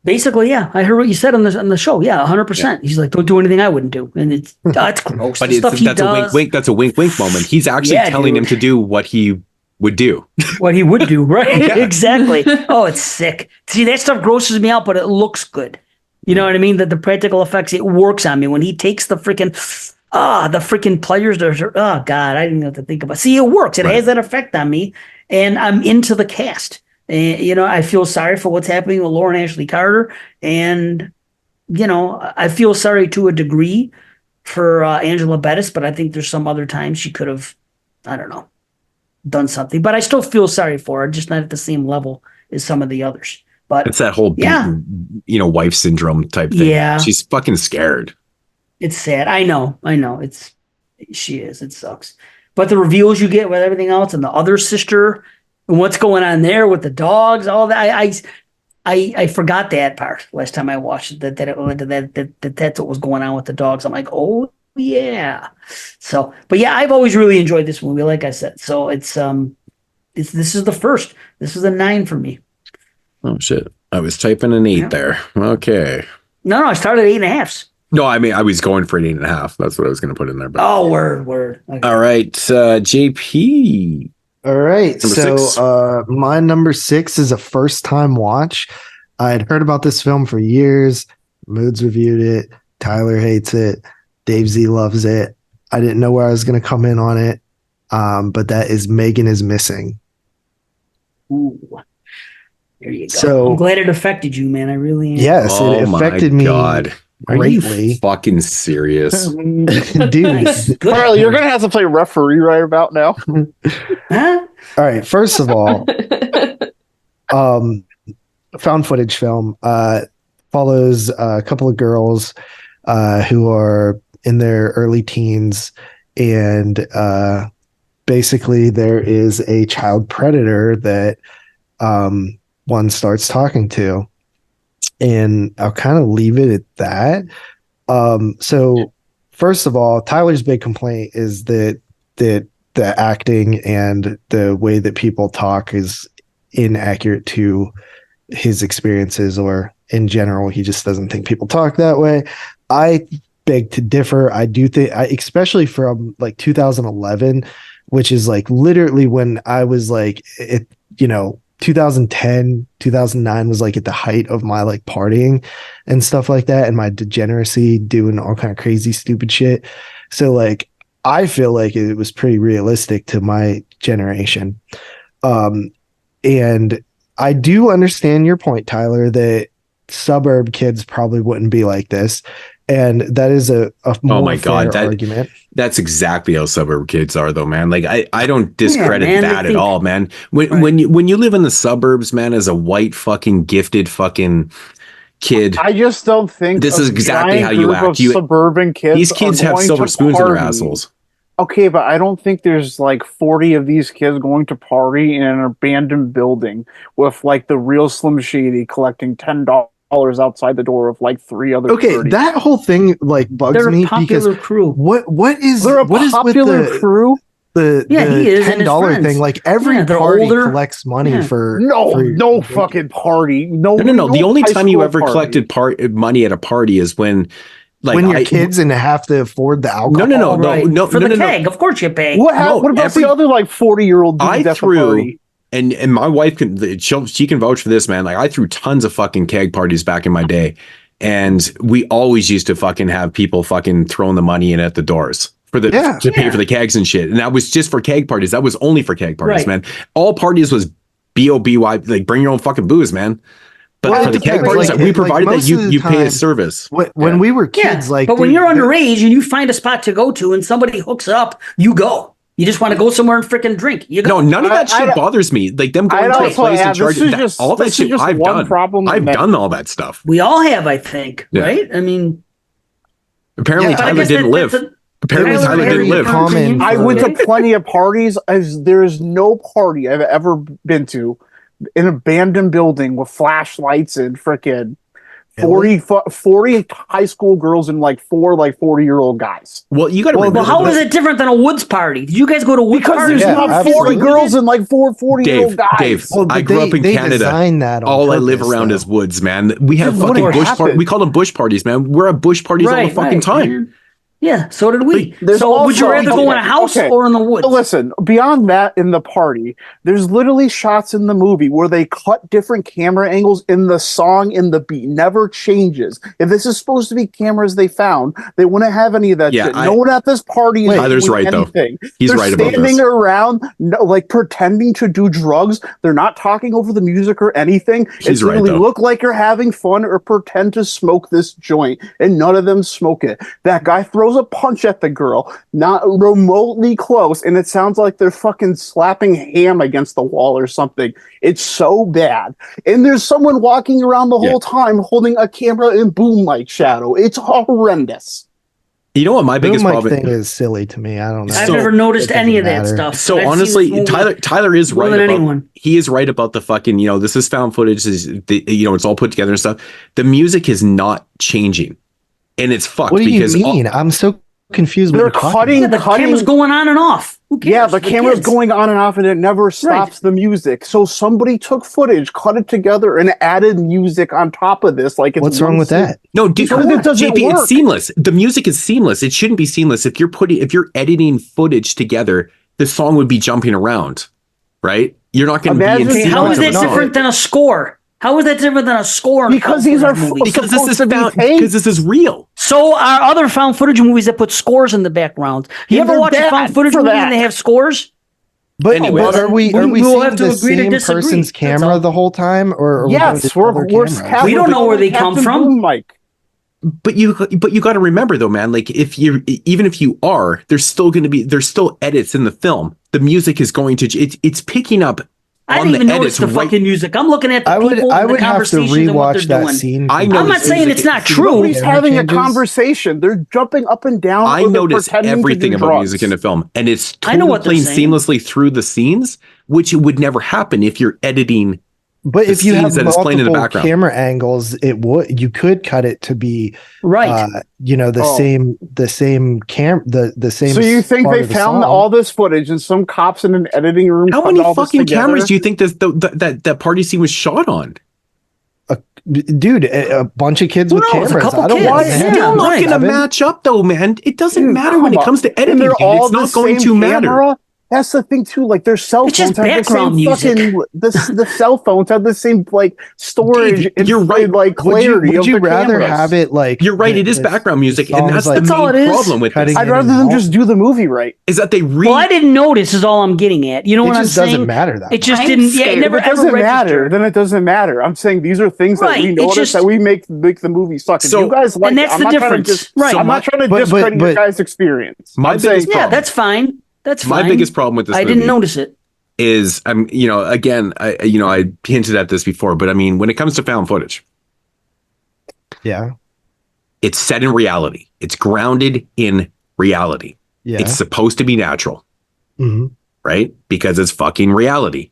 Basically, yeah. I heard what you said on the show. Yeah, 100%. Yeah. He's like, don't do anything I wouldn't do, and it's gross. But that's a wink, wink. That's a wink, wink moment. He's actually telling him to do what he would do. What he would do, right? Exactly. Oh, it's sick. See, that stuff grosses me out, but it looks good. You know what I mean? That the practical effects, it works on me when he takes the freaking players. Oh God, I didn't know what to think about. See, it works. It has that effect on me, and I'm into the cast. And, I feel sorry for what's happening with Lauren Ashley Carter. And, I feel sorry to a degree for Angela Bettis, but I think there's some other times she could have, I don't know, done something. But I still feel sorry for her, just not at the same level as some of the others. But it's that whole, wife syndrome type thing. Yeah. She's fucking scared. It's sad. I know. She is. It sucks. But the reveals you get with everything else and the other sister, and what's going on there with the dogs, all that. I forgot that part last time I watched it, that that's what was going on with the dogs. I'm like, oh yeah. So, but yeah, I've always really enjoyed this movie, like I said. So this is the first. This is a 9 for me. Oh shit! I was typing an 8 there. Okay. No, I started at 8.5. No, I mean I was going for 8.5. That's what I was going to put in there. But... Oh, word. Okay. All right, JP. All right. Number 6. My number 6 is a first time watch. I had heard about this film for years. Moodz reviewed it. Tyler hates it. Dave Z loves it. I didn't know where I was going to come in on it. But that is Megan is Missing. Ooh. There you go. So I'm glad it affected you, man. I really am. yes, it affected me God. greatly. Are you fucking serious? Dude. Nice. Good. Carly, you're gonna have to play referee right about now. Huh? All right. First of all, found footage film follows a couple of girls who are in their early teens, and basically there is a child predator that one starts talking to, and I'll kind of leave it at that. So first of all, Tyler's big complaint is that the acting and the way that people talk is inaccurate to his experiences, or in general, he just doesn't think people talk that way. I beg to differ. I do think, especially from like 2011, which is like literally when I was like, 2010, 2009 was like at the height of my like partying and stuff like that, and my degeneracy, doing all kind of crazy stupid shit. So like I feel like it was pretty realistic to my generation. And I do understand your point, Tyler, that suburb kids probably wouldn't be like this. And that is a more fair argument. That's exactly how suburb kids are, though, man. Like I don't discredit man, that at all, man. When you live in the suburbs, man, as a white fucking gifted fucking kid, I just don't think this is exactly how you act. Suburban kids. These kids have silver spoons in their assholes. Okay, but I don't think there's like 40 of these kids going to party in an abandoned building with like the real Slim Shady collecting $10 outside the door of like 3 other. Okay, 30. that whole thing like bugs They're me a popular because crew. what is They're a what is popular with the crew. The Yeah, he is, and his $10 friends. thing? Like every Yeah, they're party older. collects money Yeah. for No fucking party. No. No. The only high time you school ever party. collected money at a party is when, like, when you're kids and have to afford the alcohol. No. For the keg, of course you pay. What about the other like 40-year-old dudes I at the threw, party? and my wife she can vouch for this, man. Like I threw tons of fucking keg parties back in my day, and we always used to fucking have people fucking throwing the money in at the doors for the to pay for the kegs and shit. And that was just for keg parties. That was only for keg parties, man. All parties was BOBY, like bring your own fucking booze, man. But for the keg parties, we provided that you pay a service. When we were kids, but when you're underage and you find a spot to go to and somebody hooks up, you go. You just want to go somewhere and freaking drink. You go. No, none of that shit bothers me. Like them going to a place and charging all that shit. I've done. I've done all that stuff. We all have, I think, right? I mean, apparently Tyler didn't live. Apparently Tyler didn't live. I went to plenty of parties. As there's no party I've ever been to, an abandoned building with flashlights and freaking 40 high school girls and like 4 like 40-year-old guys. Well, you got to well, how is it different than a Woods party? Did you guys go to Woods parties? Because there's not 40 girls and like 4 40-year-old guys. Dave, I grew up in Canada. All I live around is woods, man. We have fucking bush parties. We call them bush parties, man. We're at bush parties all the fucking time. Man. Yeah, so did we. There's so would you also- rather go in a house or in the woods? Listen, beyond that, in the party, there's literally shots in the movie where they cut different camera angles in the song, in the beat. Never changes. If this is supposed to be cameras they found, they wouldn't have any of that shit. No one at this party is Tyler's doing right, anything. though. He's right about this. They're standing around, like pretending to do drugs. They're not talking over the music or anything. He's It's right, literally though. look like you're having fun or pretend to smoke this joint, and none of them smoke it. That guy throws a punch at the girl, not remotely close, and it sounds like they're fucking slapping ham against the wall or something. It's so bad. And there's someone walking around the whole time holding a camera in boom light shadow. It's horrendous. You know what my biggest problem thing is silly to me. I don't know. I've never noticed any of that stuff. So I've seen honestly, this movie Tyler is more right than about anyone. he is right about the fucking, this is found footage, it's all put together and stuff. The music is not changing. And it's fucked. What do you because mean? I'm so confused. They're What you're talking cutting, about. The camera's going on and off. Who cares? Yeah, the camera's going on and off, and it never stops the music. So somebody took footage, cut it together, and added music on top of this. Like, it's What's wrong with that? No, dude, Because it doesn't JP, work. it's seamless. The music is seamless. It shouldn't be seamless. If you're editing footage together, the song would be jumping around, right? You're not going to be in Okay, sync how with is the that song. different than a score? How is that different than a score? in a Because found these are footage movie? Because this is supposed to be because this is real. So are other found footage movies that put scores in the background? You Yeah, ever they're watch a bad found footage for movie that. and they have scores? But, Anyway, but are we we'll seeing have to the agree to same disagree. person's That's camera all. the whole time, or are Yes, we going to other cameras? We don't know where they come from. Mike. But you got to remember though, man. Like even if you are, there's still edits in the film. The music is going to it's picking up. I on didn't even the notice edits the fucking music. I'm looking at the people I and the would have to conversations and what rewatch they're that doing. scene. I I'm noticed not saying it's not true. Nobody's having a changes. conversation. They're jumping up and down. I or they're notice pretending to everything do about drugs. music in the film, and it's I know totally what they're playing saying. seamlessly through the scenes, which would never happen if you're editing. But the if you have scenes that is playing in the multiple background. camera angles, you could cut it to be Right. the same same. So you think part they of the found song. all this footage and some cops in an editing room? How cut many all this fucking together? cameras do you think that party scene was shot on? Dude, a bunch of kids Who with knows? A cameras. couple I don't kids. want Yeah, to You're not right, going to match up though, man. It doesn't Dude, matter when it come comes to And editing. they're Dude. all It's not the going same to matter. camera. That's the thing too. Like their cell It's just phones have the background same music. fucking the cell phones have the same like storage. Dude, and you're right. Like clarity. Would of you the rather cameras. have it like? You're right. It is the background music, and songs, that's like, the all main it is. problem with Cutting this. I'd it rather in them all. just do the movie right. Is that they Well, I didn't notice is all I'm getting at. You know It what I'm just saying? doesn't matter that It just I'm didn't. Yeah, it scared. never If it ever doesn't matter, registered. then it doesn't matter. I'm saying these are things Right, that we it's notice just- that we make the movie suck. And So- you guys like And it. that's I'm the not trying to difference. dis- Right. I'm not trying to But- discredit your but- guys' experience. My I'm saying biggest Yeah, problem. that's fine. That's My fine. biggest problem with this I movie didn't notice it. is again, I hinted at this before, but I mean, when it comes to found footage, Yeah, it's set in reality. It's grounded in reality. yeah. It's supposed to be natural, Mhm. right? Because it's fucking reality.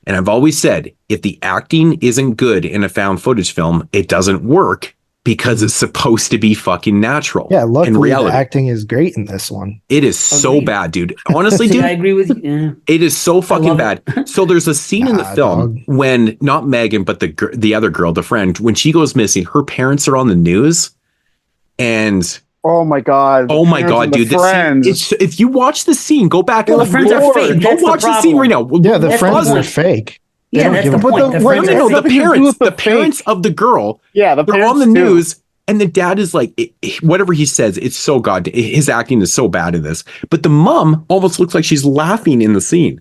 And I've always said, if the acting isn't good in a found footage film, it doesn't work because it's supposed to be fucking natural. Yeah, in luckily the reality. acting is great in this one. It is so Agreed. bad, dude. Honestly, See, I dude, agree with you. Yeah. it is so fucking love bad. So there's a scene in the Nah, film dog. when not Megan, but the other girl, the friend, when she goes missing, her parents are on the news, and Oh my god! oh my god, dude, this scene, friends. it's if you watch the scene, go back Well, and the friends are Lord, fake. go That's the watch the scene right now. Yeah, the That's friends the are point. fake. They Yeah, don't that's give the a point. fuck. The No, friends no, are no, fake. the nothing to do parents, with the the parents of the girl, yeah, the they're on parents the too. news, and the dad is like, whatever he says, it's so his acting is so bad in this. But the mom almost looks like she's laughing in the scene.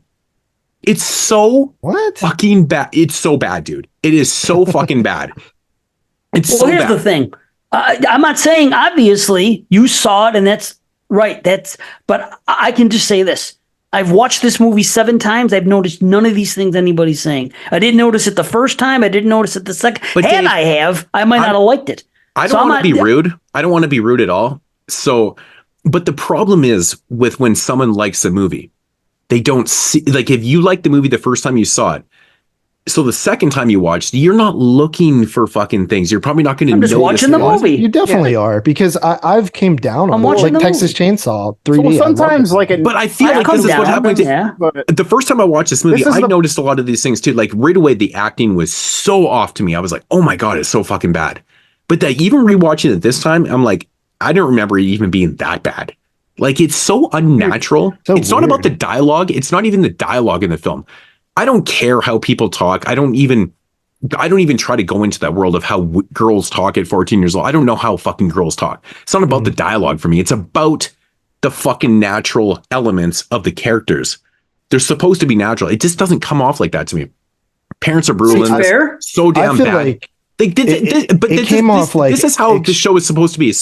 It's so What? fucking bad. It's so bad, dude. It is so fucking bad. It's Well, so here's bad. the thing. I'm not saying obviously you saw it and that's right. But I can just say this. I've watched this movie 7 times. I've noticed none of these things anybody's saying. I didn't notice it the first time. I didn't notice it the second. But Had Dave, I have, I might not have liked it. I So don't I'm want to not- be rude. I don't want to be rude at all. So, but the problem is with when someone likes a movie, they don't see, like if you like the movie the first time you saw it, so the second time you watched, you're not looking for fucking things. You're probably not going to I'm just notice watching the things. movie. You definitely are, because I've came down I'm on it, watching like the Texas movie. Chainsaw 3D. Well, I love sometimes it. like it, But I feel I've like come this is what down, happened to yeah. but the first time I watched this movie, This is I the- noticed a lot of these things too. Like right away, the acting was so off to me. I was like, oh my God, it's so fucking bad. But even rewatching it this time, I'm like, I don't remember it even being that bad. Like it's so unnatural. So it's not about weird. the dialogue. It's not even the dialogue in the film. I don't care how people talk. I don't even try to go into that world of how girls talk at 14 years old. I don't know how fucking girls talk. It's not about the dialogue for me. It's about the fucking natural elements of the characters. They're supposed to be natural. It just doesn't come off like that to me. Parents are brutal It's in this. fair. So I damn feel bad. like But it came off like this is how the show is supposed to be. It's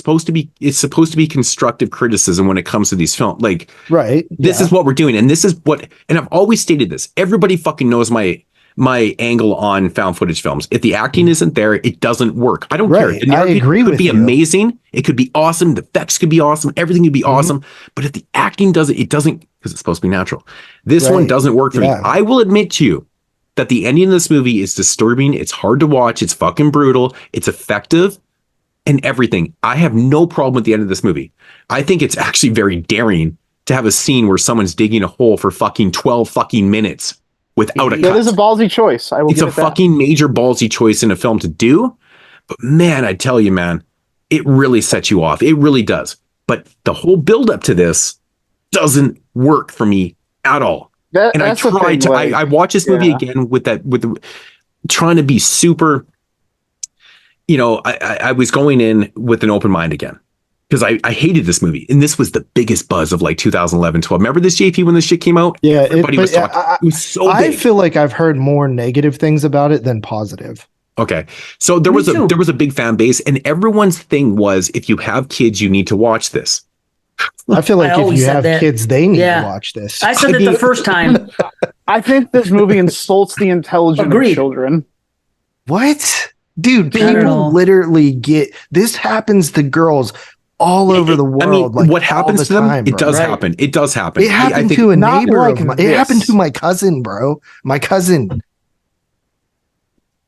supposed to be constructive criticism when it comes to these films. Like right. this is what we're doing, and this is what. And I've always stated this. Everybody fucking knows my angle on found footage films. If the acting isn't there, it doesn't work. I don't care. Right. The narrative I agree could with be you. amazing. It could be awesome. The effects could be awesome. Everything could be awesome. But if the acting doesn't, it doesn't, because it's supposed to be natural. This one Right. doesn't work for me. Yeah. I will admit to you that the ending of this movie is disturbing. It's hard to watch. It's fucking brutal. It's effective and everything. I have no problem with the end of this movie. I think it's actually very daring to have a scene where someone's digging a hole for fucking 12 fucking minutes without a that cut. is a ballsy choice. I will It's give a it that. fucking major ballsy choice in a film to do. But man, I tell you, man, it really sets you off. It really does. But the whole build up to this doesn't work for me at all. And I That's the tried thing, to, like, I watched this movie yeah. again with the trying to be super, I was going in with an open mind again. because I hated this movie, and this was the biggest buzz of like 2011, 12. Remember this, JP, when this shit came out? Yeah, everybody was talking. It was so big. I feel like I've heard more negative things about it than positive. Okay, so there was a big fan base, and everyone's thing was, if you have kids, you need to watch this. I feel like if you have kids, they need to watch this. I said that the first time. I think this movie insults the intelligence of children. What? Dude, people literally get this happens to girls all over the world. I mean, like, what happens to them? It does happen. It does happen. It happened to a neighbor of mine. It happened to my cousin, bro. My cousin.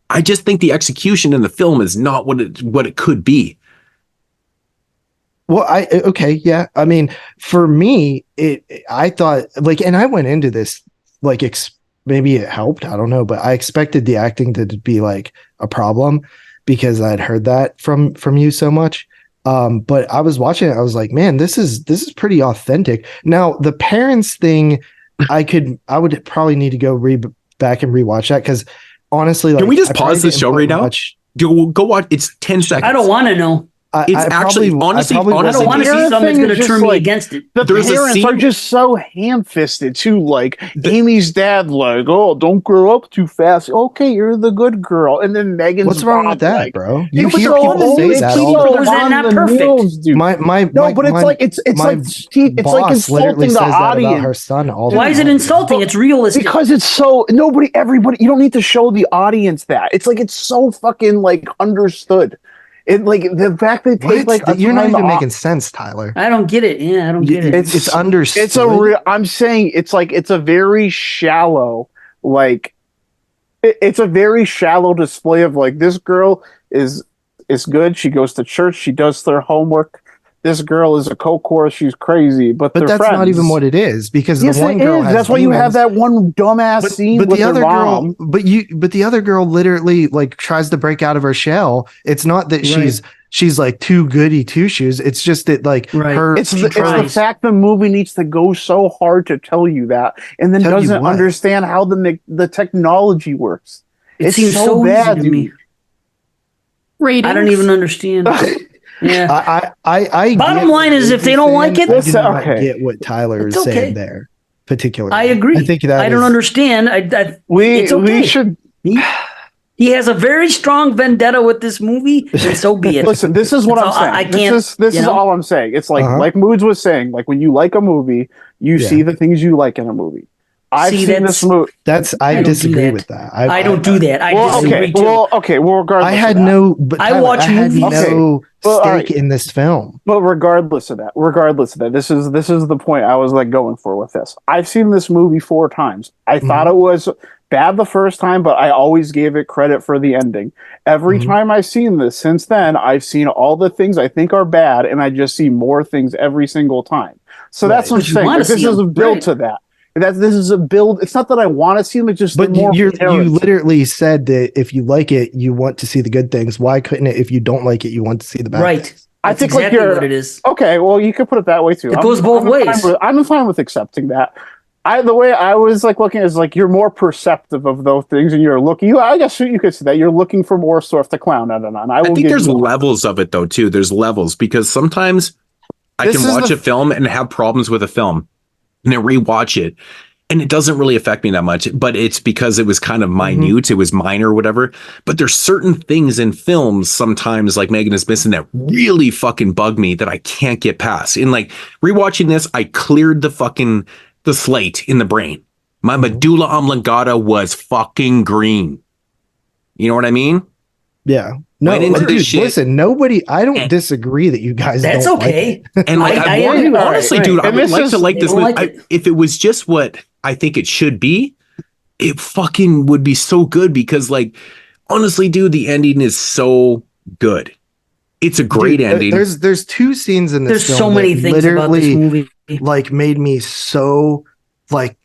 I just think the execution in the film is not what it could be. Well, yeah. I mean, for me, I thought like, and I went into this like, maybe it helped. I don't know, but I expected the acting to be like a problem because I'd heard that from you so much. But I was watching it. I was like, man, this is pretty authentic. Now the parents thing, I would probably need to go back and rewatch that because honestly, like, can we just pause this show right now? Go watch. It's 10 seconds. I don't want to know. It's honestly, I don't want to see something that's going to turn me against it. The parents are just so ham-fisted too. Like Amy's dad, like, oh, don't grow up too fast. Okay, you're the good girl, and then Megan's. What's wrong with that, bro? You hear people say that. Is that not perfect? It's like insulting the audience. About her son all Why is it insulting? It's realistic. Because it's so everybody. You don't need to show the audience that. It's like it's so fucking like understood. It like the fact they take like you're not even making sense, Tyler. I don't get it. Yeah, I don't get it. It's understood. It's I'm saying it's like it's a very shallow like it's a very shallow display of like this girl is good. She goes to church. She does their homework. This girl is a co-core. She's crazy, but that's friends. Not even what it is because the one girl has that's why you have that one dumbass scene with the other girl. But the other girl literally like tries to break out of her shell. It's not that she's like too goody two shoes. It's just that like her. It's the fact the movie needs to go so hard to tell you that, and then doesn't understand how the technology works. It seems so bad to me. Ratings. I don't even understand. Yeah. I bottom line is if they don't like it, I do not get what Tyler is saying there. Particularly, I agree. I think that I don't understand. We should. He has a very strong vendetta with this movie, and so be it. Listen, this is what I'm saying. I can't. This is all I'm saying. It's like Moodz was saying. Like when you like a movie, you see the things you like in a movie. I've seen this movie. I disagree with that. I don't do that. Regardless, I had no stake in this film. But regardless of that, this is the point I was like going for with this. I've seen this movie 4 times. I thought it was bad the first time, but I always gave it credit for the ending. Every time I've seen this since then, I've seen all the things I think are bad, and I just see more things every single time. So that's what I'm saying. Like, this is a build to that. This is a build. It's not that I want to see them. It's just but you literally said that if you like it, you want to see the good things. Why couldn't it? If you don't like it, you want to see the bad. Right. Things? I think exactly what it is. Okay. Well, you could put it that way too. It goes both ways. I'm fine with accepting that. The way I was like looking is like you're more perceptive of those things, and you're looking. I guess you could say that you're looking for more stuff to clown at. I think there's levels of it though too. There's levels because sometimes I can watch a film and have problems with a film, and then rewatch it. And it doesn't really affect me that much, but it's because it was kind of minute. It was minor or whatever. But there's certain things in films sometimes like Megan is missing that really fucking bug me that I can't get past. And like rewatching this, I cleared the slate in the brain. My medulla oblongata was fucking green. You know what I mean? Yeah. No, listen, I don't disagree that you guys That's don't okay. Like it. And like, honestly, dude, I would like to like this movie. If it was just what I think it should be, it fucking would be so good because like, honestly, dude, the ending is so good. It's a great ending. There's 2 scenes in this film. There's so many things about this movie. Like made me so like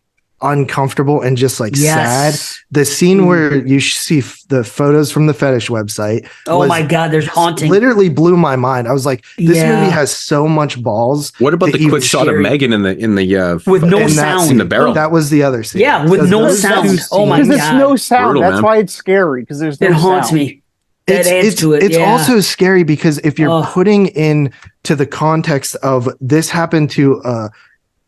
uncomfortable and just like sad. The scene where you see the photos from the fetish website. Oh my god, there's haunting. Literally blew my mind. I was like, this movie has so much balls. What about the quick shot of Megan in the with no sound in the barrel? That was the other scene. Yeah, with no sound. Oh my god, because there's no sound. Brutal, that's why it's scary because there's no sound. It haunts me. It's also scary because if you're putting in to the context of this happened to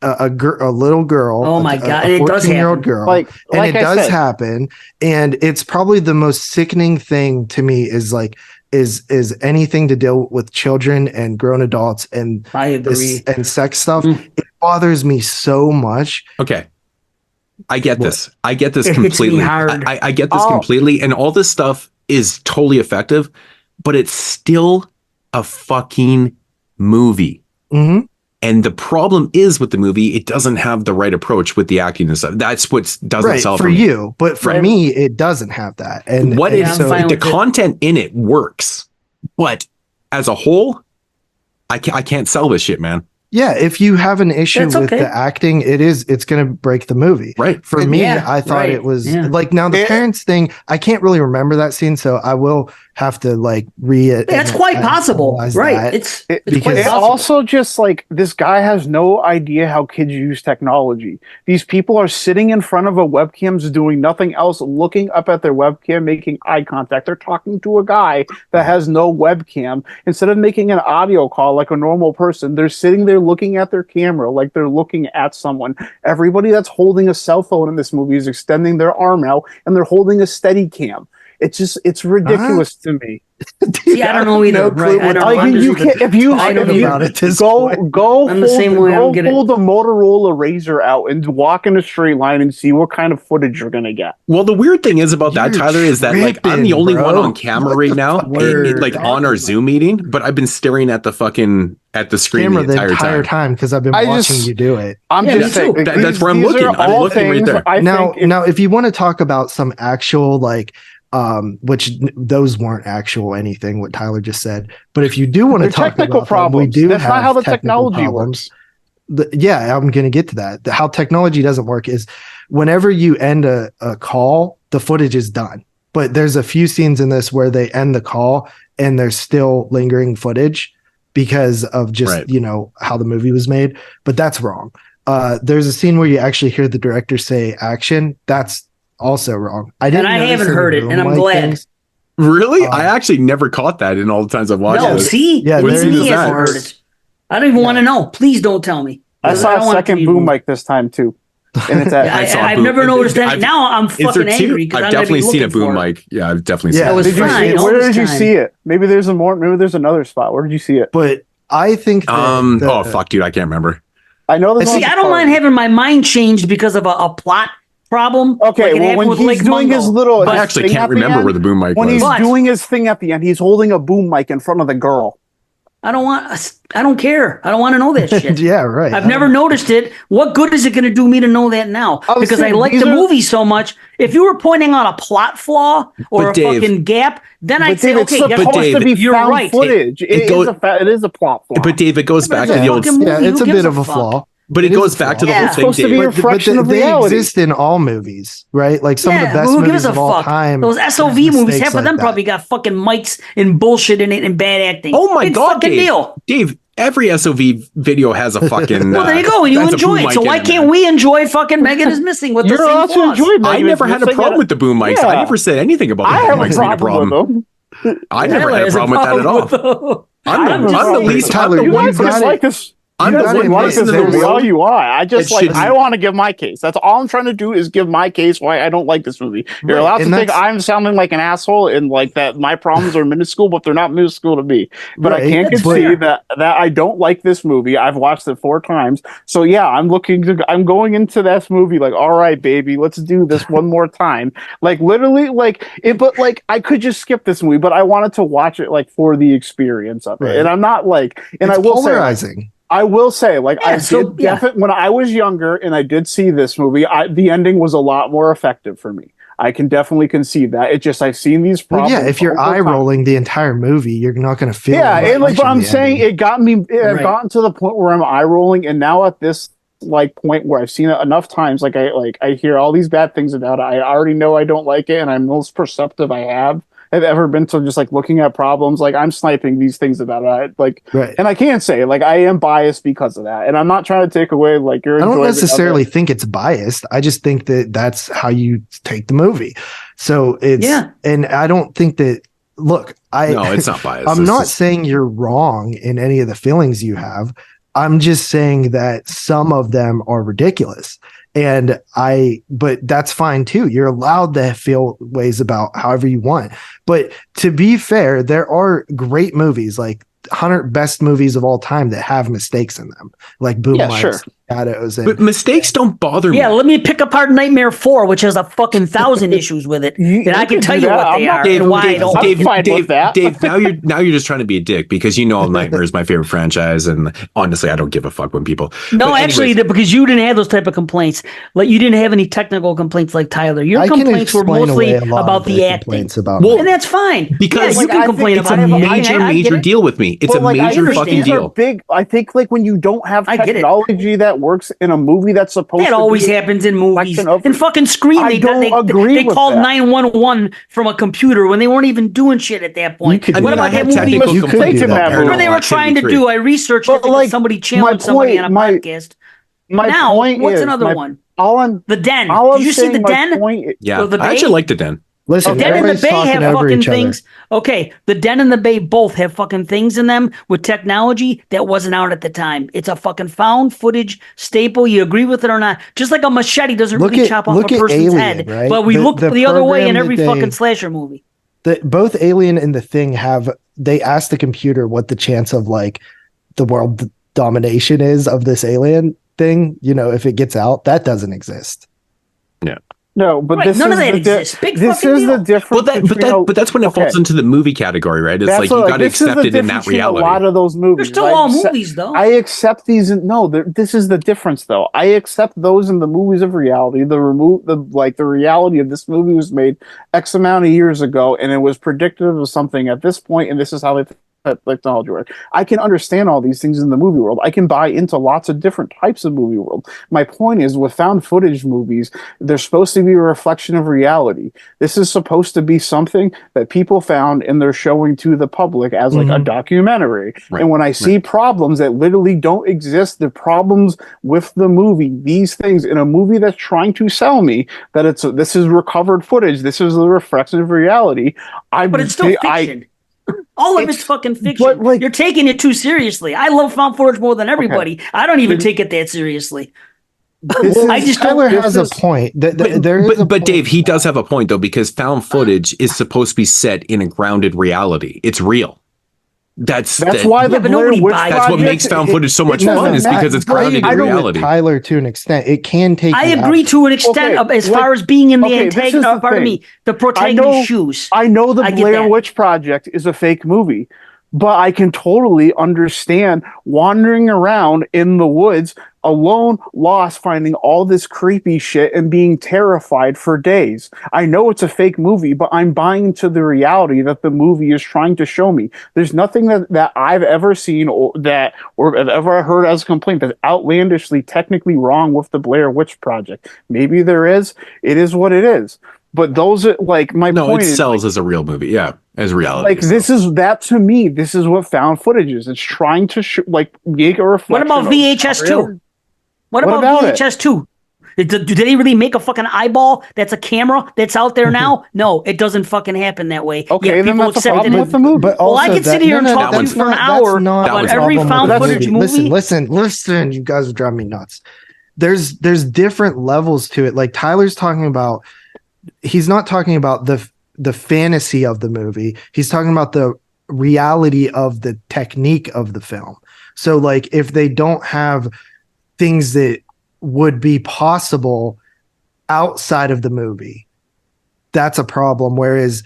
a little girl. Oh my God. A It does 14-year-old happen. girl. Like And it I does said, happen. And it's probably the most sickening thing to me is anything to deal with children and grown adults and I agree. and sex stuff. It bothers me so much. Okay. I get this. I get this It hits me completely. hard. I get this completely. And all this stuff is totally effective, but it's still a fucking movie. Mm-hmm. And the problem is with the movie, it doesn't have the right approach with the acting and stuff. That's what doesn't Right, sell for me. you, but for me, it doesn't have that. And What and it, so fine the with it. content in it works, but as a whole, I can't sell this shit, man. yeah, if you have an issue That's with okay. the acting, it's going to break the movie. Right. For me, Yeah, I thought right, it was yeah. like now the parents thing. I can't really remember that scene, so I will have to like read. That's quite possible. Right. It's because quite It possible. also just like this guy has no idea how kids use technology. These people are sitting in front of a webcams doing nothing else, looking up at their webcam, making eye contact. They're talking to a guy that has no webcam. Instead of making an audio call like a normal person, they're sitting there looking at their camera like they're looking at someone. Everybody that's holding a cell phone in this movie is extending their arm out and they're holding a steady cam. It's ridiculous to me. See, I don't know either. Right. I don't know. I'm just- You can't, if you about it this go point. go I'm the same way. I'm hold, gonna- hold the Motorola Razor out and walk in a straight line and see what kind of footage you're gonna get. Well, the weird thing is about that, You're Tyler, is that like I'm the tripping, only bro. one on camera right now, Word. like on our Zoom meeting, but I've been staring at the screen camera the entire time. because I've been I watching just- you do it. I'm Yeah, just me saying too. That's where I'm these looking. are I'm all looking right things there. I Now, think if you want to talk about some actual which those weren't actual anything what Tyler just said, but if you do want to they're talk technical about problems. them, we do That's not have how the technical technology problems. works. Yeah, I'm going to get to that. How technology doesn't work is whenever you end a call, the footage is done. But there's a few scenes in this where they end the call and there's still lingering footage because of just, Right. how the movie was made. But that's wrong. There's a scene where you actually hear the director say action. That's also wrong. I haven't notice any heard it, and I'm boom-like glad. things. Really? I actually never caught that in all the times I've watched No, it. see? Yeah, Even there me is hasn't that. heard it. I don't even want to know. Please don't tell me. I Because saw don't a want it to second be boom moved. mic this time too, and it's at. I saw a I've boom- never noticed any. I've- Now I'm Is there fucking two? angry because I've I'm gonna definitely be seen a looking boom for it. mic. Yeah, I've definitely Yeah. seen That was Did you fine see it? all Where this did you time. see it? Maybe there's more. Maybe there's another spot. Where did you see it? But I think that oh fuck, dude, I can't remember. I know there's. See, one I don't mind having my mind changed because of a plot problem. Okay, like it well, happened when with he's Lake doing Mungo. his little, I his actually thing can't at the remember end, where the boom mic when was. he's But- doing his thing at the end, he's holding a boom mic in front of the girl. I don't care. I don't want to know that shit. yeah, right. I've never noticed it. What good is it going to do me to know that now? I was Because I saying, like these the are- movie so much. If you were pointing out a plot flaw or But a Dave- fucking gap, then I'd But say, Dave, it's okay, guess supposed what? Dave, to be You're found right. footage. It goes- is a plot flaw. But Dave, it goes back to the old. fucking movie. Yeah, it's Who a gives bit a of a fuck? flaw. But it is goes a back to flaw. the whole It's thing, supposed to be Dave. a reflection of they reality. exist in all movies, right? Like some of the best who movies gives a of all fuck? time. Those SOV have movies, mistakes half of like them that. probably got fucking mics and bullshit in it and bad acting. Oh my Big god, fucking Dave! deal. Dave, every SOV video has a fucking. Well, there you go. And you has a enjoy boom it. So mic why in it, can't man. we enjoy fucking Megan is Missing with You're the same allowed to flaws? enjoy I Megan never is had a Missing problem it. with the boom mics. Yeah. I never said anything about I the have boom a mics being a problem problem. with them. I never had a There's problem with that at all. all. I'm the saying. least. Tyler, I'm the you one guys person. got like this. I'm You the guys one can one like person this in the movie all world. you want. I just It like should- I want to give my case. That's all I'm trying to do is give my case why I don't like this movie. You're Right, allowed to and think that's- I'm sounding like an asshole and like that my problems are minuscule, but they're not minuscule to me. But I Right, can't that's concede fair. that I don't like this movie. I've watched it 4 times. So yeah, I'm going into this movie like, all right, baby, let's do this one more time. Like literally like it, but like I could just skip this movie, but I wanted to watch it like for the experience of it. Right. And I'm not like, and It's I will say, polarizing. like Yeah, I so, did yeah. when I was younger and I did see this movie, the ending was a lot more effective for me. I can definitely concede that. It just I've seen these Well, problems. yeah, if you're over eye time. rolling the entire movie, you're not going to feel. Yeah, much and like, but in I'm the saying ending. it got me. I've Right. gotten to the point where I'm eye rolling, and now at this like point where I've seen it enough times, like I hear all these bad things about it. I already know I don't like it, and I'm most perceptive I've ever been to just like looking at problems. Like I'm sniping these things about it. Right. And I can't say like I am biased because of that, and I'm not trying to take away like your. I don't enjoyment of it. necessarily think it's biased. I just think that that's how you take the movie. So it's, Yeah. and I don't think that look, No, it's not biased. I'm It's not just- saying you're wrong in any of the feelings you have. I'm just saying that some of them are ridiculous. But that's fine too. You're allowed to feel ways about however you want. But to be fair, there are great movies, like 100 best movies of all time that have mistakes in them, like Boom Yeah, Lights, sure. Shadows, and But mistakes don't bother me. Yeah, let me pick apart Nightmare 4, which has a fucking 1,000 issues with it. And I can tell you what they are and why I don't like I'm it. fine with that. Dave, now you're just trying to be a dick because you know Nightmare is my favorite franchise, and honestly, I don't give a fuck when people. No, But actually, anyways, because you didn't have those type of complaints. Like you didn't have any technical complaints like Tyler. Your I can complaints were explain mostly away a lot about of the acting. complaints about Well, And that's fine. because yeah, you like, can I complain think it's a about it. major, I get major it. deal with me. It's But, a like, I major understand fucking these are deal. big. I think like when you don't have I get it. technology that works in a movie that's supposed That to always be happens in movies. reflection of- In fucking Scream, I don't agree they with called that. 911 from a computer when they weren't even doing shit at that point. could I do What mean, about I that had movie? technical You could complaints do about that. Whatever they Paranormal were trying to Activity do, I researched But, it because like, somebody my challenged somebody point- on a my- podcast. My Now, point what's is, another my- one? All I'm The Den. all I'm Did you see saying, The my Den? point is- Yeah, The I actually Bay? like the Den. Listen, The Den and the everybody's Bay talking have over fucking each other. things. Okay, the Den and the Bay both have fucking things in them with technology that wasn't out at the time. It's a fucking found footage staple. You agree with it or not? Just like a machete doesn't Look really at- chop off look a at person's Alien, head, right? but we look The the other way in program every that fucking they- slasher movie. Both Alien and The Thing they asked the computer what the chance of like the world domination is of this alien thing, if it gets out. That doesn't exist. No, but Right, this none is of that the exists. Big this fucking is the deal. difference. But that's when it falls okay. into the movie category, right? It's That's like you what, got to this is accept the it in that difference between reality. A lot of those movies. They're still I all accept- movies, though. I accept these. No, this is the difference, though. I accept those in the movies of reality. The reality of this movie was made X amount of years ago, and it was predictive of something at this point, and this is how they technology work. I can understand all these things in the movie world. I can buy into lots of different types of movie world. My point is, with found footage movies, they're supposed to be a reflection of reality. This is supposed to be something that people found and they're showing to the public as like a documentary. Right, And when I see problems that literally don't exist, the problems with the movie, these things in a movie that's trying to sell me that this is recovered footage, this is the reflection of reality. But it's still fiction. All of it's fucking fiction. but, like- You're taking it too seriously. I love found footage more than everybody. I don't even take it that seriously. I just don't. Tyler has a point. But Dave, he does have a point though, because found footage is supposed to be set in a grounded reality. It's real. That's why the but Blair nobody Witch buys that's what Project- makes found footage so much it doesn't fun, is matter. because it's But grounded I in agree with reality. Tyler, to an extent, it can take. I you agree out. to an extent Okay, as like- far as being in the okay, this is antagonist. the Pardon thing. me, the protagonist's shoes. I know the I get Blair that. Witch Project is a fake movie, but I can totally understand wandering around in the woods alone, lost, finding all this creepy shit and being terrified for days. I know it's a fake movie, but I'm buying into the reality that the movie is trying to show me. There's nothing that I've ever seen or have ever heard as a complaint that's outlandishly technically wrong with the Blair Witch Project. Maybe there is. It is what it is. But those are like my No, point it is, sells as a real movie. Yeah, as reality. like this is that to me. This is what found footage is. It's trying to make a What reflection. about of VHS real- 2? What What about about it? VHS 2? Do they really make a fucking eyeball that's a camera that's out there now? No, it doesn't fucking happen that way. Okay, Yet then people that's a accepted problem it. with the movie. But Well, also I could sit here and talk to you that's for an not- hour that's not about the every problem found with the footage movie. movie. Listen. You guys are driving me nuts. There's different levels to it. Like Tyler's talking about, he's not talking about the fantasy of the movie. He's talking about the reality of the technique of the film. So like if they don't have things that would be possible outside of the movie, that's a problem. Whereas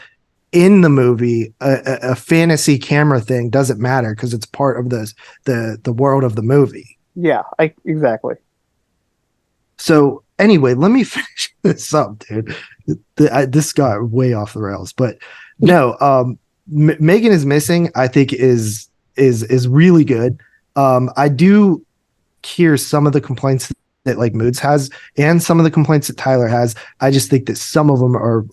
in the movie, a fantasy camera thing doesn't matter because it's part of the world of the movie. Yeah, exactly. So anyway, let me finish this up, dude. This got way off the rails, but no, Megan is Missing, I think is really good. I do hear some of the complaints that like Moodz has and some of the complaints that Tyler has. I just think that some of them are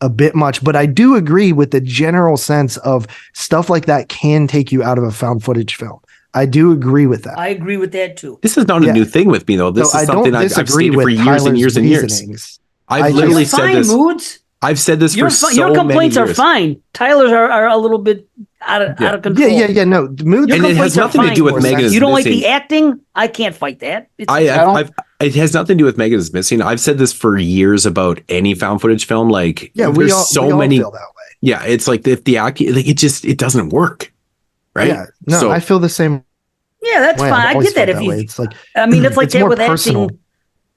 a bit much, but I do agree with the general sense of stuff like that can take you out of a found footage film. I do agree with that. I agree with that too. This is not a new thing with me though. This So is I something don't I've disagree stated with for years Tyler's and years and years. reasonings. I've I literally just- said Fine, this. Moodz. I've said this your for so your complaints many are years. fine. Tyler's are a little bit out of control. No, Moodz, and it has nothing to do with Megan is You don't missing. like the acting? I can't fight that. It has nothing to do with Megan is missing. I've said this for years about any found footage film. Like, we there's all so many. feel that way. Yeah, it's like if the acting, like it doesn't work, right? Yeah, no, so, I feel the same. Yeah, that's way. fine. I've I always get that. felt If you, way. It's like, I mean, it's like it's that more with personal. acting.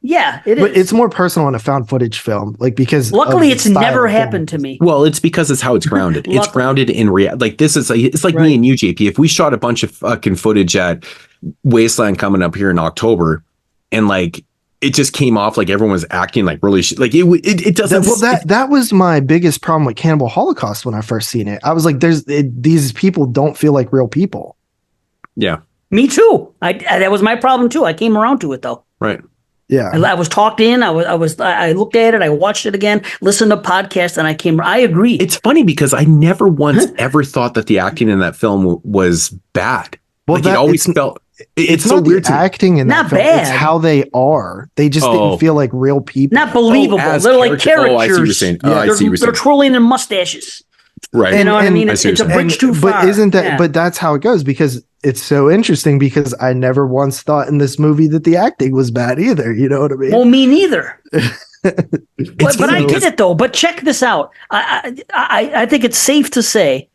Yeah, it is. But it's more personal in a found footage film, like because luckily of the it's style never of film. happened to me. well, it's because it's how it's grounded. It's grounded in reality. Like this is like it's like me and you, JP. If we shot a bunch of fucking footage at Wasteland coming up here in October, and like it just came off like everyone was acting like really like it doesn't. That was my biggest problem with Cannibal Holocaust when I first seen it. I was like, these people don't feel like real people. Yeah, me too. That was my problem too. I came around to it though. Right. Yeah, I was talked in. I looked at it. I watched it again. Listened to podcasts, and I agree. It's funny because I never once ever thought that the acting in that film was bad. Well, like it always felt. It's so not weird. The acting in that not film, bad. It's how they are. They just didn't feel like real people. Not believable. They're like characters. Oh, I see what you're saying. They're twirling their mustaches. Right. You know what I mean? It's a bridge too far. But isn't that? Yeah. But that's how it goes because it's so interesting because I never once thought in this movie that the acting was bad either. You know what I mean? Well, me neither. but I get it though. But check this out. I think it's safe to say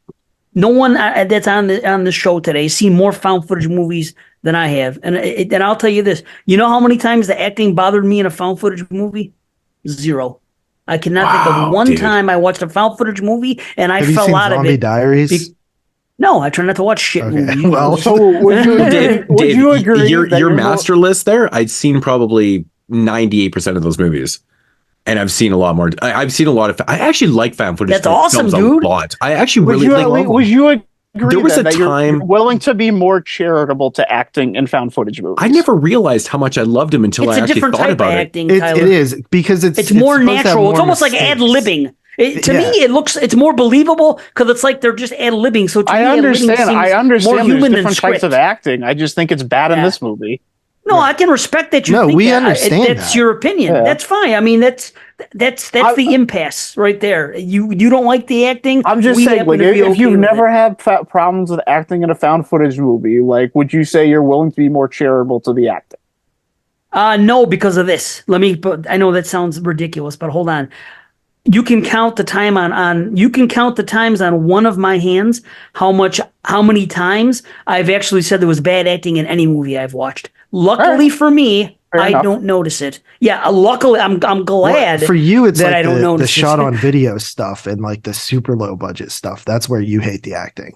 no one that's on the show today seen more found footage movies than I have. And I'll tell you this. You know how many times the acting bothered me in a found footage movie? Zero. I cannot think of one time I watched a found footage movie and I fell out of it. Zombie Diaries? No, I try not to watch shit movies. Well, so would you agree? Your master list there? I'd seen probably 98% of those movies, and I've seen a lot more. I've seen a lot of. I actually like found footage. That's awesome, dude. A lot. I actually really like. Would you agree? There was a time you're willing to be more charitable to acting in found footage movies. I never realized how much I loved him until I actually thought about it. Acting, it is because it's more natural. It's almost like ad-libbing. To me, it's more believable because it's like they're just ad-libbing. So to me, I understand more human there's different types of acting. I just think it's bad in this movie. No, I can respect that. We understand that's your opinion. Yeah. That's fine. I mean, that's the impasse right there. You don't like the acting. I'm just saying, like, if you've never had problems with acting in a found footage movie, like, would you say you're willing to be more charitable to the acting? No, because of this. I know that sounds ridiculous, but hold on. You can count the time you can count the times on one of my hands how many times I've actually said there was bad acting in any movie I've watched. Luckily for me, I don't notice it. Yeah, luckily I'm glad. For you, it's that like I don't notice the shot on video stuff and like the super low budget stuff. That's where you hate the acting.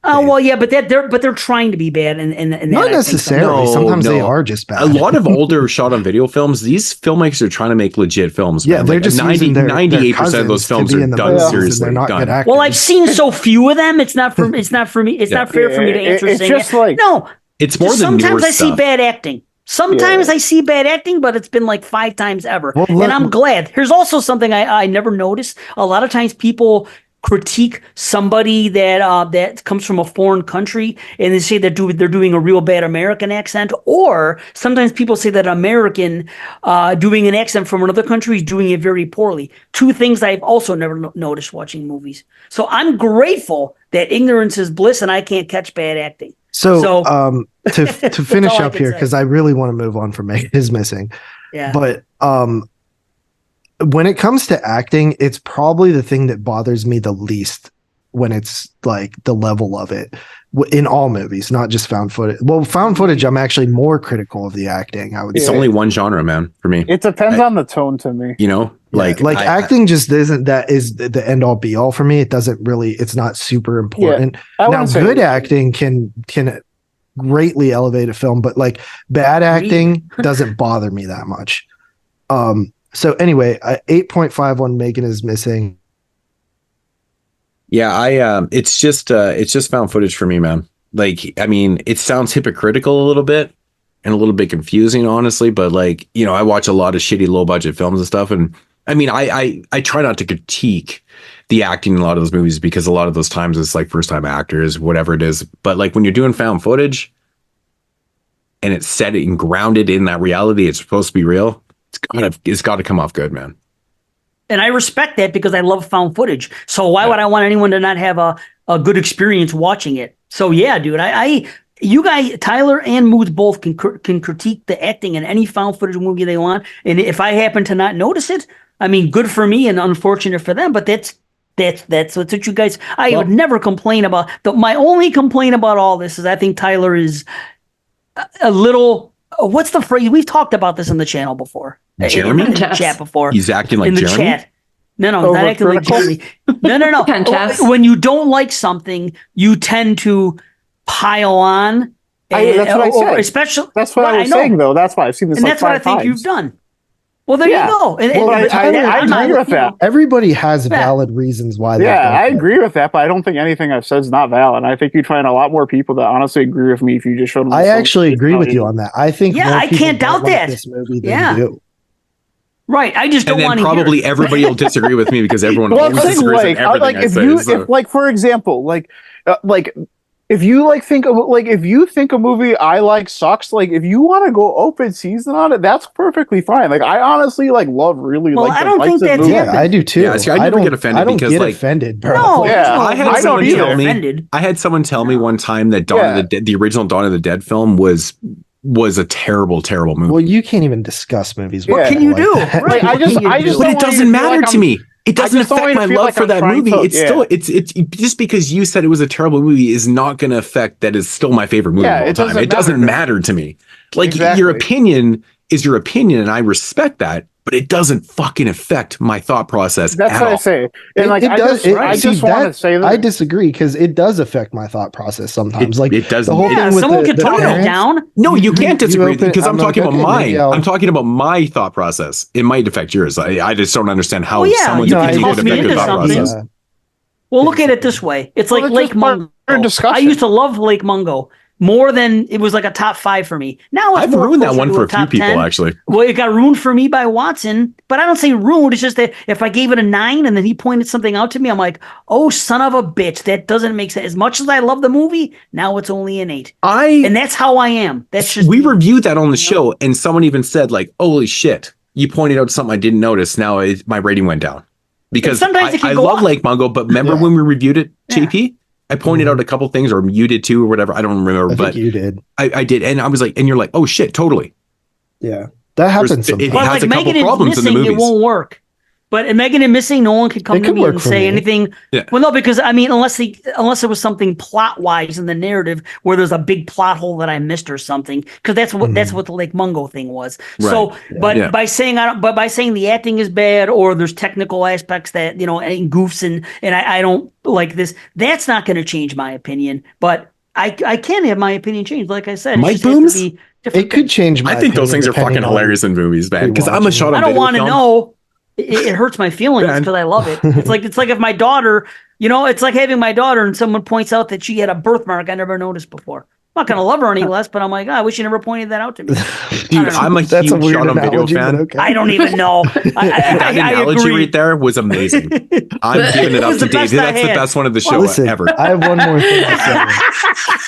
Oh well, yeah, but they're trying to be bad, and not necessarily. Sometimes they are just bad. A lot of older shot on video films, these filmmakers are trying to make legit films. Yeah, man. they're like just 98% of those films are done seriously. They're not good actors. Well, I've seen so few of them. It's not for me. It's not fair for me to answer. It's just like no. It's more than sometimes I see bad acting. Sometimes I see bad acting, but it's been like 5 times ever. And I'm glad. Here's also something I never noticed. A lot of times people critique somebody that comes from a foreign country and they say they're doing a real bad American accent, or sometimes people say that American doing an accent from another country is doing it very poorly. 2 things I've also never noticed watching movies. So I'm grateful that ignorance is bliss and I can't catch bad acting. So to finish up here, because I really want to move on from Megan is Missing. Yeah. But when it comes to acting, it's probably the thing that bothers me the least when it's like the level of it in all movies, not just found footage. Well, found footage, I'm actually more critical of the acting. I would say. It's only one genre, man, for me. It depends on the tone to me. You know, like acting just isn't that is the end all be all for me. It doesn't really, it's not super important. Now, good acting can greatly elevate a film, but like bad acting doesn't bother me that much. So anyway, 8.5 on Megan is Missing. Yeah, it's just found footage for me, man. Like, I mean, it sounds hypocritical a little bit and a little bit confusing, honestly, but like, you know, I watch a lot of shitty low budget films and stuff. And I mean, I try not to critique the acting in a lot of those movies because a lot of those times it's like first time actors, whatever it is. But like when you're doing found footage and it's set and grounded in that reality, it's supposed to be real. It's got to come off good, man. And I respect that because I love found footage. So why would I want anyone to not have a good experience watching it? So yeah, dude, you guys, Tyler and Moodz both can critique the acting in any found footage movie they want. And if I happen to not notice it, I mean, good for me and unfortunate for them, but that's what you guys, would never complain about. My only complaint about all this is I think Tyler is a little, what's the phrase? We've talked about this in the channel before. Jeremy? In the chat before. He's acting like in the Jeremy? chat. No, not acting like Jeremy. No. When you don't like something, you tend to pile on. That's what I said. Especially, that's what I was saying, though. That's why I've seen this. And that's what I think you've done. Well, there you go. I agree with that. Everybody has valid reasons why. I agree with that, but I don't think anything I've said is not valid. I think you'd find a lot more people that honestly agree with me if you just showed them. I actually agree with you on that. I think. Yeah, I can't doubt that. This movie than you. Right, I just don't want to. Probably everybody will disagree with me because everyone always disagrees with everything I say. If for example, if you think a movie I like sucks, if you want to go open season on it, that's perfectly fine. I honestly love really well, like. I don't think that's I do too. Yeah, see, I don't get offended because offended, bro. No, I had someone tell me one time that the original Dawn of the Dead film was a terrible movie. Well, you can't even discuss movies. What can you do? Right. I just but it doesn't matter to me. It doesn't affect my love for that movie. It's just because you said it was a terrible movie is not going to affect that it's still my favorite movie of all time. It doesn't matter to me. Your opinion is your opinion, and I respect that. But it doesn't fucking affect my thought process. That's what I say. And I just want to say that I disagree because it does affect my thought process sometimes. It does. The whole thing with someone can tone it down. No, you can't disagree because I'm talking about mine. I'm talking about my thought process. It might affect yours. I just don't understand how someone's opinion could affect your thought process. Well, look at it this way. It's like Lake Mungo. I used to love Lake Mungo. More than it was like a top 5 for me. Now it's I've ruined that one for a few people, 10. actually. Well, it got ruined for me by Watson, but I don't say ruined. It's just that if I gave it a 9 and then he pointed something out to me, I'm like, oh, son of a bitch, that doesn't make sense. As much as I love the movie, now it's only an 8. And that's how I am. That's just we reviewed that on the show, and someone even said, holy shit, you pointed out something I didn't notice. Now my rating went down because I love Lake Mungo, but remember when we reviewed it, JP? I pointed out a couple things, or you did too, or whatever. I don't remember, but you did. I did, and I was like, and you're like, oh shit, totally. Yeah, that happens. It has a couple problems in the movies. It won't work. But in Megan and Missing, no one could come to me and say anything. Yeah. Well, no, because I mean, unless it was something plot wise in the narrative where there's a big plot hole that I missed or something, because that's what the Lake Mungo thing was. Right. So, by saying the acting is bad or there's technical aspects that and goofs and I don't like this, that's not going to change my opinion. But I can have my opinion changed. Like I said, Mike Booms. It could change. I think those things are fucking hilarious in movies, man. Because I'm a shot. I don't want to know. It hurts my feelings because I love it. It's like if my daughter, it's like having my daughter and someone points out that she had a birthmark I never noticed before. I'm not going to love her any less, but I'm like, I wish you never pointed that out to me. Dude, I'm a huge shot on video fan. Okay. I don't even know. That analogy right there was amazing. I'm giving it up to Dave. That's the best one of the show ever. I have one more thing to say.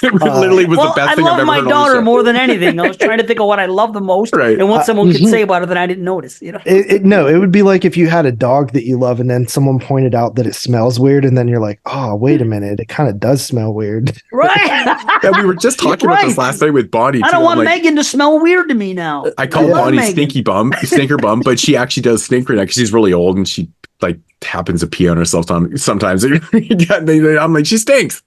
It literally was the best thing I've ever heard on the show. I love my daughter more than anything. I was trying to think of what I love the most and what someone could say about her that I didn't notice. No, it would be like if you had a dog that you love and then someone pointed out that it smells weird and then you're like, oh, wait a minute, it kind of does smell weird. Right. We were just talking about this last night with Bonnie. I don't want Megan to smell weird to me now. I call Bonnie stinker bum, but she actually does stink right now because she's really old and she happens to pee on herself sometimes. I'm like, she stinks.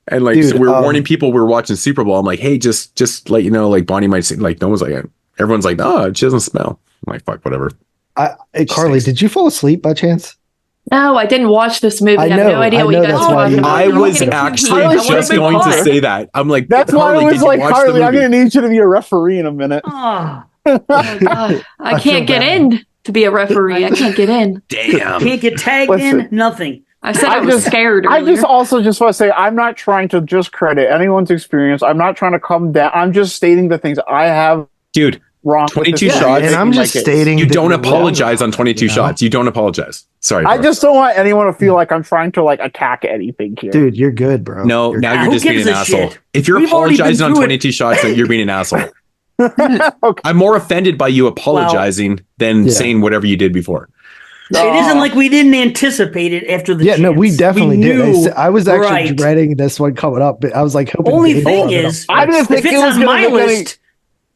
And so we were warning people we were watching Super Bowl. I'm like, hey, just let you know, Bonnie might say, no one's like, everyone's like, oh, she doesn't smell. I'm like, fuck, whatever. Hey, Carly, did you fall asleep by chance? No, I didn't watch this movie. I have no idea what you guys are talking about. I was actually just going to say that. I'm like, that's why I was like, Carly, I'm going to need you to be a referee in a minute. Oh God. I can't get in to be a referee. I can't get in. Damn. Can't get tagged in. Nothing. I said I was scared earlier. I just want to say, I'm not trying to just credit anyone's experience. I'm not trying to come down. I'm just stating the things I have. Dude. Wrong 22 shots, and I'm just stating you don't apologize on 22 shots. You don't apologize. Sorry, I just don't want anyone to feel like I'm trying to attack anything here. Dude, you're good, bro. No, now you're just being an asshole. If you're apologizing on 22 shots, then you're being an asshole. Okay. I'm more offended by you apologizing than saying whatever you did before. It isn't like we didn't anticipate it after the Yeah, no, we chance. definitely knew, did. I was actually right. dreading this one coming up, but I was like hoping. Only Dave thing brought it up is, I didn't first. think if it it's was on gonna my make any- list,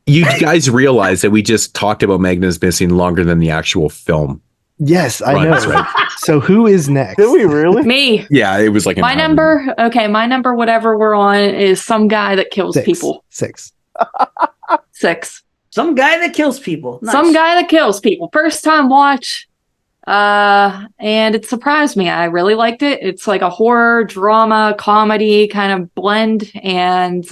You guys realize that we just talked about Magnus Missing longer than the actual film. Yes, I runs, know. right? So who is next? Did we really? Me. Yeah, it was like an My hour. number, my number, whatever we're on, is some guy that kills people. 6. 6. some guy that kills people. Nice. Some guy that kills people. First time watch. And it surprised me. I really liked it. It's like a horror, drama, comedy kind of blend, and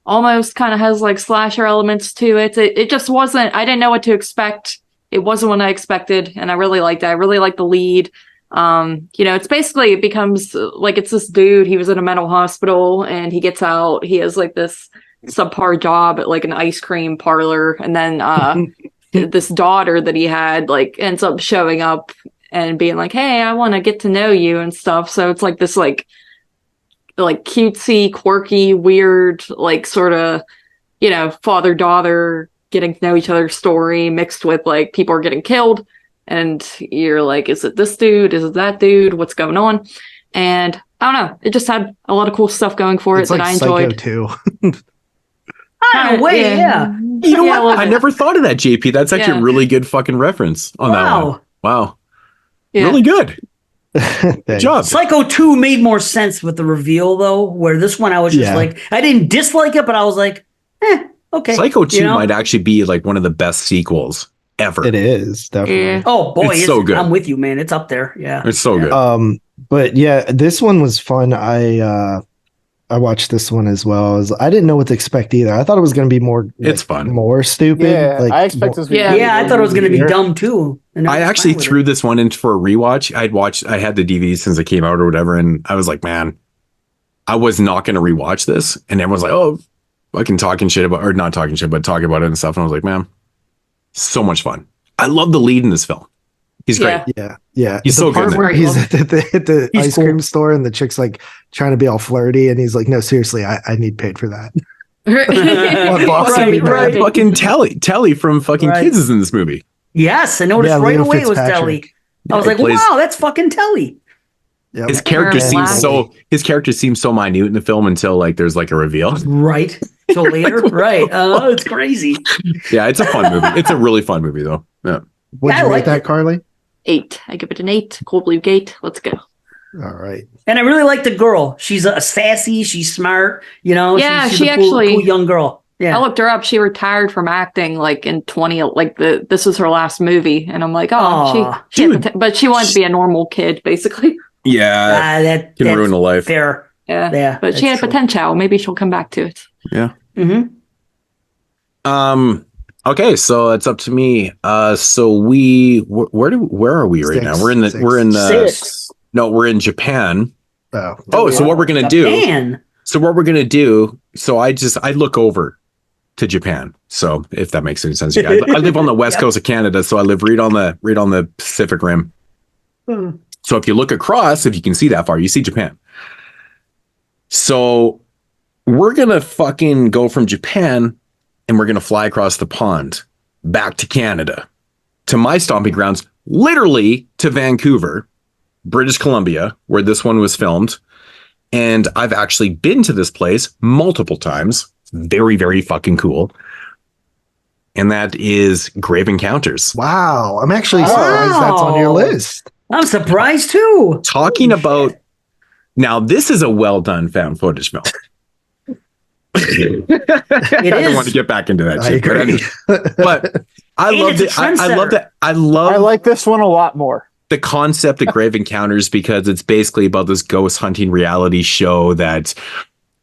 almost kind of has like slasher elements to it. It just wasn't, I didn't know what to expect. It wasn't what I expected, and I really liked it. I really liked the lead. It's basically, it becomes like, it's this dude, he was in a mental hospital and he gets out, he has like this subpar job at like an ice cream parlor, and then this daughter that he had like ends up showing up and being like, hey, I want to get to know you and stuff. So it's like this like cutesy, quirky, weird, like sort of, father-daughter getting to know each other's story mixed with like people are getting killed, and you're like, is it this dude, is it that dude, what's going on? And I don't know, it just had a lot of cool stuff going for It's it like that I Psycho enjoyed. 2. In a way, yeah. You know Yeah, a what? little I bit. never thought of that, JP. That's actually Yeah. a really good fucking reference on that one. Wow. Wow. Yeah. Really good. Good Thanks. job. Psycho 2 made more sense with the reveal, though, where this one I was just Yeah. like, I didn't dislike it, but I was like, okay. Psycho 2 You know? might actually be like one of the best sequels ever. It is definitely. Yeah. Oh, boy. It's so good. I'm with you, man. It's up there. Yeah. It's so good. But yeah, this one was fun. I watched this one as well. I didn't know what to expect either. I thought it was going to be more. It's fun. more stupid. Yeah, like, I expect this. to be Yeah. Yeah, I thought it was going to be Yeah. dumb, too. And I was actually fine with threw it. this one in for a rewatch. I had the DVD since it came out or whatever, and I was like, man, I was not going to rewatch this. And everyone's like, oh, fucking talking shit about, or not talking shit, but talking about it and stuff. And I was like, man, so much fun. I love the lead in this film. He's great. Yeah. Yeah. He's The so good part in where it. he's at the He's ice cool. cream store and the chick's like trying to be all flirty, and he's like, no, seriously, I need paid for that. Right. Fucking Telly from fucking Right. Kids is in this movie. Yes, I noticed Yeah, right Leo away it was Fitzpatrick. Telly. I was He like, plays- wow, that's fucking Telly. Yep. His character Aaron seems Black. his character seems so minute in the film until like there's like a reveal. Right. So later, right. It's crazy. Yeah, it's a fun movie. It's a really fun movie though. Yeah. Would I you rate like that, it. Carly? 8. I give it an 8. Cold Blue Gate. Let's go. All right. And I really like the girl. She's sassy. She's smart. Yeah, she's she a cool actually- young girl. Yeah. I looked her up. She retired from acting like in 20, this was her last movie. And I'm like, Aw. she had but she wanted to be a normal kid, basically. Yeah. that Can that's ruin a life. fair. Yeah. Yeah, But she that's had true. potential. Maybe she'll come back to it. Yeah. Mm-hmm. Okay, so it's up to me. So where are we right now? We're in the Six. no, we're in Japan. Oh. So what we're gonna do? Man. So what we're gonna do? So I look over to Japan. So if that makes any sense, to you guys. I live on the west Yep. coast of Canada, so I live right on the Pacific Rim. So if you look across, if you can see that far, you see Japan. So we're gonna fucking go from Japan and we're gonna fly across the pond back to Canada, to my stomping grounds, literally to Vancouver, British Columbia, where this one was filmed. And I've actually been to this place multiple times. Very, very fucking cool. And that is Grave Encounters. Wow. I'm actually surprised that's on your Wow. list. I'm surprised too. Talking about, now this is a well done found footage film. I don't want to get back into that I shit, agree. but I And love it's a it. I love trendsetter. that. I love I like this one a lot more. the concept of Grave Encounters because it's basically about this ghost hunting reality show that,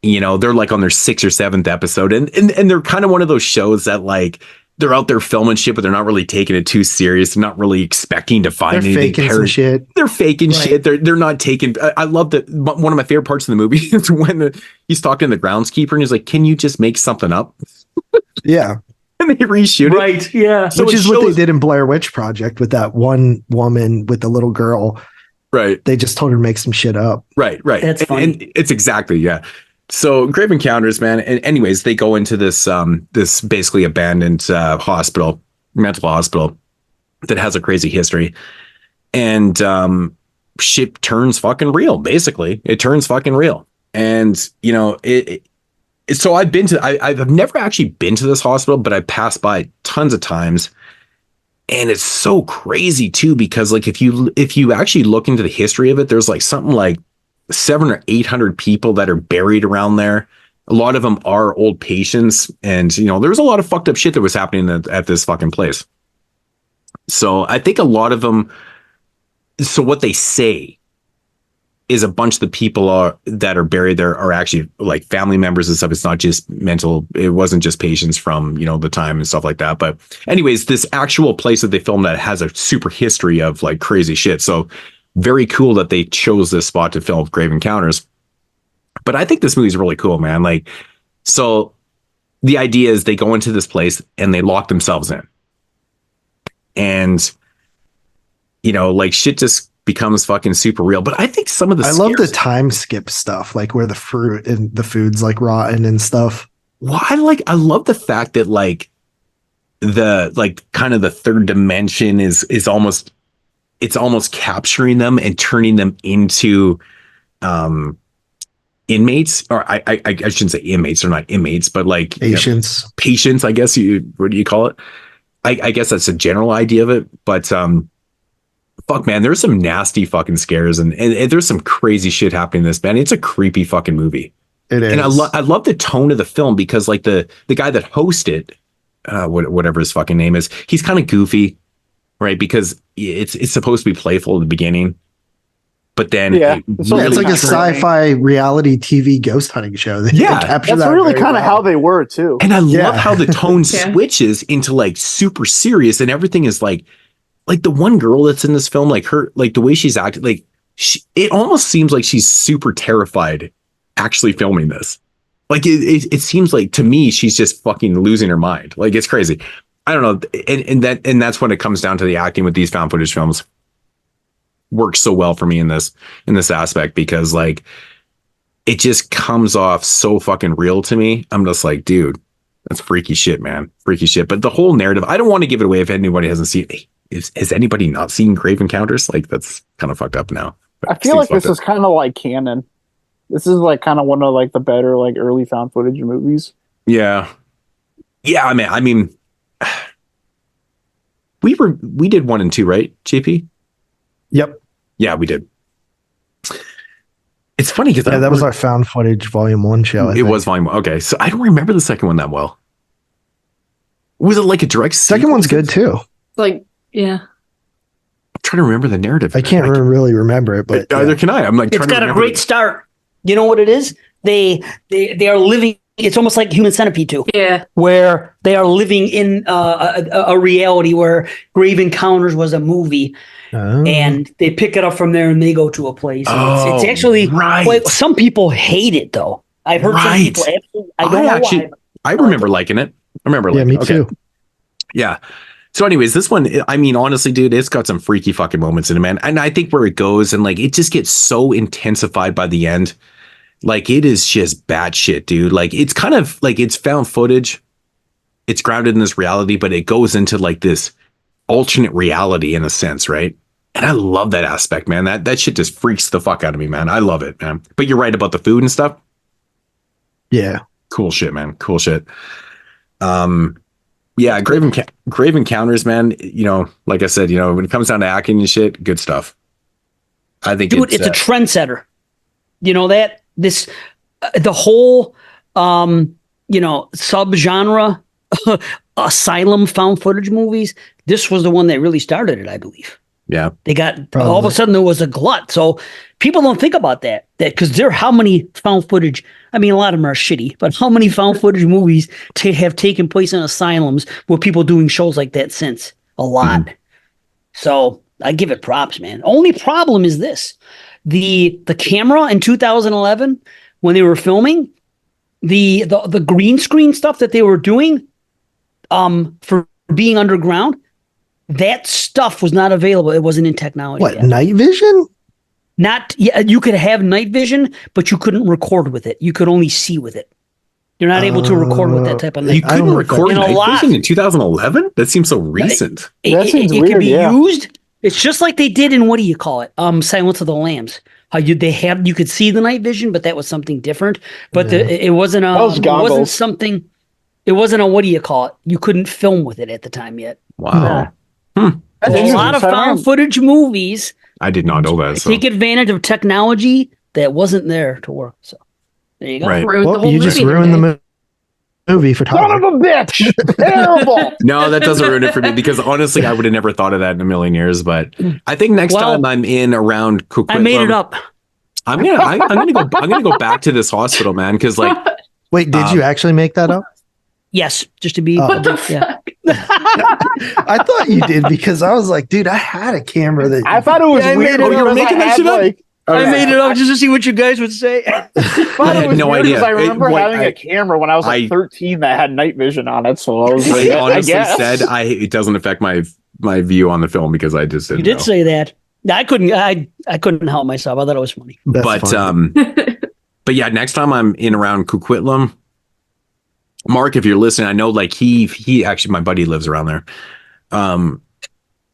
they're like on their 6th or 7th episode. And they're kind of one of those shows that like, they're out there filming shit, but they're not really taking it too serious. They're not really expecting to find They're anything. faking some shit. They're faking Right. shit. They're not taking. I love that. One of my favorite parts of the movie is when he's talking to the groundskeeper and he's like, "Can you just make something up?" Yeah. And they reshoot it. Right. Yeah. So Which it is what they shows- did in Blair Witch Project with that one woman with the little girl. Right. They just told her to make some shit up. Right. That's funny. And it's exactly, yeah. So Grave Encounters, man. And anyways, they go into this this basically abandoned mental hospital that has a crazy history. and shit turns fucking real. Basically, it turns fucking real. And so I've never actually been to this hospital, but I passed by tons of times. And it's so crazy too, because like if you actually look into the history of it, there's like something like 700 or 800 people that are buried around there. A lot of them are old patients, and there was a lot of fucked up shit that was happening at this fucking place. So I think a lot of them. So what they say is a bunch of the people that are buried there are actually like family members and stuff. It's not just mental. It wasn't just patients from, the time and stuff like that. But anyways, this actual place that they filmed that has a super history of like crazy shit. So very cool that they chose this spot to film Grave Encounters. But I think this movie's really cool, man. Like, so the idea is they go into this place and they lock themselves in. And, like shit just becomes fucking super real. But I think some of the I love the time skip stuff, like where the fruit and the food's like rotten and stuff. Well, I love the fact that like the kind of the third dimension is almost capturing them and turning them into inmates, or I shouldn't say inmates, they're not inmates, but like patients. Patients, I guess what do you call it? I guess that's a general idea of it, but fuck, man, there's some nasty fucking scares and there's some crazy shit happening in this, man. It's a creepy fucking movie. It is. And I love the tone of the film because like the guy that hosted whatever his fucking name is, he's kind of goofy, right? Because it's supposed to be playful at the beginning, but then it's like a sci-fi reality TV ghost hunting show. That's really kind of how they were too. And I love how the tone switches into like super serious, and everything is like the one girl that's in this film, like her, like the way she's acting, like it almost seems like she's super terrified actually filming this. Like it seems like to me, she's just fucking losing her mind. Like it's crazy. I don't know. And that's when it comes down to the acting with these found footage films works so well for me in this aspect, because like it just comes off so fucking real to me. I'm just like, dude, that's freaky shit, man. Freaky shit. But the whole narrative, I don't want to give it away if anybody hasn't seen it. Has anybody not seen Grave Encounters? Like that's kind of fucked up now. I feel like this is kind of like canon. This is like kind of one of like the better like early found footage movies. Yeah. Yeah, I mean we did 1 and 2, right, JP? Yep. Yeah, we did. It's funny because that was our found footage volume 1 show. It was volume 1. Okay, so I don't remember the second one that well. Was it like a direct second one's good too? Like, yeah. I'm trying to remember the narrative. I can't really remember it, but either can I. I'm like, it's got a great start. You know what it is? They are living. It's almost like Human Centipede 2. Yeah. Where they are living in a reality where Grave Encounters was a movie. Oh. And they pick it up from there and they go to a place. It's actually right. Well, some people hate it though. I've heard some people absolutely. I don't know why. I remember liking it. I remember liking it. Me too. Yeah. So anyways, this one, I mean, honestly, dude, it's got some freaky fucking moments in it, man. And I think where it goes and like it just gets so intensified by the end. Like it is just bad shit, dude. Like it's kind of like it's found footage. It's grounded in this reality, but it goes into like this alternate reality in a sense, right? And I love that aspect, man. That shit just freaks the fuck out of me, man. I love it, man. But you're right about the food and stuff. Yeah. Cool shit, man. Cool shit. Yeah, Grave Encounters, man. Like I said, when it comes down to acting and shit, good stuff. I think dude, it's a trendsetter. You know that this the whole subgenre asylum found footage movies. This was the one that really started it, I believe. Yeah, they got all of a sudden there was a glut. So people don't think about that because how many found footage. I mean, a lot of them are shitty, but how many found footage movies have taken place in asylums with people doing shows like that since? A lot. Mm-hmm. So I give it props, man. Only problem is this. The camera in 2011 when they were filming the green screen stuff that they were doing for being underground, that stuff was not available. It wasn't in technology. What, night vision? You could have night vision, but you couldn't record with it. You could only see with it. You're not able to record with that type of night. You couldn't record night vision in 2011? That seems so recent. It could be used. It's just like they did in, what do you call it? Silence of the Lambs. How you could see the night vision, but that was something different. But it wasn't something. It wasn't a, what do you call it? You couldn't film with it at the time yet. Wow. A lot of found footage movies. I did not know that. So. Take advantage of technology that wasn't there to work. So there you go. Right. Well, you just ruined the movie for Tyler. Son of a bitch! Terrible. No, that doesn't ruin it for me because honestly, I would have never thought of that in a million years. But I think next time I'm in around Coquitlam, I made it up. I'm gonna go back to this hospital, man. Because like, wait, did you actually make that up? Yes, just to be. What the fuck? I thought you did because I was like, dude, I had a camera that. I thought it was weird. you were making that shit up? I made it up just to see what you guys would say. I had no idea. I remember having a camera when I was like 13 that had night vision on it. So I was like, I honestly guess. said it doesn't affect my view on the film because I just didn't. You did know. say that. I couldn't help myself. I thought it was funny. That's funny. But yeah, next time I'm in around Coquitlam, Mark, if you're listening, I know like he actually, my buddy lives around there.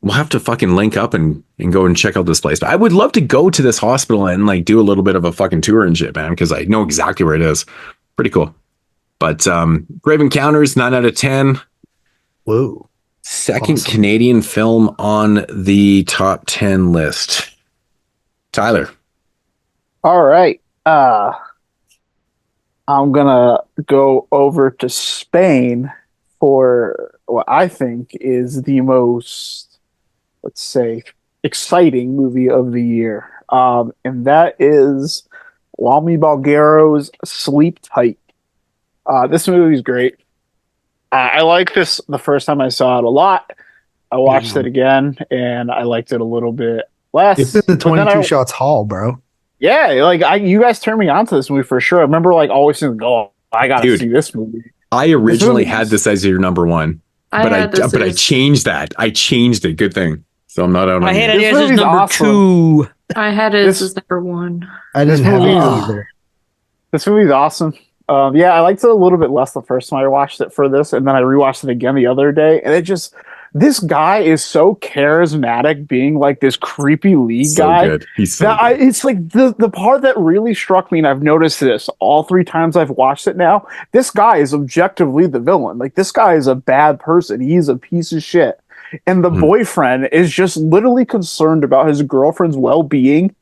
We'll have to fucking link up and go and check out this place. But I would love to go to this hospital and like do a little bit of a fucking tour and shit, man, because I know exactly where it is. Pretty cool. But Grave Encounters, 9 out of 10. Whoa. Second awesome. Canadian film on the top 10 list. Tyler. All right. I'm gonna go over to Spain for what I think is the most, let's say, exciting movie of the year. And that is Walmy Bulgaro's Sleep Tight. This movie is great. I like this the first time I saw it a lot. I watched it again, and I liked it a little bit less. It's in the 22 shots hall, bro. Yeah, like you guys turned me on to this movie for sure. I remember like always saying, "Oh, I gotta see this movie." I originally had this as your number one, but I changed that. I changed it. Good thing. So I'm not out on I had it This as movie's number awesome. 2. I had it as number 1. I didn't have it either. This movie's awesome. Yeah, I liked it a little bit less the first time I watched it for this, and then I rewatched it again the other day, and it just, this guy is so charismatic, being like this creepy lead guy. Good. He's so good. It's like the part that really struck me, and I've noticed this all 3 times I've watched it now. This guy is objectively the villain. Like, this guy is a bad person. He's a piece of shit. And the boyfriend is just literally concerned about his girlfriend's well-being.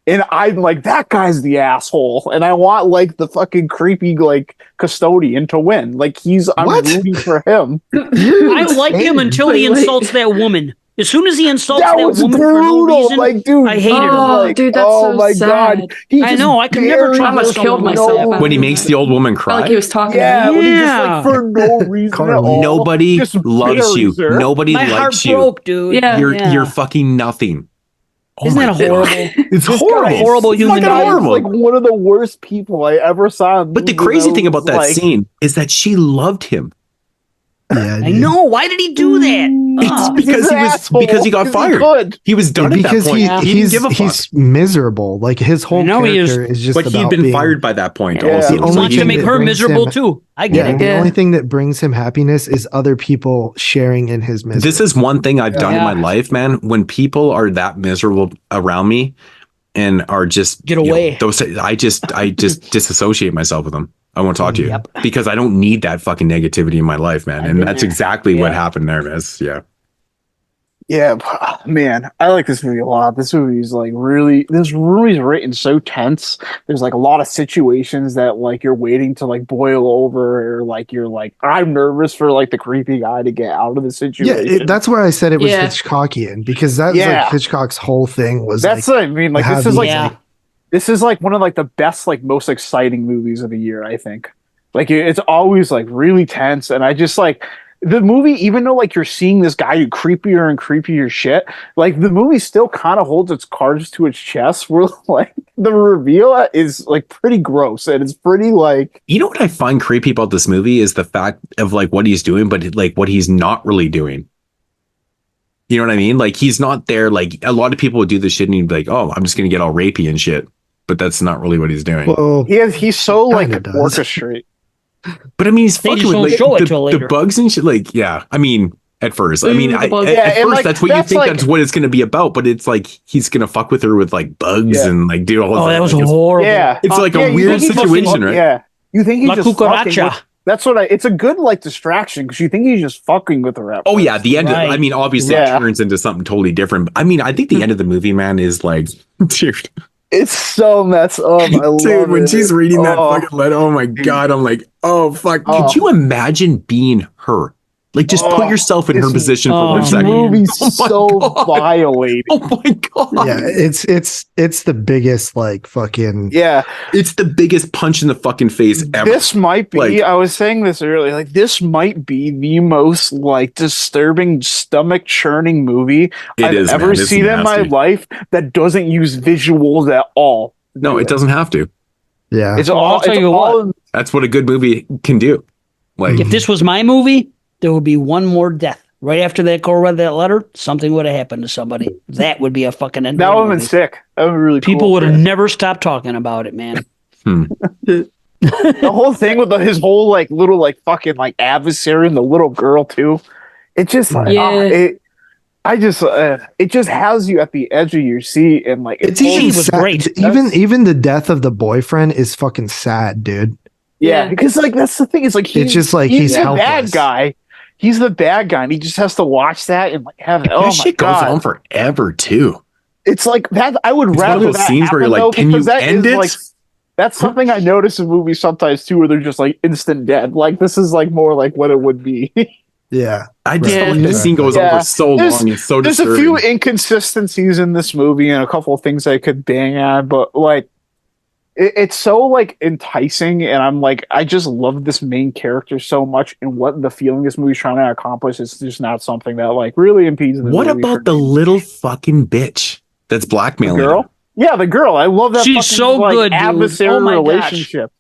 And I'm like, that guy's the asshole. And I want like the fucking creepy like custodian to win. Like I'm rooting for him. I like him until he insults that woman. As soon as he insults that woman for no reason, like, dude, I hated him. Like, dude, that's so my sad. God. I know. I could never I trust almost killed myself. when he makes the old woman cry. Like he was talking Yeah, to me. when he just like for no reason at all. Nobody just loves you. buries her. Nobody My heart likes you. broke, dude. Yeah. You're fucking nothing. Isn't that horrible? It's This horrible. guy is Horrible human fucking being. horrible. Like one of the worst people I ever saw. In But the movies, crazy and I thing about was that like, scene is that she loved him. Yeah, I know. Why did he do that? It's because he got fired. He was done at that point. He didn't give a fuck. He's miserable. Like his whole character is just. But he had been fired by that point. Yeah. Also. The He only wants to thing make that her brings miserable him- too. I get it. The only thing that brings him happiness is other people sharing in his misery. This is one thing I've done in my life, man. When people are that miserable around me and are just Get away. I just disassociate myself with them. I won't talk to you because I don't need that fucking negativity in my life, man. And that's exactly what happened there, Miss. Yeah. Yeah, man, I like this movie a lot. This movie's like this movie's written so tense. There's like a lot of situations that like you're waiting to like boil over, or like you're like, I'm nervous for like the creepy guy to get out of the situation. Yeah, that's where I said it was Hitchcockian, because that's like Hitchcock's whole thing was. That's like, what I mean. Like this is like one of like the best, like most exciting movies of the year, I think. Like it's always like really tense, and I just like the movie, even though like you're seeing this guy do creepier and creepier shit, like the movie still kind of holds its cards to its chest, where like the reveal is like pretty gross, and it's pretty like, you know what I find creepy about this movie is the fact of like what he's doing, but like what he's not really doing. You know what I mean? Like he's not there. Like a lot of people would do this shit and he'd be like, oh, I'm just gonna get all rapey and shit, but that's not really what he's doing. Well, he's so like does. orchestrate. But I mean, he's They fucking just with don't like show it till the later. bugs and shit. Like, yeah, I mean, at first. I mean, at first like, that's what you think that's what it's going to be about, but it's like he's going to fuck with her with like bugs and like do all. Oh, that was like, horrible. Yeah, it's like a weird situation, right? Yeah, you think he's La just fucking cucaracha. with, that's what it's a good like distraction because you think he's just fucking with her. Oh yeah, the end. Right. I mean, obviously it turns into something totally different. I mean, I think the end of the movie, man, is like, dude. It's so messed up. I love Dude, when it. she's reading that fucking letter, oh my god, I'm like, oh fuck. Could you imagine being her? Like, just put yourself in her position for 1 second. This movie's so violating. Oh my god. Yeah, it's the biggest like fucking It's the biggest punch in the fucking face ever. This might be. Like, I was saying this earlier. Like, this might be the most like disturbing, stomach churning movie I've ever seen in my life that doesn't use visuals at all. No, it doesn't have to. Yeah, It's all. I'll tell It's you all. That's what a good movie can do. Like, If this was my movie, there would be one more death. Right after that girl read that letter, something would have happened to somebody. That would be a fucking end. That would have been sick. That would be really People cool. would have never stopped talking about it, man. The whole thing with his whole like little like fucking like adversary and the little girl too. It just like it just has you at the edge of your seat and like it's even even was sad. great. Even the death of the boyfriend is fucking sad, dude. Yeah, because like that's the thing. It's like It's just like he's the helpless. bad guy. He's the bad guy, and he just has to watch that and like have. Oh my shit god, goes on forever too. it's like that. I would It's rather one of those that scenes where you're happen, like, though, can you because that end is, it? Like, that's something I notice in movies sometimes too, where they're just like instant dead. Like this is like more like what it would be. Yeah, I just feel like the scene goes on for so long. It's so there's disturbing. a few inconsistencies in this movie and a couple of things I could bang on, but like it's so like enticing, and I'm like, I just love this main character so much, and what the feeling this movie's trying to accomplish is just not something that like really impedes the What movie about the little fucking bitch that's blackmailing girl? her? Yeah, the girl. I love that. She's fucking, so like, good, dude. adversary Oh my gosh. relationship.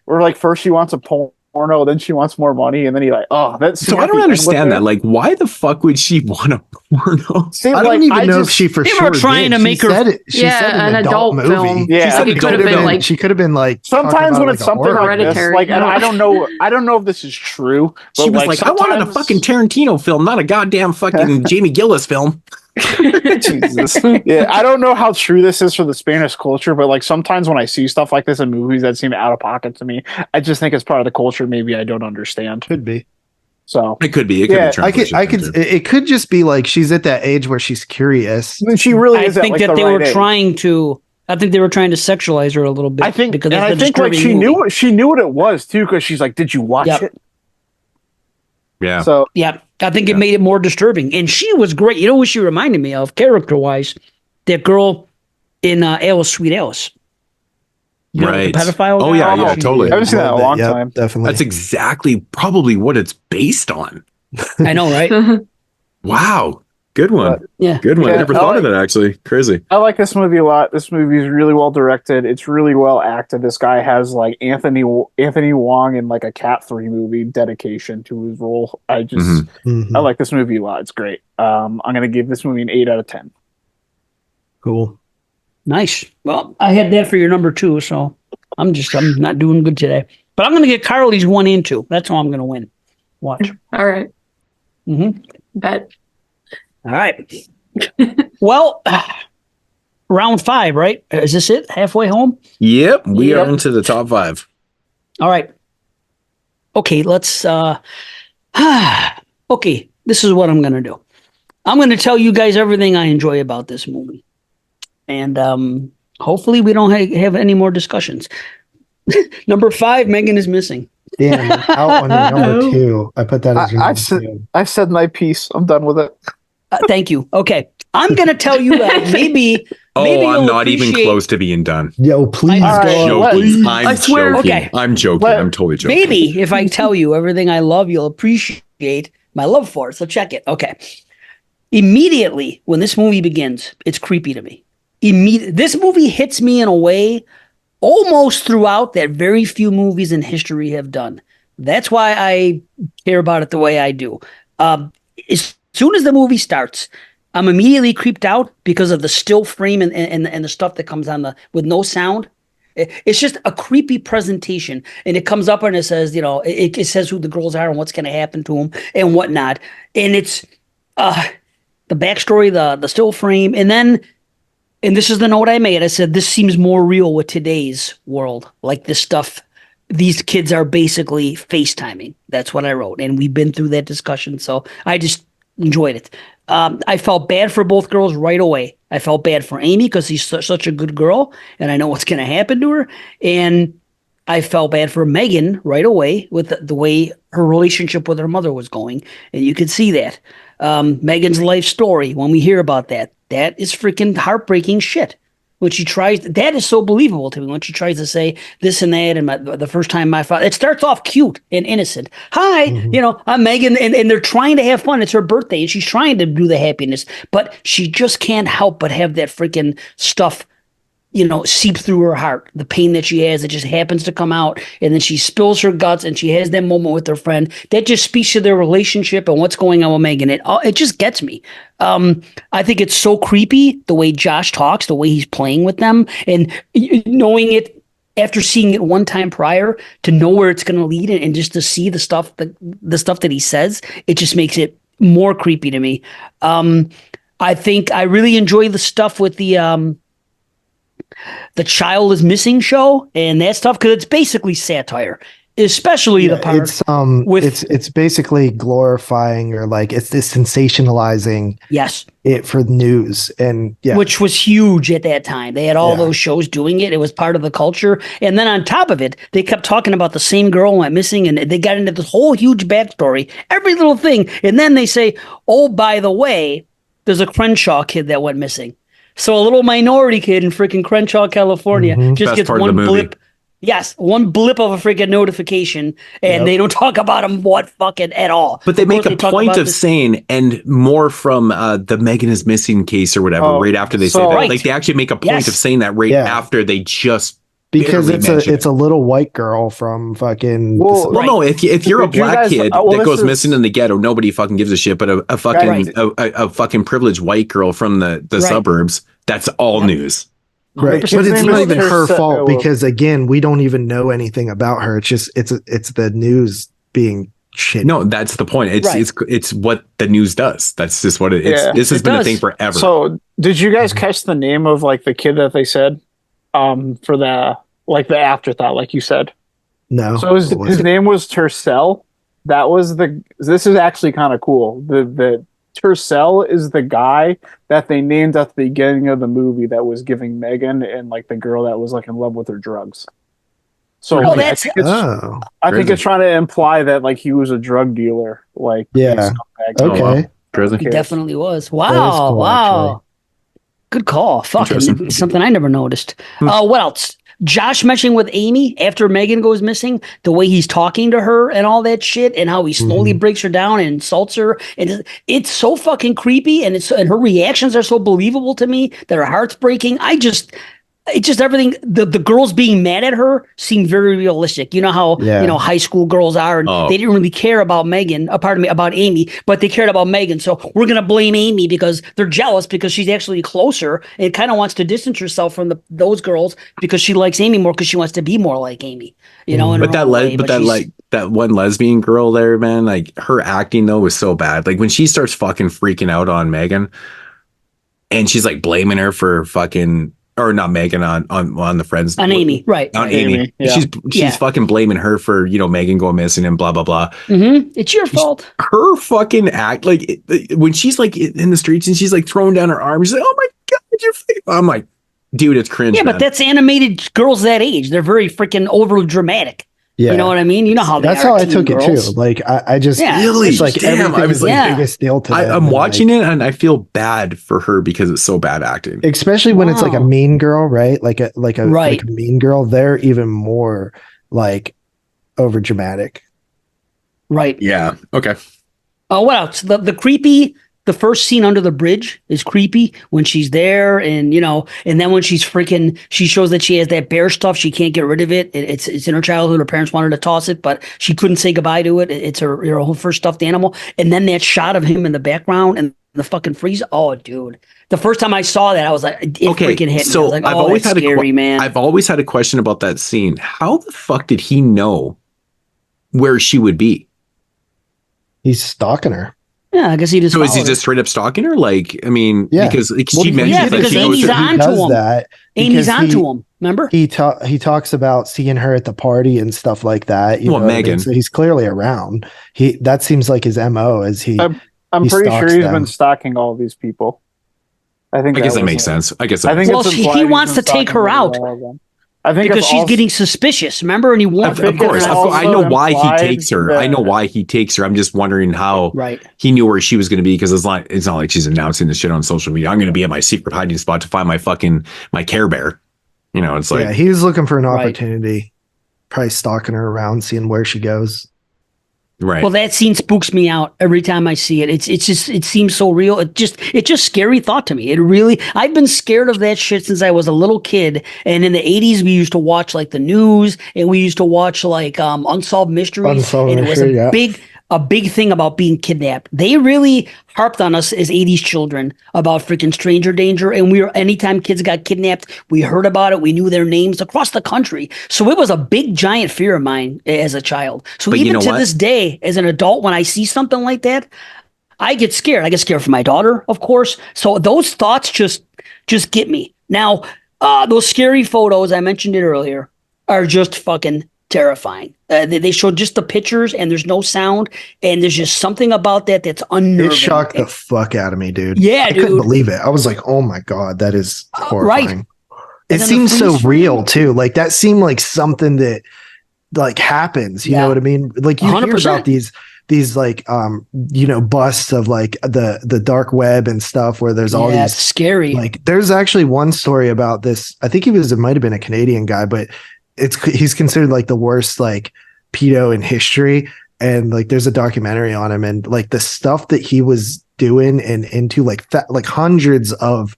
Where like first she wants a porno, then she wants more money, and then you're like, oh, that's So I don't understand that. Like, why the fuck would she want a porno? See, I don't even know if she for They sure were trying did. to make she her- said it. She said an adult movie. film. Yeah, She said it could have been like she could have been like sometimes when like it's a something horror like this, Hereditary, like, and you know? I don't know if this is true. But She was like, I wanted a sometimes- fucking Tarantino film, not a goddamn fucking Jamie Gillis film. Jesus. Yeah, I don't know how true this is for the Spanish culture, but like sometimes when I see stuff like this in movies that seem out of pocket to me, I just think it's part of the culture. Maybe I don't understand. Could be. So It could be. It could Yeah, be I could. translation too. It could just be like she's at that age where she's curious. I mean, she really I is. at, think like, that the they right were age. trying to. I think they were trying to sexualize her a little bit. I think, because and it's I a think like disturbing movie. she knew what it was too, because she's like, "Did you watch Yep. it?" Yeah. So Yeah, I think it made it more disturbing. And she was great. You know what she reminded me of, character-wise? That girl in Alice, Sweet Alice. You know, Right. the pedophile Oh, guy? yeah, yeah, totally. I haven't seen that in a long Yep, time. Definitely. That's exactly probably what it's based on. I know, right? Wow. Good one. Yeah. Good one. I Yeah, never I thought like- of that actually. Crazy. I like this movie a lot. This movie is really well directed. It's really well acted. This guy has like Anthony Wong in like a Cat 3 movie dedication to his role. I just Mhm. I like this movie a lot. It's great. I'm gonna give this movie an 8 out of 10. cool. Nice. Well, I had that for your number 2, so I'm not doing good today. But I'm going to get Carly's 1 and 2. That's how I'm going to win. Watch. all right. Mm-hmm. Bet. All right. Well, round 5, right? Is this it? Halfway home? Yep. We Yep. are into the top 5. All right. Okay, let's okay, this is what I'm going to do. I'm going to tell you guys everything I enjoy about this movie. And hopefully we don't have any more discussions. Number 5, Megan is missing. Damn, out on your number 2. I put that as your I've number said 2. I've said my piece. I'm done with it. Thank you. Okay. I'm going to tell you that maybe Oh, you'll I'm not even appreciate- close to being done. Yo, please All right, go. let- Joking. I'm I swear. joking. Okay. I'm joking. Let- I'm totally joking. Maybe if I tell you everything I love, you'll appreciate my love for it. So check it. Okay. Immediately when this movie begins, it's creepy to me. This movie hits me in a way almost throughout that very few movies in history have done. That's why I care about it the way I do. As soon as the movie starts, I'm immediately creeped out because of the still frame and the stuff that comes on with no sound. It's just a creepy presentation, and it comes up and it says, it says who the girls are and what's going to happen to them and whatnot, and it's the backstory, the still frame, and this is the note I made. I said this seems more real with today's world, like this stuff. These kids are basically FaceTiming. That's what I wrote, and we've been through that discussion, so I just enjoyed it. I felt bad for both girls right away. I felt bad for Amy because she's such a good girl, and I know what's going to happen to her. And I felt bad for Megan right away with the way her relationship with her mother was going, and you could see that. Megan's life story, when we hear about that is freaking heartbreaking shit. When she tries, that is so believable to me. When she tries to say this and that, and the first time my father, it starts off cute and innocent. Hi, I'm Megan, and they're trying to have fun. It's her birthday, and she's trying to do the happiness, but she just can't help but have that freaking stuff, seep through her heart. The pain that she has, it just happens to come out, and then she spills her guts, and she has that moment with her friend. That just speaks to their relationship and what's going on with Megan. It just gets me. I think it's so creepy the way Josh talks, the way he's playing with them, and knowing it after seeing it one time prior to know where it's going to lead, and just to see the stuff that he says, it just makes it more creepy to me. I think I really enjoy the stuff with the child is missing show and that stuff, because it's basically satire, especially the part it's basically glorifying, or like it's this sensationalizing it for the news, and which was huge at that time. They had all those shows doing it. It was part of the culture, and then on top of it, they kept talking about the same girl went missing, and they got into this whole huge backstory, every little thing, and then they say, oh, by the way, there's a Crenshaw kid that went missing. So a little minority kid in freaking Crenshaw, California, just gets one blip. Yes, one blip of a freaking notification, and they don't talk about him fucking at all. But they make a point of saying, and more from the Megan is missing case or whatever, right after they say that. Like they actually make a point of saying that after they just because it's a little white girl from fucking. Well, no, if you're a black kid that goes missing in the ghetto, nobody fucking gives a shit. But a fucking privileged white girl from the suburbs, that's all news. Right, but it's not even her fault, because again, we don't even know anything about her. It's just it's the news being shit. No, that's the point. It's what the news does. That's just what it is. This has been a thing forever. So, did you guys catch the name of like the kid that they said for the afterthought, like you said? No. So his name was Tercel. This is actually kind of cool. The Tercel is the guy that they named at the beginning of the movie that was giving Megan and like the girl that was like in love with her drugs. So I think it's trying to imply that like he was a drug dealer. Like okay, he definitely was. Wow, cool, wow, actually. Good call. Fucking something I never noticed. What else? Josh meshing with Amy after Megan goes missing, the way he's talking to her and all that shit, and how he slowly breaks her down and insults her, and it's so fucking creepy, and her reactions are so believable to me that her heart's breaking. It's just everything. The girls being mad at her seemed very realistic. You know how high school girls are, and they didn't really care about about Amy, but they cared about Megan. So we're gonna blame Amy because they're jealous because she's actually closer and kind of wants to distance herself from those girls because she likes Amy more because she wants to be more like Amy. But that one lesbian girl there, man, like her acting though was so bad. Like when she starts fucking freaking out on Megan, and she's like blaming her for fucking. Or not Megan on the friends. On Amy, right. On Amy. Yeah. She's fucking blaming her for, Megan going missing and blah, blah, blah. Mm-hmm. It's your fault. Her fucking act, like, when she's, like, in the streets and she's, like, throwing down her arms, she's like, oh, my God, I'm like, dude, it's cringe, but that's animated girls that age. They're very freaking over dramatic. Yeah. You know what I mean? You know how that's how I took it too. Like I just really it's like I was like biggest deal to them. I'm watching it and I feel bad for her because it's so bad acting. Especially when it's like a mean girl, right? Like a mean girl. They're even more like over dramatic. Right. Yeah. Okay. What else? The creepy. The first scene under the bridge is creepy when she's there, and and then when she shows that she has that bear stuff, she can't get rid of it. It's in her childhood. Her parents wanted to toss it, but she couldn't say goodbye to it. It's her whole first stuffed animal. And then that shot of him in the background and the fucking freezer. Oh, dude. The first time I saw that, I was like, it freaking hit me. So I was like, I've oh, always that's had scary, man. I've always had a question about that scene. How the fuck did he know where she would be? He's stalking her. Yeah, I guess he just. So is he followed just straight up stalking her? Like, I mean, Yeah. because Well, she mentioned yeah, that because she Amy's goes to, onto does him. that Amy's because onto him. Remember? He talks about seeing her at the party and stuff like that. You Well, know what I mean? Megan. So he's clearly around. That seems like his MO as he. I'm he pretty sure stalks he's them. been stalking all these people. I guess that was makes sense. I guess I think Well, it's he implied he's wants been to take stalking her out. all of them. I think Because it's she's also- getting suspicious. Remember? And he wants. Of course, it's I know also why he implied takes her. I know that- why he takes her. I'm just wondering how Right. he knew where she was going to be, because it's not like she's announcing this shit on social media. I'm going to be at my secret hiding spot to find my Care Bear. You know, it's like, yeah, he was looking for an Right. opportunity. Probably stalking her around, seeing where she goes. right. Well, that scene spooks me out every time I see it. It seems so real. It's just scary thought to me. I've been scared of that shit since I was a little kid. And in the 80s, we used to watch like the news, and we used to watch like Unsolved Mysteries. Unsolved and it was Mystery, yeah. a big thing about being kidnapped. They really harped on us as 80s children about freaking stranger danger. And anytime kids got kidnapped, we heard about it. We knew their names across the country. So it was a big, giant fear of mine as a child. So But you even know to what? this day, as an adult, when I see something like that, I get scared. I get scared for my daughter, of course. So those thoughts just get me. Now, those scary photos, I mentioned it earlier, are just fucking terrifying. They showed just the pictures, and there's no sound, and there's just something about that's unnerving. It shocked the fuck out of me, dude. Yeah, I dude. couldn't believe it. I was like, "Oh my god, that is horrifying." right. It And then the seems so freeze frame. real too. Like that seemed like something that like happens. You Yeah. know what I mean? Like you hear 100%. about these like busts of like the dark web and stuff where there's all Yeah, it's these scary. like there's actually one story about this. I think it might have been a Canadian guy, but he's considered like the worst like pedo in history. And like there's a documentary on him, and like the stuff that he was doing and into like hundreds of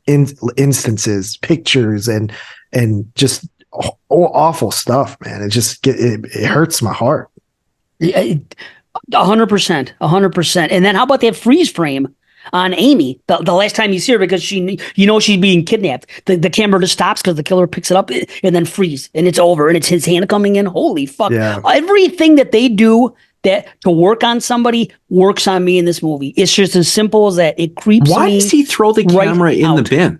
instances, pictures, and just awful stuff, man. It hurts my heart. 100%, 100%. And then how about that freeze frame on Amy the last time you see her, because she's being kidnapped. The camera just stops because the killer picks it up and then freeze, and it's over, and it's his hand coming in. Holy fuck. Yeah. Everything that they do that to work on somebody works on me in this movie. It's just as simple as that. It creeps Why me does he throw the right camera in the out. bin?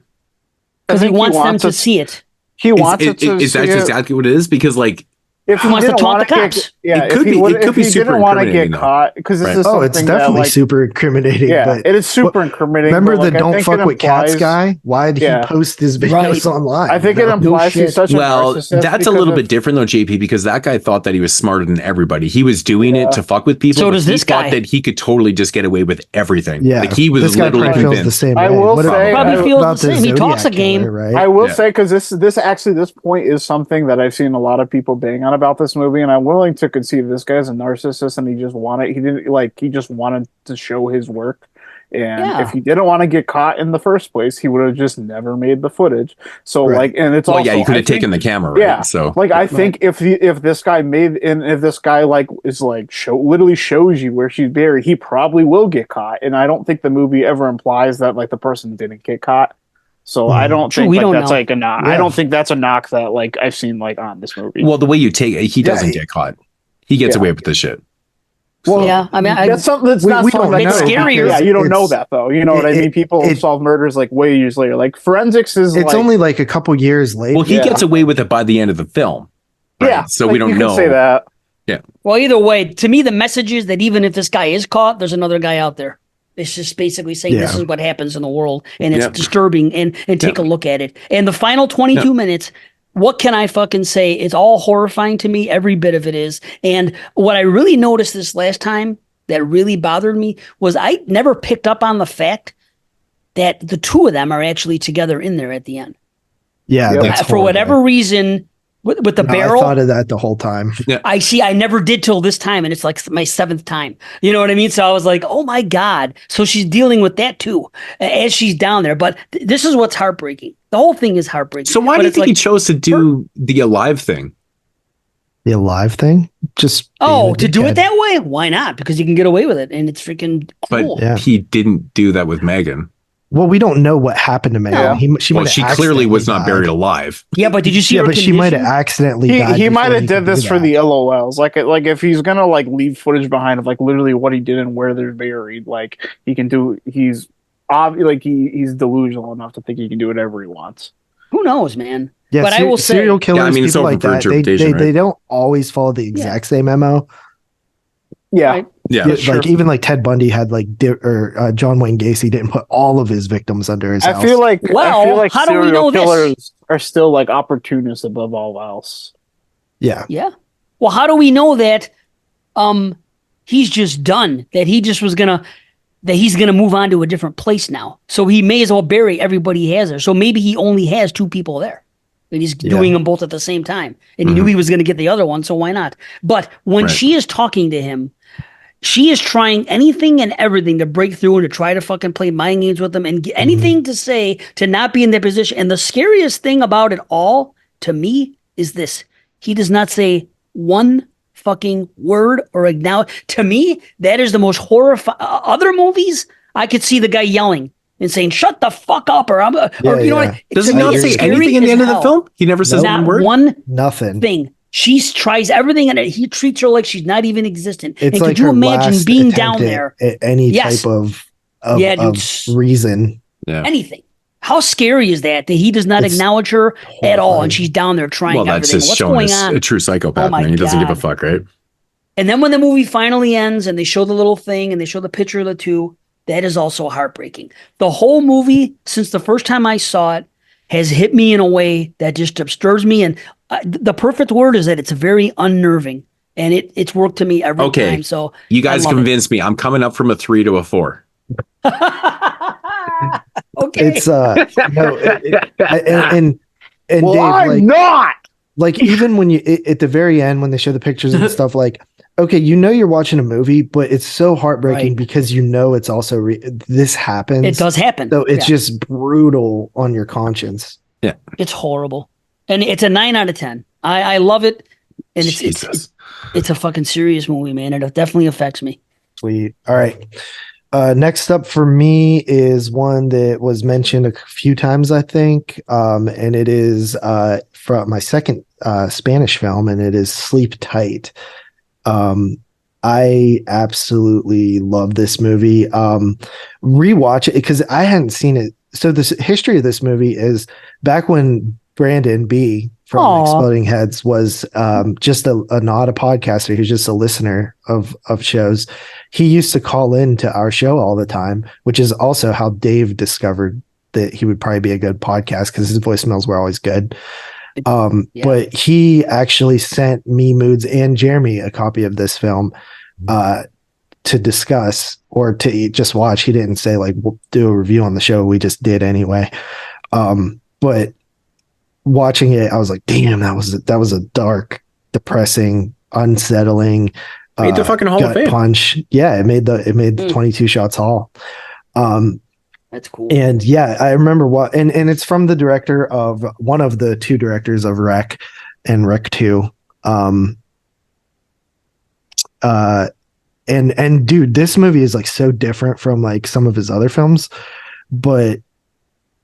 because he think he wants them wants to us- see it. He wants it to Is see that it. exactly what it is? Because like, If He wants to didn't taunt wanna the cops. Yeah, It could be- it could if be he super didn't want to incriminating, get though. caught, because this Right. is Oh, something it's definitely that, like, super incriminating. yeah, but it is super incriminating. remember but, the like, I "Don't think fuck it with cats" implies- guy? Why did Yeah. he post his videos Right. online? I think you it know? implies shit. he's such a well, narcissist. that's a because little of- bit different though, JP, because that guy thought that he was smarter than everybody. He was doing it to fuck with people. So but does he this thought guy. that he could totally just get away with everything. Yeah, like he was this guy literally probably feels the convinced. same way. I will What say- Probably about feels the the same. He talks a Zodiac game. killer, right? I will Yeah. say, because this point is something that I've seen a lot of people bang on about this movie, and I'm willing to concede this guy's a narcissist, and he just wanted to show his work. And Yeah. if he didn't want to get caught in the first place, he would have just never made the footage. So Right. like, and it's Well, also, yeah, you could I have taken think- the camera, right? Yeah, So like I think if this guy like is like literally shows you where she's buried, he probably will get caught. And I don't think the movie ever implies that like the person didn't get caught. So I don't True, think we like, don't that's know. like a knock. Yeah. I don't think that's a knock that like I've seen like on this movie. well, the way you take it, he doesn't get caught. He gets Yeah. away with this shit. Well, Yeah, I mean, that's something that's we not don't something know. that's It's scarier. Yeah, you don't know It's- that though. You know what I it- mean? People it- solve murders like way years later. Like forensics is It's like, only like a couple years later. Well, he Yeah. gets away with it by the end of the film. right? yeah. So like, we don't you know. can say that. well, either way, to me, the message is that even if this guy is caught, there's another guy out there. It's just basically saying this Yeah. is what happens in the world, and it's Yep. disturbing. And take Yep. a look at it. And the final 22 minutes, what can I fucking say? It's all horrifying to me. Every bit of it is. And what I really noticed this last time that really bothered me was I never picked up on the fact that the two of them are actually together in there at the end. Yeah, Yep. that's For horrible. whatever reason, with the No, barrel. I thought of that the whole time. I never did till this time, and it's like my 7th time. You know what I mean? So I was like, oh my God. So she's dealing with that too, as she's down there. But this is what's heartbreaking. The whole thing is heartbreaking. So why But do you it's think like, he chose to do the alive thing? The alive thing? Just to do it that way? Why not? Because you can get away with it, and it's freaking cool. But he didn't do that with Megan. Well, we don't know what happened to Megan. No. She clearly was not buried alive. Yeah, but did you see her but she might have accidentally died. He might have did this for the LOLs. Like if he's gonna like leave footage behind of like literally what he did and where they're buried, like he can do. He's he's delusional enough to think he can do whatever he wants. Who knows, man? Yeah, but I will say, serial killers, it's people like open for that, interpretation, they don't always follow the exact same MO. Yeah. Right. Yeah, like even like Ted Bundy had like John Wayne Gacy didn't put all of his victims under his house. I feel like how do we know killers this? are still like opportunists above all else. Yeah. Well, how do we know that he's just done, that he just was gonna that he's gonna move on to a different place now? So he may as well bury everybody he has there. So maybe he only has 2 people there. And he's doing them both at the same time. And he knew he was going to get the other one, so why not? But when she is talking to him, she is trying anything and everything to break through and to try to fucking play mind games with him and get anything to say to not be in that position. And the scariest thing about it all, to me, is this. He does not say one fucking word or acknowledge. To me, that is the most horrifying. Other movies, I could see the guy yelling and saying, "Shut the fuck up," or "I'm," or you know what? Does he not say anything in the end of the film? He never says one word. Nothing. Thing. She tries everything, and he treats her like she's not even existent. It's and like could you her imagine last being attempt down there? at any type of reason. Yeah. Anything. How scary is that he does not acknowledge her at all, and she's down there trying Well, that's everything? just What's showing going us on? a true psychopath, Oh my man. He doesn't give a God. fuck, right? And then when the movie finally ends and they show the little thing and they show the picture of the 2, that is also heartbreaking. The whole movie, since the first time I saw it, has hit me in a way that just disturbs me. And the perfect word is that it's very unnerving. And it's worked to me every time. So you guys convinced me. I'm coming up from a 3 to a 4. Okay. It's no, and well, Dave, I'm not. Like even when you at the very end when they show the pictures and stuff, like, okay, you're watching a movie, but it's so heartbreaking because it's also this happens. It does happen. So it's just brutal on your conscience. Yeah, it's horrible, and it's a 9 out of 10. I love it, and it's a fucking serious movie, man. It definitely affects me. Sweet. All right. Next up for me is one that was mentioned a few times, I think, and it is from my second Spanish film, and it is Sleep Tight. I absolutely love this movie. Rewatch it because I hadn't seen it. So the history of this movie is back when Brandon B from Exploding Heads was just not a podcaster. He was just a listener of shows. He used to call in to our show all the time, which is also how Dave discovered that he would probably be a good podcast because his voicemails were always good. But he actually sent me, Moodz, and Jeremy a copy of this film to discuss or to just watch. He didn't say like we'll do a review on the show. We just did anyway. But watching it, I was like, damn, that was a dark, depressing, unsettling made the fucking Hall of Fame punch. Yeah, it made the 22 Shots Hall. That's cool. And yeah, I remember and it's from the director of one of the 2 directors of Rec and Rec 2. And dude, this movie is like so different from like some of his other films, but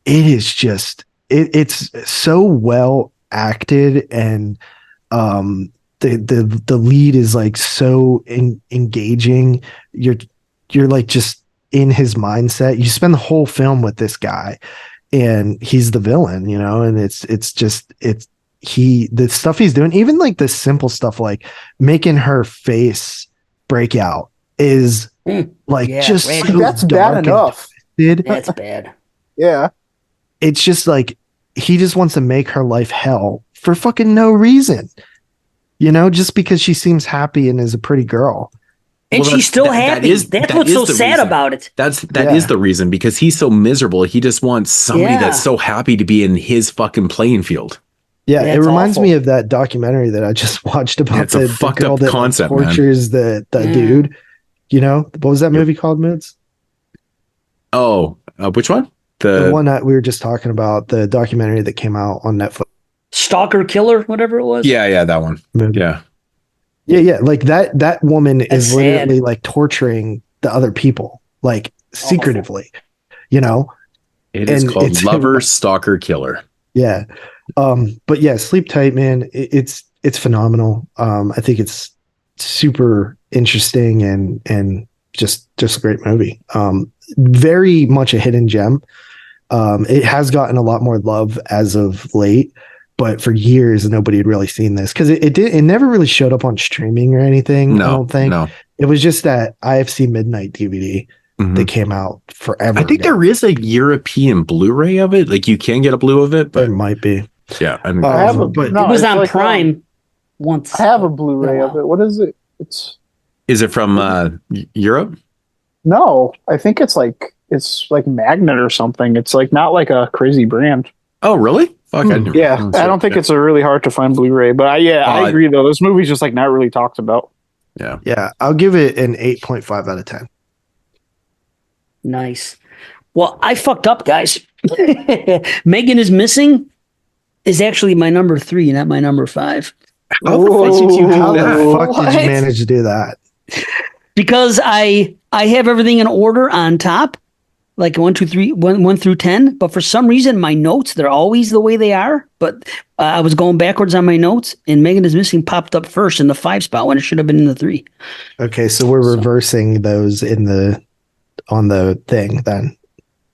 it is just it's so well acted, and the lead is like so engaging. You're like just in his mindset. You spend the whole film with this guy, and he's the villain, and the stuff he's doing, even like the simple stuff like making her face break out is just so that's bad enough. That's bad. Yeah. It's just like he just wants to make her life hell for fucking no reason. Just because she seems happy and is a pretty girl. And she's still happy. That's what's so sad about it. That is the reason, because he's so miserable. He just wants somebody that's so happy to be in his fucking playing field. Yeah, it reminds me of that documentary that I just watched about the fucked girl up that concept, tortures the dude. What was that movie called, Moodz? Oh, which one? The one that we were just talking about, the documentary that came out on Netflix. Stalker Killer, whatever it was. Yeah, that one. Yeah. Yeah. Like that woman is sad. literally like torturing the other people, like secretively, you know? It is And called it's- Lover, Stalker, Killer. Yeah. But yeah, Sleep Tight, man, it's phenomenal. I think it's super interesting and just a great movie. Very much a hidden gem. It has gotten a lot more love as of late, but for years nobody had really seen this because it never really showed up on streaming or anything. I don't think. No. It was just that IFC Midnight DVD that came out forever. I think ago. there is a European Blu-ray of it. Like you can get a blue of it, but There might be. yeah, I, I have a, but no, it was it's on like, Prime once. I have a Blu-ray of it. What is it? is it from Europe? No, I think it's like Magnet or something. It's like not like a crazy brand. Oh, really? Fuck, I didn't. Yeah, I don't think it's a really hard to find Blu-ray, but I agree though. This movie's just like not really talked about. Yeah. Yeah, I'll give it an 8.5 out of 10. Nice. Well, I fucked up, guys. Megan is Missing is actually my number 3, not my number 5. How the fuck What? did you manage to do that? Because I have everything in order on top, like 1 through 10. But for some reason, my notes, they're always the way they are. But I was going backwards on my notes, and Megan is Missing popped up first in the 5 spot when it should have been in the 3. Okay, so we're reversing those on the thing then,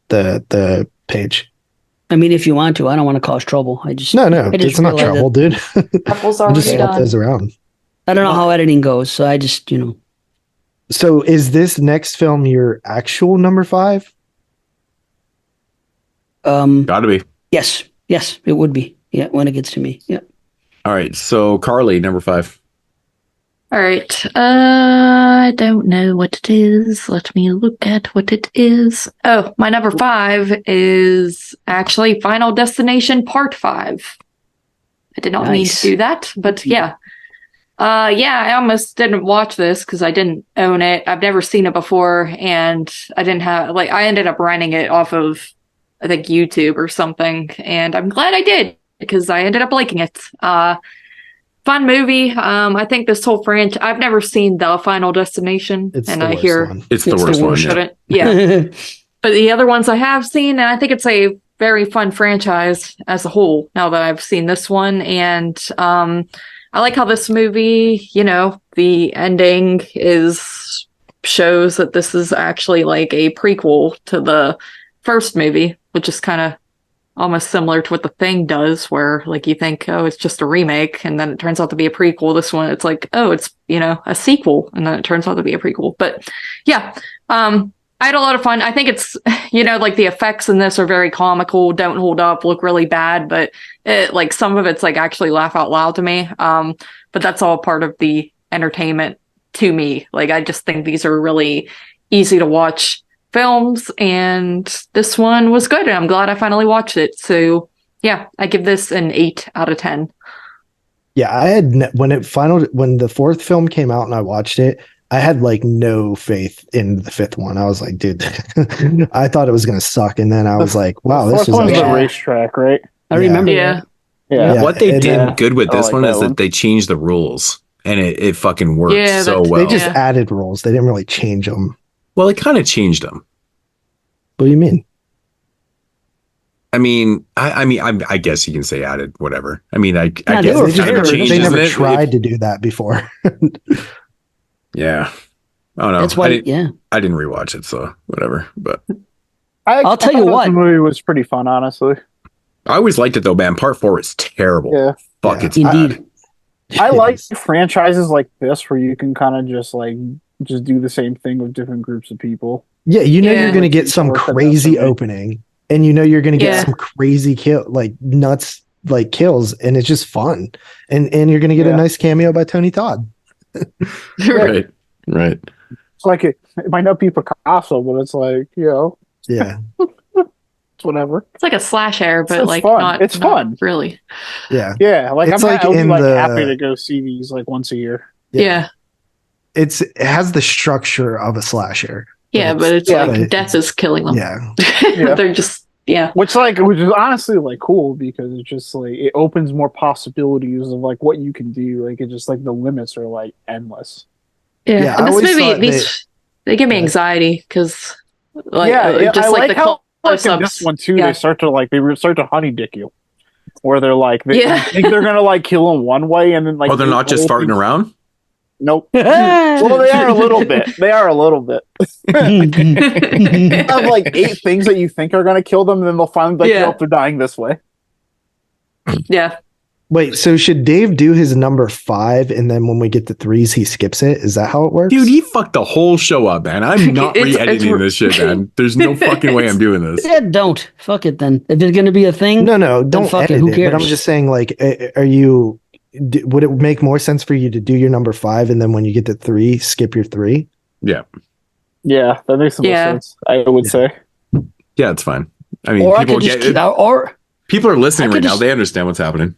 the page. I mean, if you want to, I don't want to cause trouble. No, I just it's not realized trouble, dude. Apple's I'll just already swap done. those around. I don't know how editing goes, so I just, So is this next film your actual number 5? Gotta be. Yes, it would be. Yeah, when it gets to me. Yeah. All right. So Carly, number 5. All right. I don't know what it is. Let me look at what it is. Oh, my number 5 is actually Final Destination Part 5. I did not mean to do that, but yeah. I almost didn't watch this because I didn't own it. I've never seen it before, and I didn't have I ended up renting it off of I think YouTube or something, and I'm glad I did because I ended up liking it. Fun movie. I think this whole franchise. I've never seen The Final Destination, It's and the I worst hear one. It's the worst one. Yeah. shouldn't. Yeah, but the other ones I have seen, and I think it's a very fun franchise as a whole. Now that I've seen this one, and I like how this movie, the ending shows that this is actually like a prequel to the first movie, which is kind of almost similar to what The Thing does, where like you think, oh, it's just a remake, and then it turns out to be a prequel. This one, it's like, oh, it's a sequel, and then it turns out to be a prequel. But yeah, I had a lot of fun. I think it's like the effects in this are very comical, don't hold up, look really bad, but like some of it's like actually laugh out loud to me. But that's all part of the entertainment to me. Like I just think these are really easy to watch films, and this one was good, and I'm glad I finally watched it. So yeah, I give this an 8 out of 10. Yeah, I had when the 4th film came out and I watched it, I had like no faith in the 5th one. I was like, dude, I thought it was gonna suck, and then I was like, wow, this was one's the actually- racetrack, right? I remember Yeah. that. Yeah. What they and, did good with I this like one that is one. that they changed the rules, and it fucking worked Yeah, so that's- well. They just Yeah. added rules. They didn't really change them. Well, it kind of changed them. What do you mean? I mean, I guess you can say added, whatever. I mean, I Yeah, guess they were it kind of fair. changes They never it. tried to do that before. Yeah. I don't know. That's why, I didn't yeah. rewatch it, so whatever. But I'll tell you thought what. this movie was pretty fun, honestly. I always liked it though, man. Part 4 is terrible. Yeah. Fuck, Yeah. it's Indeed. bad. I like franchises like this where you can kind of just do the same thing with different groups of people. Yeah, Yeah. you're going to get some Worth it crazy for me. opening, and you're going to get Yeah. some crazy nuts kills, and it's just fun. And you're going to get a Yeah. nice cameo by Tony Todd. Right. It's like it might not be Picasso, but it's like, Yeah, it's whatever. It's like a slasher, but It's like fun. not. It's not fun. really. yeah. Yeah, like It's I'm like I'll be in like the- happy to go see these like once a year. Yeah. It has the structure of a slasher. Yeah, but it's yeah, like but- death is killing them. Yeah, Yeah. They're just Yeah. Which is honestly like cool because it's just like it opens more possibilities of like what you can do. Like it's just like the limits are like endless. Yeah. And this movie, they give me anxiety because like just I like the how like in close-ups. this one too, Yeah. they start to honey dick you. Where they're like they Yeah. think they're gonna like kill him one way and then like Oh, they're not just farting around? Nope. Well, they are a little bit. They are a little bit. Have like 8 things that you think are going to kill them, and then they'll finally be like, nope, they're dying this way. Yeah. Wait, so should Dave do his number 5, and then when we get to 3s, he skips it? Is that how it works? Dude, he fucked the whole show up, man. I'm not re-editing this shit, man. There's no fucking way I'm doing this. Yeah, don't. Fuck it then. If it's going to be a thing. No, don't fuck edit it. Who it. cares? But I'm just saying, like, would it make more sense for you to do your number 5, and then when you get to 3, skip your 3? Yeah. Yeah, that makes the most sense, I would say. Yeah, it's fine. I mean, Or people people are listening right now. They understand what's happening.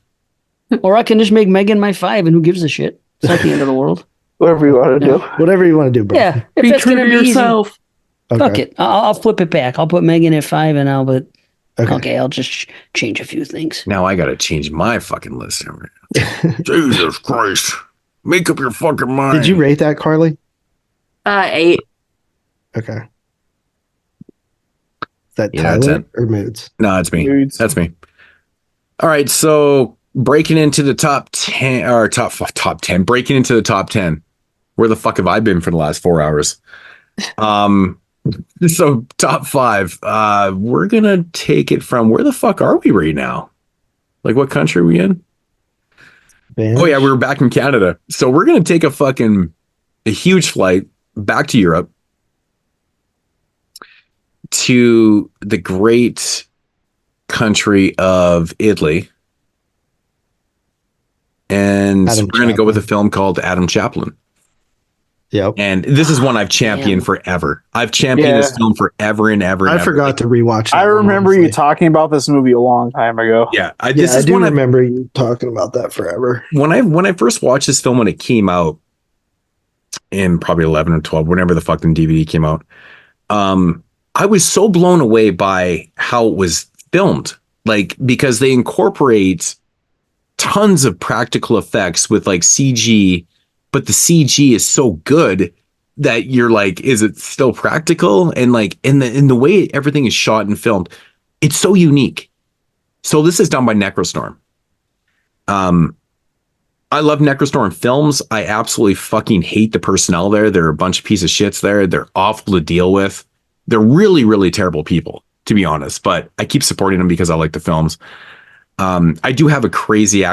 Or I can just make Megan my 5, and who gives a shit? It's not the end of the world. Whatever you want to do. Whatever you want to do, bro. Yeah, if Be that's true gonna to be yourself. Easy, fuck it. I'll flip it back. I'll put Megan at 5, and I'll put. Okay, I'll just change a few things. Now I got to change my fucking list. Jesus Christ! Make up your fucking mind. Did you rate that, Carly? 8. Okay. Is that Yeah, Tyler or Moodz? No, it's me. Moodz. That's me. All right, so breaking into the top 10 or top 10, breaking into the top 10. Where the fuck have I been for the last 4 hours? So top 5. We're gonna take it from where the fuck are we right now? Like what country are we in? Oh yeah, we're back in Canada. So we're gonna take a huge flight back to Europe to the great country of Italy. And we're going to go with a film called Adam Chaplin. Yep. And this is one I've championed forever. I've championed this film forever and ever. And I forgot to rewatch that. I remember you talking about this movie a long time ago. Yeah. I do remember you talking about that forever. When I first watched this film when it came out in probably 11 or 12, whenever the fucking DVD came out, I was so blown away by how it was filmed. Like, because they incorporate tons of practical effects with like CG, but the CG is so good that you're like, is it still practical? And like in the way everything is shot and filmed, it's so unique. So this is done by Necrostorm. I love Necrostorm films. I absolutely fucking hate the personnel there. They're a bunch of piece of shits there. They're awful to deal with. They're really, really terrible people, to be honest, but I keep supporting them because I like the films. I do have a crazy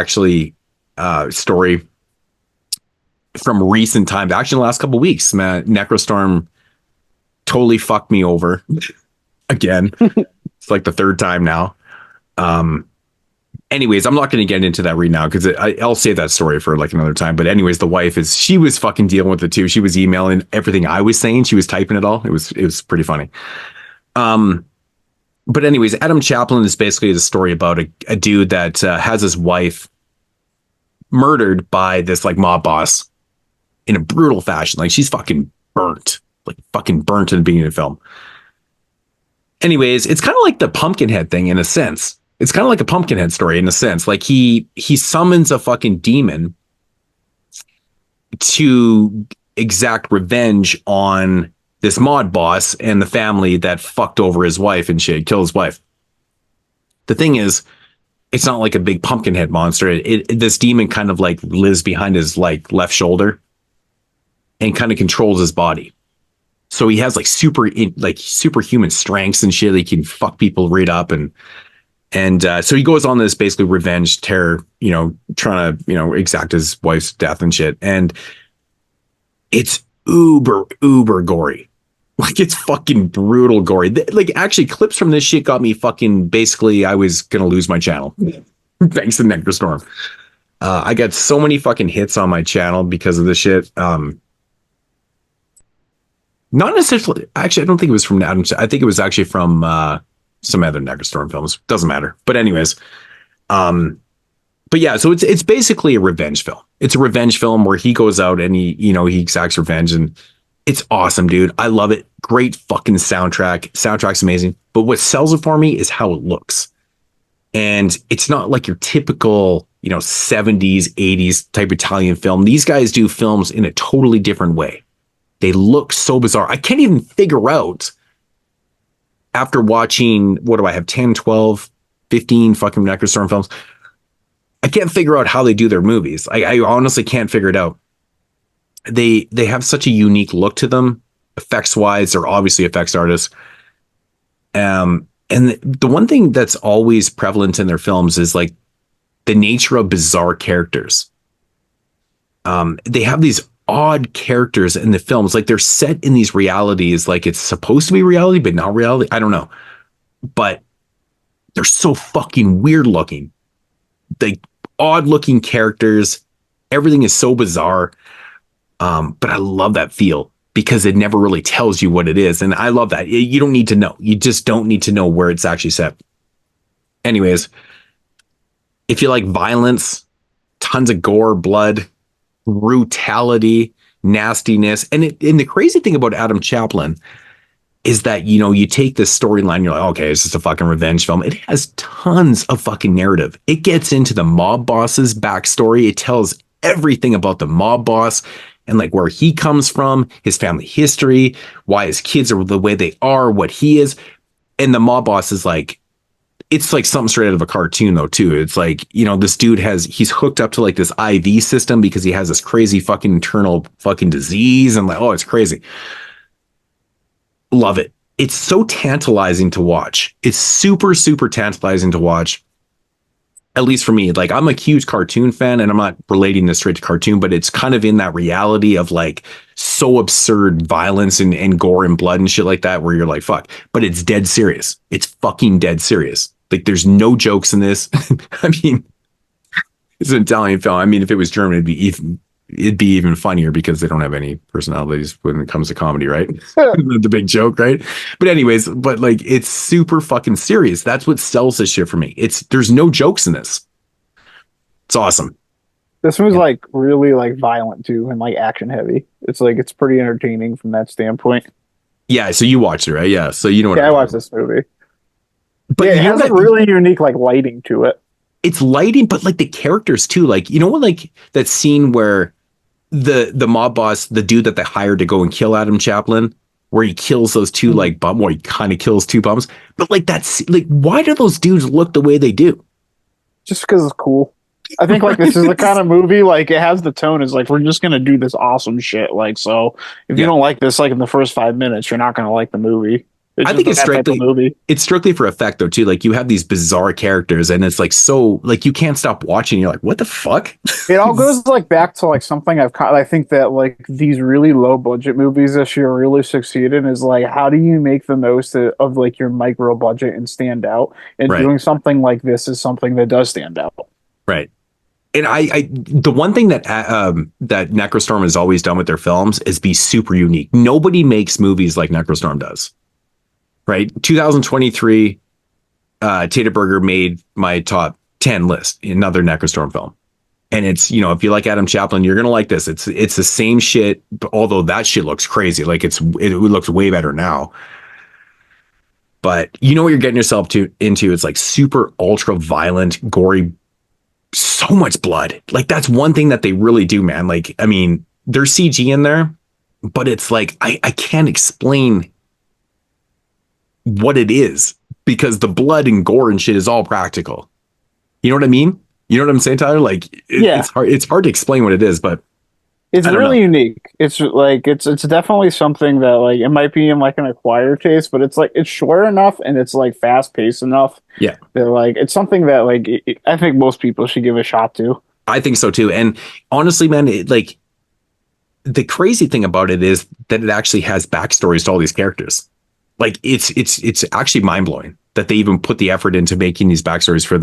story from recent times, actually in the last couple of weeks, man. Necrostorm totally fucked me over again. It's like the 3rd time now. Anyways, I'm not going to get into that right now because I'll save that story for like another time. But anyways, the wife she was fucking dealing with it too. She was emailing everything I was saying. She was typing it all. It was pretty funny. But anyways, Adam Chaplin is basically the story about a dude that has his wife murdered by this like mob boss in a brutal fashion. Like she's fucking burnt in the beginning of the film. Anyways, it's kind of like the Pumpkinhead thing in a sense. It's kind of like a Pumpkinhead story in a sense. Like he summons a fucking demon to exact revenge on this mod boss and the family that fucked over his wife and shit, killed his wife. The thing is, it's not like a big Pumpkinhead monster. This demon kind of like lives behind his like left shoulder and kind of controls his body. So he has like superhuman strengths and shit. He can fuck people right up and so he goes on this basically revenge terror, trying to, exact his wife's death and shit. And it's uber gory. Like it's fucking brutal gory. Like actually clips from this shit got me fucking basically I was going to lose my channel. Thanks to Necrostorm. I got so many fucking hits on my channel because of this shit. Not necessarily, actually, I don't think it was from Adam. I think it was actually from some other Necrostorm films. Doesn't matter. But anyways, but yeah, so it's basically a revenge film. It's a revenge film where he goes out and he exacts revenge, and It's awesome, dude. I love it. Great fucking soundtrack. Soundtrack's amazing. But what sells it for me is how it looks. And it's not like your typical, 70s, 80s type Italian film. These guys do films in a totally different way. They look so bizarre. I can't even figure out, after watching, what do I have, 10, 12, 15 fucking Necrostorm films, I can't figure out how they do their movies. I honestly can't figure it out. They have such a unique look to them. Effects wise, they're obviously effects artists. And the one thing that's always prevalent in their films is like the nature of bizarre characters. They have these odd characters in the films, like they're set in these realities, like it's supposed to be reality, but not reality. I don't know, but they're so fucking weird looking. Like odd looking characters. Everything is so bizarre. But I love that feel because it never really tells you what it is. And I love that. You don't need to know. You just don't need to know where it's actually set. Anyways, if you like violence, tons of gore, blood, brutality, nastiness, and the crazy thing about Adam Chaplin is that, you take this storyline, you're like, okay, it's just a fucking revenge film. It has tons of fucking narrative. It gets into the mob boss's backstory. It tells everything about the mob boss and like where he comes from, his family history, why his kids are the way they are, what he is. And the mob boss is like, it's like something straight out of a cartoon though, too. It's like, this dude he's hooked up to like this IV system because he has this crazy fucking internal fucking disease. And like, oh, it's crazy. Love it. It's so tantalizing to watch. It's super, super tantalizing to watch. At least for me, like I'm a huge cartoon fan and I'm not relating this straight to cartoon, but it's kind of in that reality of like so absurd violence and gore and blood and shit like that, where you're like, fuck, but it's dead serious. It's fucking dead serious. Like there's no jokes in this. I mean, it's an Italian film. I mean, if it was German, it'd be even funnier because they don't have any personalities when it comes to comedy, right? The big joke, right? But anyways, like it's super fucking serious. That's what sells this shit for me. There's no jokes in this. It's awesome. This one's like really like violent too and like action heavy. It's like it's pretty entertaining from that standpoint. Yeah, so you watched it, right? Yeah, so you know what I watched this movie. But it has like really unique like lighting to it. It's lighting, but like the characters too. Like, what, like that scene where the mob boss, the dude that they hired to go and kill Adam Chaplin, where he kills those two like bum, or he kind of kills two bums. But like that's like, why do those dudes look the way they do? Just because it's cool. I think like this is the kind of movie, like it has the tone is like, we're just going to do this awesome shit. Like, so if you don't like this, like in the first 5 minutes, you're not going to like the movie. I think it's strictly for effect though too. Like you have these bizarre characters and it's like, so like you can't stop watching. You're like, what the fuck? It all goes like back to like something I think that like these really low budget movies this year really succeed in is like, how do you make the most of like your micro budget and stand out? And doing something like this is something that does stand out. Right. And I the one thing that that Necrostorm has always done with their films is be super unique. Nobody makes movies like Necrostorm does. Right. 2023, Taterberger made my top 10 list, another Necrostorm film. And it's, if you like Adam Chaplin, you're going to like this. It's the same shit, although that shit looks crazy. Like it looks way better now. But you know what you're getting yourself into. It's like super ultra violent, gory, so much blood. Like that's one thing that they really do, man. Like, I mean, there's CG in there, but it's like, I can't explain what it is because the blood and gore and shit is all practical. You know what I mean? You know what I'm saying, Tyler? Like, it's hard to explain what it is, but it's really unique. It's like, it's definitely something that like, it might be in like an acquired taste, but it's like, it's short enough and it's like fast paced enough. Yeah. That like, it's something that like, I think most people should give a shot to. I think so too. And honestly, man, like the crazy thing about it is that it actually has backstories to all these characters. Like it's actually mind blowing that they even put the effort into making these backstories for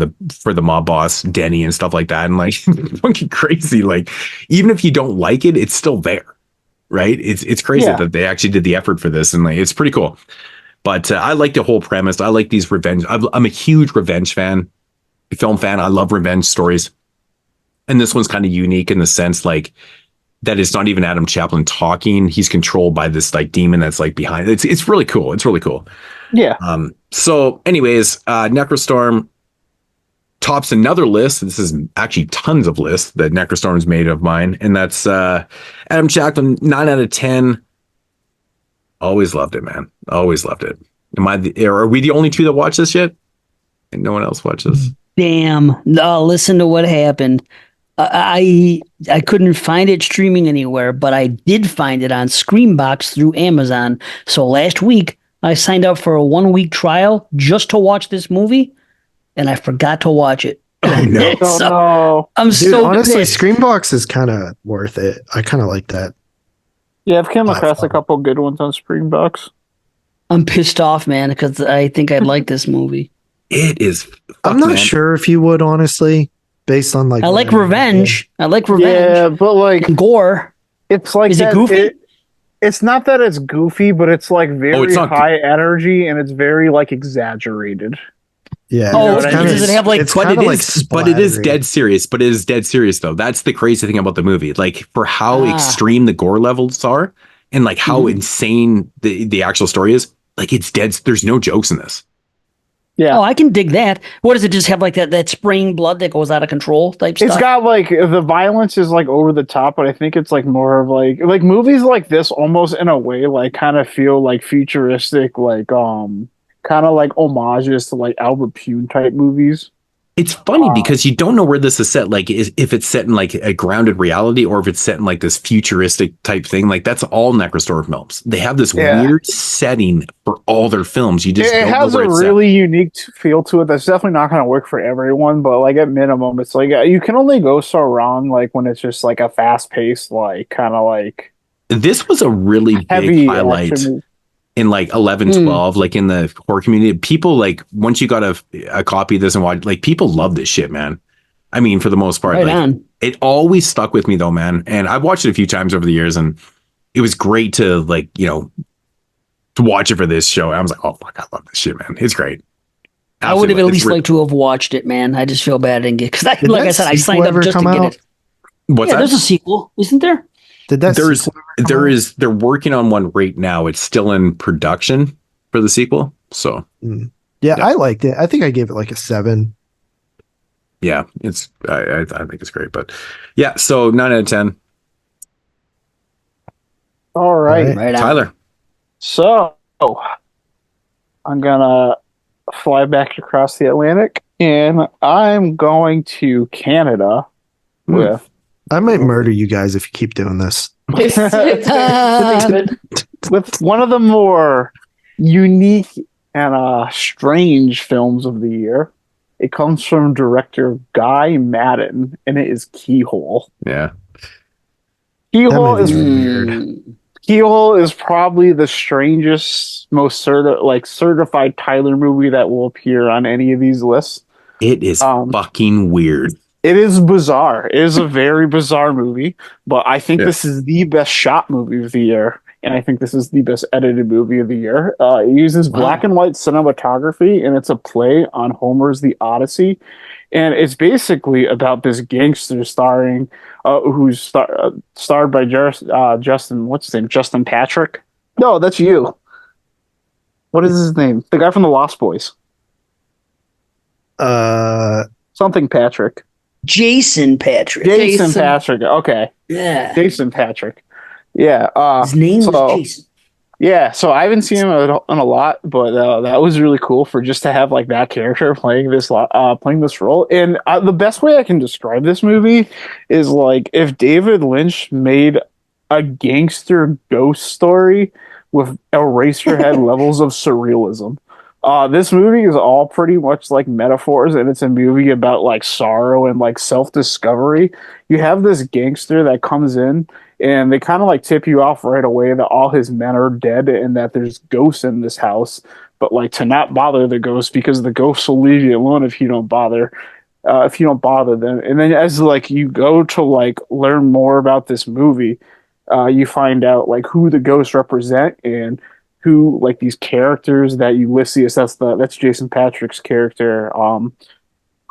the mob boss Denny and stuff like that. And like fucking crazy. Like even if you don't like it, it's still there, right? It's crazy that they actually did the effort for this, and like it's pretty cool. But I like the whole premise. I like these revenge. I'm a huge revenge fan, film fan. I love revenge stories, and this one's kind of unique in the sense like that it's not even Adam Chaplin talking. He's controlled by this like demon that's like behind. It's really cool. It's really cool. Yeah. So anyways, Necrostorm tops another list. This is actually tons of lists that Necrostorm's made of mine. And that's Adam Chaplin, 9 out of 10. Always loved it, man. Always loved it. Are we the only two that watch this yet? And no one else watches? Damn. No, listen to what happened. I couldn't find it streaming anywhere, but I did find it on Screambox through Amazon. So last week, I signed up for a 1-week trial just to watch this movie, and I forgot to watch it. Oh, no. No. I'm Dude, so honestly, pissed. Screambox is kind of worth it. I kind of like that. Yeah, I've come across a Platform. couple good ones on Springbox. I'm pissed off, man, because I think I'd like this movie. It is. I'm not sure if you would, honestly, based on like. I like revenge. I like revenge. Yeah, but like Gore. it's like Is it that- goofy? it's not that it's goofy, but it's like very it's not high energy and it's very like exaggerated. Yeah. Oh, it's kinda- does it have, like- it's But kinda it like is, but it is splattery. dead serious. But it is dead serious though. That's the crazy thing about the movie. Like for how Ah. extreme the gore levels are, and like how insane the actual story is. Like it's dead. There's no jokes in this. Yeah. Oh, I can dig that. What does it just have like that spraying blood that goes out of control type stuff? It's got like the violence is like over the top, but I think it's like more of like movies like this almost in a way like kind of feel like futuristic, like kind of like homages to like Albert Pune type movies. It's funny because you don't know where this is set. Like, if it's set in like a grounded reality or if it's set in like this futuristic type thing. Like, that's all Necrostorm films. They have this weird setting for all their films. You just It don't has know where a it's really unique feel to it. That's definitely not going to work for everyone, but like at minimum, it's like you can only go so wrong. Like when it's just like a fast paced, like kind of like set. This was a really big heavy highlight action. in like 11, 12, like in the horror community. People like once you got a copy of this and watch, like people love this shit, man. I mean, for the most part, Right like, on. it always stuck with me though, man. And I've watched it a few times over the years, and it was great to like, to watch it for this show. I was like, oh fuck, I love this shit, man. It's great. I would have at Absolutely. least liked to have watched it, man. I just feel bad I didn't get because Did like that I said, I sequel signed up ever just to come get out? it. What's Yeah, that? there's a sequel, isn't there? Did that? There's sequel ever come there out? is they're working on one right now. It's still in production for the sequel. So Yeah, I liked it. I think I gave it like a 7. yeah, it's I think it's great. But yeah, so 9 out of 10. All right. Right on. Tyler. So I'm gonna fly back across the Atlantic, and I'm going to Canada with I might murder you guys if you keep doing this. with one of the more unique and strange films of the year. It comes from director Guy Madden, and it is Keyhole. Yeah. Keyhole That is movie's Keyhole is probably the strangest, most certified Tyler movie that will appear on any of these lists. It is fucking weird. It is bizarre. It is a very bizarre movie, but I think this is the best shot movie of the year, and I think this is the best edited movie of the year. It uses black and white cinematography, and it's a play on Homer's The Odyssey, and it's basically about this gangster starring, who's starred by Justin. What's his name? Justin Patrick? No, that's you. What is his name? The guy from The Lost Boys. Something Patrick. Jason Patrick. Jason Patrick. Okay. Yeah. Jason Patrick. Yeah. His name was Jason. Yeah. So I haven't seen him on a lot, but that was really cool for just to have like that character playing this role. And the best way I can describe this movie is like if David Lynch made a gangster ghost story with Eraserhead levels of surrealism. This movie is all pretty much like metaphors, and it's a movie about like sorrow and like self-discovery. You have this gangster that comes in, and they kind of like tip you off right away that all his men are dead and that there's ghosts in this house, but like to not bother the ghosts because the ghosts will leave you alone if you don't bother them. And then as like you go to like learn more about this movie, you find out like who the ghosts represent and who like these characters that Ulysses, that's Jason Patrick's character,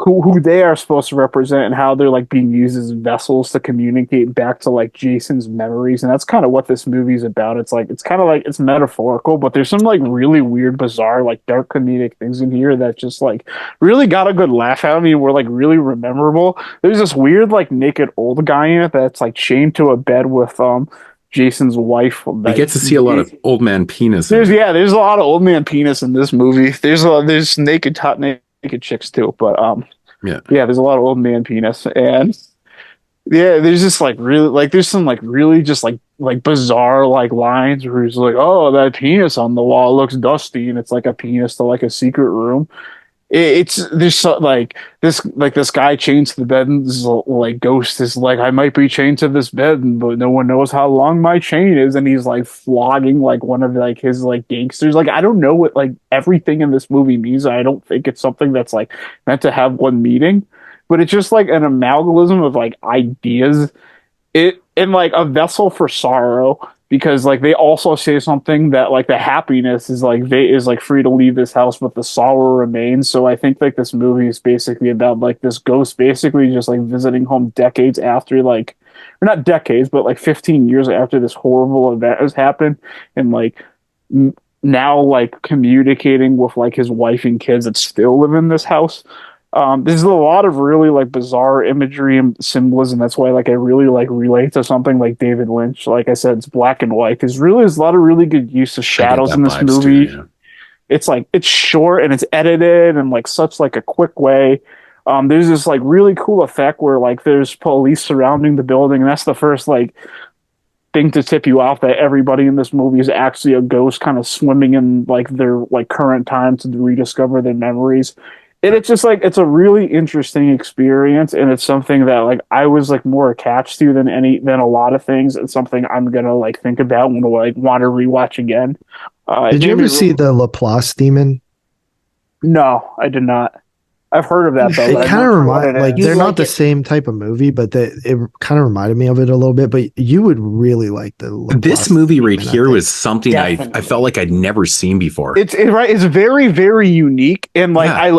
who they are supposed to represent and how they're like being used as vessels to communicate back to like Jason's memories. And that's kind of what this movie's about. It's like it's kind of like it's metaphorical, but there's some like really weird, bizarre, like dark comedic things in here that just like really got a good laugh out of me and were like really memorable. There's this weird like naked old guy in it that's like chained to a bed with Jason's wife. We get to see a lot of old man penis. There's a lot of old man penis in this movie. There's naked chicks too, but there's a lot of old man penis, and there's just like really like there's some like really just like bizarre like lines where he's like, oh, that penis on the wall looks dusty, and it's like a penis to like a secret room. There's so, like this guy chained to the bed, and this like ghost is like, I might be chained to this bed, but no one knows how long my chain is, and he's like flogging like one of like his like gangsters. Like I don't know what like everything in this movie means. I don't think it's something that's like meant to have one meaning, but it's just like an amalgam of like ideas. It and like a vessel for sorrow. Because like they also say something that like the happiness is like free to leave this house, but the sorrow remains. So I think like this movie is basically about like this ghost basically just like visiting home decades after like, or not decades, but like 15 years after this horrible event has happened, and like now like communicating with like his wife and kids that still live in this house. There's a lot of really like bizarre imagery and symbolism. That's why like I really like relate to something like David Lynch. Like I said, it's black and white. There's a lot of really good use of shadows in this movie. Too, yeah. It's like it's short and it's edited in like such like a quick way. There's this like really cool effect where like there's police surrounding the building, and that's the first like thing to tip you off that everybody in this movie is actually a ghost kind of swimming in like their like current time to rediscover their memories. And it's just like it's a really interesting experience, and it's something that like I was like more attached to than a lot of things. It's something I'm gonna like think about and like want to rewatch again. Did you ever see the Laplace Demon? No, I did not. I've heard of that though. It kind of reminded like they're not the same type of movie, but it kind of reminded me of it a little bit. But you would really like the Laplace this movie right here was something I felt like I'd never seen before. It's very, very unique, and like I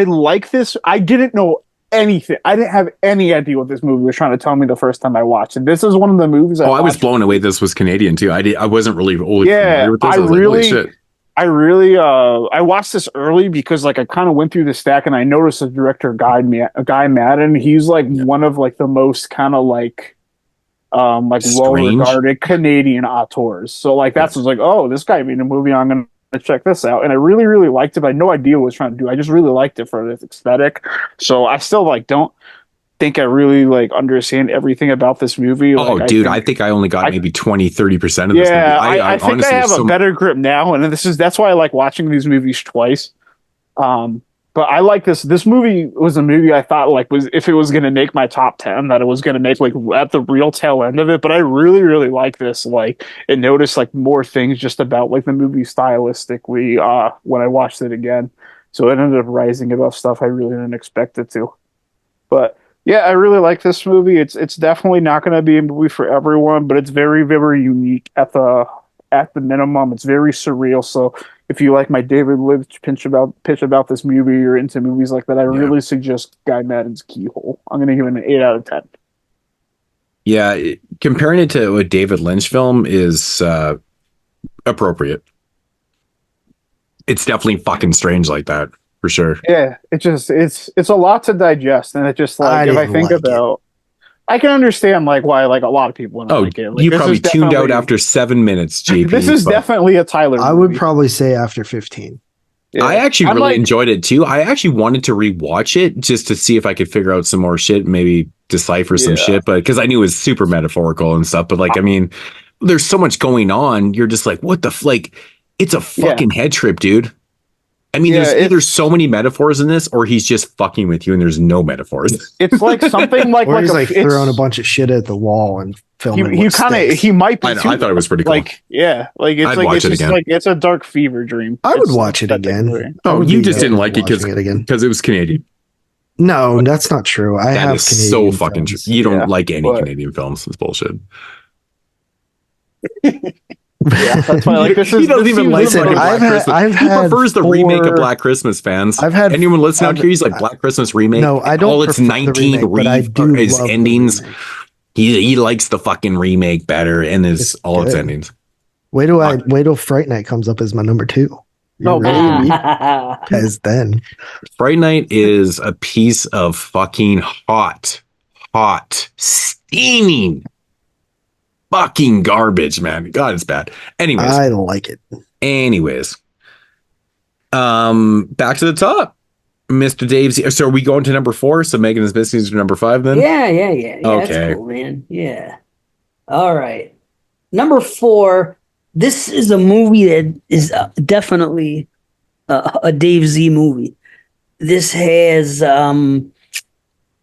like this. I didn't know anything. I didn't have any idea what this movie was trying to tell me the first time I watched it. This is one of the movies I was blown away. This was Canadian too. I wasn't really familiar with this. I watched this early because like I kind of went through the stack and I noticed the director Guy Madden. He's like one of like the most kind of like well regarded Canadian auteurs. So like that's was like, oh, this guy made a movie. I'm gonna check this out, and I really, really liked it. But I had no idea what it was trying to do. I just really liked it for its aesthetic. So I still like don't think I really like understand everything about this movie. Like, I think I only got maybe 20-30% of this movie. I think honestly, I have a better grip now, and that's why I like watching these movies twice. But I like this. This movie was a movie I thought like was if it was going to make my top 10, that it was going to make like at the real tail end of it. But I really, really like this. Like, and noticed like more things just about like the movie stylistically when I watched it again. So it ended up rising above stuff I really didn't expect it to. But yeah, I really like this movie. It's definitely not going to be a movie for everyone, but it's very, very unique at the minimum. It's very surreal. So if you like my David Lynch pitch about this movie, or into movies like that, I really suggest Guy Madden's Keyhole. I'm going to give it an 8 out of 10. Yeah, comparing it to a David Lynch film is appropriate. It's definitely fucking strange like that. For sure. Yeah, it's a lot to digest, and it just like if I think about I can understand like why like a lot of people don't like it. Like, you probably tuned out after 7 minutes, JP. This is definitely a Tyler movie. I would probably say after 15. Yeah. I actually really enjoyed it too. I actually wanted to rewatch it just to see if I could figure out some more shit, maybe decipher some shit, but because I knew it was super metaphorical and stuff. But like, I mean, there's so much going on. You're just like, what the like? It's a fucking head trip, dude. I mean, there's either so many metaphors in this, or he's just fucking with you, and there's no metaphors. It's like something like or he's like throwing a bunch of shit at the wall and filming. He might be. I thought it was pretty cool. Like it's a dark fever dream. I would watch it again. Oh, you just didn't like it because it was Canadian. No, that's not true. I have Canadian so fucking true. You don't like any Canadian films. It's bullshit. Yeah, that's why like this He is. doesn't This even seems like the fucking most- Black Christmas. I've He had prefers the remake of 4 Black Christmas, fans. I've had anyone listening out here, he's like Black Christmas remake. No, I don't All its prefer the 19 remake, but I do his love the endings. remake. He likes the fucking remake better and It's all its good. endings. Wait till Fright Night comes up as my number 2. No, Really? baby. As then. Fright Night is a piece of fucking hot, steaming fucking garbage, man. God, it's bad. I like it. Anyways, back to the top, Mr. Dave Z. So are we going to number 4? So Megan is missing to number 5 then? Yeah. Okay. That's cool, man. Yeah. All right. Number 4. This is a movie that is definitely a Dave Z movie. This has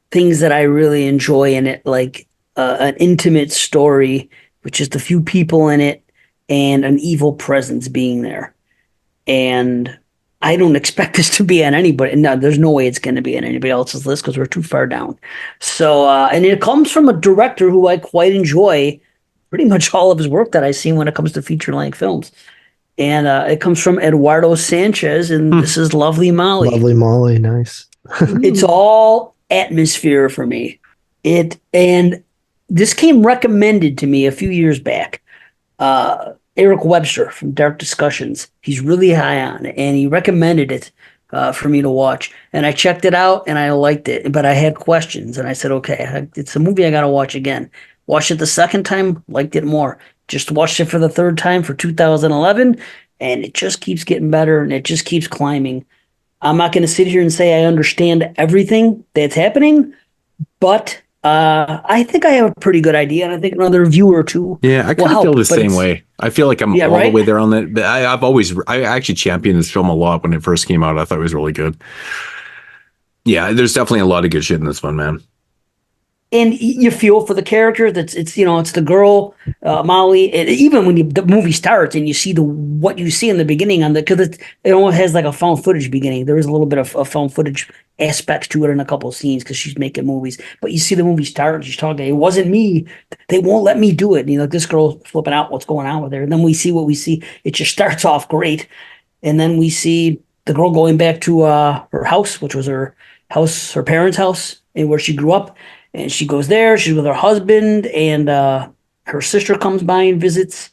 things that I really enjoy in it, like an intimate story with just a few people in it and an evil presence being there. And I don't expect this to be on anybody. No, there's no way it's going to be on anybody else's list because we're too far down. So, and it comes from a director who I quite enjoy pretty much all of his work that I've seen when it comes to feature-length films. And it comes from Eduardo Sanchez, and this is Lovely Molly. Lovely Molly, nice. It's all atmosphere for me. And this came recommended to me a few years back. Eric Webster from Dark Discussions, he's really high on it, and he recommended it for me to watch. And I checked it out, and I liked it, but I had questions, and I said, okay, it's a movie I got to watch again. Watched it the second time, liked it more. Just watched it for the third time for 2011, and it just keeps getting better, and it just keeps climbing. I'm not going to sit here and say I understand everything that's happening, but I think I have a pretty good idea, and I think another viewer or two. Yeah, I kind of feel the same way. I feel like I'm all right? the way there on that. But I actually championed this film a lot when it first came out. I thought it was really good. Yeah, there's definitely a lot of good shit in this one, man. And you feel for the character. It's the girl Molly. Even when the movie starts and you see what you see in the beginning because it almost has like a found footage beginning. There is a little bit of found footage aspects to it in a couple of scenes because she's making movies. But you see the movie start and she's talking. It wasn't me. They won't let me do it. And this girl flipping out. What's going on with her? And then we see what we see. It just starts off great, and then we see the girl going back to her house, which was her parents' house, and where she grew up. And she goes there. She's with her husband, and her sister comes by and visits.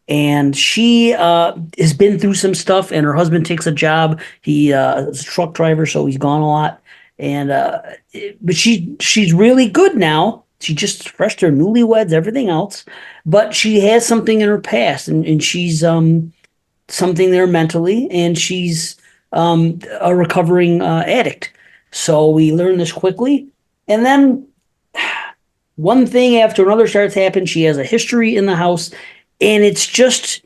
And she has been through some stuff, and her husband takes a job. He is a truck driver, so he's gone a lot. And but she's really good now. She just fresh her newlyweds, everything else. But she has something in her past, and she's something there mentally, and she's a recovering addict. So we learn this quickly, and then one thing after another starts happening. She has a history in the house, and it's just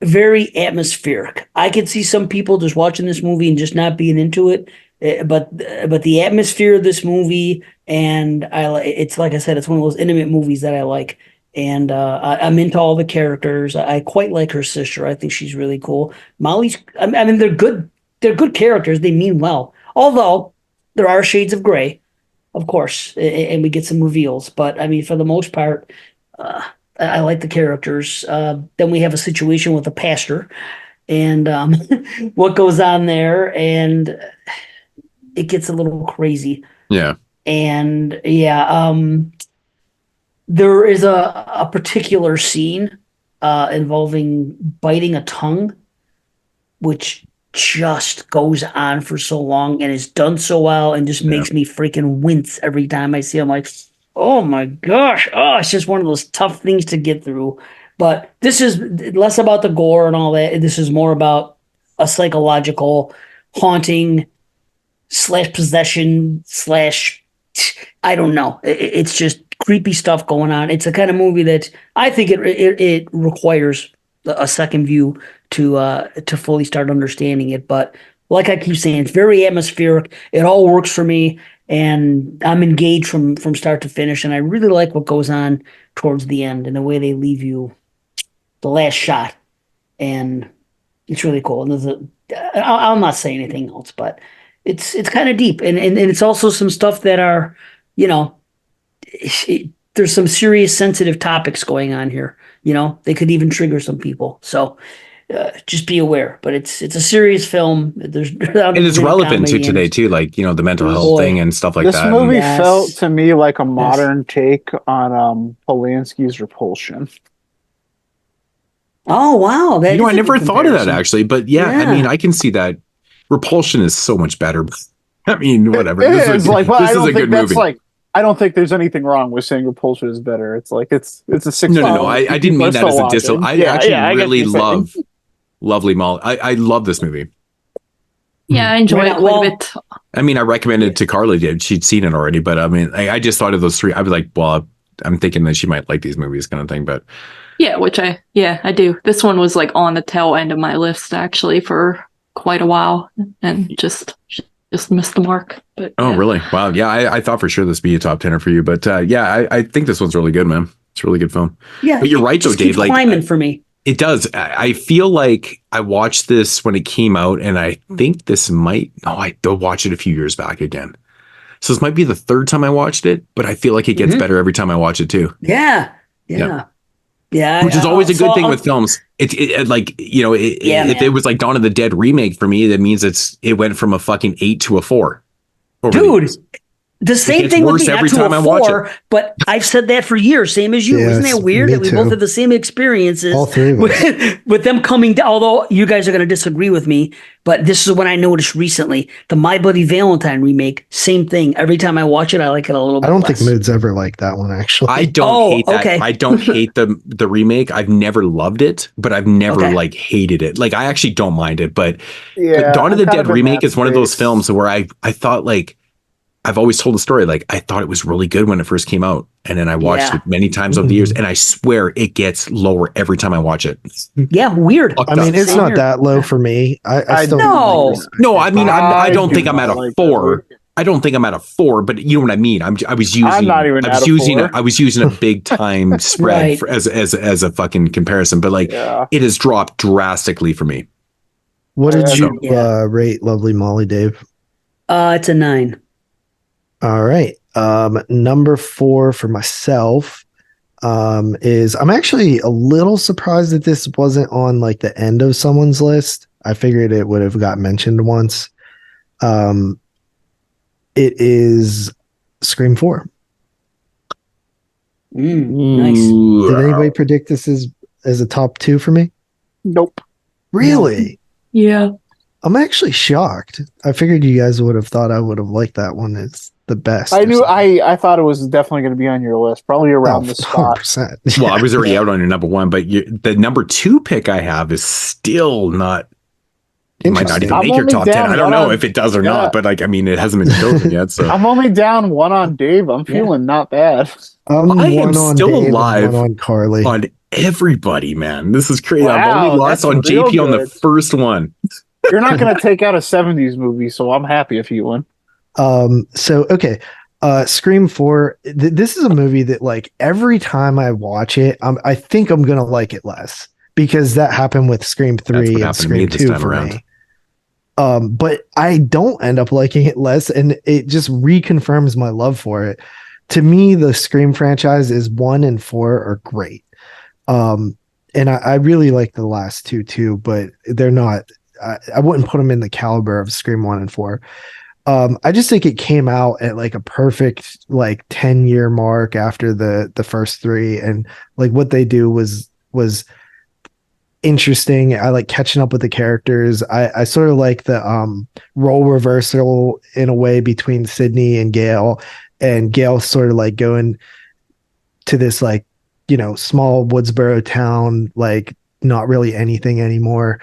very atmospheric. I could see some people just watching this movie and just not being into it, but the atmosphere of this movie, and it's like I said, it's one of those intimate movies that I like, and I'm into all the characters. I quite like her sister. I think she's really cool. Molly's, I mean, they're good characters. They mean well, although there are shades of gray. Of course, and we get some reveals, but I mean, for the most part, I like the characters. Then we have a situation with a pastor, and what goes on there, and it gets a little crazy. Yeah, and there is a particular scene involving biting a tongue, which just goes on for so long and is done so well and just makes me freaking wince every time I see it. I'm like, oh my gosh. Oh, it's just one of those tough things to get through. But this is less about the gore and all that. This is more about a psychological haunting / possession / I don't know. It's just creepy stuff going on. It's a kind of movie that I think it requires a second view to fully start understanding it. But like I keep saying, it's very atmospheric. It all works for me, and I'm engaged from start to finish. And I really like what goes on towards the end and the way they leave you the last shot. And it's really cool. And I'll not say anything else, but it's kind of deep, and it's also some stuff that are, there's some serious sensitive topics going on here. You know, they could even trigger some people. So just be aware. But it's a serious film. And it's relevant to today too, like, you know, the mental health thing and stuff like this that. This movie Yes. felt to me like a modern take on Polanski's Repulsion. Oh wow! You know, I never thought of that actually, but yeah, I mean, I can see that. Repulsion is so much better. I mean, whatever. This is a good movie. Like, I don't think there's anything wrong with saying Repulsion is better. It's like it's a 6. No. I didn't mean that as a diss. I actually really love Lovely Molly. I love this movie. Yeah, I enjoy it quite a bit. I mean, I recommended it to Carly. She'd seen it already, but I mean, I just thought of those three. I was like, well, I'm thinking that she might like these movies, kind of thing. But yeah, I do. This one was like on the tail end of my list actually for quite a while, and just missed the mark. But really? Wow. Yeah, I thought for sure this would be a top 10er for you, but yeah, I think this one's really good, man. It's a really good film. Yeah, but you're right though, Dave. Like, climbing for me. It does. I feel like I watched this when it came out, and I think this might. I watched it a few years back again. So this might be the third time I watched it, but I feel like it gets better every time I watch it too. Yeah. Which is always a good thing with films. It like, you know, if it was like Dawn of the Dead remake for me, that means it went from a fucking 8 to a 4. Dude, the same thing with me, every time I watch it. But I've said that for years, same as you. Isn't that weird that we both have the same experiences? All three of us. With them coming down, although you guys are going to disagree with me, but this is what I noticed recently. The My Bloody Valentine remake, same thing. Every time I watch it, I like it a little bit I don't less. think Moodz ever liked that one, actually. I don't hate that. Okay. I don't hate the remake. I've never loved it, but I've never like hated it. Like, I actually don't mind it, but Dawn of the Dead remake is one of those films where I thought, like, I've always told the story, like, I thought it was really good when it first came out, and then I watched it many times over the years, and I swear it gets lower every time I watch it. Yeah, weird. I mean, it's not that low for me. I still no. I mean, I don't think I'm at a 4. I don't think I'm at a 4, but you know what I mean. I was using a big time spread as a fucking comparison, but like it has dropped drastically for me. What did you rate Lovely Molly, Dave? It's a 9. All right. Number 4 for myself is, I'm actually a little surprised that this wasn't on like the end of someone's list. I figured it would have got mentioned once. It is Scream 4. Nice. Did anybody predict this as a top 2 for me? Nope. Really? Yeah. I'm actually shocked. I figured you guys would have thought I would have liked that one. It's the best. I thought it was definitely going to be on your list, probably around the spot. 100%. Well, I was already out on your number 1, but the number 2 pick I have is still not. It might not even make your top 10. I don't know if it does or not, but like, I mean, it hasn't been chosen yet. So I'm only down 1 on Dave. I'm feeling not bad. I am still alive on Carly. On everybody, man. This is crazy. Wow, I've only lost on JP on the first one. You're not going to take out a 70s movie, so I'm happy if you win. Okay. Scream 4. This is a movie that, like, every time I watch it, I think I'm going to like it less, because that happened with Scream 3 and Scream 2 for me. But I don't end up liking it less, and it just reconfirms my love for it. To me, the Scream franchise is 1 and 4 are great. And I really like the last 2 too, but they're not. I wouldn't put them in the caliber of Scream 1 and 4. I just think it came out at like a perfect like 10-year mark after the first 3, and like what they do was interesting. I like catching up with the characters. I sort of like the role reversal in a way between Sydney and Gail sort of like going to this, like, you know, small Woodsboro town, like not really anything anymore,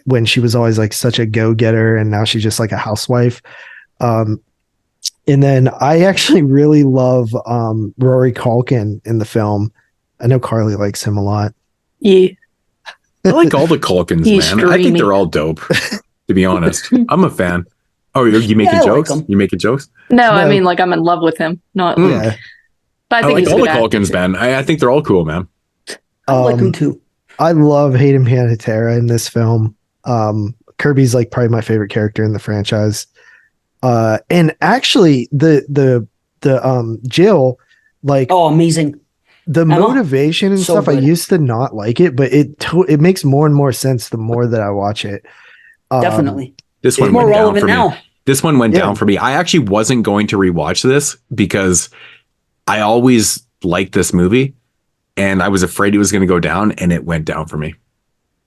when she was always like such a go-getter, and now she's just like a housewife. And then I actually really love Rory Culkin in the film. I know Carly likes him a lot. Yeah. I like all the Culkins, man. I think they're all dope, to be honest. I'm a fan. Oh, you making jokes? Like you making jokes? No, I mean, like, I'm in love with him. Not. Yeah. But I like think all the Culkins, man. I think they're all cool, man. I like them too. I love Hayden Panettiere in this film. Kirby's like probably my favorite character in the franchise. And actually the Jill, like, oh, amazing. the motivation and So stuff, I good. used to not like it, but it makes more and more sense the more that I watch it. Definitely. This It's one more went down relevant for me. now. This one went down for me. I actually wasn't going to rewatch this because I always liked this movie and I was afraid it was going to go down, and it went down for me.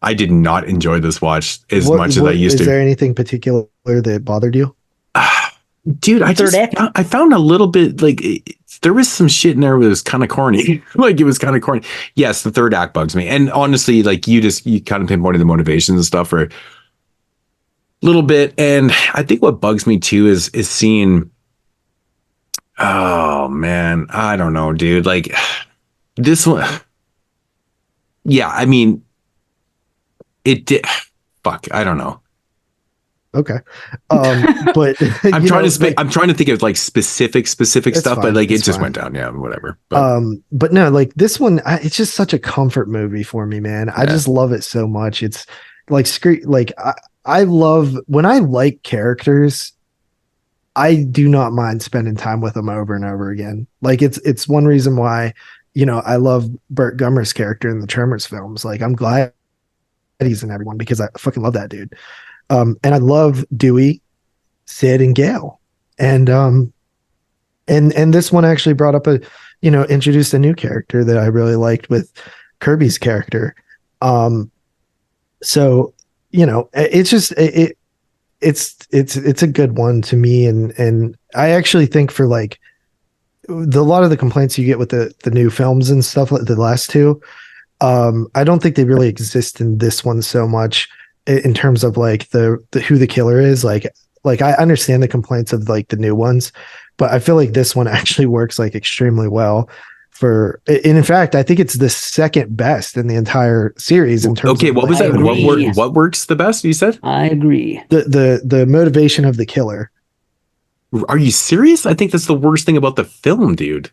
I did not enjoy this watch as much as I used to. Is there anything particular that bothered you? Dude, I found a little bit like there was some shit in there that was kind of corny. Like it was kind of corny. Yes, the third act bugs me. And honestly, like you kind of pinpointed the motivations and stuff for a little bit. And I think what bugs me too is seeing, oh man, I don't know, dude. Like this one. Yeah, I mean, it did. Fuck, I don't know. Okay. But I'm trying to think of like specific stuff, but like it just went down. Yeah, whatever. But no, like this one, it's just such a comfort movie for me, man. I just love it so much. It's like I love when I like characters, I do not mind spending time with them over and over again. Like it's one reason why, I love Burt Gummer's character in the Tremors films. Like I'm glad he's in everyone because I fucking love that dude. And I love Dewey, Sid, and Gale. And this one actually brought up introduced a new character that I really liked with Kirby's character. So, it's just, it's a good one to me. And I actually think for like a lot of the complaints you get with the new films and stuff like the last two, I don't think they really exist in this one so much. In terms of like the who the killer is, like I understand the complaints of like the new ones, but I feel like this one actually works like extremely well and in fact, I think it's the second best in the entire series in terms of what was that? What works the best, you said? I agree. The motivation of the killer. Are you serious? I think that's the worst thing about the film, dude.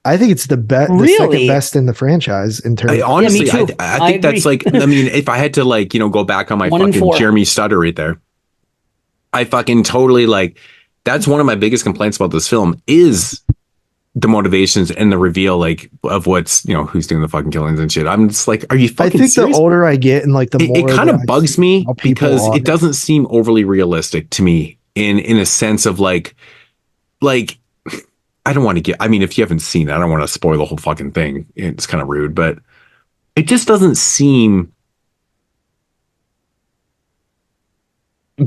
I think it's the second best in the franchise in terms. Honestly, I think that's like. I mean, if I had to like go back on my fucking Jeremy Stutter right there, I fucking totally like. That's one of my biggest complaints about this film is the motivations and the reveal like of what's who's doing the fucking killings and shit. I'm just like, are you fucking? I think serious? the older I get and like the more it kind of bugs me because it doesn't seem overly realistic to me in a sense of like. I don't want to if you haven't seen it, I don't want to spoil the whole fucking thing. It's kind of rude, but it just doesn't seem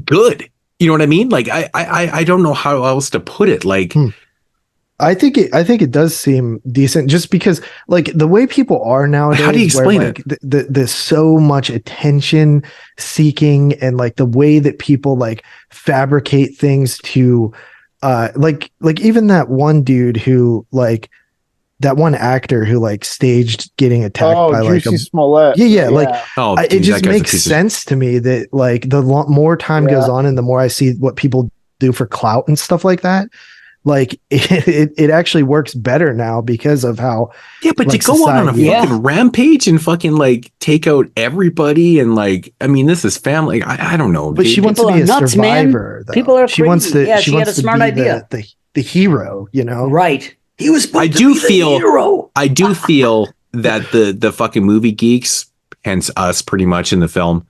good. You know what I mean? Like, I don't know how else to put it. Like, I think it does seem decent just because like the way people are nowadays. How do you explain it? There's so much attention seeking and like the way that people like fabricate things to like even that one dude who like that one actor who like staged getting attacked by like Juicy Smollett. Like it just makes sense to me that like the more time goes on and the more I see what people do for clout and stuff like that, like it actually works better now because of how but like, to go on a fucking rampage and fucking like take out everybody and like this is family. I don't know, but she wants to be a survivor. People are she wants to she had a smart idea. The hero, right? He was supposed to be the hero. I do feel that the fucking movie geeks, hence us, pretty much in the film.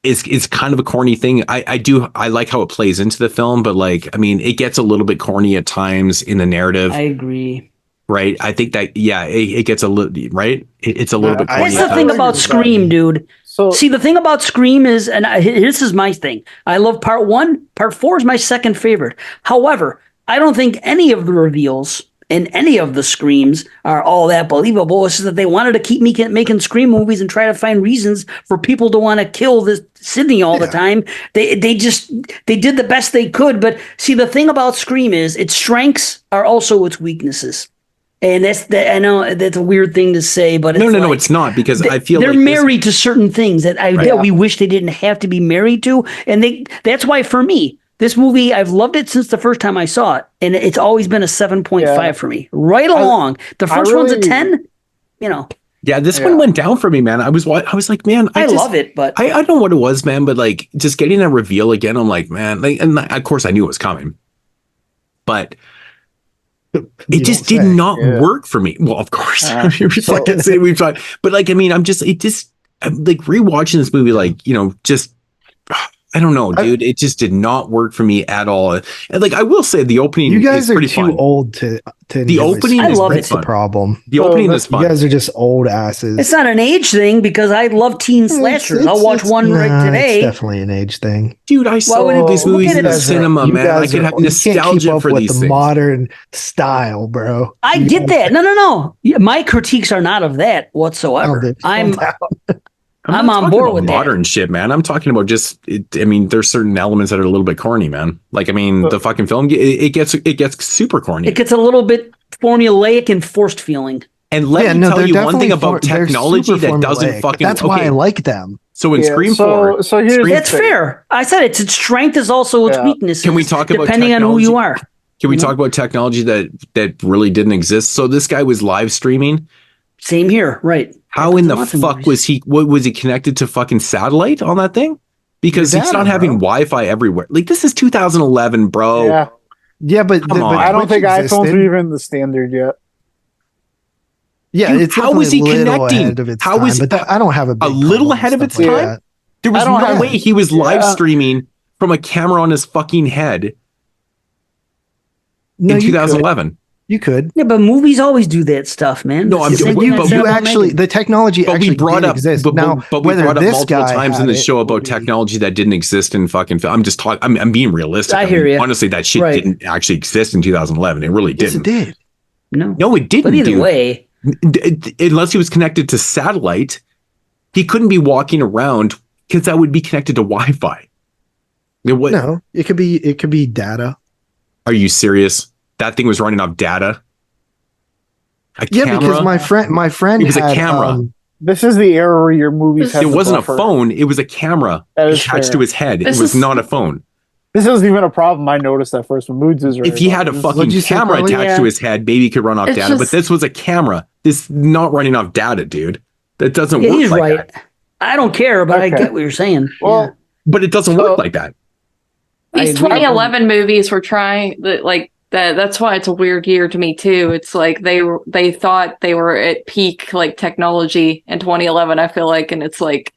It's kind of a corny thing. I like how it plays into the film, but like, it gets a little bit corny at times in the narrative. I agree. Right. I think that, it gets a little, right. It's a little bit corny. That's the thing about Scream, dude. So see, the thing about Scream is, and this is my thing. I love part 1. Part 4 is my second favorite. However, I don't think any of the reveals in any of the Screams are all that believable. It's just that they wanted to keep making Scream movies and try to find reasons for people to want to kill this Sydney all the time. They did the best they could. But see, the thing about Scream is its strengths are also its weaknesses. And I know that's a weird thing to say, but no, it's not, because I feel they're like married to certain things that we wish they didn't have to be married to. And that's why for me, this movie, I've loved it since the first time I saw it, and it's always been a 7.5 for me. Right along. The first one's a 10, Yeah, this one went down for me, man. I was like, man, I love it, but I don't know what it was, man, but like just getting that reveal again, I'm like, man, like, and of course I knew it was coming. But It just did not work for me. Well, of course, we fucking say we've tried, but like, I mean, I'm like rewatching this movie, like, you know, just I don't know, dude. It just did not work for me at all. And like, I will say, the opening. You guys is are pretty too fun. old to the opening. I love That's the problem. The opening is fun. You guys are just old asses. It's not an age thing because I love teen slashers. I'll watch one right today. It's definitely an age thing, dude. I saw all these movies in the cinema, man. I could have nostalgia for these things. Modern style, bro. I get that. No. My critiques are not of that whatsoever. I'm on board with modern shit, man. I'm talking about just. I mean, there's certain elements that are a little bit corny, man. Like, I mean, the fucking film, it gets super corny. It gets a little bit formulaic and forced feeling. And let me tell you one thing about technology that doesn't fucking. That's why I like them. So in Scream 4, that's fair. I said its strength is also its weakness. Can we talk about depending on who you are? Can we talk about technology that really didn't exist? So this guy was live streaming. Same here, right? How in the fuck was he? What was he connected to? Fucking satellite on that thing? Because he's not having Wi-Fi everywhere. Like, this is 2011, bro. Yeah, but I don't think iPhones are even the standard yet. Yeah, dude, it's how was he connecting? How was I don't have a little ahead of its time? Like there was no way he was live streaming from a camera on his fucking head in 2011. You could. Yeah, but movies always do that stuff, man. No, the technology we brought up exists. But we brought up multiple times in the show about technology technology that didn't exist in fucking film. I'm just talking. I'm being realistic. I hear you. Honestly, that shit didn't actually exist in 2011. It really didn't. Yes, it did. No, it didn't. But either way, unless he was connected to satellite, he couldn't be walking around because that would be connected to Wi-Fi. No, it could be data. Are you serious? That thing was running off data. Camera? Because my friend it was a camera. This is the era where your movies it wasn't a phone, it was a camera attached to his head. It was not a phone. This isn't even a problem. I noticed that first when Moodz is right. If he had a fucking camera attached to his head, maybe he could run off data. But this was a camera. This not running off data, dude. That doesn't work he's like right. that. I don't care, but I get what you're saying. Well, but it doesn't work like that. These 2011 movies were trying that's why it's a weird year to me too. It's like they thought they were at peak like technology in 2011, I feel like, and it's like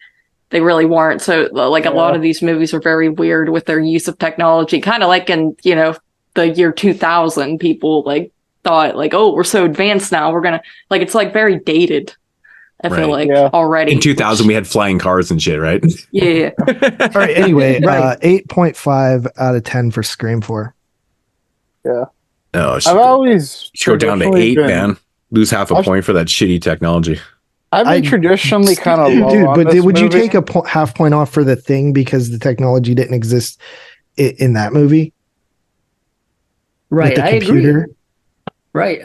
they really weren't. So like a lot of these movies are very weird with their use of technology. Kind of like in, you know, the year 2000, people like thought like, oh, we're so advanced now. We're gonna like, it's like very dated. I feel like already in 2000 we had flying cars and shit, right? Yeah. All right. Anyway, 8.5 out of 10 for Scream 4. Yeah. Oh, I've always go down to 8, man. Lose half a point for that shitty technology. I've been traditionally kind of low on but this would you movie. take a half point off for The Thing because the technology didn't exist in that movie? Right, I agree. Right.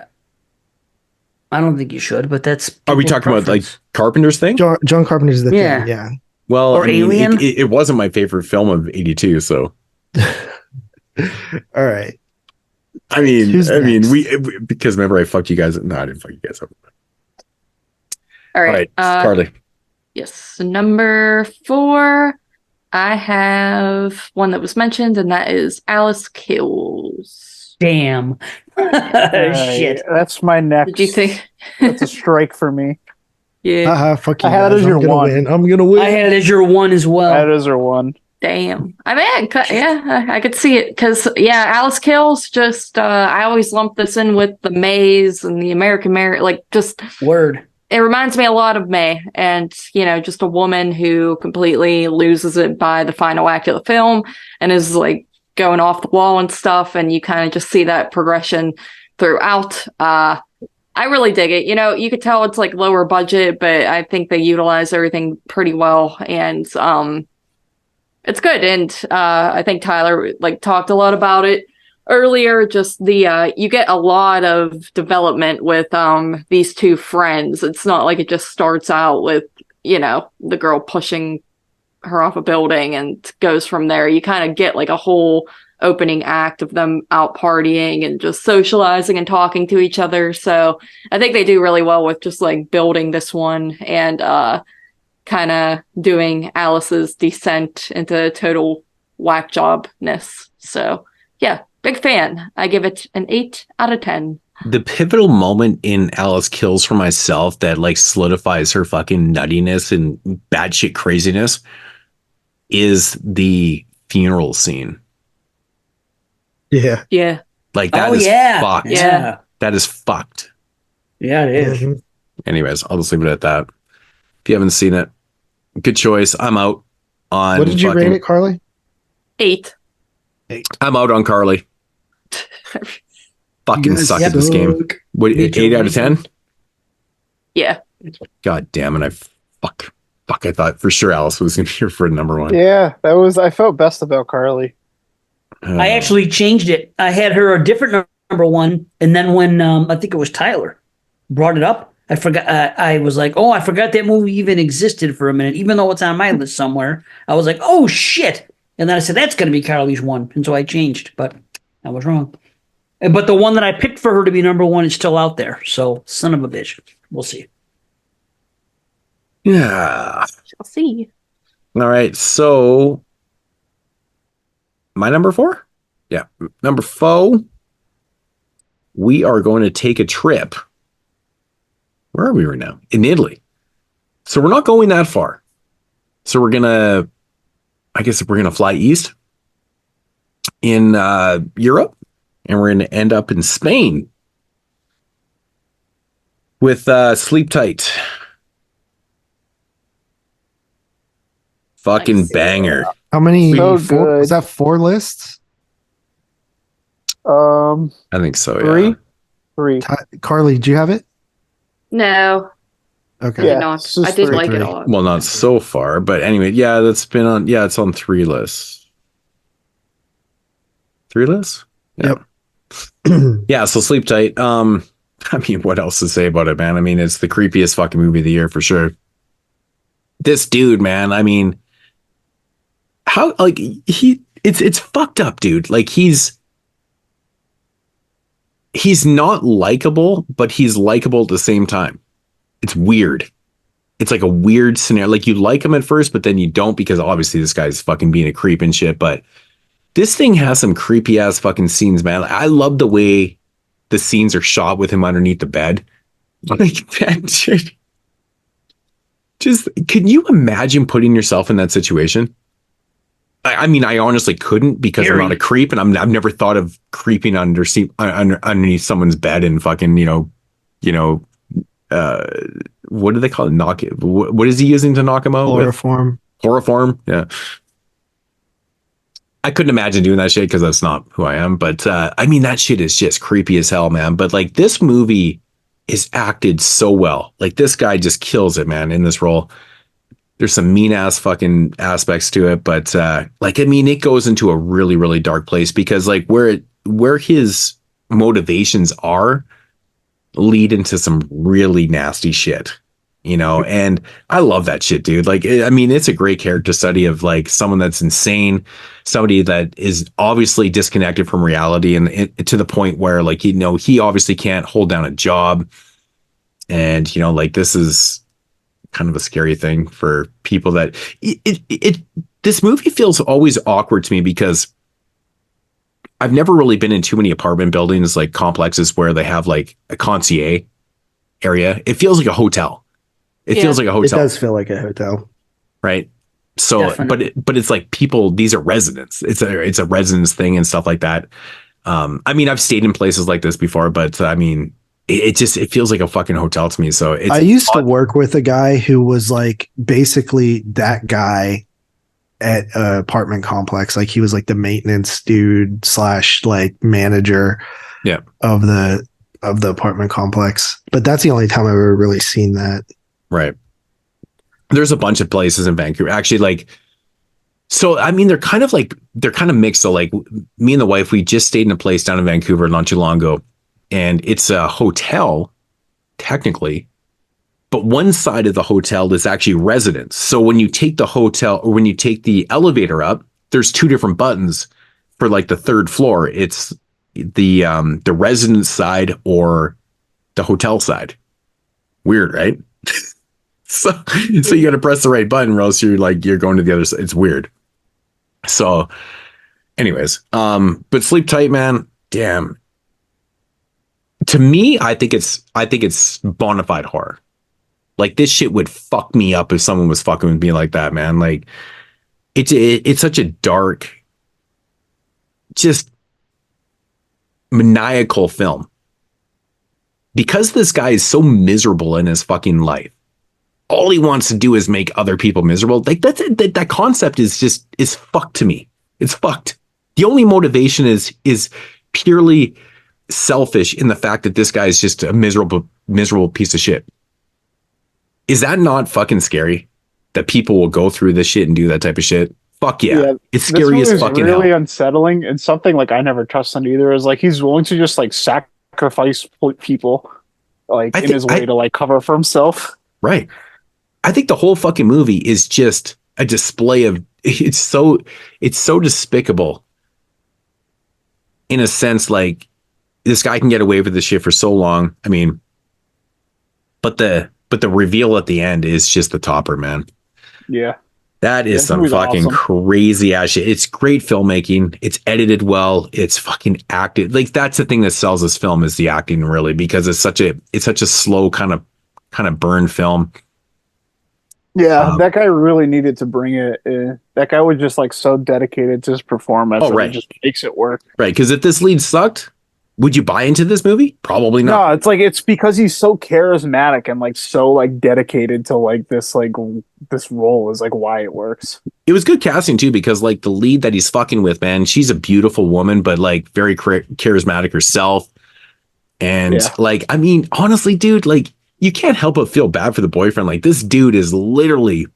I don't think you should, but that's. Are we talking about like Carpenter's Thing? John Carpenter's The Thing. Yeah. Well, or Alien. It wasn't my favorite film of '82, so. All right. I mean, because remember I fucked you guys. No, I didn't fuck you guys up. All right, Carly. Yes, number 4. I have one that was mentioned, and that is Alice Kills. Damn. Shit. That's my next. Did you think that's a strike for me? Yeah. Fuck you. I had it as your 1. I'm gonna win. I had it as your 1 as well. That is your 1. Damn. I mean, I could see it because, Alice Kills just, I always lump this in with the Maze and the American Mary, like just. Word. It reminds me a lot of May and, just a woman who completely loses it by the final act of the film and is like going off the wall and stuff. And you kind of just see that progression throughout. I really dig it. You could tell it's like lower budget, but I think they utilize everything pretty well. And, it's good. And I think Tyler talked a lot about it earlier. Just the you get a lot of development with these two friends. It's not like it just starts out with, the girl pushing her off a building and goes from there. You kind of get like a whole opening act of them out partying and just socializing and talking to each other. So I think they do really well with just like building this one and kind of doing Alice's descent into total whack jobness. So yeah, Big fan. I give it an 8 out of 10. The pivotal moment in Alice Kills for Myself that like solidifies her fucking nuttiness and batshit craziness is the funeral scene. Yeah. Yeah. Like that is fucked. Yeah. That is fucked. Yeah, it is. Mhm. Anyways, I'll just leave it at that. If you haven't seen it, good choice. I'm out on What did you rate it, Carly? 8. I'm out on Carly. Fucking suck at this game. What, 8 out of 10? Yeah. God damn it. Fuck. I thought for sure Alice was going to be here for number one. Yeah, I felt best about Carly. I actually changed it. I had her a different number one, and then when I think it was Tyler brought it up, I forgot. I was like, "Oh, I forgot that movie even existed for a minute," even though it's on my list somewhere. I was like, "Oh shit!" And then I said, "That's going to be Carly's one," and so I changed, but I was wrong. But the one that I picked for her to be number one is still out there. So, son of a bitch. We'll see. Yeah. Shall see. All right. So, my number 4? Yeah. Number 4, we are going to take a trip. Where are we right now? In Italy. So, we're not going that far. So, we're going to, I guess we're going to fly east in Europe, and we're going to end up in Spain with Sleep Tight. Fucking Nice. banger. How many? So Four, good. was that 4 lists? I think so, yeah. 3. Carly, do you have it? No. Okay. I Yeah, did not. it's just I did 3. like it a lot. Well, not so far, but anyway, yeah, it's on 3 lists. 3 lists? Yeah. Yep. Yeah, so Sleep Tight. I mean, what else to say about it, man? I mean, it's the creepiest fucking movie of the year for sure. This dude, man, I mean, how, like, it's fucked up, dude. Like, he's not likable, but he's likable at the same time. It's weird. It's like a weird scenario. Like, you like him at first, but then you don't, because obviously this guy's fucking being a creep and shit. But this thing has some creepy ass fucking scenes, man. I love the way the scenes are shot with him underneath the bed. Like, that shit. Just, can you imagine putting yourself in that situation? I mean, I honestly couldn't, because I'm not a creep, and I've never thought of creeping underneath someone's bed and fucking, what do they call it? Knock it. What is he using to knock him out? Chloroform. Chloroform. Yeah. I couldn't imagine doing that shit, because that's not who I am. But I mean, that shit is just creepy as hell, man. But like, this movie is acted so well. Like, this guy just kills it, man, in this role. There's some mean ass fucking aspects to it, but like, I mean, it goes into a really, really dark place, because like where his motivations are lead into some really nasty shit, and I love that shit, dude. Like, I mean, it's a great character study of like someone that's insane, somebody that is obviously disconnected from reality, and to the point where like, he obviously can't hold down a job. And, like, this is kind of a scary thing for people that this movie feels always awkward to me, because I've never really been in too many apartment buildings, like complexes, where they have like a concierge area. It feels like a hotel. It feels like a hotel. It does feel like a hotel. Right. So, but it's like people, these are residents. It's a residence thing and stuff like that. I mean, I've stayed in places like this before, but I mean, it feels like a fucking hotel to me. So I used to work with a guy who was like basically that guy at an apartment complex. Like, he was like the maintenance dude / like manager of the apartment complex. But that's the only time I've ever really seen that. Right. There's a bunch of places in Vancouver. Actually, like, so I mean, they're kind of mixed. So like, me and the wife, we just stayed in a place down in Vancouver not too long ago. And it's a hotel, technically, but one side of the hotel is actually residence. So when you take the hotel, or when you take the elevator up, there's 2 different buttons for like the 3rd floor. It's the residence side or the hotel side. Weird, right? so you got to press the right button, or else you're going to the other side. It's weird. So Anyways, but Sleep Tight, man. Damn. To me, I think it's bona fide horror. Like, this shit would fuck me up if someone was fucking with me like that, man. Like, it's such a dark, just maniacal film. Because this guy is so miserable in his fucking life. All he wants to do is make other people miserable. Like, that concept is fucked to me. It's fucked. The only motivation is purely selfish in the fact that this guy is just a miserable piece of shit. Is that not fucking scary? That people will go through this shit and do that type of shit? Fuck yeah. It's scary as fucking really hell. unsettling, and something like I never trusted either is like he's willing to just like sacrifice people like in his way to like cover for himself. Right. I think the whole fucking movie is just a display of it's so despicable. In a sense, like, this guy can get away with this shit for so long. I mean, but the reveal at the end is just the topper, man. Yeah. That is some fucking crazy ass shit. It's great filmmaking. It's edited well. It's fucking acted. Like, that's the thing that sells this film is the acting, really, because it's such a slow kind of burn film. Yeah, that guy really needed to bring it in. That guy was just like so dedicated to his performance. Oh, right. It just makes it work. Right, because if this lead sucked, would you buy into this movie? Probably not. No, it's like it's because he's so charismatic and like so like dedicated to like this role is like why it works. It was good casting too, because like the lead that he's fucking with, man, she's a beautiful woman, but like very charismatic herself. And like, I mean, honestly, dude, like, you can't help but feel bad for the boyfriend. Like, this dude is literally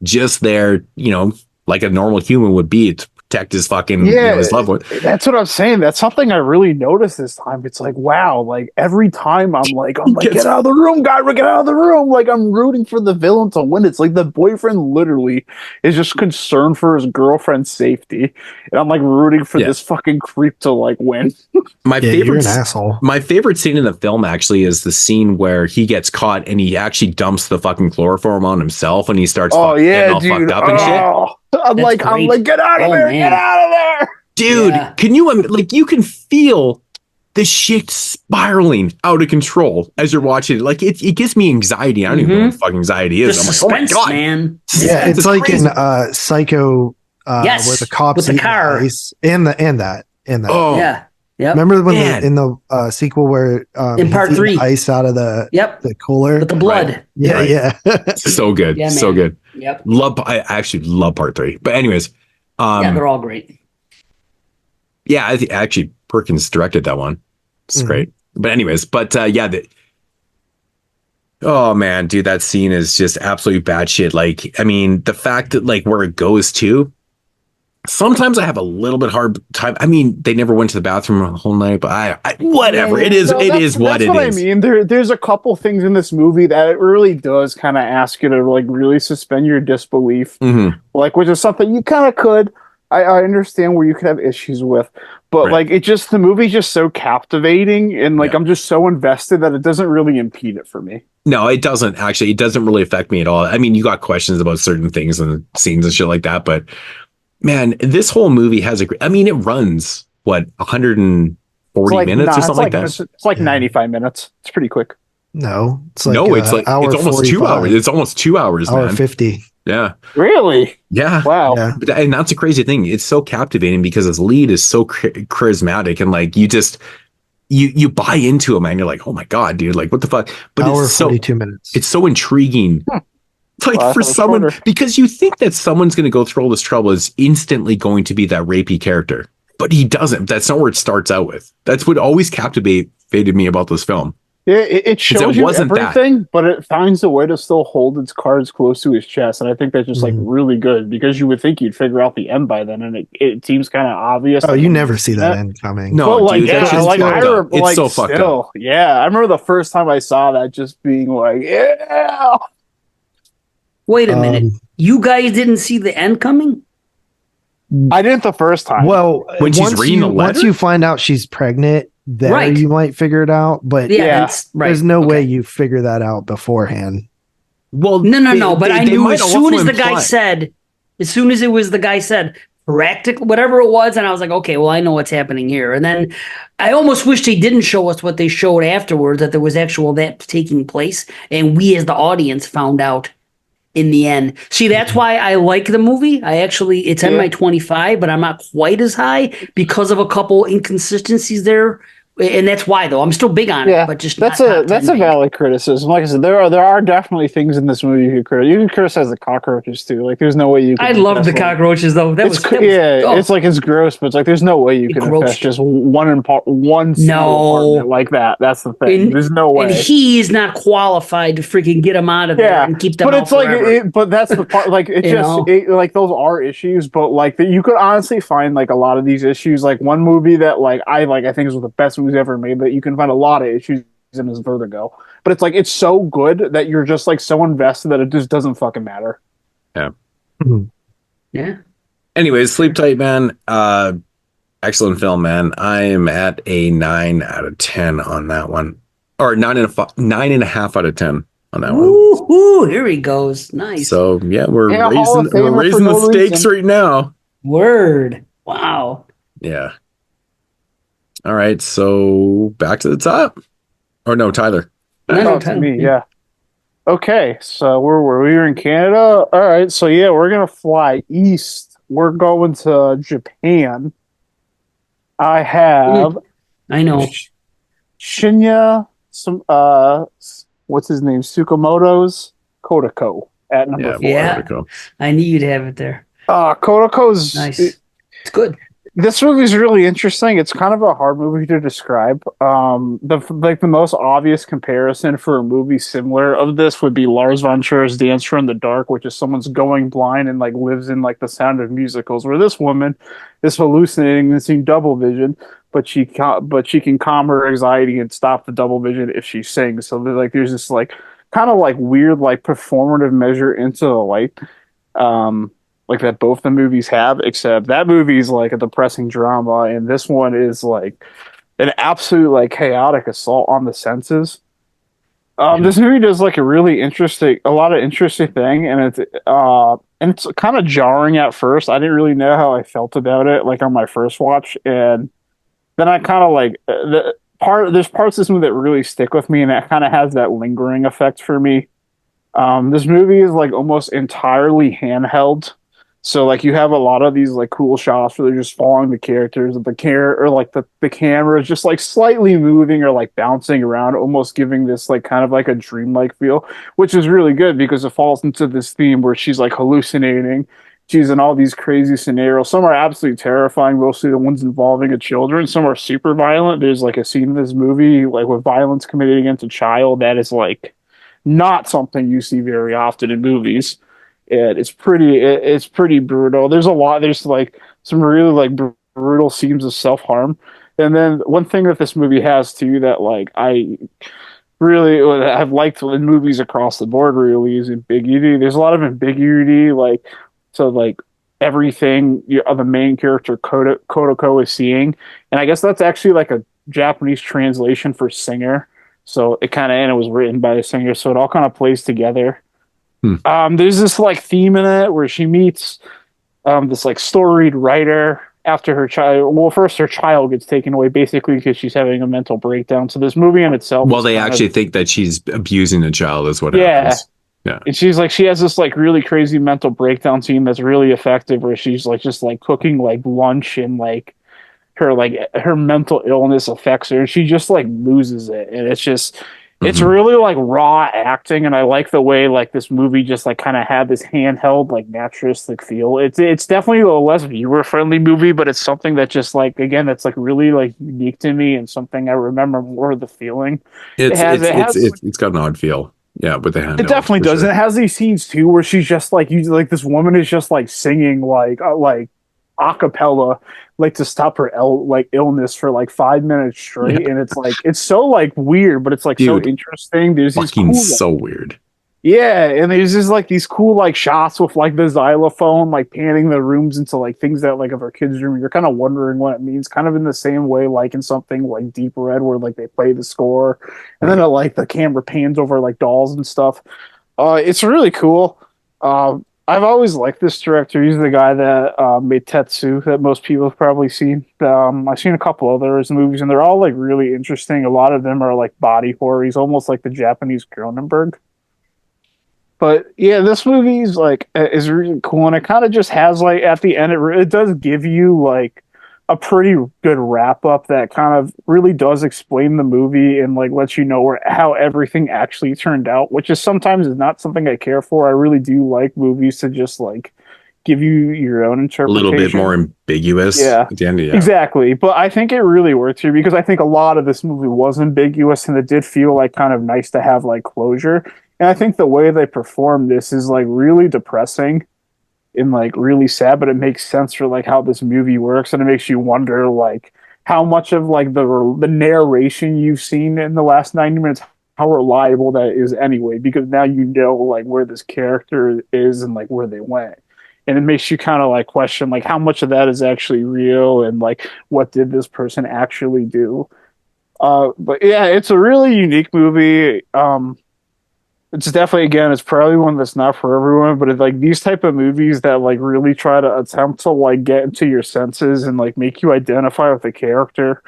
just there, you know, like a normal human would be to protect his fucking his loved one. That's what I'm saying. That's something I really noticed this time. It's like, wow, like every time I'm like, get out of the room, guy, get out of the room. Like, I'm rooting for the villain to win. It's like the boyfriend literally is just concerned for his girlfriend's safety. And I'm like rooting for this fucking creep to like win. You're an asshole. My favorite scene in the film actually is the scene where he gets caught and he actually dumps the fucking chloroform on himself and he starts getting all fucked up and shit. I'm like, get out of there, get out of there. Dude, can you, like, you can feel the shit spiraling out of control as you're watching it. Like, it gives me anxiety. I don't even know what fucking anxiety is. The I'm suspense, like, oh my God. man. Yeah, it's like crazy. In Psycho, where the cops with the car and that. Oh, yeah. Yep. Remember when in the sequel where in part 3 ice out of the cooler with the blood? Right. Yeah. So good. Yeah, so good. Yep. I actually love part 3. But anyways, they're all great. Yeah, I think actually Perkins directed that one. It's great. But anyways, oh man, dude, that scene is just absolute bad shit. Like, I mean, the fact that like where it goes to, sometimes I have a little bit hard time. I mean, they never went to the bathroom the whole night, but I whatever. Yeah, it is what it is. That's what I mean. There's a couple things in this movie that it really does kind of ask you to like really suspend your disbelief. Like, which is something you kind of could. I understand where you could have issues with, but like the movie's just so captivating and like I'm just so invested that it doesn't really impede it for me. No, it doesn't actually. It doesn't really affect me at all. I mean, you got questions about certain things and scenes and shit like that, but man, this whole movie has it runs what 140 minutes or something like that. It's like 95 minutes. It's pretty quick. No, it's like it's almost 2 hours. It's almost 2 hours. Hour man. 50. Yeah. Really? Yeah. Wow. Yeah. And that's a crazy thing. It's so captivating because his lead is so charismatic and like you just you buy into him and you're like, oh my God, dude, like what the fuck? But Hour it's 42 minutes. It's so intriguing. Like for someone, because you think that someone's going to go through all this trouble is instantly going to be that rapey character, but he doesn't. That's not where it starts out with. That's what always captivated me about this film. Yeah, it shows you everything, but it finds a way to still hold its cards close to his chest, and I think that's just like really good because you would think you'd figure out the end by then, and it seems kind of obvious. Oh, you never see that end coming. No, but, dude, it's so fucked up. Yeah, I remember the first time I saw that, just being like, yeah. Wait a minute, you guys didn't see the end coming? I didn't the first time. Well, when she's reading the letter, once you find out she's pregnant. You might figure it out, but there's no way you figure that out beforehand. Well, no. But I knew as soon as the guy said, practical, whatever it was, and I was like, okay, well, I know what's happening here. And then I almost wish they didn't show us what they showed afterwards, that there was actual that taking place, and we as the audience found out in the end. See, that's why I like the movie. It's in my 25, but I'm not quite as high because of a couple inconsistencies there. And that's why, though, I'm still big on it, but just that's a valid criticism. Like I said, there are definitely things in this movie you could criticize. You can criticize the cockroaches too. Like, there's no way you can. I love the cockroaches though. It's like it's gross, but it's like there's no way you can infest just one apartment like that. That's the thing. There's no way. And he's not qualified to freaking get them out of there and keep them. But it's like, but that's the part. Like like those are issues, but like you could honestly find like a lot of these issues. Like one movie that I think is one of the best movies ever made that you can find a lot of issues in is Vertigo, but it's like it's so good that you're just like so invested that it just doesn't fucking matter. Yeah. Anyways, Sleep Tight, man. Excellent film, man. I am at a 9 out of 10 on that one, or 9.5 out of 10 on that one. Ooh, here he goes. Nice. So yeah, we're raising the stakes right now. Word. Wow. Yeah. All right, so back to the top. Or no, Tyler. To me, yeah. Okay, so we were in Canada. All right, so yeah, we're gonna fly east. We're going to Japan. I know Shinya, what's his name? Tsukamoto's Kodako at number 4. Yeah, I knew you'd have it there. Kodako's nice. It's good. This movie is really interesting. It's kind of a hard movie to describe. The most obvious comparison for a movie similar of this would be Lars von Trier's Dancer in the Dark, which is someone's going blind and like lives in like the Sound of Musicals, where this woman is hallucinating and seeing double vision, but she can calm her anxiety and stop the double vision if she sings. So there's this like kind of like weird like performative measure into the light. Like that both the movies have, except that movie is like a depressing drama, and this one is like an absolute like chaotic assault on the senses. This movie does like a lot of interesting thing, and it's kind of jarring at first. I didn't really know how I felt about it, like on my first watch, and then I kind of like there's parts of this movie that really stick with me, and that kind of has that lingering effect for me. This movie is like almost entirely handheld. So like you have a lot of these like cool shots where they're just following the characters of the the camera is just like slightly moving or like bouncing around, almost giving this like kind of like a dreamlike feel, which is really good because it falls into this theme where she's like hallucinating. She's in all these crazy scenarios. Some are absolutely terrifying, mostly the ones involving a children. Some are super violent. There's like a scene in this movie like with violence committed against a child that is like not something you see very often in movies. It's pretty brutal. There's like some really like brutal scenes of self-harm. And then one thing that this movie has too that like I really have liked in movies across the board really is ambiguity. There's a lot of ambiguity, like so like everything the main character Kodako is seeing. And I guess that's actually like a Japanese translation for singer. So it was written by a singer, so it all kind of plays together. There's this like theme in it where she meets this like storied writer after her child. Well, first her child gets taken away basically because she's having a mental breakdown. So this movie in itself. Well, they actually think that she's abusing a child is what happens. Yeah. And she has this like really crazy mental breakdown scene that's really effective where she's like just like cooking like lunch and like her mental illness affects her and she just like loses it. And it's just it's really like raw acting, and I like the way like this movie just like kind of had this handheld like naturalistic feel. It's definitely a less viewer friendly movie, but it's something that just like again that's like really like unique to me and something I remember more of the feeling. It's got an odd feel. Yeah, with the handheld. It definitely does. Sure. And it has these scenes too where she's just like this woman is just like singing like a cappella like to stop her illness for like 5 minutes straight, and it's like it's so like weird, but it's like so interesting. There's these cool, so weird. Yeah, and there's just like these cool like shots with like the xylophone like panning the rooms into like things that like of her kids' room. You're kind of wondering what it means, kind of in the same way like in something like Deep Red where like they play the score, and then like the camera pans over like dolls and stuff. It's really cool. I've always liked this director. He's the guy that made Tetsu, that most people have probably seen. I've seen a couple others movies, and they're all like really interesting. A lot of them are like body horror. He's almost like the Japanese Cronenberg. But yeah, this movie is really cool, and it kind of just has like at the end, it does give you like a pretty good wrap up that kind of really does explain the movie and like lets you know how everything actually turned out, which is sometimes is not something I care for. I really do like movies to just like give you your own interpretation. A little bit more ambiguous. Yeah, at the end, yeah. Exactly. But I think it really worked here because I think a lot of this movie was ambiguous and it did feel like kind of nice to have like closure. And I think the way they perform this is like really depressing and like really sad, but it makes sense for like how this movie works, and it makes you wonder like how much of like the narration you've seen in the last 90 minutes, how reliable that is anyway, because now you know like where this character is and like where they went, and it makes you kind of like question like how much of that is actually real and like what did this person actually do. But yeah, it's a really unique movie. It's definitely, again, it's probably one that's not for everyone, but it's like these type of movies that like really try to attempt to like get into your senses and like make you identify with the character,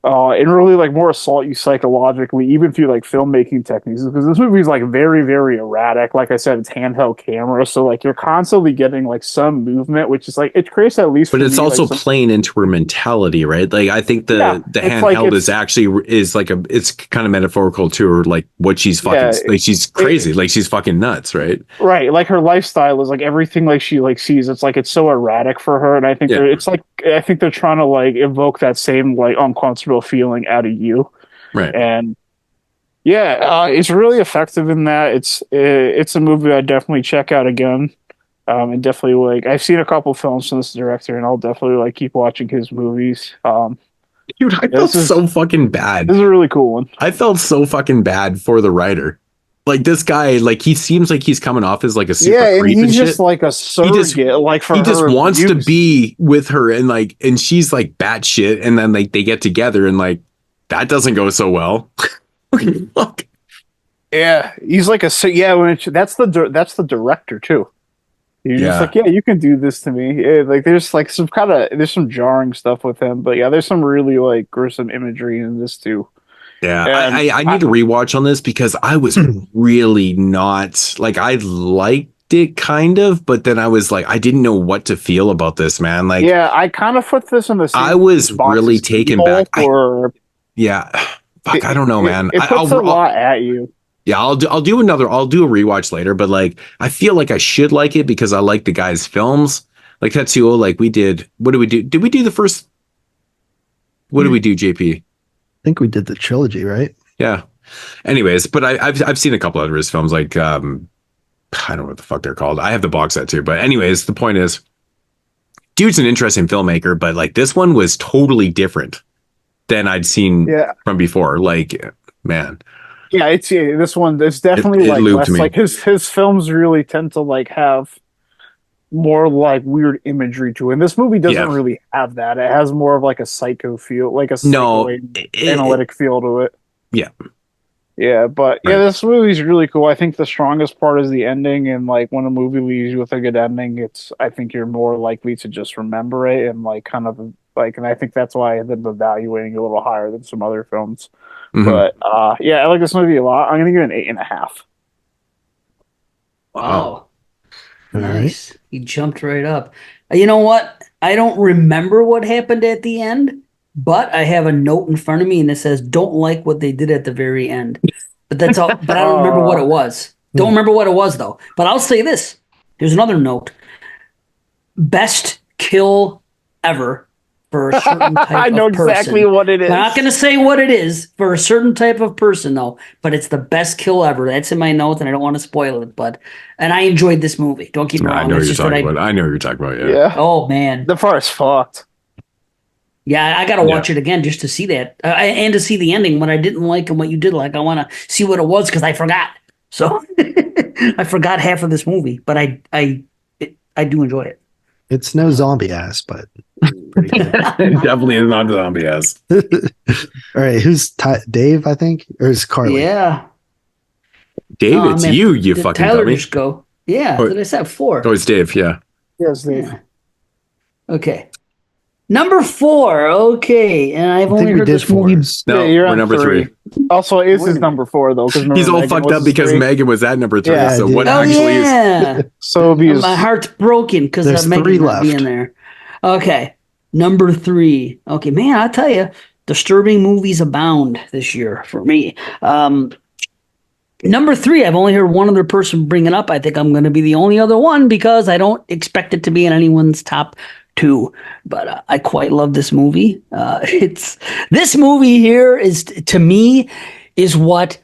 and really like more assault you psychologically, even through like filmmaking techniques, because this movie is like very, very erratic. Like I said, it's handheld camera, so like you're constantly getting like some movement, which is like it creates at least. But it's me, also like, playing into her mentality, right? Like I think the handheld like, is actually is like it's kind of metaphorical to her, like what she's fucking like she's crazy, like she's fucking nuts, right? Right, like her lifestyle is like everything like she like sees. It's like it's so erratic for her, and I think it's like I think they're trying to like evoke that same like uncomfortable feeling out of you, right? And it's really effective in that. It's a movie I definitely check out again, and definitely like I've seen a couple films from this director, and I'll definitely like keep watching his movies. Dude, I felt so fucking bad. This is a really cool one. I felt so fucking bad for the writer. Like this guy, like he seems like he's coming off as like a super creep and he's shit. just like a surrogate, like for he just wants to abuse. be with her, and she's like batshit, and then like they get together, and like that doesn't go so well. Fuck. Yeah, he's like that's the director too. He's just like, yeah, you can do this to me. Like there's like there's some jarring stuff with him, but yeah, there's some really like gruesome imagery in this too. Yeah, I need to rewatch on this because I was really not like I liked it kind of, but then I was like I didn't know what to feel about this, man. Like I kind of put this in the same I was really taken back. Fuck, I don't know, man. It puts a lot at you. Yeah, I'll do a rewatch later, but like I feel like I should like it because I like the guy's films. Like Tetsuo, like we did. What did we do? Did we do the first? What did we do, JP? I think we did the trilogy, right? Yeah. Anyways, but I've seen a couple of his films, like I don't know what the fuck they're called. I have the box set too. But anyways, the point is, dude's an interesting filmmaker, but like this one was totally different than I'd seen from before. Like, man. Yeah, this one. It's definitely like less like his films really tend to like have more like weird imagery to it. And this movie doesn't really have that. It has more of like a psycho feel, like a analytic feel to it. Yeah. Yeah, but this movie's really cool. I think the strongest part is the ending, and like when a movie leaves you with a good ending, I think you're more likely to just remember it and like kind of like, and I think that's why I ended up evaluating a little higher than some other films. Mm-hmm. But I like this movie a lot. I'm gonna give it an 8.5. Wow. Nice. He jumped right up. You know what? I don't remember what happened at the end, but I have a note in front of me and it says, don't like what they did at the very end. But that's all. But I don't remember what it was. Don't remember what it was, though. But I'll say this. Here's another note. Best kill ever for a certain type I know of person. exactly what it is. I'm not going to say what it is for a certain type of person, though, but it's the best kill ever. That's in my notes, and I don't want to spoil it, and I enjoyed this movie. Don't keep me wrong. I know what you're talking about. I know what you're talking about, yeah. Oh, man. The first fucked. Yeah, I got to watch it again just to see that, and to see the ending, what I didn't like and what you did like. I want to see what it was, because I forgot. So, I forgot half of this movie, but I do enjoy it. It's no zombie ass, but it definitely is not zombie ass. All right, who's Dave? I think, or is Carly? Yeah, Dave, it's you fucking Tyler dummy. Just go. Yeah, did I say 4? Oh, it's Dave. Yeah. Yes, Dave. Yeah. Okay. Number 4. Okay, and I've only heard this movie. No, you're we're on number 3. Also, it's his number 4 though, because He's all fucked up because Megan was at number 3. Yeah, so dude. what Oh actually is? yeah, So my heart's broken because There's I'm making 3 that be left. in there. Okay, number 3. Okay, man, I'll tell you, disturbing movies abound this year for me. Number 3, I've only heard one other person bring it up. I think I'm going to be the only other one because I don't expect it to be in anyone's top 2. But I quite love this movie. This movie here is, to me, is what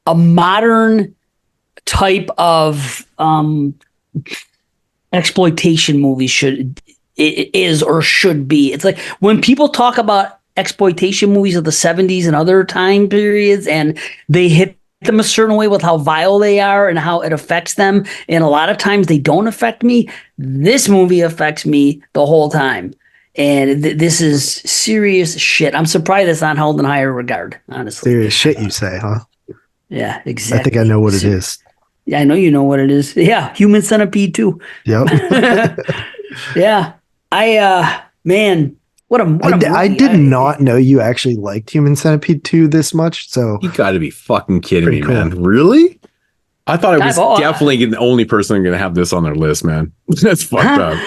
a modern type of exploitation movie should be. It's like when people talk about exploitation movies of the 70s and other time periods, and they hit them a certain way with how vile they are and how it affects them, and a lot of times they don't affect me. This movie affects me the whole time, and this is serious shit. I'm surprised it's not held in higher regard, honestly. Serious shit, you say, huh? Yeah, exactly. I think I know what it is. Yeah, I know you know what it is. Yeah, Human Centipede 2. Yep. Yeah. Man, what a movie. I did not know you actually liked Human Centipede 2 this much. So You got to be fucking kidding me, Pretty cool. man. Really? I thought I was I've- definitely the only person going to have this on their list, man. That's fucked up.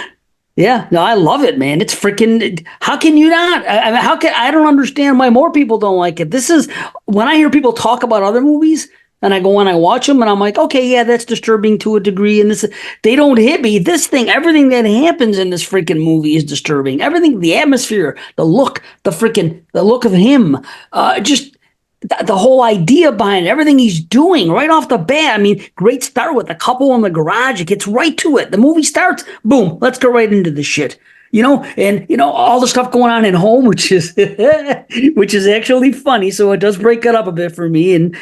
Yeah, no, I love it, man. It's freaking. How can you not? I mean, I don't understand why more people don't like it. This is when I hear people talk about other movies, and I go and I watch them, and I'm like, okay, yeah, that's disturbing to a degree. And they don't hit me. This thing, everything that happens in this freaking movie is disturbing. Everything, the atmosphere, the look, the look of him, just. The whole idea behind it, everything he's doing right off the bat. I mean, great start with the couple in the garage. It gets right to it. The movie starts, boom, let's go right into the shit. And all the stuff going on at home, which is actually funny. So it does break it up a bit for me. And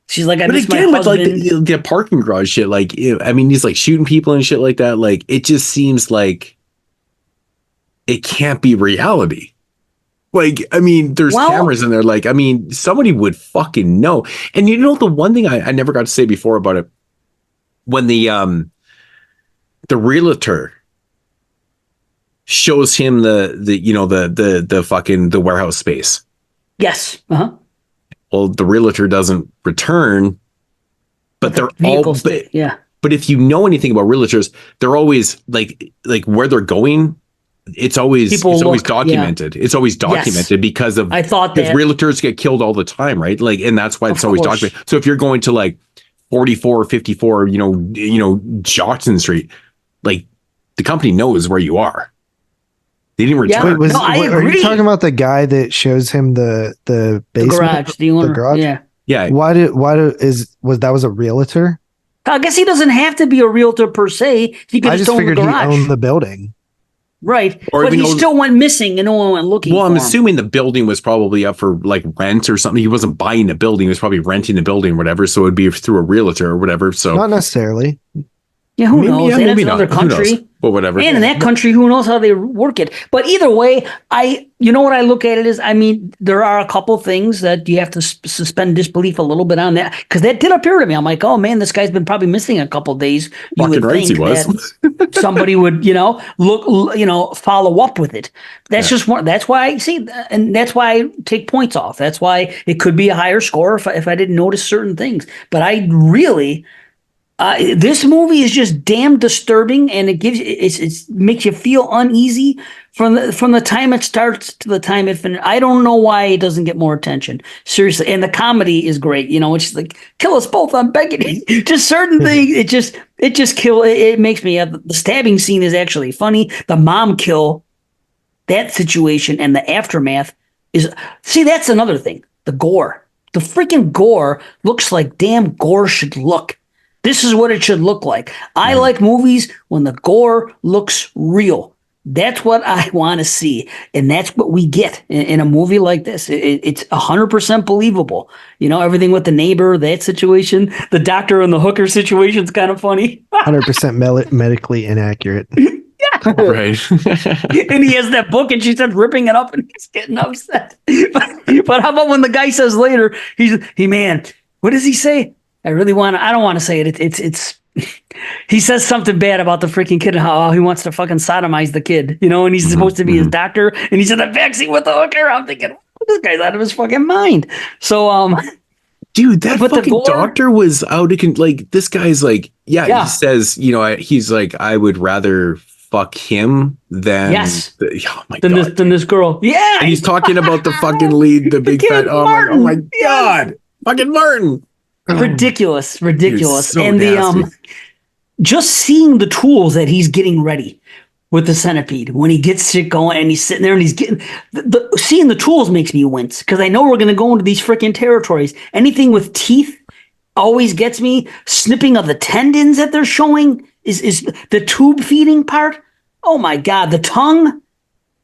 she's like, I miss my with like husband. the parking garage shit, like I mean, he's like shooting people and shit like that. Like it just seems like it can't be reality. Like, I mean, there's cameras in there. Like, I mean, somebody would fucking know. And the one thing I never got to say before about it, when the realtor shows him the fucking the warehouse space. Yes. Uh-huh. Well, the realtor doesn't return, but they're all yeah. But if you know anything about realtors, they're always like where they're going. It's always documented. Yeah. It's always documented because of realtors get killed all the time, right? Like, and that's why it's always documented. So if you're going to like 44 or 54, Jackson Street, like the company knows where you are. They didn't return. Wait, are you talking about the guy that shows him the basement, the garage, the owner? The garage? Yeah. Yeah. That was a realtor? I guess he doesn't have to be a realtor per se. He could just figured he owned the building. Right. But he still went missing and no one went looking for him. I'm assuming the building was probably up for like rent or something. He wasn't buying the building. He was probably renting the building or whatever. So it'd be through a realtor or whatever. So not necessarily. Yeah, who knows? And it's another country. But whatever. And in that country, who knows how they work it. But either way, what I look at it is, I mean, there are a couple things that you have to suspend disbelief a little bit on that. Because that did appear to me. I'm like, oh man, this guy's been probably missing a couple of days. You would think that somebody would, follow up with it. That's just one. That's why and that's why I take points off. That's why it could be a higher score if I didn't notice certain things. But I really... this movie is just damn disturbing, and it makes you feel uneasy from the time it starts to the time it finishes. I don't know why it doesn't get more attention. Seriously, and the comedy is great. It's just like, kill us both, I'm begging you. Just certain things. It just kill. It makes me. The stabbing scene is actually funny. The mom kill, that situation and the aftermath is. See, that's another thing. The gore. The freaking gore looks like damn gore should look. This is what it should look like. I like movies when the gore looks real. That's what I want to see. And that's what we get in a movie like this. It's 100% believable. Everything with the neighbor, that situation, the doctor and the hooker situation is kind of funny. 100% medically inaccurate. Yeah. Right. And he has that book and she starts ripping it up and he's getting upset. But how about when the guy says later, man, what does he say? I don't want to say it. he says something bad about the freaking kid and how he wants to fucking sodomize the kid, and he's supposed to be his doctor, and he's in the backseat with the hooker. I'm thinking, this guy's out of his fucking mind. So, dude, that fucking doctor was out of like, this guy's like, he says, he's like, I would rather fuck him than than this girl. Yeah. And he's talking about the fucking lead, the big fat, oh my God, fucking Martin. Ridiculous. Dude, so and nasty. Just seeing the tools that he's getting ready with the centipede when he gets shit going and he's sitting there and he's getting seeing the tools makes me wince because I know we're going to go into these freaking territories. Anything with teeth always gets me. Snipping of the tendons that they're showing is the tube feeding part. Oh my God, the tongue.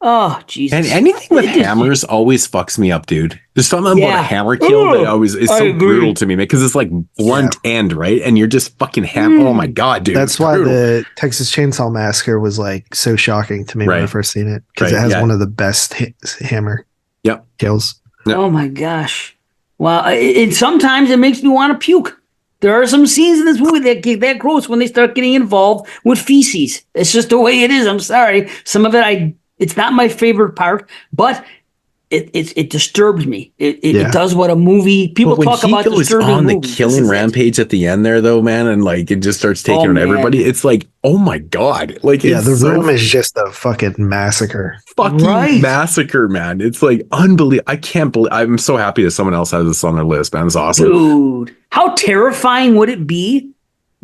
Oh Jesus! And anything with hammers always fucks me up, dude. There's something about a hammer kill that always is so brutal to me, man. Because it's like blunt end, right? And you're just fucking Oh my God, dude! That's why the Texas Chainsaw Massacre was like so shocking to me when I first seen it because it has one of the best hammer kills. Yep. Oh my gosh! Wow! And sometimes it makes me want to puke. There are some scenes in this movie that get that gross when they start getting involved with feces. It's just the way it is. I'm sorry. Some of it it's not my favorite part, but it disturbs me. It does what a movie people talk about disturbing on the movies. killing rampage at the end there, though, man, and like it just starts taking on everybody. It's like, oh my God, like the room is just a fucking massacre. Fucking massacre, man. It's like unbelievable. I can't believe. I'm so happy that someone else has this on their list, man. It's awesome, dude. How terrifying would it be?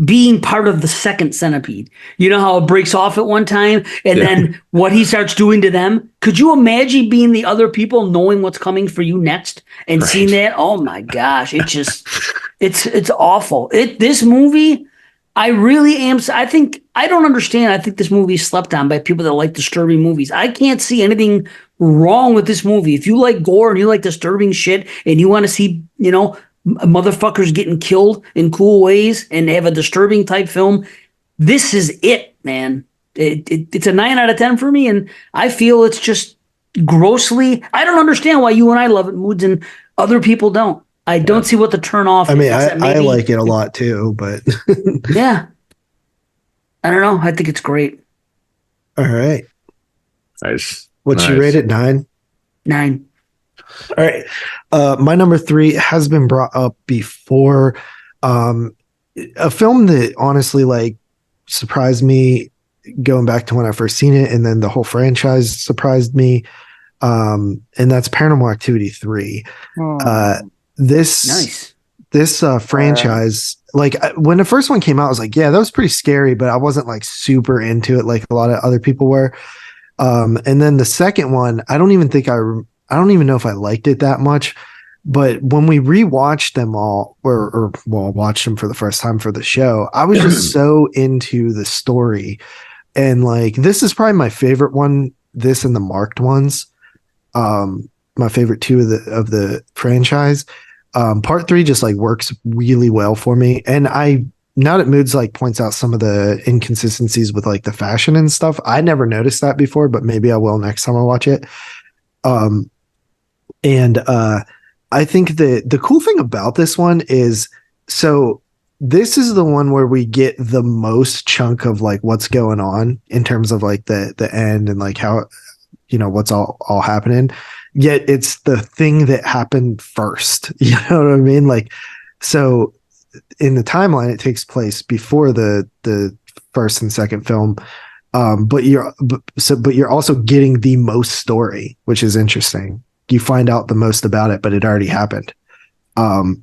Being part of the second centipede. You know how it breaks off at one time and then what he starts doing to them? Could you imagine being the other people knowing what's coming for you next and seeing that? Oh my gosh. It just, it's awful. This movie, I really am. I don't understand. I think this movie is slept on by people that like disturbing movies. I can't see anything wrong with this movie. If you like gore and you like disturbing shit and you want to see, motherfuckers getting killed in cool ways and have a disturbing type film, this is it, man. It's a 9 out of 10 for me, and I feel it's just grossly. I don't understand why you and I love it, Moodz, and other people don't. I don't see what the turn off is. I mean, I like it a lot too, but yeah, I don't know. I think it's great. All right, nice. What's you rate it? 9. 9. All right. My number 3 has been brought up before. A film that honestly like surprised me going back to when I first seen it, and then the whole franchise surprised me. And that's Paranormal Activity 3. This franchise, like when the first one came out, I was like, yeah, that was pretty scary, but I wasn't like super into it like a lot of other people were. And then the second one, I don't even know if I liked it that much, but when we rewatched them all or watched them for the first time for the show, I was just so into the story. And like, this is probably my favorite one, this and the Marked ones. My favorite 2 of the franchise. Part 3 just like works really well for me. And now that Moodz like points out some of the inconsistencies with like the fashion and stuff, I never noticed that before, but maybe I will next time I watch it. I think the cool thing about this one is, so this is the one where we get the most chunk of like what's going on in terms of like the end and like how, what's all happening. Yet it's the thing that happened first. You know what I mean? Like, so in the timeline, it takes place before the first and second film. But you're also getting the most story, which is interesting. You find out the most about it, but it already happened. The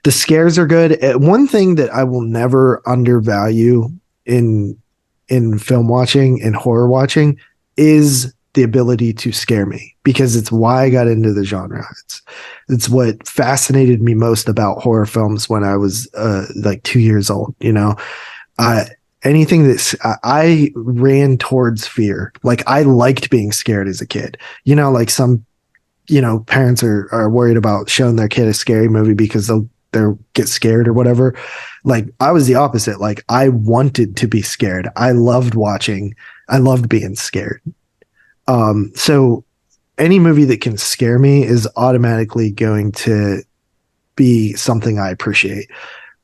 scares are good. One thing that I will never undervalue in film watching and horror watching is the ability to scare me, because it's why I got into the genre. It's what fascinated me most about horror films when I was like 2 years old. Anything I ran towards fear. Like I liked being scared as a kid. Like some, parents are worried about showing their kid a scary movie because they'll get scared or whatever. Like I was the opposite. Like I wanted to be scared. I loved being scared. So any movie that can scare me is automatically going to be something I appreciate.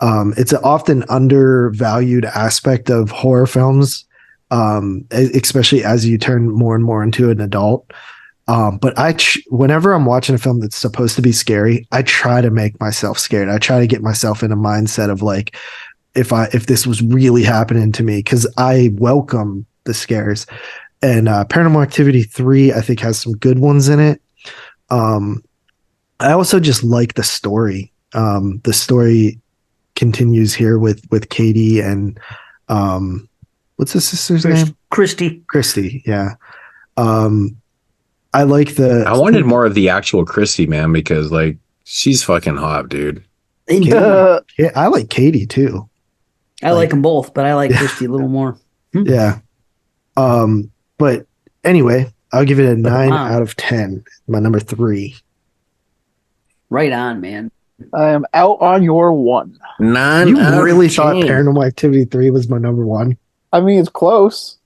It's an often undervalued aspect of horror films, especially as you turn more and more into an adult. But whenever I'm watching a film that's supposed to be scary, I try to make myself scared. I try to get myself in a mindset of like, if this was really happening to me, because I welcome the scares. And Paranormal Activity 3, I think, has some good ones in it. I also just like the story. The story continues here with Katie and what's his sister's name? Christy, yeah. I like I wanted more of the actual Christy, man, because like she's fucking hot, dude. Yeah, I like Katie too. I like them both, but I like Christy a little more. Yeah. But anyway, I'll give it a 9 out of 10. My number 3. Right on, man. I am out on your 1. 9. You really thought Paranormal Activity 3 was my number 1? I mean, it's close.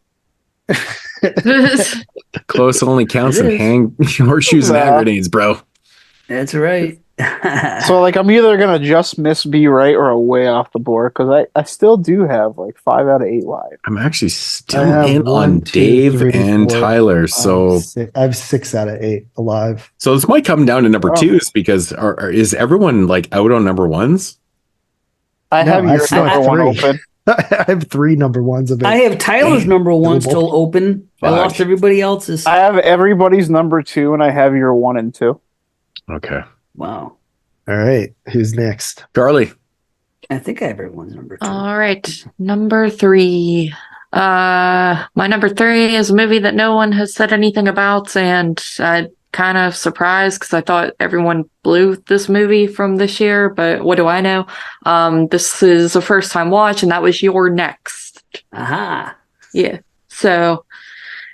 Close only counts in horseshoes and hand grenades, bro. That's right. So like I'm either gonna just miss be right or way off the board because I still do have like 5 out of 8 live. I'm actually still in on Dave and Tyler, so I have 6 out of 8 alive. So this might come down to number 2s because is everyone like out on number 1s? I have your number 1 open. I have 3 number 1s of it. I have Tyler's number 1 still open. I lost everybody else's. I have everybody's number 2 and I have your 1 and 2. Okay. Wow. All right. Who's next? Charlie. I think I have everyone's number 2. All right. Number 3. My number 3 is a movie that no one has said anything about, and I'm kind of surprised because I thought everyone blew this movie from this year, but what do I know? This is a first time watch, and that was You're Next. Aha. Yeah. So,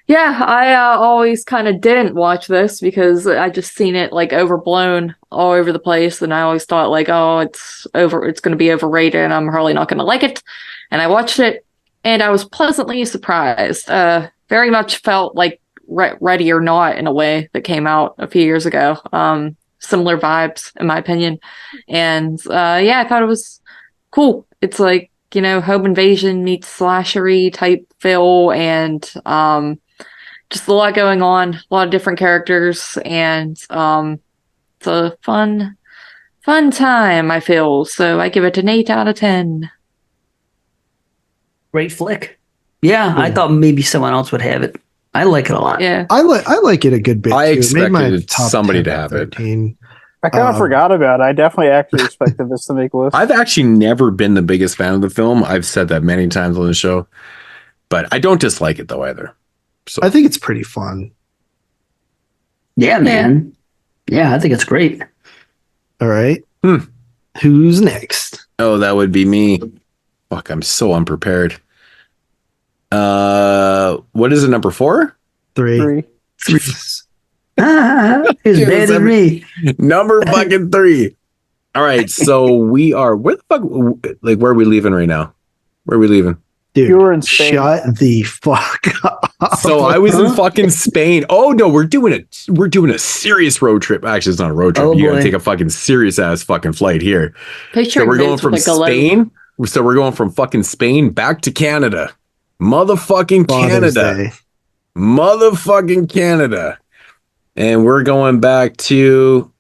yeah, I always kind of didn't watch this because I just seen it like overblown all over the place, and I always thought like, oh, it's going to be overrated, and I'm probably not going to like it. And I watched it, and I was pleasantly surprised. Very much felt like Ready or Not in a way that came out a few years ago. Similar vibes, in my opinion. And yeah, I thought it was cool. It's like, you know, home invasion meets slashery type feel, and just a lot going on, a lot of different characters, and it's a fun time, I feel. So I give it an 8 out of 10. Great flick. Yeah, I thought maybe someone else would have it. I like it a lot. Yeah, I like it a good bit. I too. expected somebody to have it. I kind of forgot about it. I definitely actually expected this to make a list. I've actually never been the biggest fan of the film. I've said that many times on the show, but I don't dislike it though either. So I think it's pretty fun. Yeah, man. Yeah, I think it's great. All right. Who's next? Oh, that would be me. Fuck, I'm so unprepared. What is it? Number 4? 3. It's bad as me. Number fucking 3. All right, so we are. Where the fuck? Like, where are we leaving right now? Where are we leaving? Dude, you were in Spain. Shut the fuck up. So I was in fucking Spain. Oh no, we're doing a serious road trip. Actually, it's not a road trip. You gotta take a fucking serious ass fucking flight here. So we're going from Spain. So we're going from fucking Spain back to Canada. Motherfucking Canada. Motherfucking Canada. And we're going back to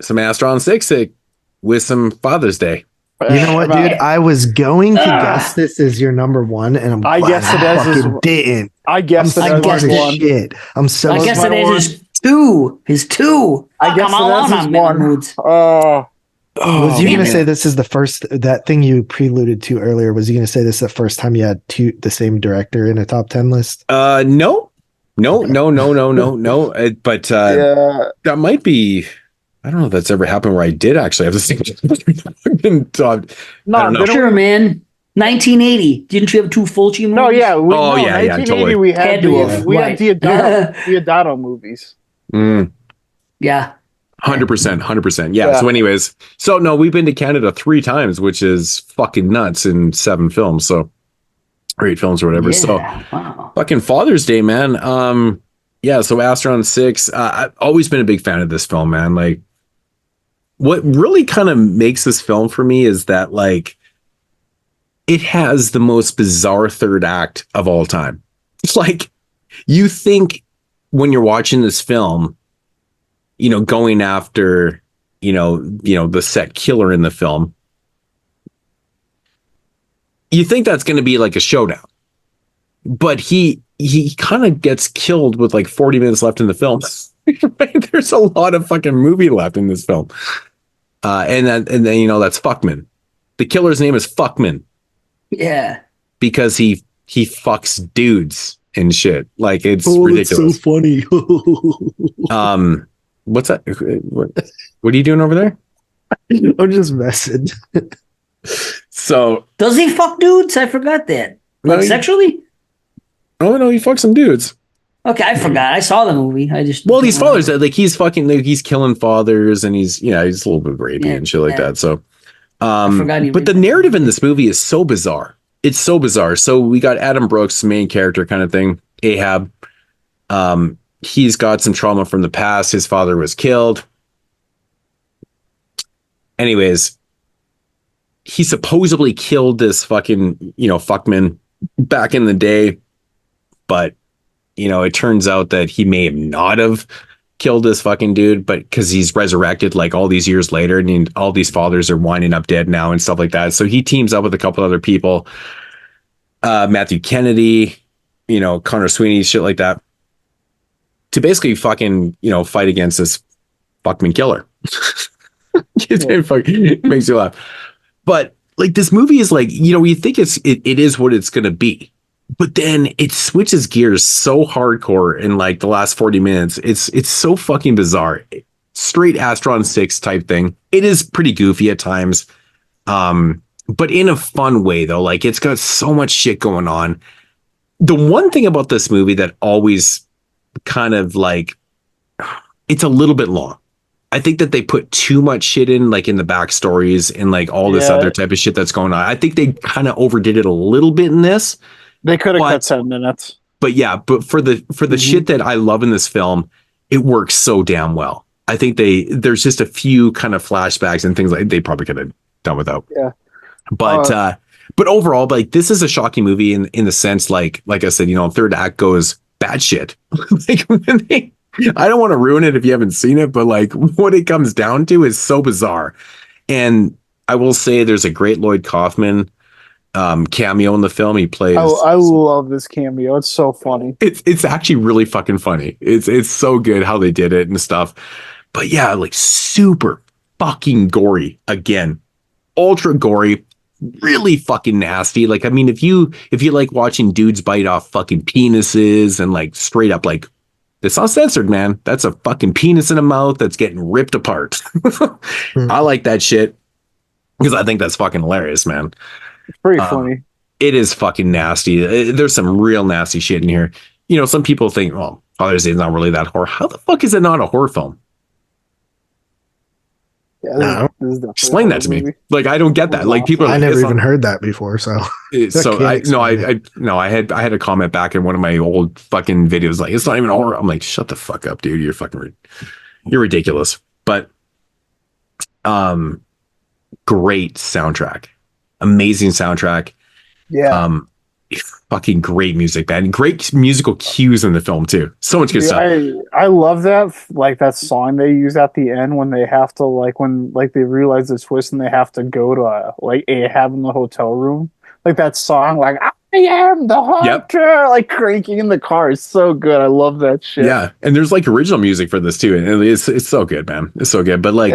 some Astron 6 with some Father's Day. You know what, dude? I was going to guess this as your number 1, and I'm glad I fucking didn't. I guessed it as one. Shit. I'm so. I guess it is his 2. His 2. I guess it is his 1. Was you going to say this is the first, that thing you preluded to earlier, was you going to say this is the first time you had the same director in a top 10 list? No. But that might be, I don't know if that's ever happened where I did actually have the same top. No, sure, man. 1980. Didn't you have 2 Fulci movies? No, yeah. 1980 we had Diodato movies. Yeah. 100%. Yeah. So anyways, no, we've been to Canada 3 times, which is fucking nuts in 7 films. So 8 films or whatever. So fucking Father's Day, man. So Astron 6, I've always been a big fan of this film, man. Like what really kind of makes this film for me is that like it has the most bizarre third act of all time. It's like you think when you're watching this film, going after, the set killer in the film, you think that's going to be like a showdown, but he kind of gets killed with like 40 minutes left in the film. There's a lot of fucking movie left in this film. And then that's Fuckman. The killer's name is Fuckman. Yeah. Because he fucks dudes and shit. Like it's ridiculous. It's so funny. What's that? What are you doing over there? I'm just messing. So does he fuck dudes? I forgot that. Like sexually? Oh no, he fucks some dudes. Okay, I forgot. I saw the movie. I just these fathers like he's fucking he's killing fathers and he's a little bit rapey and shit like that. So but the narrative in this movie is so bizarre. It's so bizarre. So we got Adam Brooks, main character kind of thing, Ahab. He's got some trauma from the past. His father was killed. Anyways, he supposedly killed this fucking, fuckman back in the day. But, it turns out that he may have not have killed this fucking dude, but because he's resurrected like all these years later and all these fathers are winding up dead now and stuff like that. So he teams up with a couple other people, Matthew Kennedy, Connor Sweeney, shit like that, to basically fucking, fight against this fuckman killer. It makes you laugh. But like this movie is like, you think it is what it's going to be. But then it switches gears so hardcore in like the last 40 minutes. It's so fucking bizarre. Straight Astron 6 type thing. It is pretty goofy at times. But in a fun way though. Like it's got so much shit going on. The one thing about this movie that always kind of like, it's a little bit long. I think that they put too much shit in like in the backstories and like all this other type of shit that's going on. I think they kind of overdid it a little bit in this. They could have cut 7 minutes. But for the shit that I love in this film, it works so damn well. I think there's just a few kind of flashbacks and things like they probably could have done without. Yeah. But overall, like this is a shocking movie in the sense like I said, third act goes bad shit. Like I don't want to ruin it if you haven't seen it, but like what it comes down to is so bizarre. And I will say there's a great Lloyd Kaufman cameo in the film. He plays. I love this cameo. It's so funny. It's actually really fucking funny. It's so good how they did it and stuff. But yeah, like super fucking gory again. Ultra gory, really fucking nasty. Like, I mean, if you like watching dudes bite off fucking penises and like straight up like it's not censored, man. That's a fucking penis in a mouth that's getting ripped apart. I like that shit because I think that's fucking hilarious, man. It's pretty funny. It is fucking nasty. There's some real nasty shit in here. Some people think, well, Father's Day is not really that horror. How the fuck is it not a horror film? Yeah, explain that to me. Like, I don't get that. Like, people. I never even heard that before. So I had a comment back in one of my old fucking videos. Like, it's not even horror. I'm like, shut the fuck up, dude. You're fucking, you're ridiculous. But, great soundtrack. Amazing soundtrack. Yeah. Fucking great music, man. Great musical cues in the film too. So much good stuff. I love that, like that song they use at the end when they have to when they realize the twist and they have to go to like Ahab in the hotel room. Like that song, like I am the hunter, like cranking in the car. It's so good. I love that shit. Yeah, and there's like original music for this too, and it's so good, man. It's so good. But like,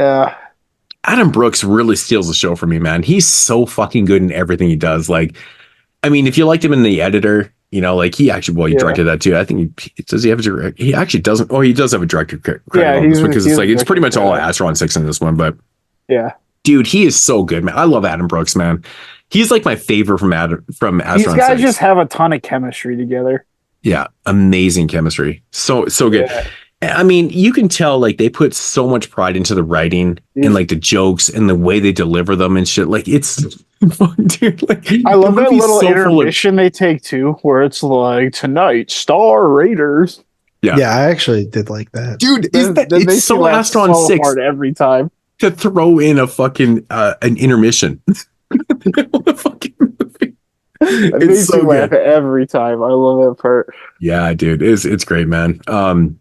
Adam Brooks really steals the show for me, man. He's so fucking good in everything he does. Like, I mean, if you liked him in The Editor, like he actually, he directed that too. I think does he have a director? He actually doesn't. Oh, he does have a director credit on this because it's pretty much all Astron 6 in this one. But yeah, dude, he is so good, man. I love Adam Brooks, man. He's like my favorite from Astron. These guys just have a ton of chemistry together. Yeah, amazing chemistry. So good. Yeah. I mean, you can tell like they put so much pride into the writing and like the jokes and the way they deliver them and shit. Like it's, dude. Like I love that little intermission they take too, where it's like tonight, Star Raiders. Yeah, I actually did like that, dude. It's so Astron 6 every time. to throw in a fucking an intermission. The fucking movie. It makes me laugh every time. I love that part. Yeah, dude, it's great, man. I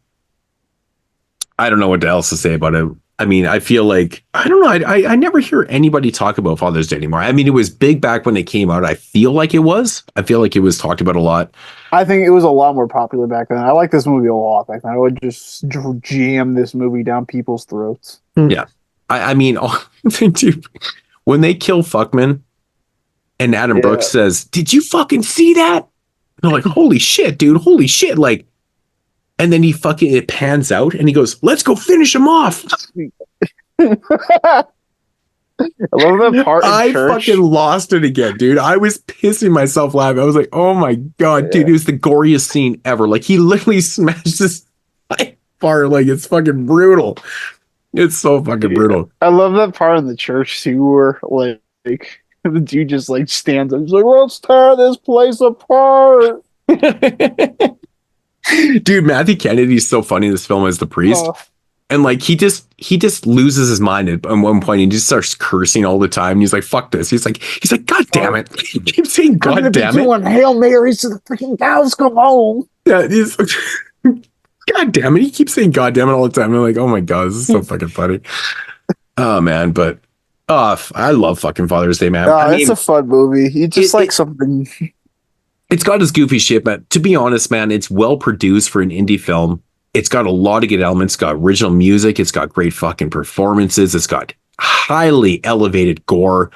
don't know what else to say about it. I mean, I feel like I don't know. I never hear anybody talk about Father's Day anymore. I mean, it was big back when it came out. I feel like it was. I feel like it was talked about a lot. I think it was a lot more popular back then. I like this movie a lot back then. I would just jam this movie down people's throats. Yeah, I mean, dude, when they kill Fuckman, and Adam Brooks says, "Did you fucking see that?" And I'm like, "Holy shit, dude! Holy shit!" Like. And then it pans out and he goes, "Let's go finish him off." I love that part. I fucking lost it again, dude. I was pissing myself laughing. I was like, "Oh my god, dude, it was the goriest scene ever." Like he literally smashed this bar. Like it's fucking brutal. It's so fucking brutal. I love that part in the church too, where like the dude just like stands up, he's like, "Let's tear this place apart." Dude, Matthew Kennedy's so funny in this film as the priest. And like he just loses his mind at one point. He just starts cursing all the time. And he's like, "Fuck this." He's like, "God damn it." He keeps saying, "God damn it." Doing Hail Marys to the freaking cows come home. Yeah, he's like, "God damn it." He keeps saying "God damn it" all the time. I'm like, oh my god, this is so fucking funny. Oh man, but I love fucking Father's Day, man. It's a fun movie. You just like something. It's got his goofy shit, but to be honest, man, it's well produced for an indie film. It's got a lot of good elements. It's got original music. It's got great fucking performances. It's got highly elevated gore,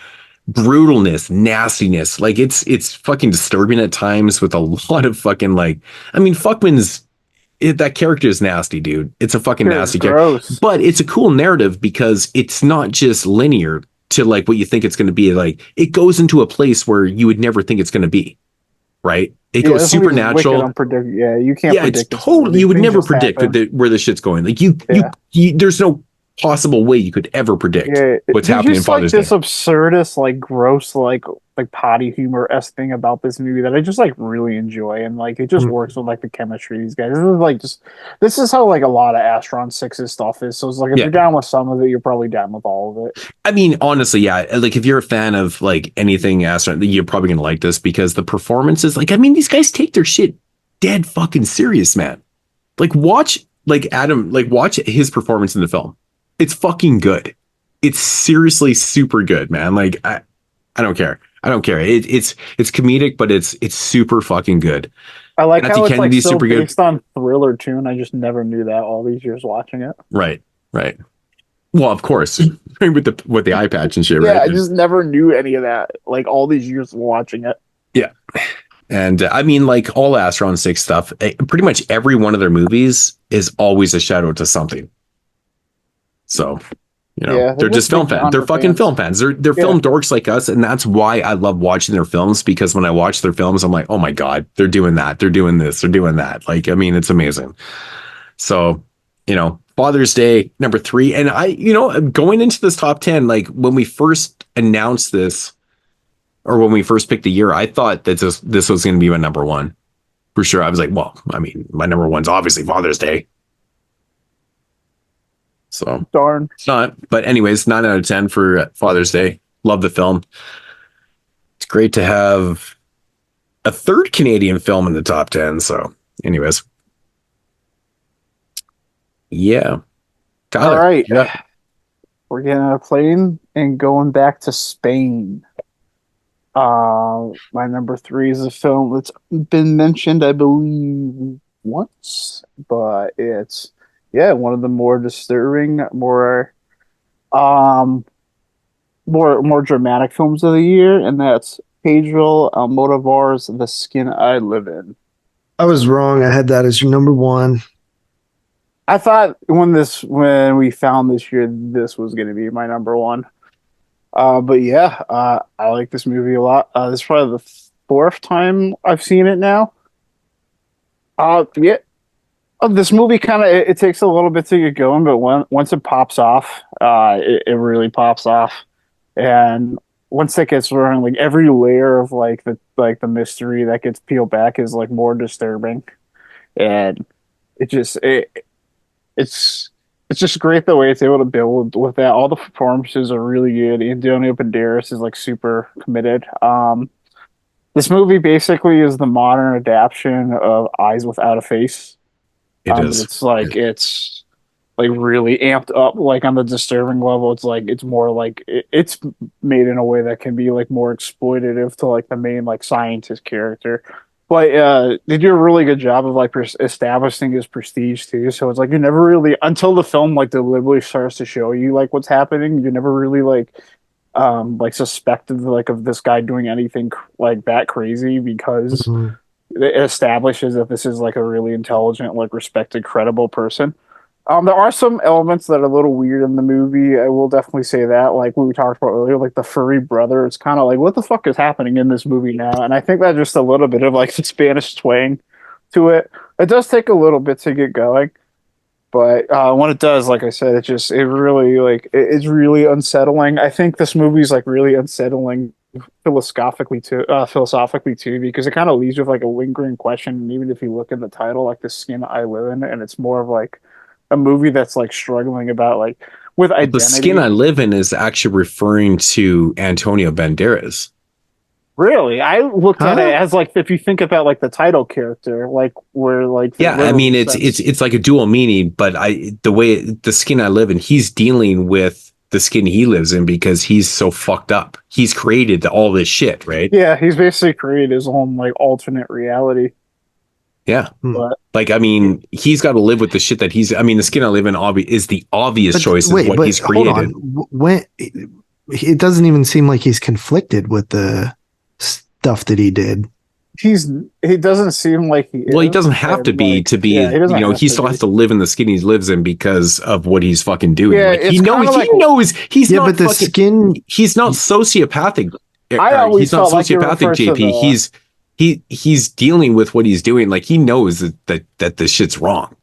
brutalness, nastiness. Like it's fucking disturbing at times with a lot of fucking like. I mean, that character is nasty, dude. It's a fucking nasty character. But it's a cool narrative because it's not just linear to like what you think it's going to be. Like it goes into a place where you would never think it's going to be. Right, it goes supernatural. Yeah, you can't. Yeah, it's totally. You would never predict where the shit's going. Like you, there's no possible way you could ever predict what's happening in Father's Day. This absurdist, like gross, like potty humor-esque thing about this movie that I just like really enjoy, and like it just works with like the chemistry of these guys. This is how like a lot of Astron 6's stuff is. So it's like if you're down with some of it, you're probably down with all of it. I mean, honestly, yeah. Like if you're a fan of like anything Astron, you're probably gonna like this because the performances, like I mean, these guys take their shit dead fucking serious, man. Like watch his performance in the film. It's fucking good. It's seriously super good, man. Like I don't care. It's comedic, but it's super fucking good. I like Matthew how Kennedy's it's like so based on Thriller too, and I just never knew that all these years watching it. Right. Well, of course, with the eye patch and shit. Yeah, right? I just never knew any of that. Like all these years watching it. Yeah, and I mean, like all Astron 6 stuff. Pretty much every one of their movies is always a shout out to something. So. You know, they're just film fans. They're fucking film fans. They're film dorks like us, and that's why I love watching their films. Because when I watch their films, I'm like, oh my god, they're doing that, they're doing this, they're doing that. Like, I mean, it's amazing. So, you know, Father's Day number 3, and I, you know, going into this top 10, like when we first announced this, or when we first picked the year, I thought that this was going to be my number 1 for sure. I was like, well, I mean, my number 1's obviously Father's Day. So darn, it's not. But anyways, 9 out of 10 for Father's Day. Love the film. It's great to have a third Canadian film in the top 10. So, anyways, yeah. Tyler, all right, we're getting on a plane and going back to Spain. My number 3 is a film that's been mentioned, I believe, once, but it's. Yeah, one of the more disturbing, more dramatic films of the year, and that's Pedro Almodovar's The Skin I Live In. I was wrong. I had that as your number 1. I thought when we found this year, this was going to be my number 1. But yeah, I like this movie a lot. This is probably the 4th time I've seen it now. Yeah. This movie kind of it takes a little bit to get going, but once it pops off, it really pops off. And once it gets running, like every layer of like the mystery that gets peeled back is like more disturbing, and it's it's just great the way it's able to build with that. All the performances are really good. Antonio Banderas is like super committed. This movie basically is the modern adaptation of Eyes Without a Face. It is. It's like really amped up, like on the disturbing level. It's like it's more like it's made in a way that can be like more exploitative to like the main like scientist character. But they do a really good job of like establishing his prestige too. So it's like you never really, until the film like deliberately starts to show you like what's happening, you never really like suspected like of this guy doing anything like that crazy, because it establishes that this is like a really intelligent, like respected, credible person. There are some elements that are a little weird in the movie. I will definitely say that, like what we talked about earlier, like the furry brother. It's kind of like, what the fuck is happening in this movie now? And I think that's just a little bit of like the Spanish twang to it. It does take a little bit to get going, but when it does, like I said, it's really unsettling. I think this movie is like really unsettling philosophically too, because it kind of leaves you with like a lingering question. And even if you look at the title, like The Skin I Live In, and it's more of like a movie that's like struggling about like with identity. The Skin I Live In is actually referring to Antonio Banderas. Really? I looked at it as like, if you think about like the title character, like where like I mean it's like a dual meaning, but the way The Skin I Live In, he's dealing with the skin he lives in because he's so fucked up. He's created all this shit, right? Yeah, he's basically created his own like alternate reality. Yeah. But, like, I mean, he's got to live with the shit that he's, I mean, The Skin I Live In is the obvious choice of what he's created. When it doesn't even seem like he's conflicted with the stuff that he did. He doesn't seem like he is. Well, he doesn't have to be, he still has to live in the skin he lives in because of what he's fucking doing. Yeah, like, he knows he's not but the skin, he's not sociopathic. I always he's not sociopathic, JP. He's dealing with what he's doing. Like, he knows that this shit's wrong.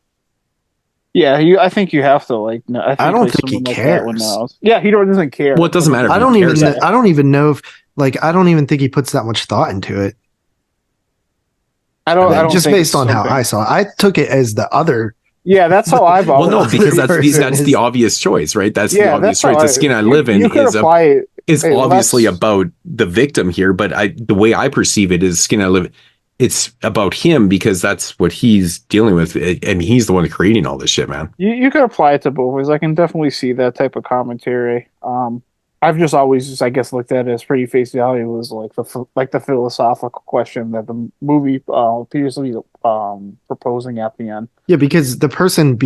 Yeah, I think you have to like. I don't think he cares. Yeah, he doesn't care. Well, it doesn't matter. I don't even know if like, I don't even think he puts that much thought into it. I don't just based on how I saw it. I took it as the other. Yeah, that's how I've always. Well, no, because that's the obvious choice, right? That's the obvious choice. The Skin I Live In is obviously about the victim here, but the way I perceive it is Skin I Live. It's about him because that's what he's dealing with, and he's the one creating all this shit, man. You could apply it to both ways. I can definitely see that type of commentary. I've just always, I guess, looked at it as pretty face value. Was like the philosophical question that the movie previously proposing at the end. Yeah, because the person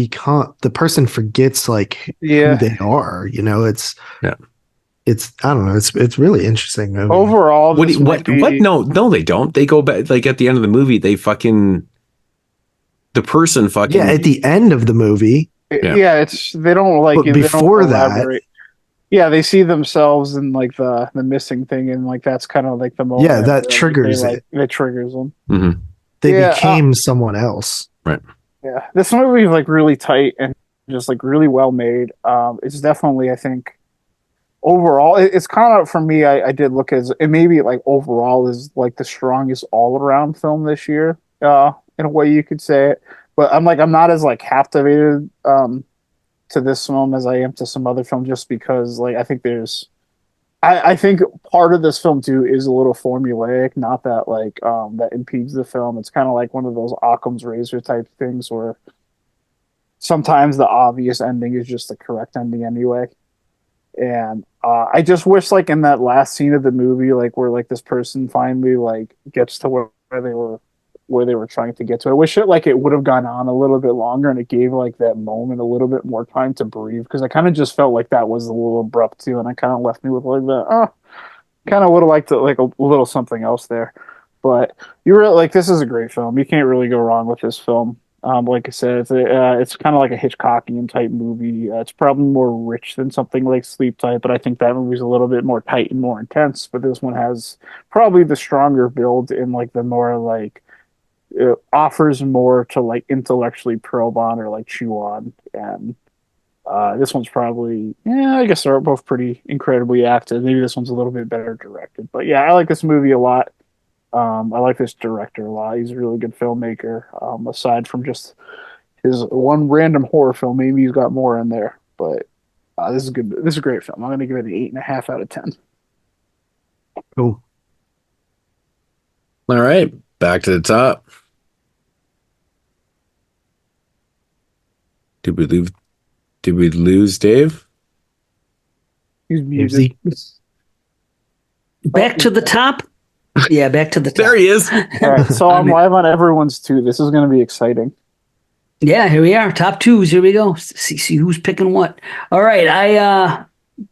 forgets like who they are. You know, it's I don't know. It's really interesting movie. Overall, what? No, they don't. They go back like at the end of the movie. They fucking at the end of the movie. They don't like. But before that. Yeah, they see themselves in like the missing thing, and like that's kind of like the moment. Yeah, that triggers it. It triggers them. Mm-hmm. They became someone else. Right. Yeah, this movie is like really tight and just like really well made. It's definitely, I think, overall, it's kind of, for me, I did look at it, maybe like overall is like the strongest all around film this year. In a way you could say it, but I'm not as like captivated to this film as I am to some other film, just because like I think I think part of this film too is a little formulaic, not that like that impedes the film. It's kind of like one of those Occam's razor type things where sometimes the obvious ending is just the correct ending anyway. And I just wish like in that last scene of the movie, like where like this person finally like gets to where they were trying to get to. I wish it would have gone on a little bit longer and it gave like that moment a little bit more time to breathe, because I kind of just felt like that was a little abrupt too, and it kind of left me with like that kind of would have liked to like a little something else there. But you really like, this is a great film. You can't really go wrong with this film. Like I said, it's kind of like a Hitchcockian type movie. It's probably more rich than something like Sleep Tight, but I think that movie's a little bit more tight and more intense. But this one has probably the stronger build in like the more like, it offers more to like intellectually probe on or like chew on. And this one's probably, I guess they're both pretty incredibly acted. Maybe this one's a little bit better directed, but yeah, I like this movie a lot. I like this director a lot. He's a really good filmmaker. Aside from just his one random horror film. Maybe he's got more in there, but this is good. This is a great film. I'm going to give it an 8.5 out of 10. Cool. All right, back to the top. Did we lose Dave? He's muted. Back to the top. Yeah, back to the top. There he is. All right, so I'm live on everyone's too. This is going to be exciting. Yeah, here we are. Top twos. Here we go. See who's picking what. All right,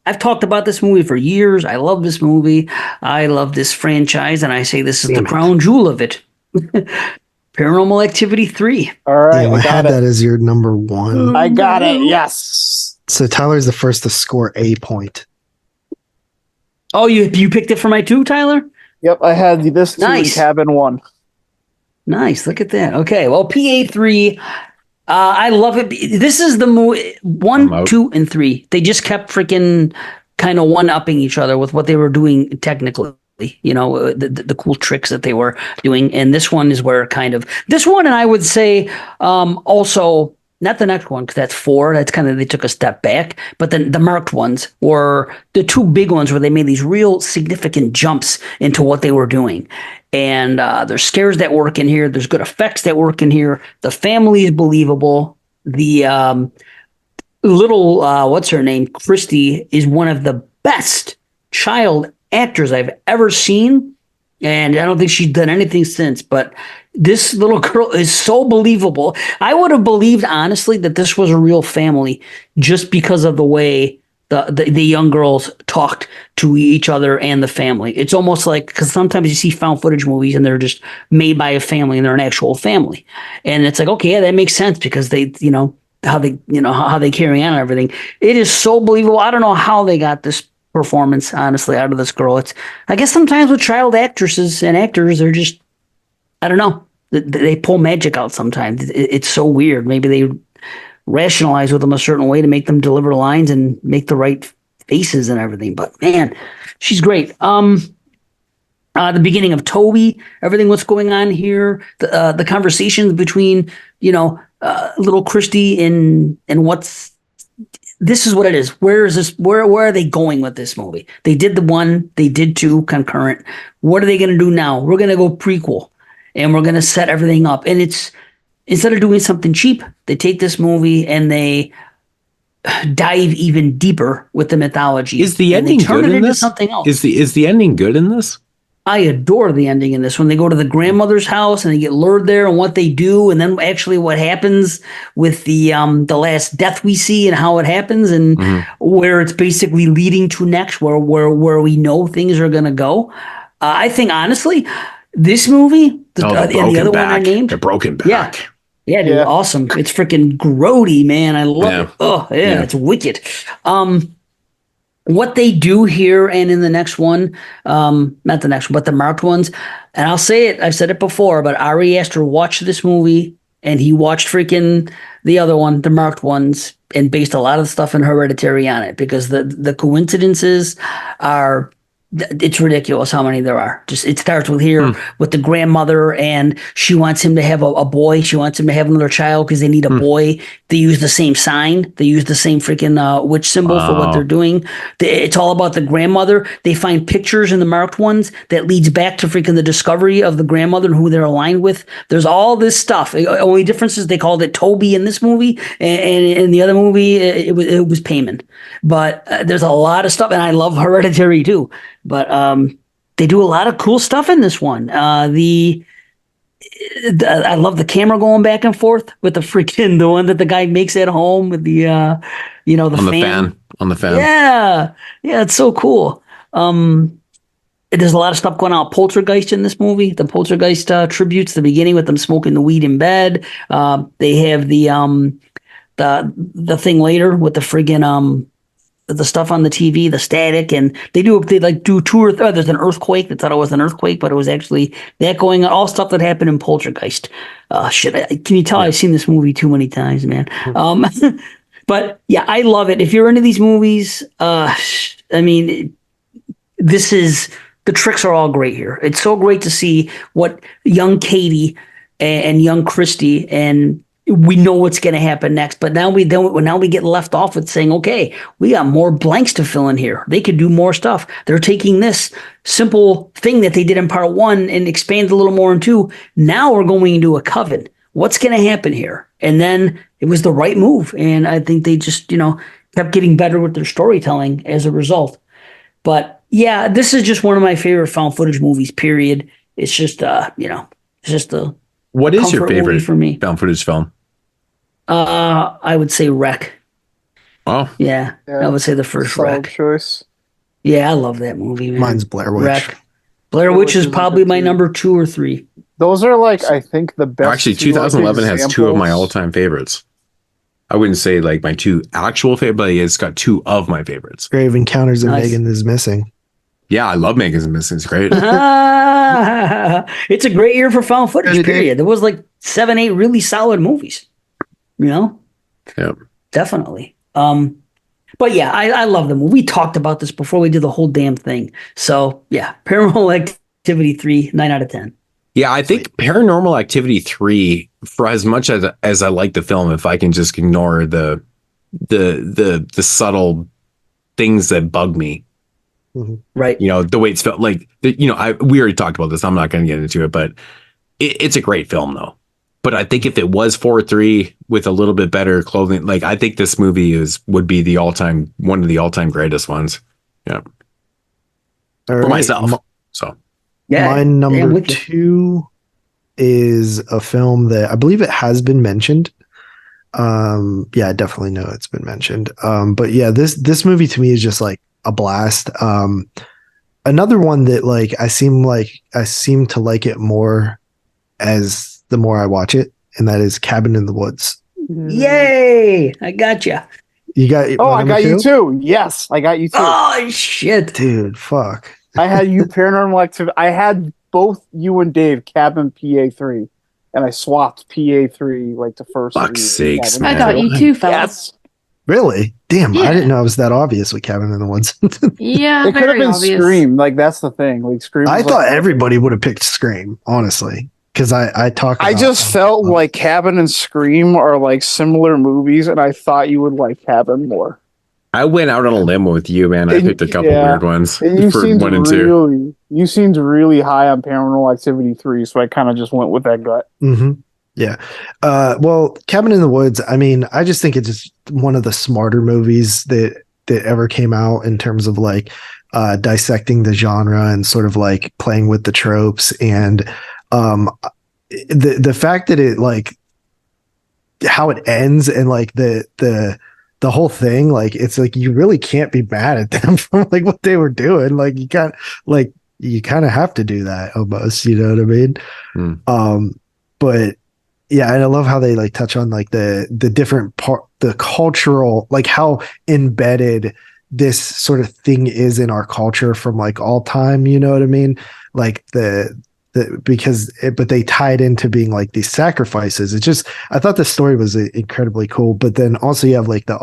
I've talked about this movie for years. I love this movie. I love this franchise, and I say this is the crown jewel of it. Paranormal Activity 3. All right, I had that as your number one. I got it. Yes. So Tyler's the first to score a point. Oh, you picked it for my two, Tyler? Yep, I had this two in cabin 1. Nice. Look at that. Okay, well, PA3. I love it. This is the movie 1, 2, and 3. They just kept freaking kind of one-upping each other with what they were doing technically. You know, the cool tricks that they were doing. And this one is where this one, and I would say also, not the next one, because that's 4. That's kind of, they took a step back. But then the marked ones were the two big ones where they made these real significant jumps into what they were doing. And there's scares that work in here. There's good effects that work in here. The family is believable. The little, what's her name? Christy is one of the best child actors I've ever seen. And I don't think she's done anything since, but this little girl is so believable. I would have believed, honestly, that this was a real family just because of the way the young girls talked to each other and the family. It's almost like, because sometimes you see found footage movies and they're just made by a family and they're an actual family. And it's like, okay, yeah, that makes sense because they, how they carry on and everything. It is so believable. I don't know how they got this performance, honestly, out of this girl. I guess sometimes with child actresses and actors, they're just, I don't know, they pull magic out sometimes. It's so weird. Maybe they rationalize with them a certain way to make them deliver lines and make the right faces and everything. But man, she's great. The beginning of Toby, everything what's going on here, the conversations between, little Christy and this is what it is. Where is this? Where are they going with this movie? They did the 1, they did 2 concurrent. What are they going to do now? We're going to go prequel, and we're going to set everything up. And it's, instead of doing something cheap, they take this movie and they dive even deeper with the mythology. Is the ending good in this? Something else. Is the ending good in this? I adore the ending in this. When they go to the grandmother's house and they get lured there and what they do, and then actually what happens with the last death we see and how it happens and where it's basically leading to next, where we know things are going to go. I think honestly, this movie and the other one I named, The Broken Back. Yeah, dude, awesome. It's freaking grody, man. I love it. Oh yeah, it's wicked. What they do here and in the next one, not the next one, but the marked ones, and I'll say it, I've said it before, but Ari Aster watched this movie and he watched freaking the other one, the marked ones, and based a lot of stuff in Hereditary on it because the coincidences are, it's ridiculous how many there are. Just it starts with here with the grandmother, and she wants him to have a boy. She wants him to have another child because they need a boy. They use the same sign. They use the same freaking witch symbol for what they're doing. It's all about the grandmother. They find pictures in the marked ones that leads back to freaking the discovery of the grandmother and who they're aligned with. There's all this stuff. The only difference is they called it Toby in this movie, and in the other movie it was Payman. But there's a lot of stuff, and I love Hereditary too. But they do a lot of cool stuff in this one. I love the camera going back and forth with the one that the guy makes at home with the fan. On the fan. Yeah, it's so cool. There's a lot of stuff going on. Poltergeist in this movie. The Poltergeist tributes. The beginning with them smoking the weed in bed. They have the thing later with the friggin' the stuff on the TV, the static, and they do 2 or 3. There's an earthquake. They thought it was an earthquake, but it was actually that going on. All stuff that happened in Poltergeist. Can you tell I've seen this movie too many times, man? But yeah, I love it. If you're into these movies, this is, the tricks are all great here. It's so great to see what young Katie and young Christy and we know what's going to happen next. But now we get left off with saying, okay, we got more blanks to fill in here. They could do more stuff. They're taking this simple thing that they did in part 1 and expand a little more in 2. Now we're going into a coven. What's going to happen here? And then it was the right move. And I think they just, kept getting better with their storytelling as a result. But yeah, this is just one of my favorite found footage movies, period. It's just, it's just a What is your favorite for me. found footage film? I would say Wreck. Oh. Yeah, I would say the first Solid Wreck. choice. Yeah, I love that movie, man. Mine's Blair Witch. Wreck. Blair Witch is probably my number 2 or 3. Those are like, I think, the best. Actually, two, 2011 has 2 of my examples. all-time favorites. I wouldn't say like my 2 actual favorites, but it's got 2 of my favorites. Grave Encounters of Nice. Megan is Missing. Yeah, I love Megan's Missing. It's great. It's a great year for found footage, period. There was like 7, 8 really solid movies. Yeah. Definitely. But yeah, I love them. We talked about this before we did the whole damn thing. So yeah, Paranormal Activity 3, 9 out of 10. Yeah, I think Paranormal Activity 3, for as much as I like the film, if I can just ignore the subtle things that bug me. Right. The way it's felt like, we already talked about this. I'm not going to get into it, but it's a great film though. But I think if it was 4-3 with a little bit better clothing, like I think this movie would be one of the all-time greatest ones. Yeah. For myself. So Yeah. My number 2 is a film that I believe it has been mentioned. I definitely know it's been mentioned. But yeah, this movie to me is just like a blast. Another one that like I seem to like it more as the more I watch it, and that is Cabin in the Woods. Yay! I got you. You got? Oh, I got you too. Yes, I got you too. Oh shit, dude! Fuck. I had you Paranormal Activity. I had both you and Dave Cabin PA3, and I swapped PA3 like the first. Fuck's sakes, man. I got you too, fellas. Yes. Really? Damn! Yeah. I didn't know it was that obvious with Cabin in the Woods. Yeah, It could have very been obvious. Scream. Like that's the thing. Like Scream. I was, thought like, everybody would have picked Scream, honestly, because I talk. I just felt like Cabin and Scream are like similar movies, and I thought you would like Cabin more. I went out on a limb with you, man. I picked a couple weird ones And you for seemed 1 and 2. you seemed really high on Paranormal Activity 3, so I kind of just went with that gut. Mm-hmm. Yeah. Well, Cabin in the Woods, I mean, I just think it's just one of the smarter movies that ever came out in terms of like dissecting the genre and sort of like playing with the tropes. And the fact that it like how it ends and like the whole thing, like it's like you really can't be mad at them for like what they were doing. Like you kind of have to do that almost, you know what I mean? But yeah, and I love how they like touch on like the different part, the cultural, like how embedded this sort of thing is in our culture from like all time, you know what I mean? Like but they tie it into being like these sacrifices. It's just, I thought the story was incredibly cool, but then also you have like the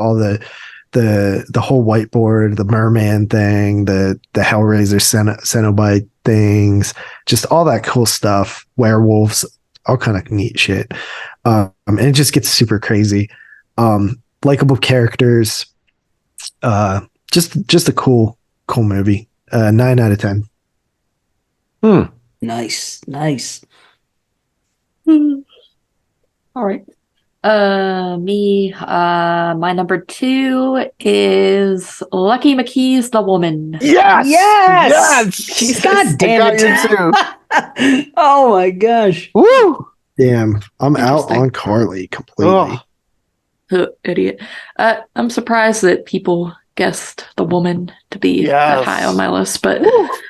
whole whiteboard, the merman thing, the Hellraiser Cenobite things, just all that cool stuff, werewolves, all kind of neat shit. And it just gets super crazy. Likeable characters, just a cool movie. 9 out of 10. Nice. All right. My number 2 is Lucky McKee's The Woman. Yes. She's God damn I got you it. Oh my gosh. Woo! Damn, I'm out on Carly completely. Idiot. I'm surprised that people guessed The Woman to be that high on my list, but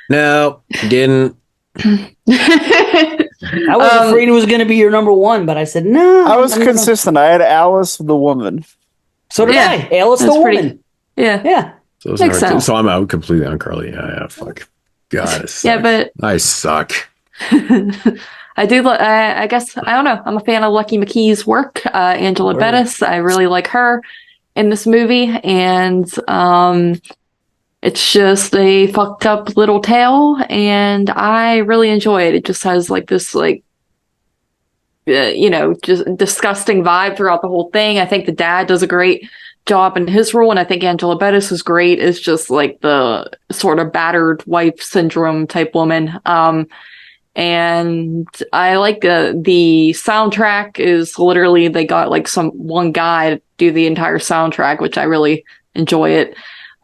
No, didn't. I was afraid it was going to be your number 1, but I said no. I was consistent. I had Alice the Woman. So did I. Alice the Woman. Yeah. So, Makes sense. So I'm out completely on Carly. Yeah, fuck. God, it sucks. Yeah, but I suck. I do. I guess I don't know. I'm a fan of Lucky McKee's work. Angela Bettis. I really like her in this movie, and it's just a fucked up little tale, and I really enjoy it. It just has like this like just disgusting vibe throughout the whole thing. I think the dad does a great job in his role, and I think Angela Bettis is great. It's just like the sort of battered wife syndrome type woman. And I like the soundtrack is literally they got like one guy to do the entire soundtrack, which I really enjoy it.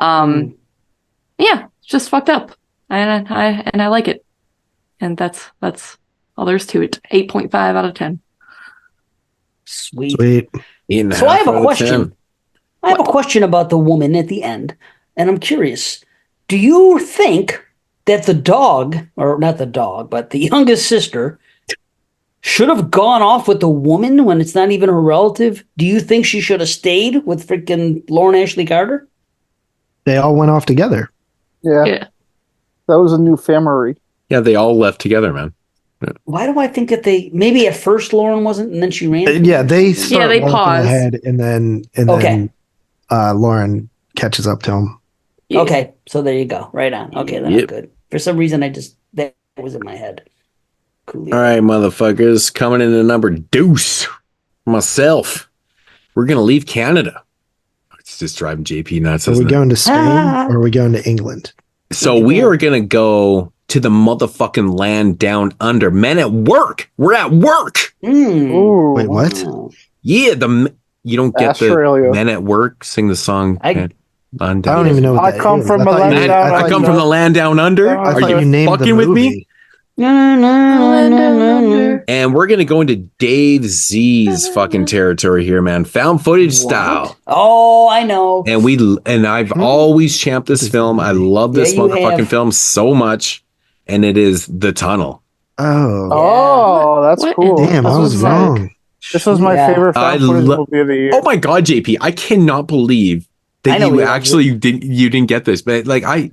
Yeah, it's just fucked up, and I like it, and that's all there's to it. 8.5 out of 10. Sweet. So I have a question. I have a question about the woman at the end, and I'm curious. Do you think that the dog, or not the dog, but the youngest sister, should have gone off with the woman when it's not even her relative? Do you think she should have stayed with freaking Lauren Ashley Carter? They all went off together. Yeah. That was a new family. Yeah, they all left together, man. Why do I think that maybe at first Lauren wasn't, and then she ran? They pause ahead, and then Lauren catches up to him. Yeah. Okay, so there you go. Right on. Okay, then I'm good. For some reason, that was in my head. Coolio. All right, motherfuckers, coming into number deuce. Myself, we're gonna leave Canada. It's just driving JP nuts. Are we going to Spain or are we going to England? So we are gonna go to the motherfucking land down under. Men at work. We're at work. Wait, what? Yeah, you don't get Australia. the Men at Work sing the song. I don't even know what I that come is. from the land down I come from the land down under. I Are thought you named the fucking with me? movie. And we're gonna go into Dave Z's fucking territory here, man. Found footage style. Oh, I know. And I've always champed this film. I love this motherfucking film so much, and it is The Tunnel. Oh, that's cool. Damn, I was wrong. This was my favorite found footage movie of the year. Oh my god, JP! I cannot believe that you actually didn't get this. But like I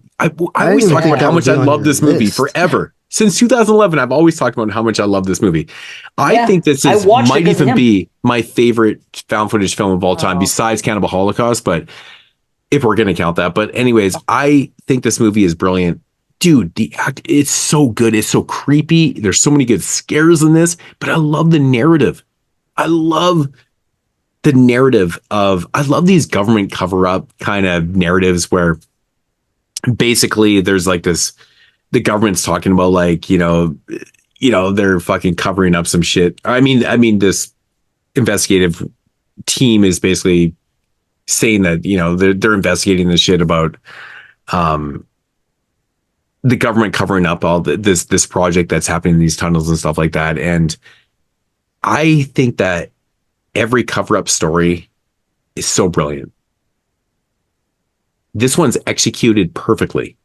always talk about how much I love this movie forever. Since 2011, I've always talked about how much I love this movie. I think this might even be my favorite found footage film of all time, besides Cannibal Holocaust. But if we're going to count that, but anyways, I think this movie is brilliant, dude. It's so good. It's so creepy. There's so many good scares in this, but I love the narrative. I love these government cover up kind of narratives where basically there's like this. The government's talking about like, they're fucking covering up some shit. I mean, this investigative team is basically saying that, they're investigating this shit about the government covering up all this project that's happening in these tunnels and stuff like that. And I think that every cover up story is so brilliant. This one's executed perfectly.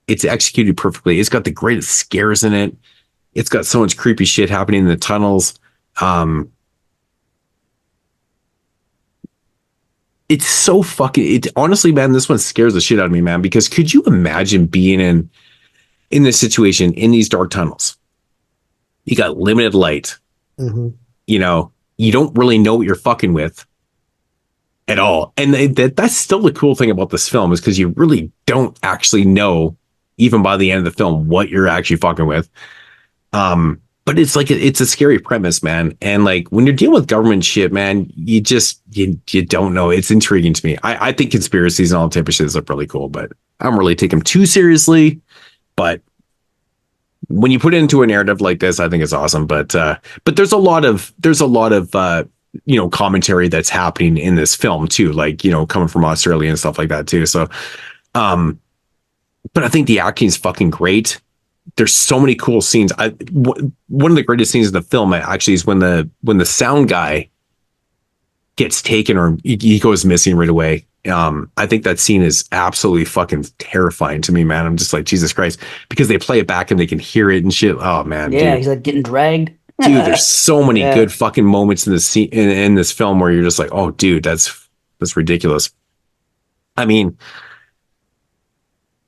It's executed perfectly. It's got the greatest scares in it. It's got so much creepy shit happening in the tunnels. It's so fucking. Honestly, man, this one scares the shit out of me, man. Because could you imagine being in this situation in these dark tunnels? You got limited light. Mm-hmm. You don't really know what you're fucking with at all. And that's still the cool thing about this film is because you really don't actually know. Even by the end of the film, what you're actually fucking with. But it's like, it's a scary premise, man. And like, when you're dealing with government shit, man, you don't know. It's intriguing to me. I think conspiracies and all type of shit is really cool, but I don't really take them too seriously. But when you put it into a narrative like this, I think it's awesome. But there's a lot of commentary that's happening in this film too, like, coming from Australia and stuff like that too. So, but I think the acting is fucking great. There's so many cool scenes. One of the greatest scenes in the film actually is when the sound guy gets taken or he goes missing right away. I think that scene is absolutely fucking terrifying to me, man. I'm just like, Jesus Christ, because they play it back and they can hear it and shit. Oh man, yeah, dude. He's like getting dragged. Dude, there's so many good fucking moments in this scene in this film where you're just like, oh, dude, that's ridiculous. I mean,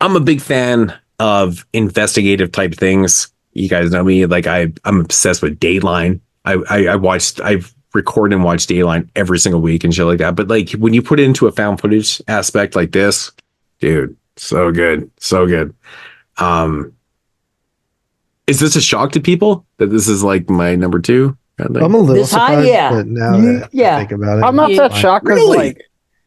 I'm a big fan of investigative type things. You guys know me. Like I'm obsessed with Dateline. I've record and watch Dateline every single week and shit like that. But like when you put it into a found footage aspect like this, dude, so good. So good. Is this a shock to people that this is like my number 2? I'm a little This high, surprised, yeah. but now that I think about it, I'm not that shocked because Really? like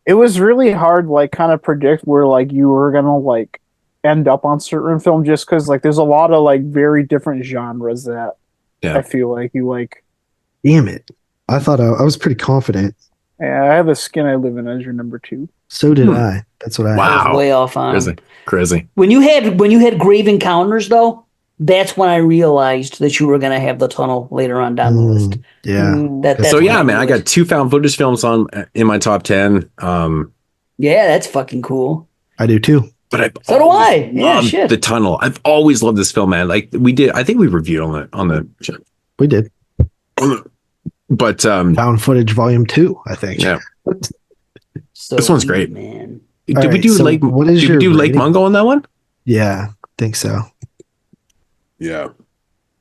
it was really hard, like kind of predict where like you were gonna like end up on certain film just because like there's a lot of like very different genres that I feel like you like. Damn it! I thought I was pretty confident. Yeah, I have the skin I live in as your number 2. So did I. That's what I. I Wow. was way off on Crazy. him. Crazy. When you had Grave Encounters, though, that's when I realized that you were going to have the tunnel later on down the list. Yeah. That's So when yeah, I man, I realized. got 2 found footage films in my top 10. Yeah, that's fucking cool. I do too. But I So do I. Yeah, loved shit. The Tunnel. I've always loved this film, man. Like we did, I think we reviewed on the We did but found footage volume 2. I think. yeah, So this one's great. man. Did All we right, do so Lake? what is Did we your do Lake rating? Mungo on that one? Yeah, think so. Yeah.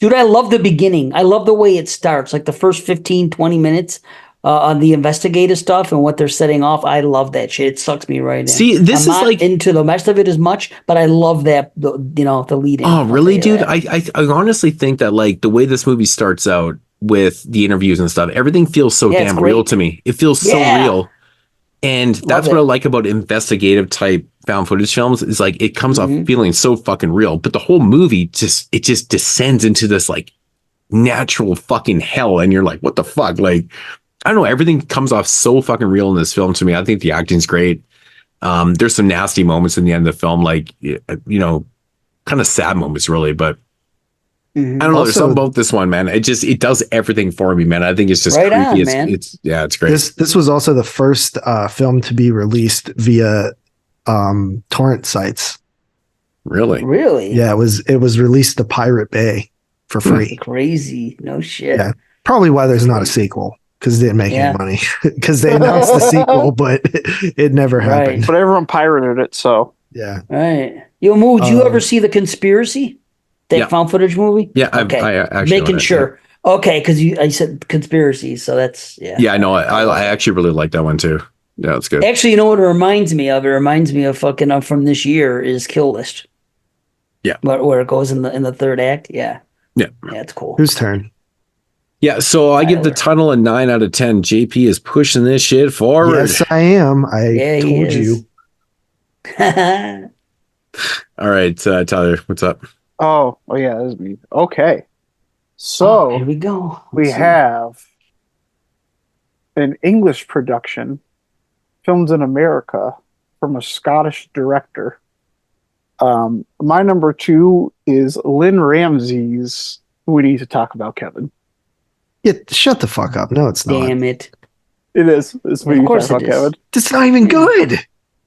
Dude, I love the beginning. I love the way it starts. Like the first 15, 20 minutes on the investigative stuff and what they're setting off. I love that shit. It sucks me right in. See, this I'm is not like into the rest of it as much, but I love that, the lead in. Oh, I'll really, tell you dude? that. I honestly think that like the way this movie starts out with the interviews and stuff, everything feels so Yeah, it's damn real great. to me. It feels so Yeah. real. And that's it. what I like about investigative type found footage films is like it comes Mm-hmm. off feeling so fucking real. But the whole movie just descends into this like natural fucking hell. And you're like, what the fuck? Like, I don't know. Everything comes off so fucking real in this film to me. I think the acting's great. There's some nasty moments in the end of the film, like, kind of sad moments really, but I don't know. There's Also- something about this one, man. It does everything for me, man. I think it's just Right creepy. on, It's, man. it's great. This was also the first film to be released via torrent sites. Really? Really? Yeah, it was released to Pirate Bay for free. Crazy. No shit. Yeah. Probably why there's not a sequel, because it didn't make Yeah. any money. Because they announced the sequel, but it never happened. But everyone pirated it, so Yeah. Right. Yo, Moodz, you ever see The Conspiracy? That Yeah. found footage movie? Yeah, Okay. I actually own Making it, sure. Okay, because I said conspiracy, so that's Yeah, I know. I actually really like that one too. Yeah, it's good. Actually, you know what it reminds me of? It reminds me of fucking from this year is Kill List. Yeah. Where it goes in the third act. Yeah. Yeah. Yeah, it's cool. Whose turn? Yeah, so I give the Tunnel a 9 out of 10. JP is pushing this shit forward. Yes, I am. Yeah, he told is. you. All right, Tyler, what's up? oh yeah, this is me. Okay. So here we go. we Let's see. have an English production filmed in America from a Scottish director. My number 2 is Lynn Ramsey's We Need to Talk About Kevin. Yeah, shut the fuck up. No, it's not. Damn it. It is. It's We Of Need to course Talk it About is. Kevin. It's not even good.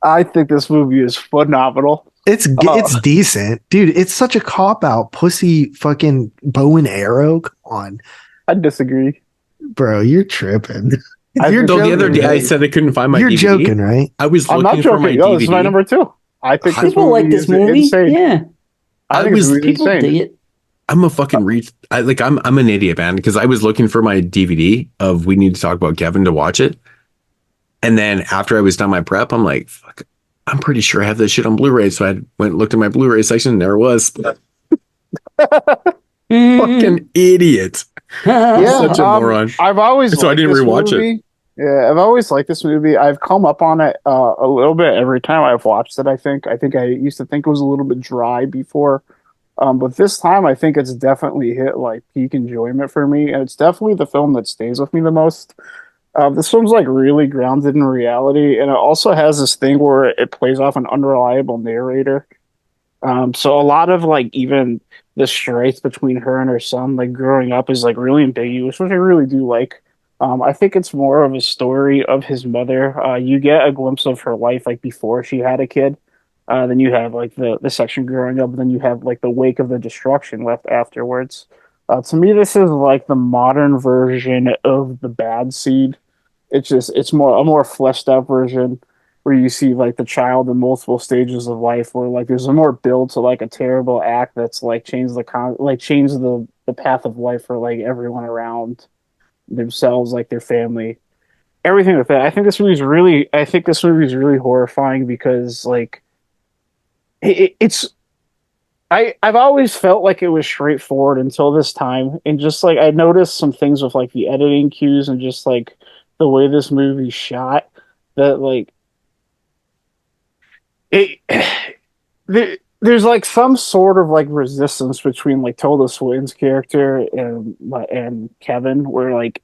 I think this movie is phenomenal. It's decent, dude. It's such a cop out, pussy fucking bow and arrow. Come on, I disagree. bro. You're tripping. You're So the other joking, day I right? said I couldn't find my You're DVD. joking, right? I was I'm looking not for my joking. No, this is my DVD. number 2. I think this People movie like this is movie. insane. Yeah. I think was- it's really People insane. dig it. I'm a fucking I'm an idiot, man, because I was looking for my DVD of We Need to Talk About Kevin to watch it. And then after I was done my prep, I'm like, fuck, I'm pretty sure I have this shit on Blu-ray. So I went and looked at my Blu-ray section and there it was. Fucking idiot. Yeah, Such a moron. I've always So I liked didn't this rewatch it. movie. Yeah, I've always liked this movie. I've come up on it a little bit every time I've watched it. I think I used to think it was a little bit dry before, but this time I think it's definitely hit like peak enjoyment for me, and it's definitely the film that stays with me the most. This film's like really grounded in reality, and it also has this thing where it plays off an unreliable narrator. So a lot of like even the strife between her and her son, like growing up, is like really ambiguous, which I really do like. I think it's more of a story of his mother. You get a glimpse of her life like before she had a kid. Then you have like the section growing up, and then you have like the wake of the destruction left afterwards. To me, this is like the modern version of the Bad Seed. It's more a more fleshed out version where you see like the child in multiple stages of life, where like there's a more build to like a terrible act that's like changed the path of life for like everyone around themselves, like their family, everything like that. I think this movie is really horrifying because like it's I've always felt like it was straightforward until this time, and just like I noticed some things with like the editing cues and just like the way this movie shot that like it there's like some sort of like resistance between like Tilda Swinton's character and Kevin, where like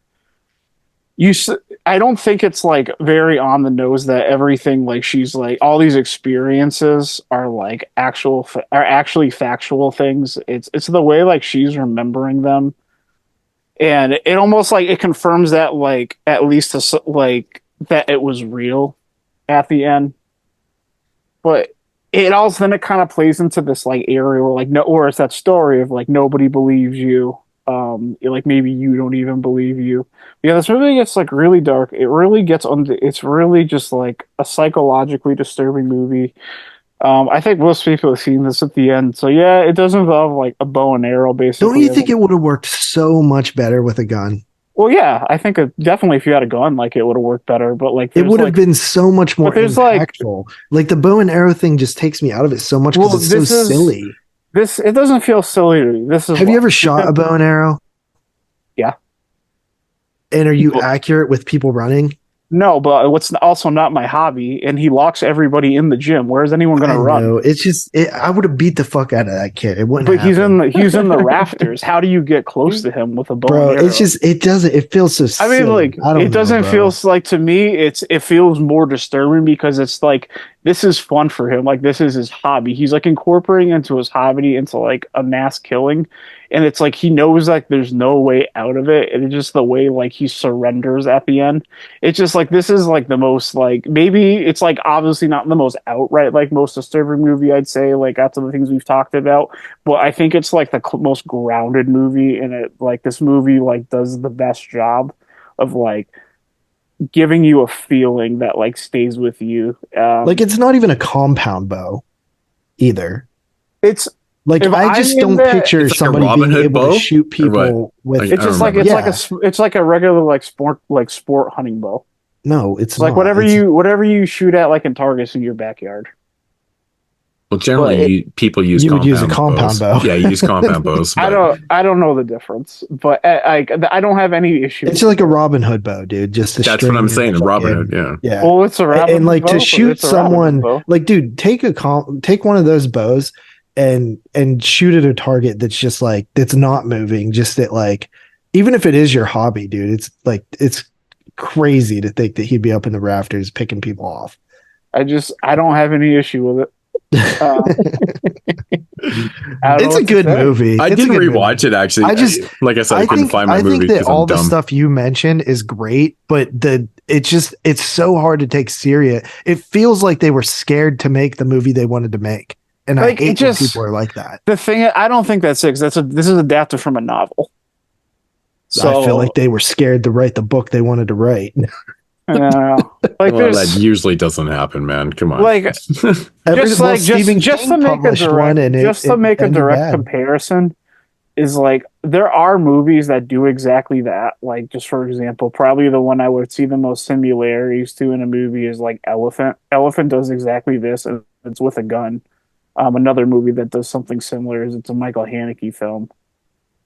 I don't think it's like very on the nose that everything like she's like all these experiences are like actually factual things. It's the way like she's remembering them, and it almost like it confirms that like at least like that it was real at the end. But it also then it kind of plays into this like area where like no, or it's that story of like nobody believes you. Like maybe you don't even believe you. Yeah, this movie gets like really dark. It really gets it's really just like a psychologically disturbing movie. I think most people have seen this at the end. So yeah, it does involve like a bow and arrow basically. Don't you think it would have worked so much better with a gun? Well, yeah, I think definitely if you had a gun, like it would have worked better. But like it would have been so much more impactful. Like the bow and arrow thing just takes me out of it so much because it's so silly. It doesn't feel silly to me. Have you ever shot a bow and arrow? Yeah. And are you accurate with people running? No, but what's also not my hobby, and he locks everybody in the gym. Where's anyone going to run? No, it's just I would have beat the fuck out of that kid. It wouldn't. But he's in the rafters. How do you get close to him with a bow? Bro, and arrow? it's just it doesn't. It feels so. I mean, like it doesn't feel like to me. It feels more disturbing because it's like this is fun for him. Like this is his hobby. He's like incorporating into his hobby into like a mass killing. And it's like he knows like there's no way out of it. And it's just the way like he surrenders at the end. It's just like this is like the most like maybe it's like obviously not the most outright like most disturbing movie I'd say like after the things we've talked about. But I think it's like the most grounded movie, and it like this movie like does the best job of like giving you a feeling that like stays with you. Like it's not even a compound bow either. It's like I just don't picture somebody being able to shoot people with. It's just like it's like a regular like sport hunting bow. No, it's like whatever you shoot at like in targets in your backyard. Well, generally, people use you would use a compound bow. Yeah, you use compound bows. I don't know the difference, but I don't have any issue. It's like a Robin Hood bow, dude. Just that's what I'm saying. A Robin Hood, yeah. Well, it's a Robin and like to shoot someone, like dude, take one of those bows and shoot at a target that's just like that's not moving. Just that, like, even if it is your hobby, dude, it's like it's crazy to think that he'd be up in the rafters picking people off. I don't have any issue with it. It's a good movie. I didn't rewatch it actually. Like I said, I couldn't find my movie. I think that all the stuff you mentioned is great, but it's so hard to take serious. It feels like they were scared to make the movie they wanted to make, and like, I hate when people are like that. The thing, I don't think that's it. This is adapted from a novel. So I feel like they were scared to write the book they wanted to write. Yeah, like well, that usually doesn't happen, man. Come on. Like just to make a direct comparison is like there are movies that do exactly that. Like just for example, probably the one I would see the most similarities to in a movie is like Elephant. Elephant does exactly this, and it's with a gun. Another movie that does something similar is it's a Michael Haneke film.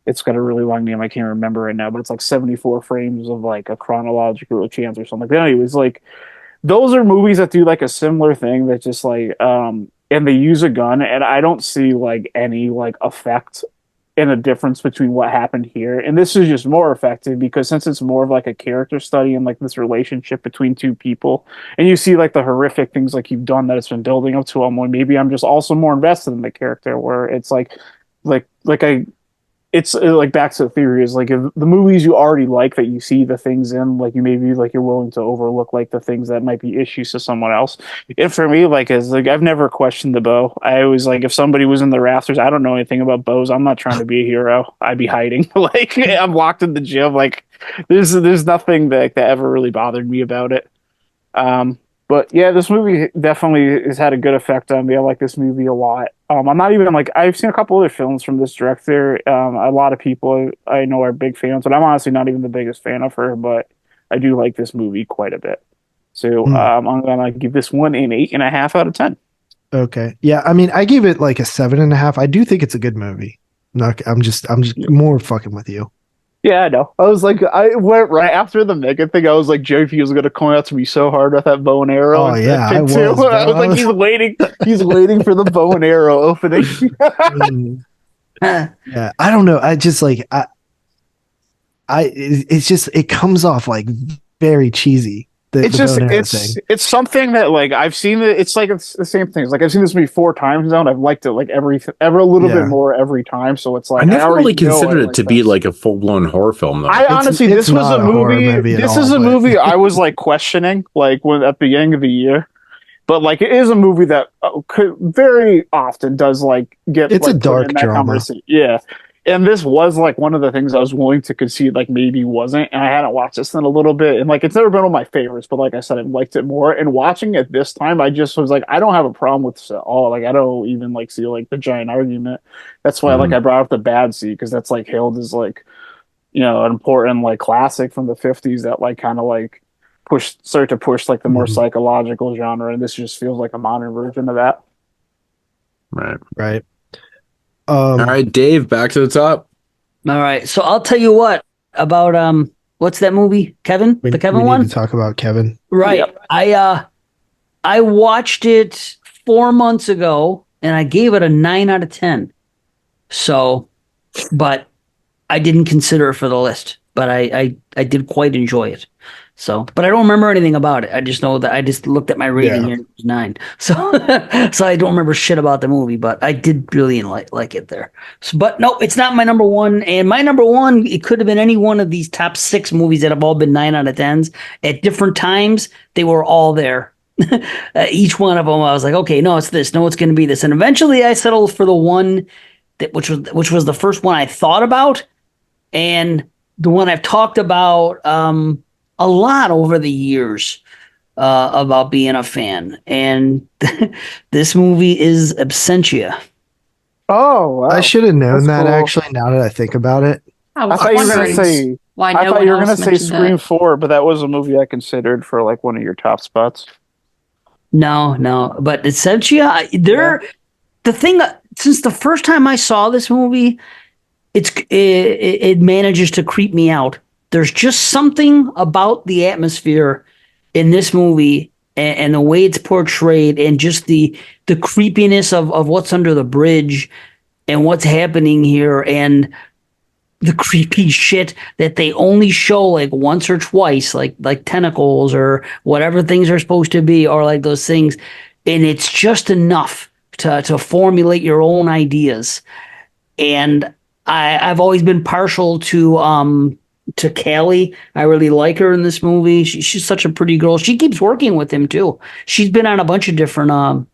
It's got a really long name. I can't remember right now, but it's like 74 frames of like a chronological chance or something. But anyways, like those are movies that do like a similar thing that just like, and they use a gun, and I don't see like any like effect in a difference between what happened here. And this is just more effective because since it's more of like a character study and like this relationship between two people, and you see like the horrific things like you've done that it's been building up to, maybe I'm just also more invested in the character where it's it's like back to the theory is like if the movies you already like that you see the things in, like you maybe like you're willing to overlook like the things that might be issues to someone else. And for me, like is like I've never questioned the bow. I always like if somebody was in the rafters, I don't know anything about bows. I'm not trying to be a hero. I'd be hiding. Like I'm locked in the gym. Like there's nothing that ever really bothered me about it. But yeah, this movie definitely has had a good effect on me. I like this movie a lot. I'm not even like I've seen a couple other films from this director. A lot of people I know are big fans, but I'm honestly not even the biggest fan of her. But I do like this movie quite a bit. So I'm gonna give this one an 8.5 out of 10. Okay. Yeah. I mean, I gave it like a 7.5. I do think it's a good movie. I'm just more fucking with you. Yeah, I know. I was like, I went right after the Megan thing. I was like, JP was gonna come out to me so hard with that bow and arrow. Oh and yeah, shit too. I was like, he's waiting for the bow and arrow opening. Yeah, I don't know. I just like it's just it comes off like very cheesy. It's something that like I've seen it. It's like it's the same thing. It's like I've seen this movie 4 times now, and I've liked it like a little bit more every time. So it's like I never really considered it to be like a full blown horror film. Though I honestly, this was a movie. This is a movie I was like questioning, like when at the beginning of the year. But like it is a movie that could very often does like get. It's like, a dark drama. Yeah. And this was like one of the things I was willing to concede, like maybe wasn't, and I hadn't watched this in a little bit, and like it's never been one of my favorites, but like I said, I liked it more. And watching it this time, I just was like, I don't have a problem with this at all. Like I don't even like see like the giant argument. That's why like I brought up the Bad Seed, because that's like hailed as like, you know, an important like classic from the 50s that like kind of like start to push like the more psychological genre, and this just feels like a modern version of that. Right. All right, Dave, back to the top. All right, so I'll tell you what about what's that movie, Kevin? The Kevin one. Need to talk about Kevin. Right. Yep. I watched it 4 months ago, and I gave it a 9 out of 10. So, but I didn't consider it for the list, but I did quite enjoy it. So, but I don't remember anything about it. I just know that I just looked at my rating here and it was 9. So, so I don't remember shit about the movie, but I did really like it there. So, but no, it's not my number one. And my number one, it could have been any one of these top 6 movies that have all been 9 out of 10s at different times. They were all there. Each one of them, I was like, okay, no, it's this. No, it's going to be this. And eventually, I settled for the one that which was the first one I thought about, and the one I've talked about a lot over the years about being a fan. And this movie is Absentia. Oh, wow. I should have known That's that cool. actually. Now that I think about it, I thought you were gonna say. I thought you were gonna say Scream 4, but that was a movie I considered for like one of your top spots. No, but Absentia, the thing, since the first time I saw this movie, it manages to creep me out. There's just something about the atmosphere in this movie and the way it's portrayed, and just the creepiness of what's under the bridge and what's happening here, and the creepy shit that they only show like once or twice, like tentacles or whatever things are supposed to be, or like those things, and it's just enough to formulate your own ideas. And I've always been partial to Callie. I really like her in this movie. She's such a pretty girl. She keeps working with him too. She's been on a bunch of different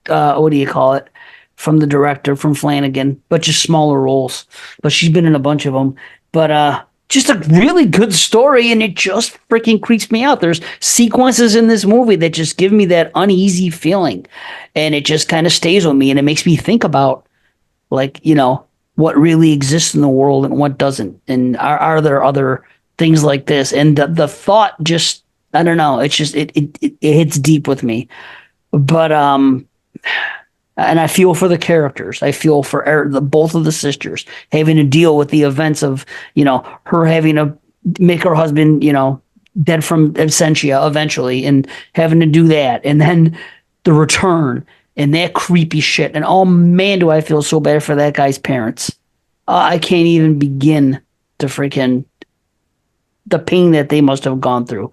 what do you call it, from the director, from Flanagan, but just smaller roles. But she's been in a bunch of them. But just a really good story, and it just freaking creeps me out. There's sequences in this movie that just give me that uneasy feeling, and it just kind of stays with me, and it makes me think about, like, you know, what really exists in the world and what doesn't, and are there other things like this? And the thought just, I don't know, it's just it hits deep with me. But and I feel for the characters. I feel for both of the sisters having to deal with the events of, you know, her having to make her husband, you know, dead from Absentia eventually, and having to do that, and then the return and that creepy shit. And oh man, do I feel so bad for that guy's parents. I can't even begin to freaking the pain that they must have gone through.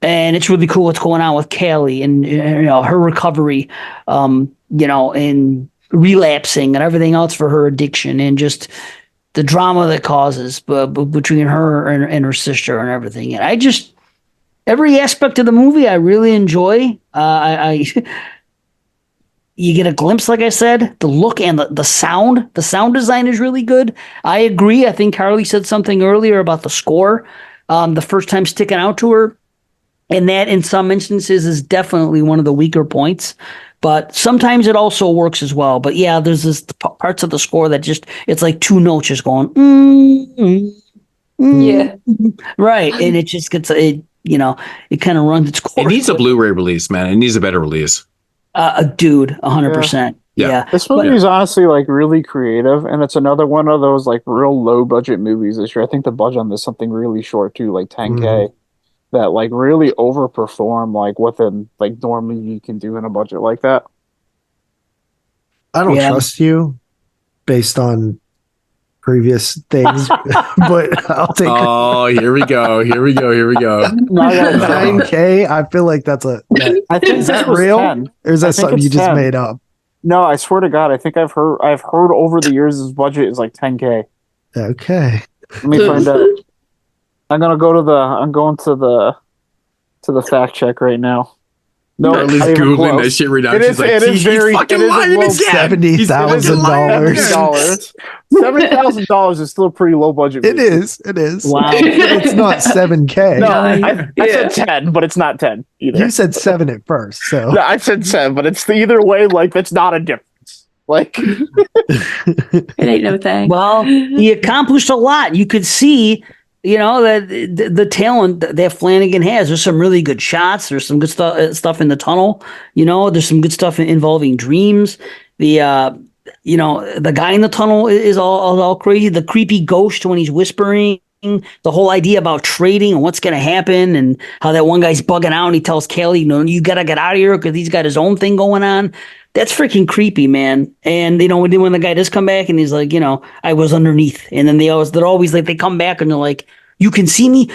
And it's really cool what's going on with Callie and, you know, her recovery, you know, and relapsing and everything else for her addiction, and just the drama that causes between her and her sister and everything. And I just, every aspect of the movie I really enjoy. You get a glimpse, like I said, the look and the sound. The sound design is really good. I agree. I think Carly said something earlier about the score. The first time sticking out to her. And that, in some instances, is definitely one of the weaker points. But sometimes it also works as well. But yeah, there's this parts of the score that just, it's like 2 notes just going, yeah. Right. And it just gets, you know, it kind of runs its course. It needs a Blu-ray release, man. It needs a better release. Dude, 100%. Yeah. This movie is honestly like really creative, and it's another one of those like real low budget movies this year. I think the budget on this is something really short too, like 10K, that like really overperform like what the like normally you can do in a budget like that. I don't trust you based on previous things, but I'll take. Oh, here we go. 9K. I feel like that's I think is that real, 10. or is that something you just 10. made up? No, I swear to God, I think I've heard over the years his budget is like 10K. Okay. Let me find out. I'm going to the fact check right now. No, Charlie's googling that shit right now. She's like, he's fucking lying again. $70,000. $70,000 is still a pretty low budget movie. It is. Wow. It's not 7K. No, I said 10, but it's not 10 either. You said 7 at first, so No, I said 7, but it's either way. Like that's not a difference. Like It ain't no thing. Well, he accomplished a lot. You could see, that the talent that Flanagan has. There's some really good shots. There's some good stuff in the tunnel. There's some good stuff involving dreams. The the guy in the tunnel is all crazy. The creepy ghost when he's whispering. The whole idea about trading and what's going to happen, and how that one guy's bugging out and he tells Kelly, you got to get out of here because he's got his own thing going on. That's freaking creepy, man. And when the guy does come back and he's like, I was underneath, and then they're always like, they come back and they're like, you can see me.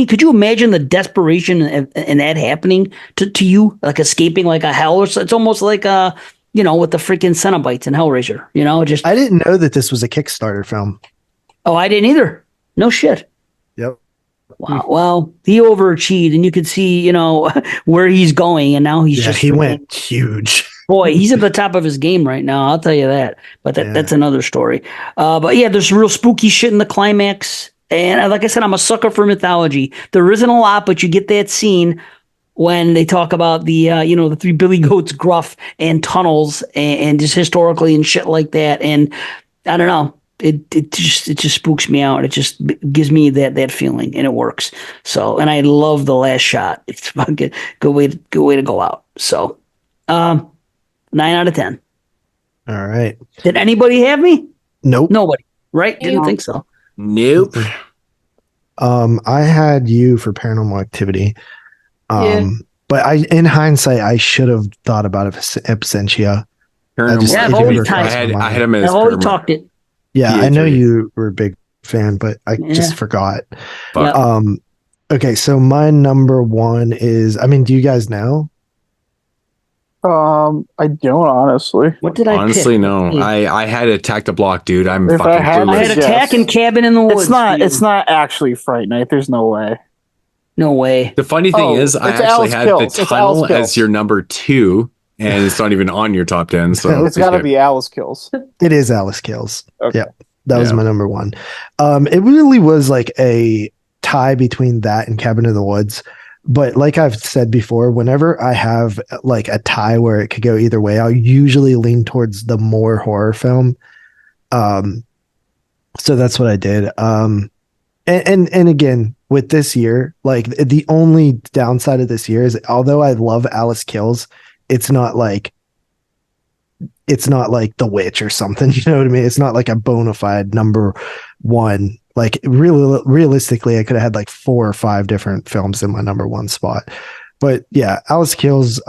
Could you imagine the desperation and that happening to you, like escaping like a hell, or so? It's almost like with the freaking Cenobites and Hellraiser. I didn't know that this was a Kickstarter film. Oh, I didn't either. No shit. Yep. Wow. Well, he overachieved, and you could see, where he's going, and now he went huge. Boy, he's at the top of his game right now. I'll tell you that. But that's another story. But yeah, there's real spooky shit in the climax, and like I said, I'm a sucker for mythology. There isn't a lot, but you get that scene when they talk about the the three billy goats, gruff, and tunnels, and just historically and shit like that. And I don't know. It just spooks me out. It just gives me that feeling, and it works. So, and I love the last shot. It's fucking good way to go out. So, 9 out of 10. All right. Did anybody have me? Nope. Nobody. Right? Didn't think so. Nope. I had you for Paranormal Activity. But in hindsight, I should have thought about Absentia. I've always talked it. Yeah, I know you were a big fan, but I just forgot. Okay, so my number one is, do you guys know? I don't honestly. What did I honestly pick? No. I had Attack the Block, dude. I had Attack and Cabin in the Woods. It's not actually Fright Night. There's no way. No way. The funny thing is, I actually had the Tunnel as your number 2. And it's not even on your top 10. So it's got to be Alice Kills. It is Alice Kills. Okay. Yeah, that was my number 1. It really was like a tie between that and Cabin in the Woods. But like I've said before, whenever I have like a tie where it could go either way, I'll usually lean towards the more horror film. So that's what I did. And again, with this year, like the only downside of this year is, although I love Alice Kills, it's not like The Witch or something, you know what I mean? It's not like a bona fide number 1. Like realistically, I could have had like 4 or 5 different films in my number 1 spot. But yeah, Alice Kills,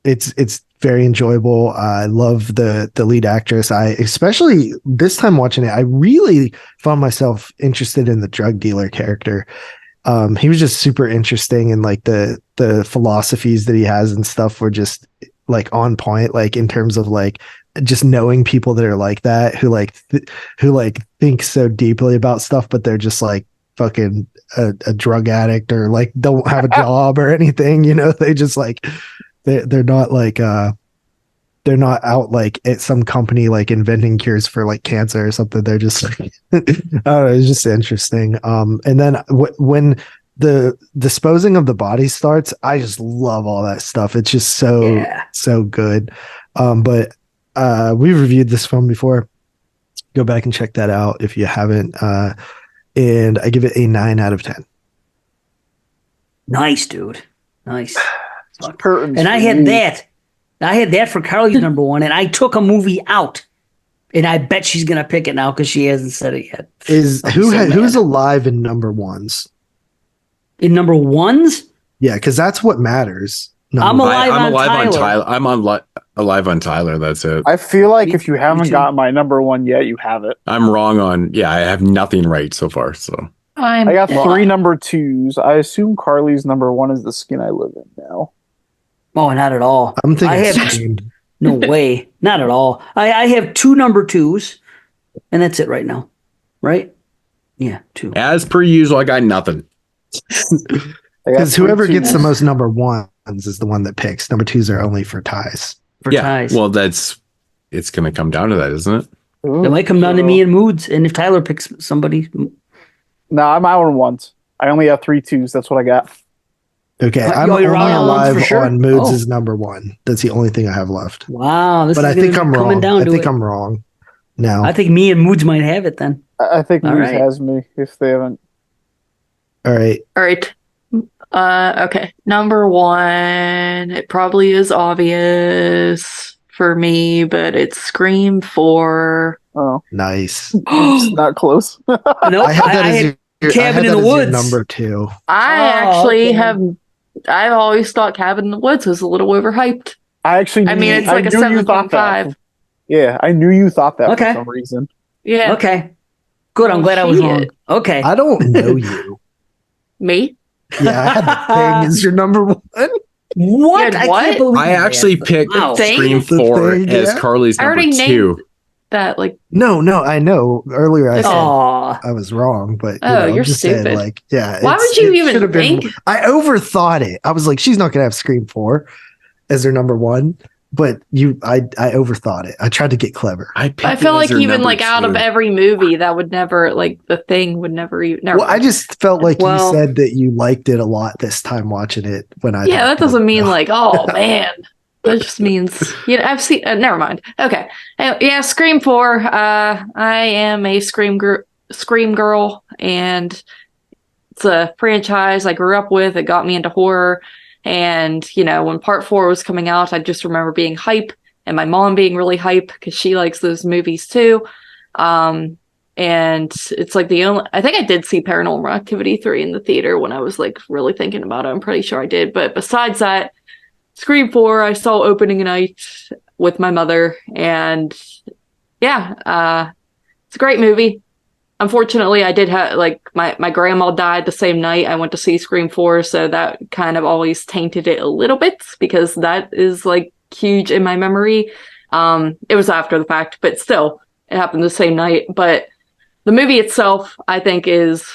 it's very enjoyable. I love the lead actress. I especially this time watching it, I really found myself interested in the drug dealer character. He was just super interesting, and like the philosophies that he has and stuff were just like on point, like in terms of like just knowing people that are like that, who think so deeply about stuff, but they're just like fucking a drug addict, or like don't have a job or anything, they just like they're not like they're not out like at some company like inventing cures for like cancer or something. They're just like, I don't know, it's just interesting. And then when the disposing of the body starts, I just love all that stuff. It's just so good. But we've reviewed this film before. Go back and check that out if you haven't. And I give it a 9 out of 10. Nice, dude. Nice. And I had that I had that for Carly's number one, and I took a movie out. And I bet she's gonna pick it now because she hasn't said it yet. Who's alive in number ones? In number ones? Yeah, because that's what matters. I'm alive on Tyler. I'm alive on Tyler. That's it. I feel like if you haven't got my number one yet, you have it. I'm wrong on. Yeah, I have nothing right so far. So I got 3 number 2s. I assume Carly's number 1 is The Skin I Live In now. Oh, not at all. I'm thinking. No way. Not at all. I have 2 number 2s, and that's it right now. Right? Yeah, 2. As per usual, I got nothing. Because whoever gets the most number 1s is the one that picks. Number 2s are only for ties. Ties. Well, it's going to come down to that, isn't it? It might come down to me and Moodz, and if Tyler picks somebody. No, I'm out on 1s. I only have 3 2s. That's what I got. Okay, I'm only alive on Moodz' number 1. That's the only thing I have left. Wow, but I think I'm wrong. I'm wrong. Now I think me and Moodz might have it then. I think Moodz has me if they haven't. All right. Okay, number 1. It probably is obvious for me, but it's Scream 4. Oh, nice. Not close. Nope, I had that as your Cabin in the Woods. Number 2. I've always thought Cabin in the Woods was a little overhyped. It's like a 7.5. Yeah, I knew you thought that for some reason. Yeah. Okay. Good. I'm glad I was wrong. Okay. I don't know you. Me? Yeah, I had the Thing as your number 1. What? I can't believe I actually picked Scream 4 as Carly's number 2. That no, I know. Earlier I said I was wrong, but you're stupid. Saying, why would you even think? I overthought it. I was like, she's not gonna have Scream 4 as their number 1, but I overthought it. I tried to get clever. I feel like even out of every movie, that would never The Thing would never even. Well, I just felt like you said that you liked it a lot this time watching it when I. Yeah, that doesn't mean oh man. That just means, I've seen, never mind. Okay. Yeah, Scream 4. I am a Scream girl, and it's a franchise I grew up with. It got me into horror. And, when part 4 was coming out, I just remember being hype and my mom being really hype because she likes those movies too. And it's I think I did see Paranormal Activity 3 in the theater when I was really thinking about it. I'm pretty sure I did. But besides that, Scream 4, I saw opening night with my mother, and it's a great movie. Unfortunately, I did have my grandma died the same night I went to see Scream 4, so that kind of always tainted it a little bit because that is huge in my memory. It was after the fact, but still, it happened the same night. But the movie itself, I think, is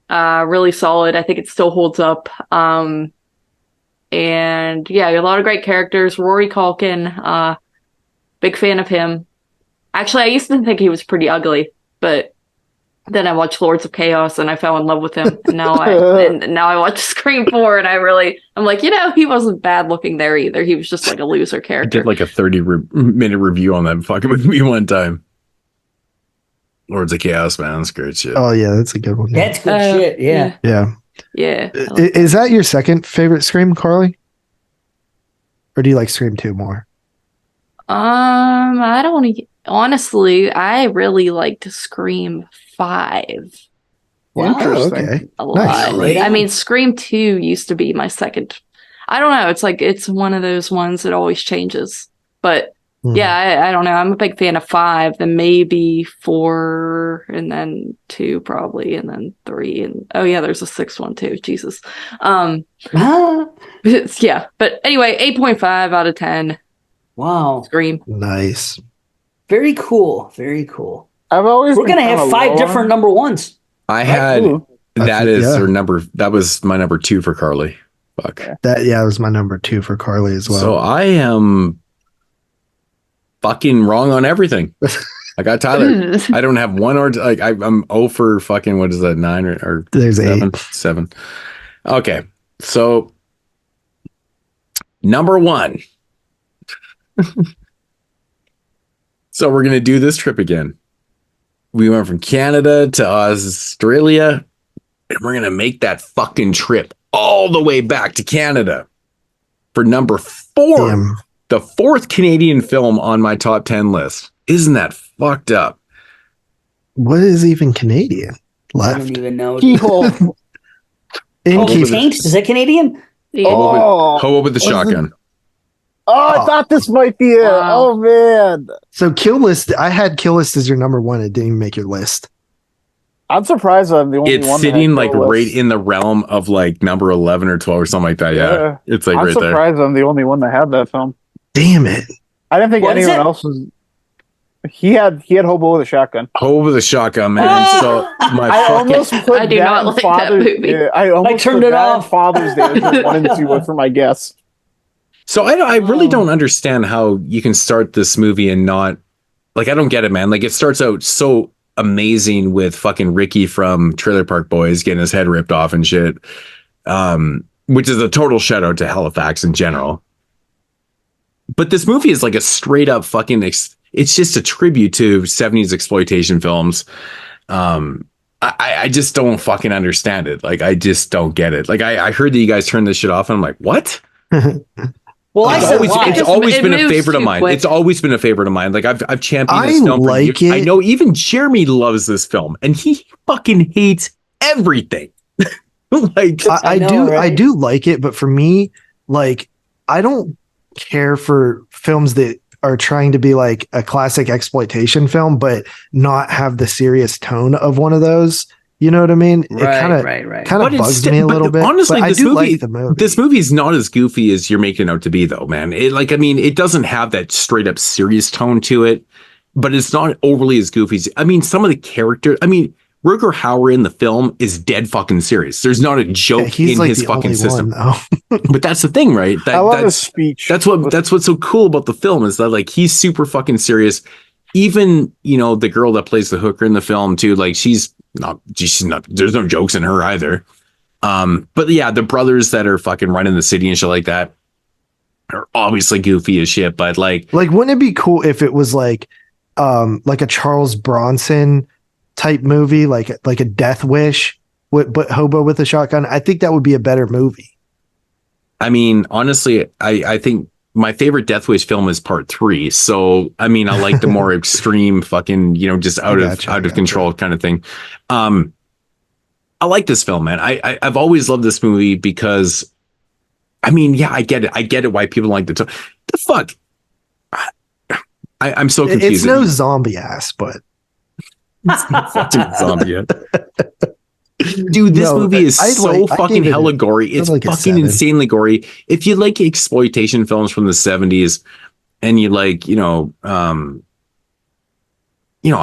really solid. I think it still holds up. And a lot of great characters. Rory Culkin, big fan of him. Actually, I used to think he was pretty ugly, but then I watched Lords of Chaos and I fell in love with him. And now I watch Scream 4 and I'm like, he wasn't bad looking there either. He was just a loser character. I did a 30-minute review on that fucking movie one time. Lords of Chaos, man, that's great shit. Oh yeah, that's a good one. That's good shit. Yeah. Yeah. Is that your second favorite Scream, Carly? Or do you like Scream 2 more? I don't honestly. I really liked Scream 5. Wow, okay. A lot. Nice. Scream 2 used to be my second. I don't know. It's one of those ones that always changes. But I don't know. I'm a big fan of 5, then maybe 4, and then 2 probably, and then 3, and there's a 6th one too. Jesus. Yeah. But anyway, 8.5 out of 10. Wow. Scream. Nice. Very cool. Very cool. We're gonna have 5 different number 1s. I had her number. That was my number 2 for Carly. Fuck. That was my number 2 for Carly as well. So I am fucking wrong on everything. I got Tyler. I don't have one or I'm 0 for fucking, what is that, 9 or there's 7? Okay, so number 1. So we're gonna do this trip again. We went from Canada to Australia, and we're gonna make that fucking trip all the way back to Canada for number 4. Damn. the 4th Canadian film on my top 10 list. Isn't that fucked up? What is even Canadian left? I don't even know. Keyhole. Taint? Is that Canadian? Yeah. Hobo with the shotgun. Oh, I thought this might be it. Wow. Oh man. So Kill List, I had Kill List as your number 1. It didn't even make your list. I'm surprised I'm the only It's one. sitting that like had right this. in the realm of like number 11 or 12 or something like that. Yeah. It's like I'm right there. surprised I'm the only one that had that film. Damn it. I didn't think What is anyone it? else was. He had Hobo with a shotgun. Hobo with a shotgun, man. So my I fucking almost put I do that not in like that Father's movie. Day. I almost turned put it that in off. Father's Day as my 1 and 2 for my guess. So I really don't understand how you can start this movie and not like, I don't get it, man. Like it starts out so amazing with fucking Ricky from Trailer Park Boys getting his head ripped off and shit. Which is a total shout out to Halifax in general. But this movie is like a straight up fucking, it's just a tribute to 70s exploitation films. I just don't fucking understand it. Like, I just don't get it. Like, I heard that you guys turned this shit off and I'm like, what? Well, I said why. It's always It been a moves favorite of too mine. quick. It's always been a favorite of mine. Like I've championed this I film for like years. it. I know even Jeremy loves this film and he fucking hates everything. Like I know, do right? I do like it, but for me, like I don't care for films that are trying to be like a classic exploitation film, but not have the serious tone of one of those. You know what I mean? It kind of But it's bugs sti- me a but little bit. honestly, but I this do movie- like the movie. this movie is not as goofy as you're making it out to be, though, man. It like, I mean, it doesn't have that straight up serious tone to it, but it's not overly as goofy. I mean, some of the characters, I mean, Rutger Hauer in the film is dead fucking serious. There's not a joke he's in like his the fucking only system. one, though. But that's the thing, right? I love his speech. That's what's so cool about the film is that like he's super fucking serious. Even, you know, the girl that plays the hooker in the film too, like she's not, there's no jokes in her either. But yeah, the brothers that are fucking running the city and shit like that are obviously goofy as shit, but like wouldn't it be cool if it was like a Charles Bronson type movie, like a Death Wish, but Hobo with a Shotgun? I think that would be a better movie. I mean, honestly, I think my favorite Death Wish film is part 3. So, I mean, I like the more extreme fucking, you know, just out of control kind of thing. I like this film, man. I've always loved this movie because, I mean, yeah, I get it. I get it why people like the fuck. I'm so confused. It's no zombie ass, but fucking zombie. Dude, this movie is so fucking hella gory. It's like a fucking 7. insanely gory. If you like exploitation films from the 70s and you like, I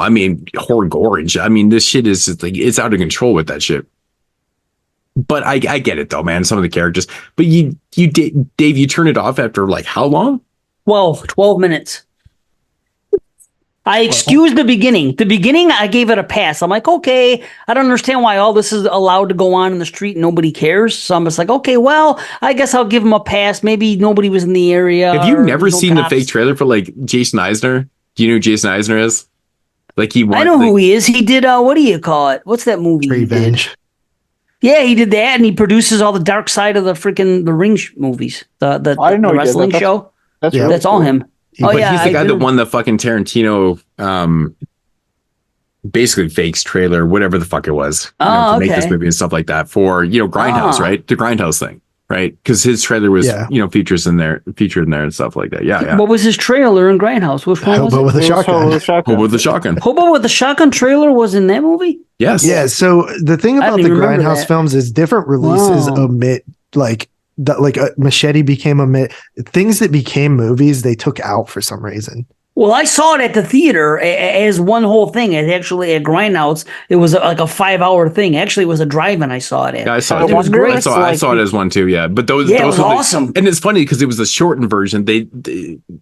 mean, horror gorge. I mean, this shit is just like, it's out of control with that shit. But I get it though, man. Some of the characters, but you did, Dave, you turn it off after like how long? 12 minutes. I excused the beginning. The beginning, I gave it a pass. I'm like, okay, I don't understand why all this is allowed to go on in the street and nobody cares. So I'm just like, okay, well, I guess I'll give him a pass. Maybe nobody was in the area. Have you never no seen cops. the fake trailer for like Jason Eisner? Do you know who Jason Eisner is? Like I know who he is. He did, what do you call it? What's that movie? Revenge. Yeah, he did that, and he produces all the Dark Side of the Ring movies. The I didn't know he did wrestling that. show. That's Yeah. really That's all cool. him. But yeah, he's the I guy that do. won the fucking Tarantino basically fakes trailer, whatever the fuck it was. To make this okay. movie and stuff like that for, Grindhouse, right? The Grindhouse thing, right? Because his trailer was, featured in there and stuff like that. Yeah. What was his trailer in Grindhouse? Which one was Hobo it? with a Shotgun. Hobo with the Shotgun. Hobo with the Shotgun trailer was in that movie? Yes. Yeah. So the thing I about didn't the even remember Grindhouse that. films is different releases Wow. omit Machete became things that became movies they took out for some reason. Well, I saw it at the theater as one whole thing. It actually at Grindhouse. It was like a 5-hour thing. Actually, it was a drive-in. I saw it at. Yeah, I saw it. It was too. great. I saw it as one too. Yeah, but those Yeah, it those was were the- awesome. and it's funny because it was a shortened version. They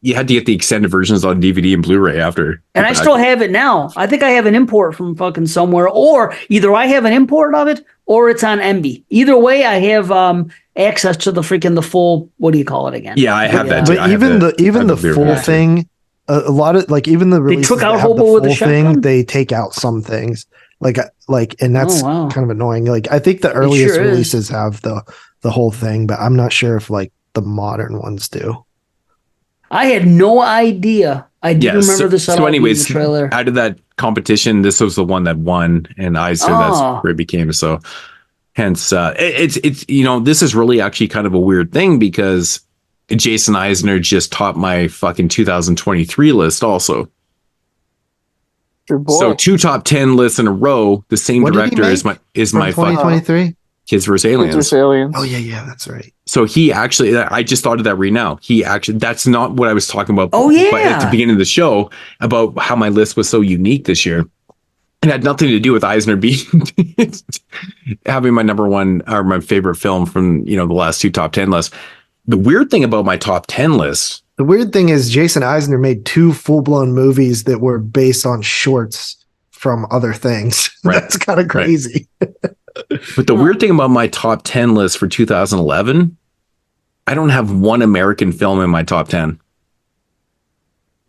you had to get the extended versions on DVD and Blu-ray after. And I still have it now. I think I have an import from fucking somewhere, or either I have an import of it, or it's on Envy. Either way, I have access to the full. What do you call it again? Yeah, I have that. But I have even the Blu-ray full version. thing, a lot of even the releases took out that have the Hobo with a full Shotgun? thing, they take out some things. And that's Oh, wow. kind of annoying. Like I think the earliest sure is. releases have the whole thing, but I'm not sure if like the modern ones do. I had no idea. I do remember this. So, anyways, the trailer. Out of that competition, this was the one that won, and Eisner. That's where it became. So, hence, it's this is really actually kind of a weird thing because Jason Eisner just topped my fucking 2023 list also. So 2 top 10 lists in a row. The same director is my 2023 Kids vs. Aliens. Oh yeah, that's right. So he actually, I just thought of that right now. That's not what I was talking about. Oh yeah, at the beginning of the show about how my list was so unique this year. It had nothing to do with Eisner being having my number one or my favorite film from the last 2 top 10 lists. The weird thing about my top 10 list. The weird thing is Jason Eisner made 2 full-blown movies that were based on shorts from other things. Right. That's kind of crazy. Right. But the weird thing about my top 10 list for 2011, I don't have one American film in my top 10.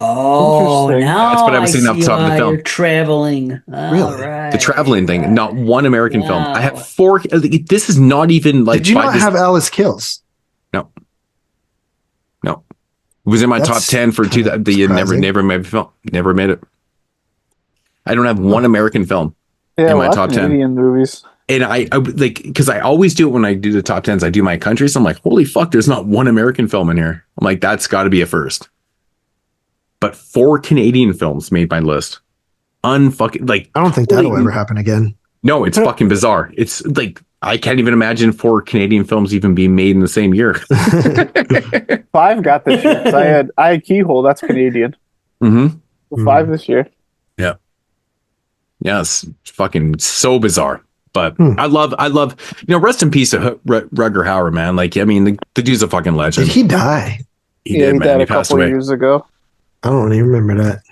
Oh, now that's what I was saying off the top of the film. You're traveling. Really? Right. The traveling thing. Not one American film. I have 4. This is not even like. Did you not have Alice Kills? No. It was in my top 10 for never made it. I don't have one American film in my top 10 Canadian movies. And I like, because I always do it when I do the top 10s, I do my countries. I'm like, holy fuck, there's not one American film in here. I'm like, that's got to be a first. But 4 Canadian films made my list. Unfucking like, I don't think that'll ever happen again. No, it's fucking bizarre. It's like, I can't even imagine 4 Canadian films even being made in the same year. 5 got this year. I had Keyhole. That's Canadian. Mm-hmm. 5 this year. Yeah. Yeah, it's fucking so bizarre. But I love, rest in peace to Rutger Hauer, man. Like, I mean, the dude's a fucking legend. Did he die? He did, man. Died He a passed couple away years ago. I don't even remember that.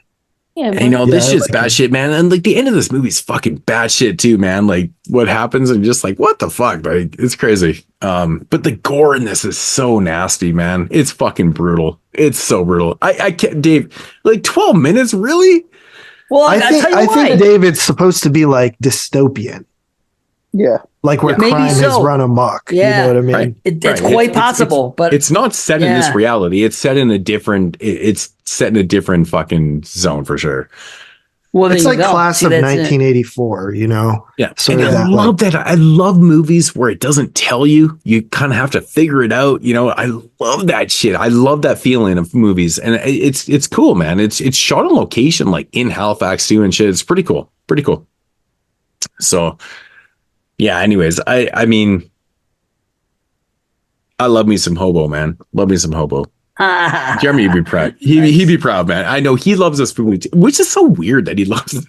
Yeah, this shit's bad shit, man. And like the end of this movie is fucking bad shit too, man. Like what happens and just like, what the fuck? Like it's crazy. But the gore in this is so nasty, man. It's fucking brutal. It's so brutal. I can't, Dave, like 12 minutes, really? Well, I think David's supposed to be like dystopian. Yeah. Like where crime has run amok. Yeah. You know what I mean? Right. It's quite possible, but it's not set in this reality. It's set in a different fucking zone for sure. Well, it's like Class of 1984, Yeah. So and I love that. I love movies where it doesn't tell you. You kind of have to figure it out. I love that shit. I love that feeling of movies. And it's cool, man. It's shot on location, like in Halifax too and shit. It's pretty cool. Pretty cool. So yeah, anyways, I mean, I love me some Hobo, man. Love me some Hobo. Jeremy would be proud. He'd be proud, man. I know he loves this movie too, which is so weird that he loves it.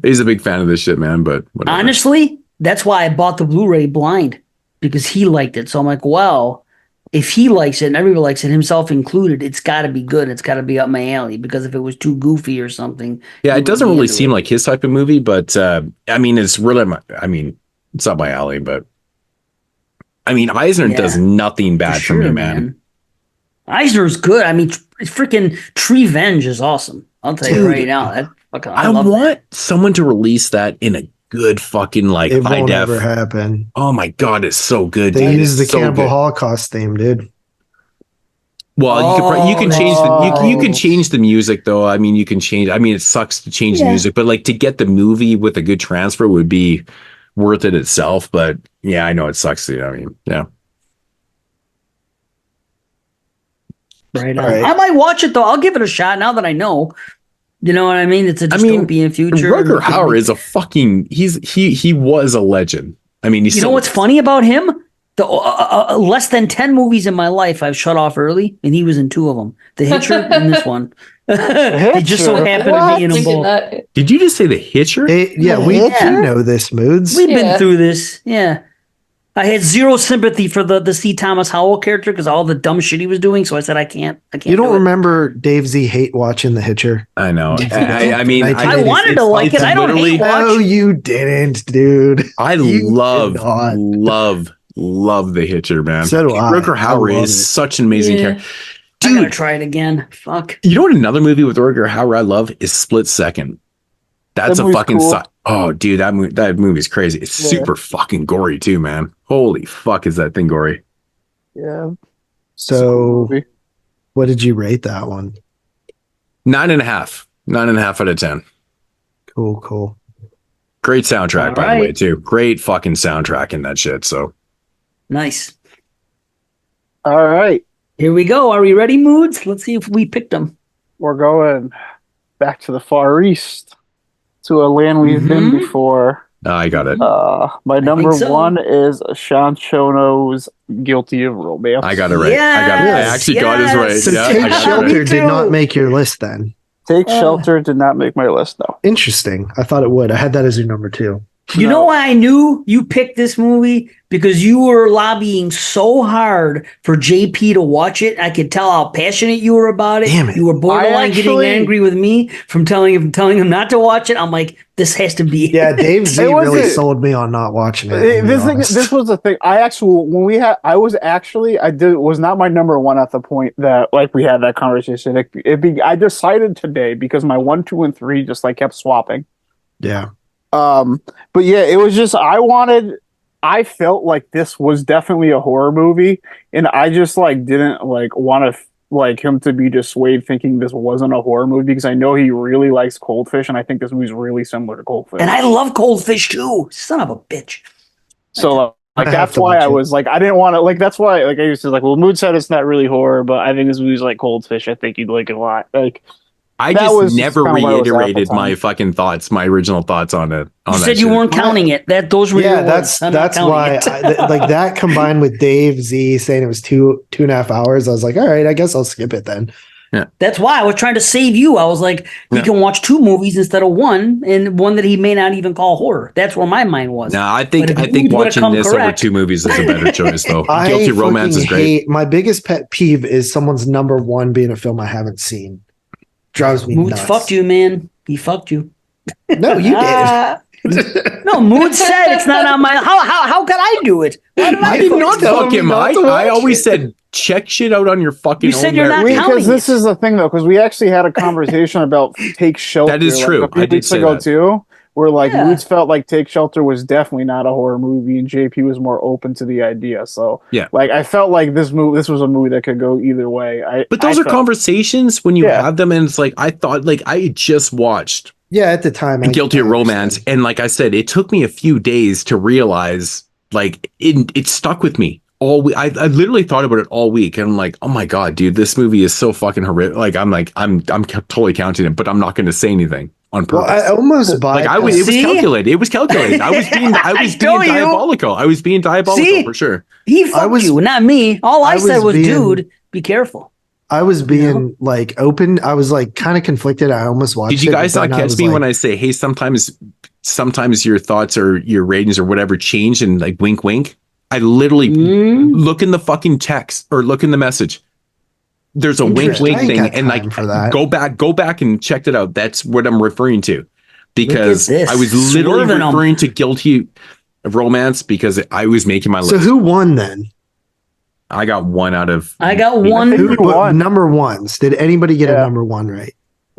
He's a big fan of this shit, man, but whatever. Honestly, that's why I bought the Blu-ray blind, because he liked it. So I'm like, well, if he likes it and everybody likes it, himself included, it's got to be good. It's got to be up my alley, because if it was too goofy or something. Yeah, it doesn't really seem like his type of movie, but I mean, it's really, it's up my alley, but I mean, Eisner does nothing bad for me, man. Eisner's good. I mean, freaking Treevenge is awesome. I'll tell you right now. I want someone to release that in a good fucking like it high won't def. ever happen. Oh my god, it's so good. They use the Cannibal Holocaust theme, dude. Well, you can change you can change the music though. I mean, you can change. I mean, it sucks to change the music, but like to get the movie with a good transfer would be worth it itself. But yeah, I know it sucks. I mean, yeah. Right. I might watch it though. I'll give it a shot now that I know. You know what I mean? It's a dystopian future. Rutger Hauer is a fucking. He was a legend. I mean, you know what's funny about him? The less than 10 movies in my life I've shut off early, and he was in 2 of them. The Hitcher and this one. He just so happened to be in them both. Did you just say The Hitcher? We do know this, Moodz. We've been through this. Yeah. I had zero sympathy for the C. Thomas Howell character because all the dumb shit he was doing. So I said, I can't. You don't remember Dave Z hate watching The Hitcher? I know. I mean, I wanted to like it. I don't hate watch. No, you didn't, dude. I love The Hitcher, man. So do I. Rutger Hauer is such an amazing character. Dude, I'm gonna try it again. Fuck. You know what? Another movie with Rutger Hauer I love is Split Second. That's a fucking oh, dude, that movie's crazy. It's super fucking gory too, man. Holy fuck, is that thing gory? Yeah. So What did you rate that one? 9.5. 9.5 out of 10. Cool. Great soundtrack, by the way, too. Great fucking soundtrack in that shit. So nice. All right. Here we go. Are we ready, Moodz? Let's see if we picked them. We're going back to the Far East, to a land we've been before. I got it. My number one is Sean Chono's Guilty of Romance. I got it right. I actually got his right. So Yeah, Take Shelter did not make your list then. Take Shelter did not make my list, though. Interesting. I thought it would. I had that as your number 2. You know why I knew you picked this movie? Because you were lobbying so hard for JP to watch it. I could tell how passionate you were about it. Damn it. You were borderline getting angry with me from telling him not to watch it. I'm like, this has to be. Yeah, Dave Z really sold me on not watching it. This was the thing. I was not my number one at the point that we had that conversation. I decided today because my 1, 2, and 3 just kept swapping. Yeah. But yeah, it was just I felt like this was definitely a horror movie, and I just didn't want to him to be dissuaded thinking this wasn't a horror movie, because I know he really likes Coldfish, and I think this movie's really similar to Coldfish. And I love Coldfish too. Son of a bitch. So that's why I was I didn't want to that's why I used to well, Mood said it's not really horror, but I think this movie's like Coldfish. I think you'd like it a lot. I just never reiterated my fucking thoughts, my original thoughts on it. You said you weren't counting it. Those were your words. That's why that combined with Dave Z saying it was 2.5 hours. I was like, all right, I guess I'll skip it then. Yeah. That's why I was trying to save you. I was like, he can watch 2 movies instead of 1, and one that he may not even call horror. That's where my mind was. No, I think watching this over 2 movies is a better choice, though. Guilty Romance is great. My biggest pet peeve is someone's number 1 being a film I haven't seen. Drives me nuts. Fucked you, man. He fucked you. No, you did. No, Mood said it's not on my. How could I do it? I did not fuck him. I always said check shit out on your fucking. You said you're not counting. Because this is the thing, though. Because we actually had a conversation about Take Shelter. That is true. A few weeks ago too. Where Moods felt like Take Shelter was definitely not a horror movie, and JP was more open to the idea. So yeah, I felt like this was a movie that could go either way. But those are conversations when you have them, and it's I thought I just watched. Yeah, at the time, Guilty of Romance, and like I said, it took me a few days to realize it stuck with me all week. I literally thought about it all week, and I'm like, oh my god, dude, this movie is so fucking horrific. I'm totally counting it, but I'm not going to say anything. On purpose. Well, I almost buy it was calculated. It was calculated. I was being diabolical. I was being diabolical for sure. He fucked you, not me. All I said was, dude, be careful. I was being open. I was kind of conflicted. I almost watched it. Did you guys not catch me when I say, hey, sometimes your thoughts or your ratings or whatever change and wink, wink? I literally look in the fucking text or look in the message. There's a wink thing, and for that. go back and check it out. That's what I'm referring to, because I was literally referring to Guilty of Romance because I was making my list. So who won then? I got 1 out of. I got 1. Who won? Number ones. Did anybody get a number 1 right?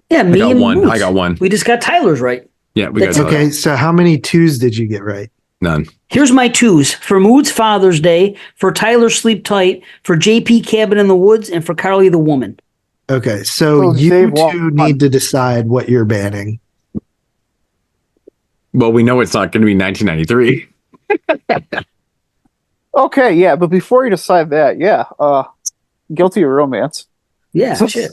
Yeah, me I got and 1. Moose. I got 1. We just got Tyler's right. Yeah, we got Tyler. Okay, so how many 2s did you get right? None. Here's my 2s for Mood's Father's Day, for Tyler Sleep Tight, for JP Cabin in the Woods, and for Carly the Woman. Okay, so you two need to decide what you're banning. Well, we know it's not going to be 1993. Okay, yeah, but before you decide that, Guilty of Romance. Yeah, shit.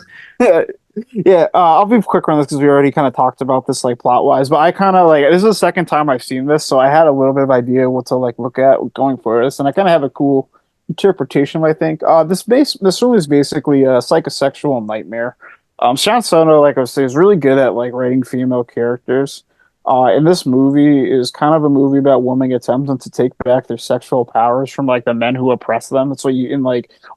Yeah, I'll be quick on this because we already kind of talked about this plot wise, but I kind of this is the second time I've seen this, so I had a little bit of idea what to look at going for this, and I kind of have a cool interpretation. I think this film is basically a psychosexual nightmare. Sean Sono, like I was saying, is really good at writing female characters. And this movie is kind of a movie about women attempting to take back their sexual powers from the men who oppress them. That's what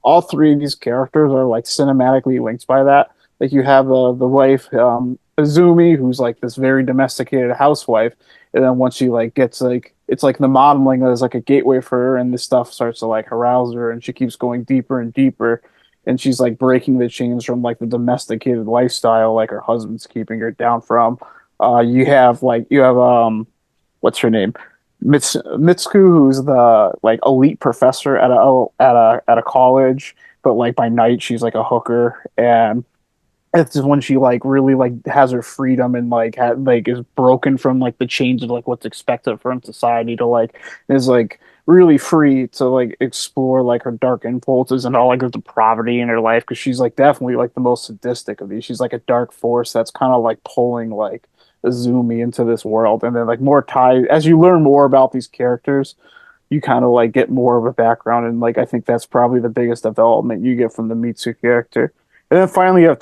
all 3 of these characters are cinematically linked by that. You have the wife, Azumi, who's this very domesticated housewife, and then once she gets it's the modeling is a gateway for her, and this stuff starts to arouse her, and she keeps going deeper and deeper, and she's breaking the chains from the domesticated lifestyle her husband's keeping her down from. You have what's her name, Mitsuku, who's the elite professor at a college. but like by night she's like a hooker, and it's when she like really like has her freedom and like is broken from like the chains of like what's expected from society to like is like really free to like explore like her dark impulses and all like the depravity in her life, because she's like definitely like the most sadistic of these. She's like a dark force that's kind of like pulling like Azumi into this world, and then like more tie as you learn more about these characters, you kind of like get more of a background, and like I think that's probably the biggest development you get from the Mitsu character. And then finally you have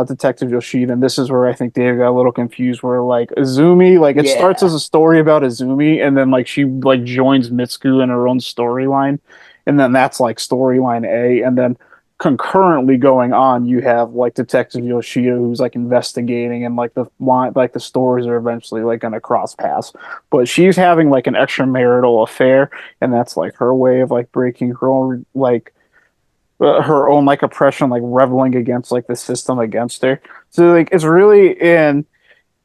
Detective Yoshida, and this is where I think Dave got a little confused, where like Azumi, like it starts as a story about Azumi, and then like she like joins Mitsuko in her own storyline, and then that's like storyline A, and then concurrently going on you have like Detective Yoshida, who's like investigating, and like the stories are eventually like gonna cross paths, but she's having like an extramarital affair, and that's like her way of like breaking her own like oppression, like rebelling against like the system against her. So like it's really in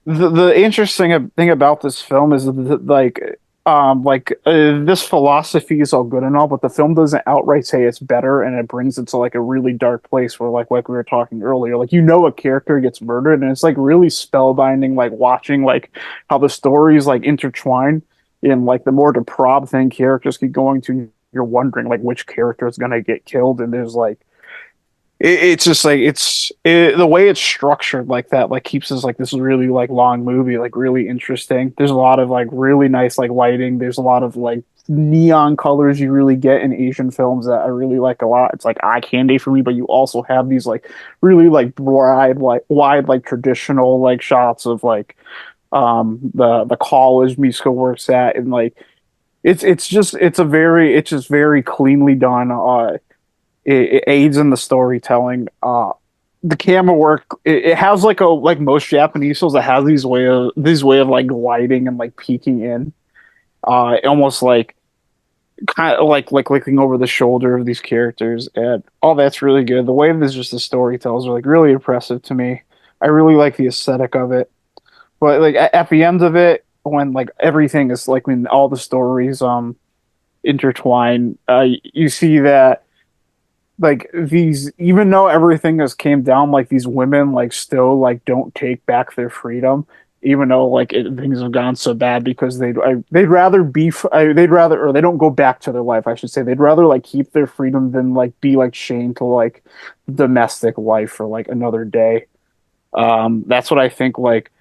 the interesting thing about this film is that, this philosophy is all good and all, but the film doesn't outright say it's better, and it brings it to like a really dark place where like we were talking earlier, like a character gets murdered, and it's like really spellbinding, like watching like how the stories like intertwine in like the more depraved thing characters keep going to. You're wondering like which character is gonna get killed, and there's like it's just like the way it's structured like that like keeps us like this really like long movie like really interesting. There's a lot of like really nice like lighting. There's a lot of like neon colors you really get in Asian films that I really like a lot. It's like eye candy for me, but you also have these like really like wide like traditional like shots of like the college Misko works at, and like it's just very cleanly done. It aids in the storytelling. The camera work, it has like most Japanese films that has these way of like gliding and like peeking in, almost like kind of like looking over the shoulder of these characters, and all that's really good. The way this just the story tells are like really impressive to me. I really like the aesthetic of it, but like at the end of it, when like everything is like when all the stories intertwine, you see that like these, even though everything has came down, like these women like still like don't take back their freedom, even though like things have gone so bad, because they'd rather or they don't go back to their life, I should say. They'd rather like keep their freedom than like be like chained to like domestic life for like another day. That's what I think like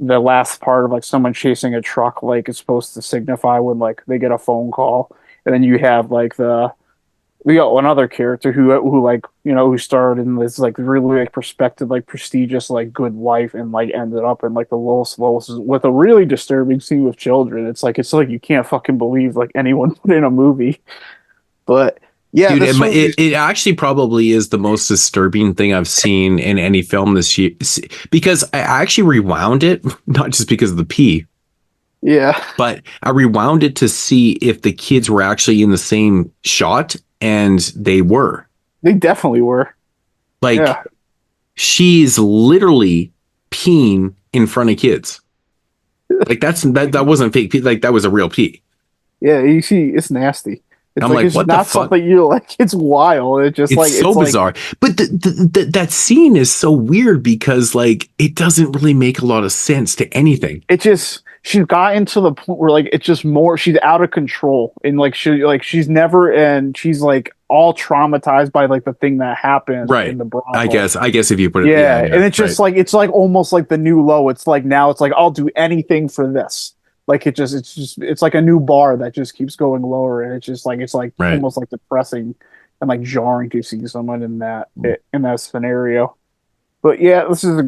the last part of like someone chasing a truck like is supposed to signify, when like they get a phone call, and then you have like we got another character who like who started in this like really like respected like prestigious like good life, and like ended up in like the lowest with a really disturbing scene with children. It's like you can't fucking believe like anyone put in a movie, but yeah, dude, it actually probably is the most disturbing thing I've seen in any film this year, because I actually rewound it, not just because of the pee. Yeah. But I rewound it to see if the kids were actually in the same shot, and they were. They definitely were. Like, yeah. She's literally peeing in front of kids. Like that wasn't fake pee, like that was a real pee. Yeah, you see, it's nasty. It's I'm like, it's what not the fuck? Something you like. It's wild. It's so bizarre. But that scene is so weird, because like it doesn't really make a lot of sense to anything. It just, she's gotten to the point where like it's just more, she's out of control, and like she's never, and she's like all traumatized by like the thing that happened in the brothel. I guess if you put it, yeah, and it's just like it's like almost like the new low. It's like now it's like I'll do anything for this. Like it's like a new bar that just keeps going lower, and it's almost like depressing and like jarring to see someone in that scenario. But yeah, this is a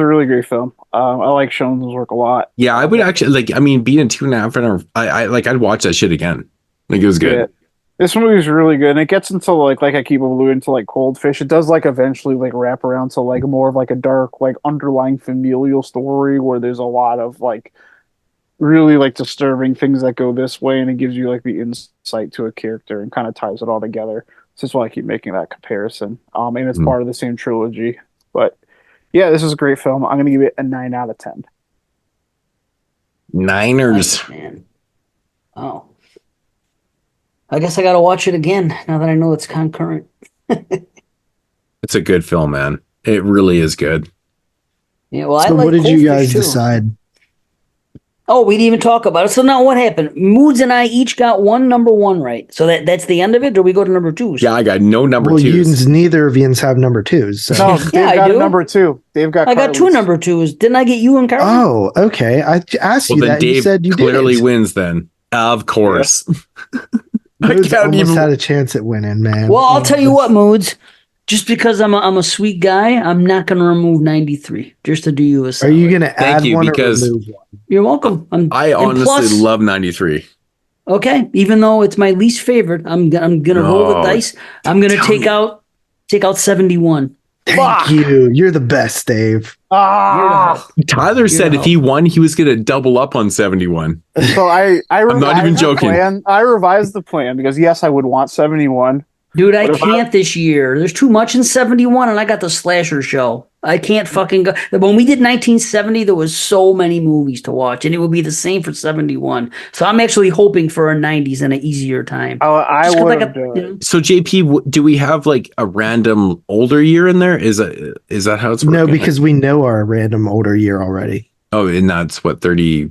really great film. I like Shon's work a lot. Yeah, I would actually like. I mean, being 2.5 hours, I'd watch that shit again. Like it was good. Yeah. This movie is really good, and it gets into like I keep alluding to like Cold Fish. It does like eventually like wrap around to like more of like a dark like underlying familial story, where there's a lot of like really like disturbing things that go this way, and it gives you like the insight to a character and kind of ties it all together. So that's why I keep making that comparison. And it's part of the same trilogy. But yeah, this is a great film. I'm gonna give it a 9 out of 10. Niners. Nice, man. Oh, I guess I gotta watch it again now that I know it's concurrent. It's a good film, man. It really is good. Yeah, well, So what did you guys decide? Oh, we didn't even talk about it. So now what happened? Moodz and I each got one number one right. So that's the end of it, or we go to number two? Yeah, I got no number well, twos. Neither of yous have number twos. So. No, Dave Yeah, I got do. a number two. Dave got. I got two number twos. Didn't I get you and Carl? Oh, okay. I asked Well, you then that. You Dave said you clearly didn't. wins. Then, of course. Moodz can't almost even- had a chance at winning, man. Well, I'll tell you what, Moodz. Just because I'm a sweet guy, I'm not going to remove 93. Just to do you a Are solid. you going to add you, one because- or remove one? You're welcome. I and honestly plus- love 93. Okay, even though it's my least favorite, I'm gonna roll the No. dice. I'm gonna Tell take me. out 71. Thank you. You're the best, Dave. Tyler said if he won, he was going to double up on 71. So I I'm not even revised the joking. plan. I revised the plan because yes, I would want 71. Dude, I What if can't this year. There's too much in 71, and I got the slasher show. I can't fucking go. When we did 1970, there was so many movies to watch, and it would be the same for 71. So I'm actually hoping for a 90s and an easier time. I Just 'cause would got- have you know, So JP, do we have like a random older year in there? Is that how it's working? No, because we know our random older year already. Oh, and that's what 30.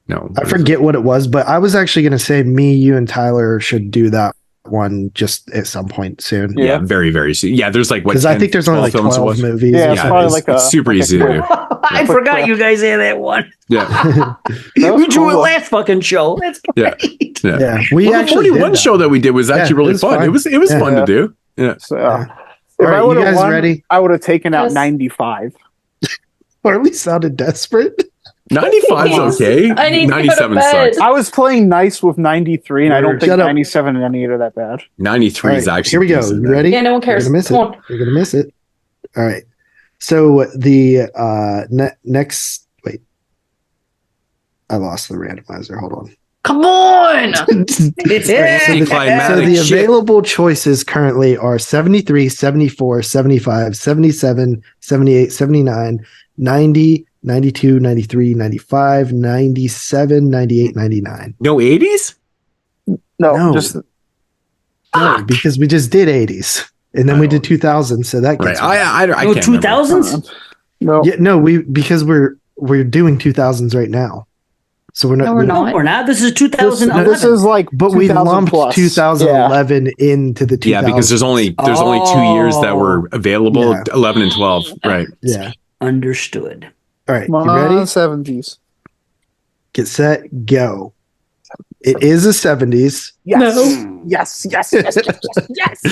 No, I forget what it was, but I was actually going to say me, you, and Tyler should do that one just at some point soon. Yeah, very, very soon. Yeah, there's like what? Because I 10, think there's only like 12 films to 12 watch? movies. Yeah, or it's Yeah, probably it's, like it's super easy to do. I forgot you guys had that one. Yeah, We drew cool. it last fucking show. That's yeah, great. yeah. Yeah, we Well, the actually did 41 that show one. that we did was Yeah, actually it really was fun. fun. It was Yeah. fun to do. Yeah. So, Yeah. if All right, I you would have guys won, ready? I would have taken out Yes. 95. Or we sounded desperate. 95 is okay. I need to go to 97 bed. sucks. I was playing nice with 93, and I don't think Shut up. 97 and 98 are that bad. 93 All is right, actually. here we go. decent, You man. ready? Yeah, no one cares. You're gonna miss Come it. on. You're gonna miss it. All right. So the next. Wait, I lost the randomizer. Hold on. Come on. So the Anticlimactic shit. available choices currently are 73, 74, 75, 77, 78, 79, 90, 92, 93, 95, 97, 98, 99. No 80s? No. Just No, because we just did 80s. And then we did 2000, so that Right. gets I No, can't 2000s? no. Yeah, no, because we're doing 2000s right now. So we're not. No, we're No, not. we're not. This is 2011. This is like, But we 2000 lumped plus. 2011 into the 2000s. Yeah, because there's only 2 years that were available, Yeah. 11 and 12. Right. Yeah. Understood. All right. Yeah. You ready? 70s. Get set. Go. It is a 70s. Yes. No. Yes. Yes. Yes. Yes. Yes.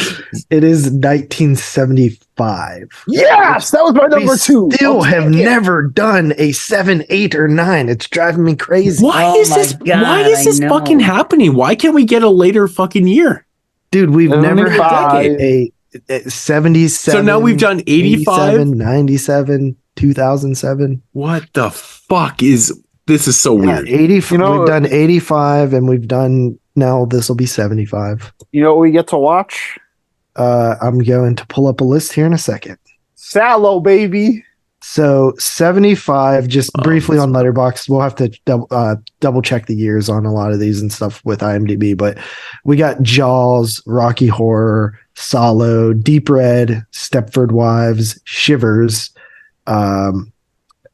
It is 1975. Yes. That was my number We two. still I'll have take it. never done a 7, 8, or 9. It's driving me crazy. Why Oh is my this? God, why is I this know. fucking happening? Why can't we get a later fucking year? Dude, we've never had 75. a 77. So now we've done 85. 87, 97, 2007. What the fuck is? This is so Yeah, weird. 80. You know- we've done 85, and we've done now. This will be 75. You know what we get to watch? I'm going to pull up a list here in a second. Sallow, baby. So 75, just Oh, briefly on Letterboxd. We'll have to double check the years on a lot of these and stuff with IMDb. But we got Jaws, Rocky Horror, Solo, Deep Red, Stepford Wives, Shivers,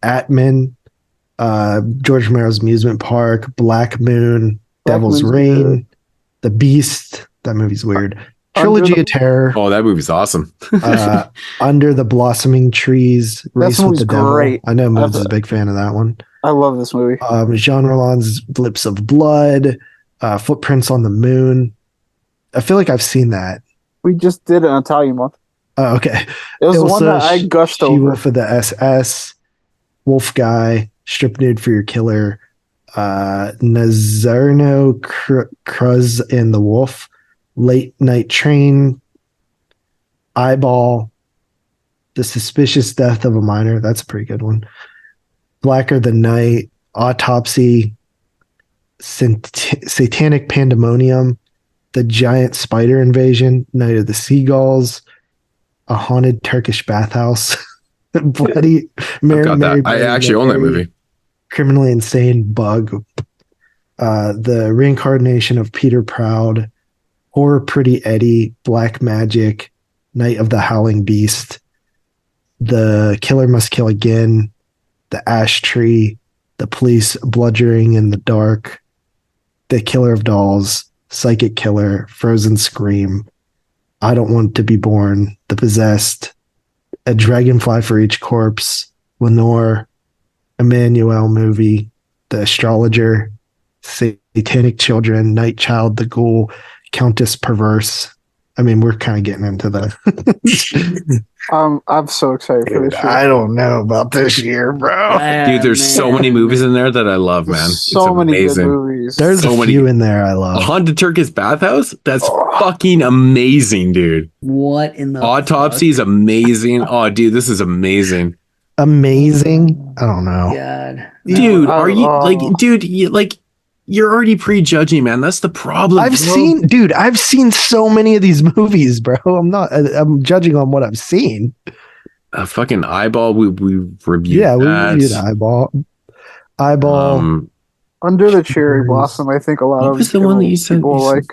Atman, George Romero's Amusement Park, Black Moon, Devil's Moon's Reign, good. The Beast. That movie's weird. Under Trilogy the- of Terror. Oh, that movie's awesome. Under the Blossoming Trees, Race with movie's the Devil. great. I know Moodz That's is a big fan of that one. I love this movie. Jean Rollins' Lips of Blood, Footprints on the Moon. I feel like I've seen that. We just did an Italian month. Oh, okay. It was the one Ilsa, that I gushed over. She-Wolf of the SS, Wolf Guy, Strip Nude for Your Killer, Nazareno Cruz and the Wolf, Late Night Train, Eyeball, The Suspicious Death of a Minor. That's a pretty good one. Blacker Than Night, Autopsy, Satanic Pandemonium, The Giant Spider Invasion, Night of the Seagulls, A Haunted Turkish Bathhouse, Bloody Mary, I've got Mary, that. I Mary, actually own that Mary, movie. Criminally Insane, Bug, The Reincarnation of Peter Proud, Horror Pretty Eddie, Black Magic, Night of the Howling Beast, The Killer Must Kill Again, The Ash Tree, The Police Bludgeoning in the Dark, The Killer of Dolls, Psychic Killer, Frozen Scream, I Don't Want to Be Born, The Possessed, A Dragonfly for Each Corpse, Lenore, Emmanuel Movie, The Astrologer, Satanic Children, Night Child, The Ghoul, Countess Perverse. I mean, we're kind of getting into the. I'm so excited for this year. I don't know about this year, bro. Dude, there's so many movies in there that I love, man. So many good movies. There's so a few in there I love. Haunted Turkish Bathhouse? That's fucking amazing, dude. What in the Autopsy is amazing. Oh, dude, this is amazing. Amazing? I don't know. God. Dude, are you like, dude, you're already prejudging, man. That's the problem. I've seen so many of these movies, bro. I'm judging on what I've seen. A fucking Eyeball, we reviewed. Yeah, we reviewed Eyeball. Under the Cherry Blossom, I think a lot What of was the one that you said? people like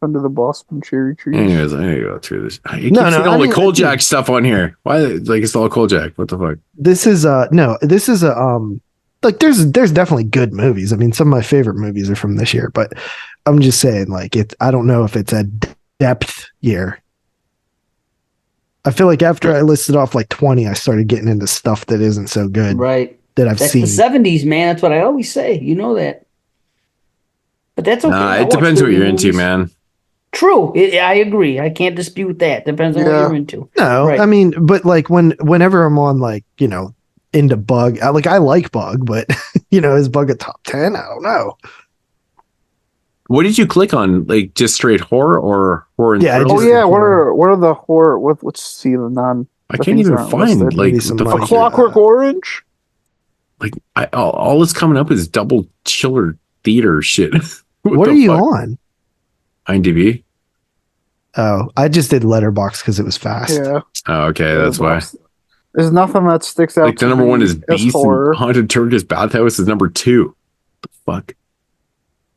Under the Blossom Cherry Tree. Anyways, I need to go through this. You keep seeing all the Kojak stuff on here. Why? Like it's all Kojak. What the fuck? This is like there's definitely good movies. I mean, some of my favorite movies are from this year, but I'm just saying, like, I don't know if it's a depth year. I feel like after I listed off like 20, I started getting into stuff that isn't so good. Right. That I've seen. That's the 70s, man. That's what I always say. You know that. But that's okay. Nah, it depends what you're into, man. True. I agree. I can't dispute that. Depends on what you're into. No, right. I mean, but like whenever I'm on, like, you know, into Bug, I like Bug, but you know, is Bug a top 10? I don't know. What did you click on? Like just straight horror or horror? Yeah. And What are the horror? Let's see the non. I can't even find like the Clockwork Orange. Like all that's coming up is double chiller theater shit. What are you on? IMDb. Oh, I just did Letterboxd because it was fast. Yeah. Oh, okay, that's why. There's nothing that sticks out. Like the number one is Beast, and Haunted Turkish Bathhouse is number 2. The fuck.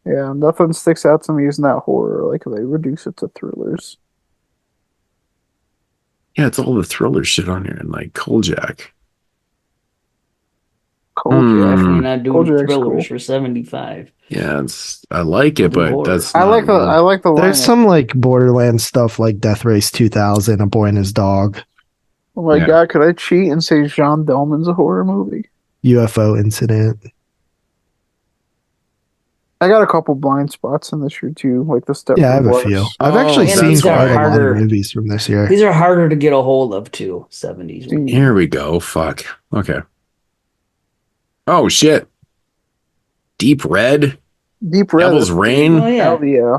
Yeah, nothing sticks out to me using that horror. Like they reduce it to thrillers. Yeah, it's all the thriller shit on here, and like Kojak. Definitely not doing Kojak's thrillers cool. for 75. Yeah, I like it, but that's I like the There's some like Borderlands stuff like Death Race 2000, A Boy and His Dog. Oh my god, could I cheat and say Jean Delman's a horror movie? UFO Incident. I got a couple blind spots in this year too, like the Step. Yeah, I have a few. I've actually seen quite a lot of movies from this year. These are harder to get a hold of too. 70s. Here we go. Fuck. Okay. Oh shit. Deep Red. Devil's Rain. Oh, yeah. Hell yeah.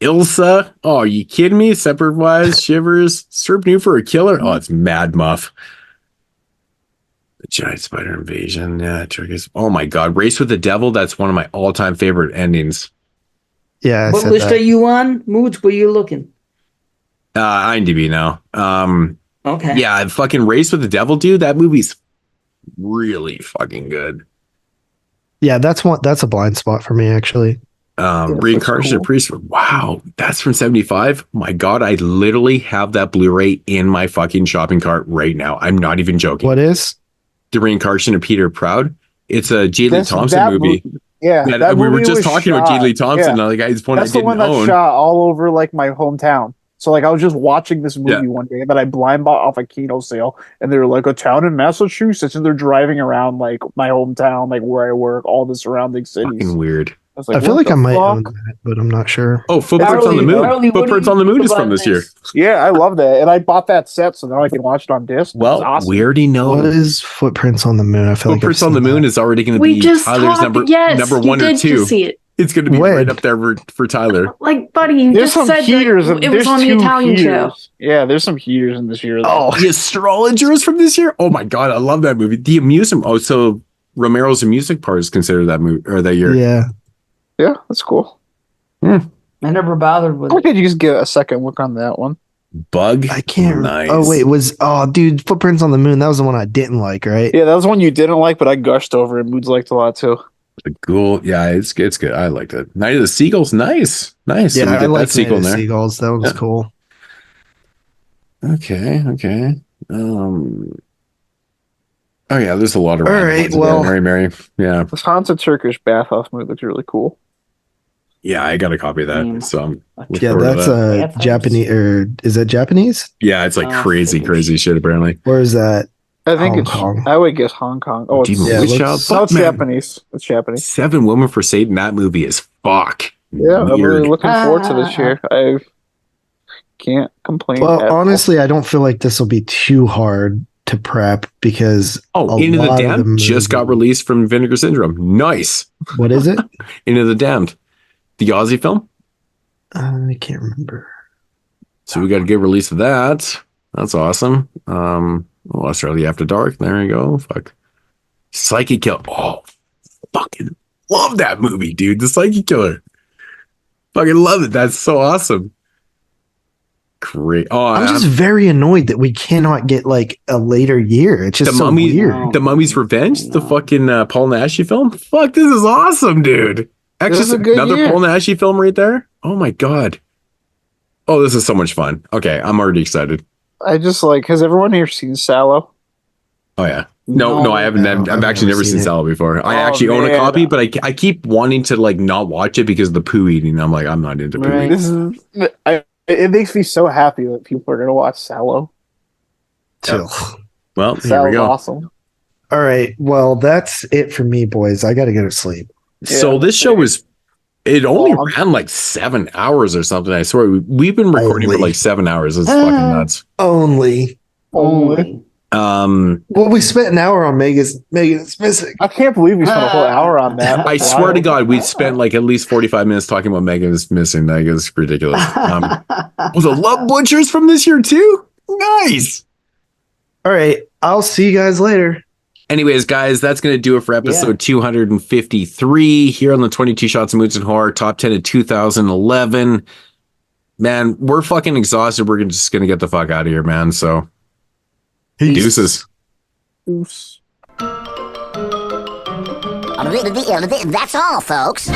Ilsa. Oh, are you kidding me? Separate Wise, Shivers, Serp New for a Killer. Oh, it's Mad Muff. The Giant Spider Invasion. Yeah, Turkish. Oh my god. Race with the Devil. That's one of my all-time favorite endings. Yeah. What list are you on? Moodz, where you looking? IMDb now. Okay. Yeah, fucking Race with the Devil, dude. That movie's really fucking good. Yeah, that's a blind spot for me, actually. Reincarnation of Priest. Wow, that's from 75. My god, I literally have that Blu-ray in my fucking shopping cart right now. I'm not even joking. What is? The Reincarnation of Peter Proud. It's a J. Lee Thompson movie. Yeah, that we were just talking about J. Lee Thompson. Yeah. Like, it's one that's I didn't the one that's own. shot all over like my hometown. So like I was just watching this movie one day that I blind bought off a Kino sale, and they were like a town in Massachusetts, and they're driving around like my hometown, like where I work, all the surrounding cities. Fucking weird. I feel like I might own that, but I'm not sure. Oh, Footprints on the Moon. Footprints on the Moon is from this year. Yeah, I love that, and I bought that set so now I can watch it on disc. Well, awesome. we already know. What is Footprints on the Moon? I feel Footprints on the Moon is already going to be Tyler's number 1 or 2. See it. It's going to be right up there for Tyler. Like, buddy, you just said that it was on the Italian show. Yeah, there's some heaters in this year. Oh, The Astrologer is from this year? Oh my god, I love that movie. The amusement. Oh, so Romero's amusement park is considered that movie or that year. Yeah. Yeah, that's cool. I never bothered with it. Could you just get a second look on that one? Bug. I can't. Nice. Oh wait, dude, Footprints on the Moon. That was the one I didn't like, right? Yeah, that was one you didn't like, but I gushed over it. Moodz liked a lot too. The Ghoul. Yeah, it's good. I liked it. Night of the Seagulls. Nice. Yeah, So I like that sequel Night of in the there. Seagulls. That was cool. Okay. Oh yeah, there's a lot of. All right, well, Mary. Yeah, This haunted Turkish bathhouse movie looks really cool. yeah, I got a copy of that. So yeah, that's Japanese, or is that Japanese? Yeah, it's like crazy shit apparently. Or is that? I think Hong it's. Kong. I would guess Hong Kong. Oh, it's, Yeah, no, it's Japanese. It's Japanese. 7 Women for Satan. That movie is fuck. Yeah, I'm weird. really looking forward to this year. I can't complain. Well, honestly, I don't feel like this will be too hard to prep because Into the Damned just got released from Vinegar Syndrome. Nice. What is it? Into the Damned, the Aussie film. I can't remember. So we got a good release of that. That's awesome. Australia After Dark. There you go. Fuck. Psychic Killer. Oh, fucking love that movie, dude. The Psychic Killer. Fucking love it. That's so awesome. Great. Oh, I'm just very annoyed that we cannot get like a later year. It's just so weird. The Mummy's Revenge, the fucking Paul Naschy film. Fuck, this is awesome, dude. Actually, another Paul Naschy film right there. Oh my god. Oh, this is so much fun. Okay, I'm already excited. I just like. Has everyone here seen Sallow? Oh yeah. No, I haven't. I've actually never seen Sallow before. I actually own a copy, but I keep wanting to like not watch it because of the poo eating. I'm like, I'm not into poo eating. This is. It makes me so happy that people are going to watch Sallow. Yep. Well, Sallow's here we go. Awesome. All right. Well, that's it for me, boys. I got to go to sleep. So this show was. It only ran like 7 hours or something. I swear we've been recording for like 7 hours. It's fucking nuts. Only. Well, we spent an hour on Megan's Missing. I can't believe we spent a whole hour on that. I swear to God, we spent like at least 45 minutes talking about Megan's Missing. That is ridiculous. Was it Love Butchers from this year too? Nice. All right. I'll see you guys later. Anyways, guys, that's going to do it for episode 253 here on the 22 Shots of Moods and Horror Top 10 of 2011. Man, we're fucking exhausted. We're just going to get the fuck out of here, man. So, deuces. That's all, folks.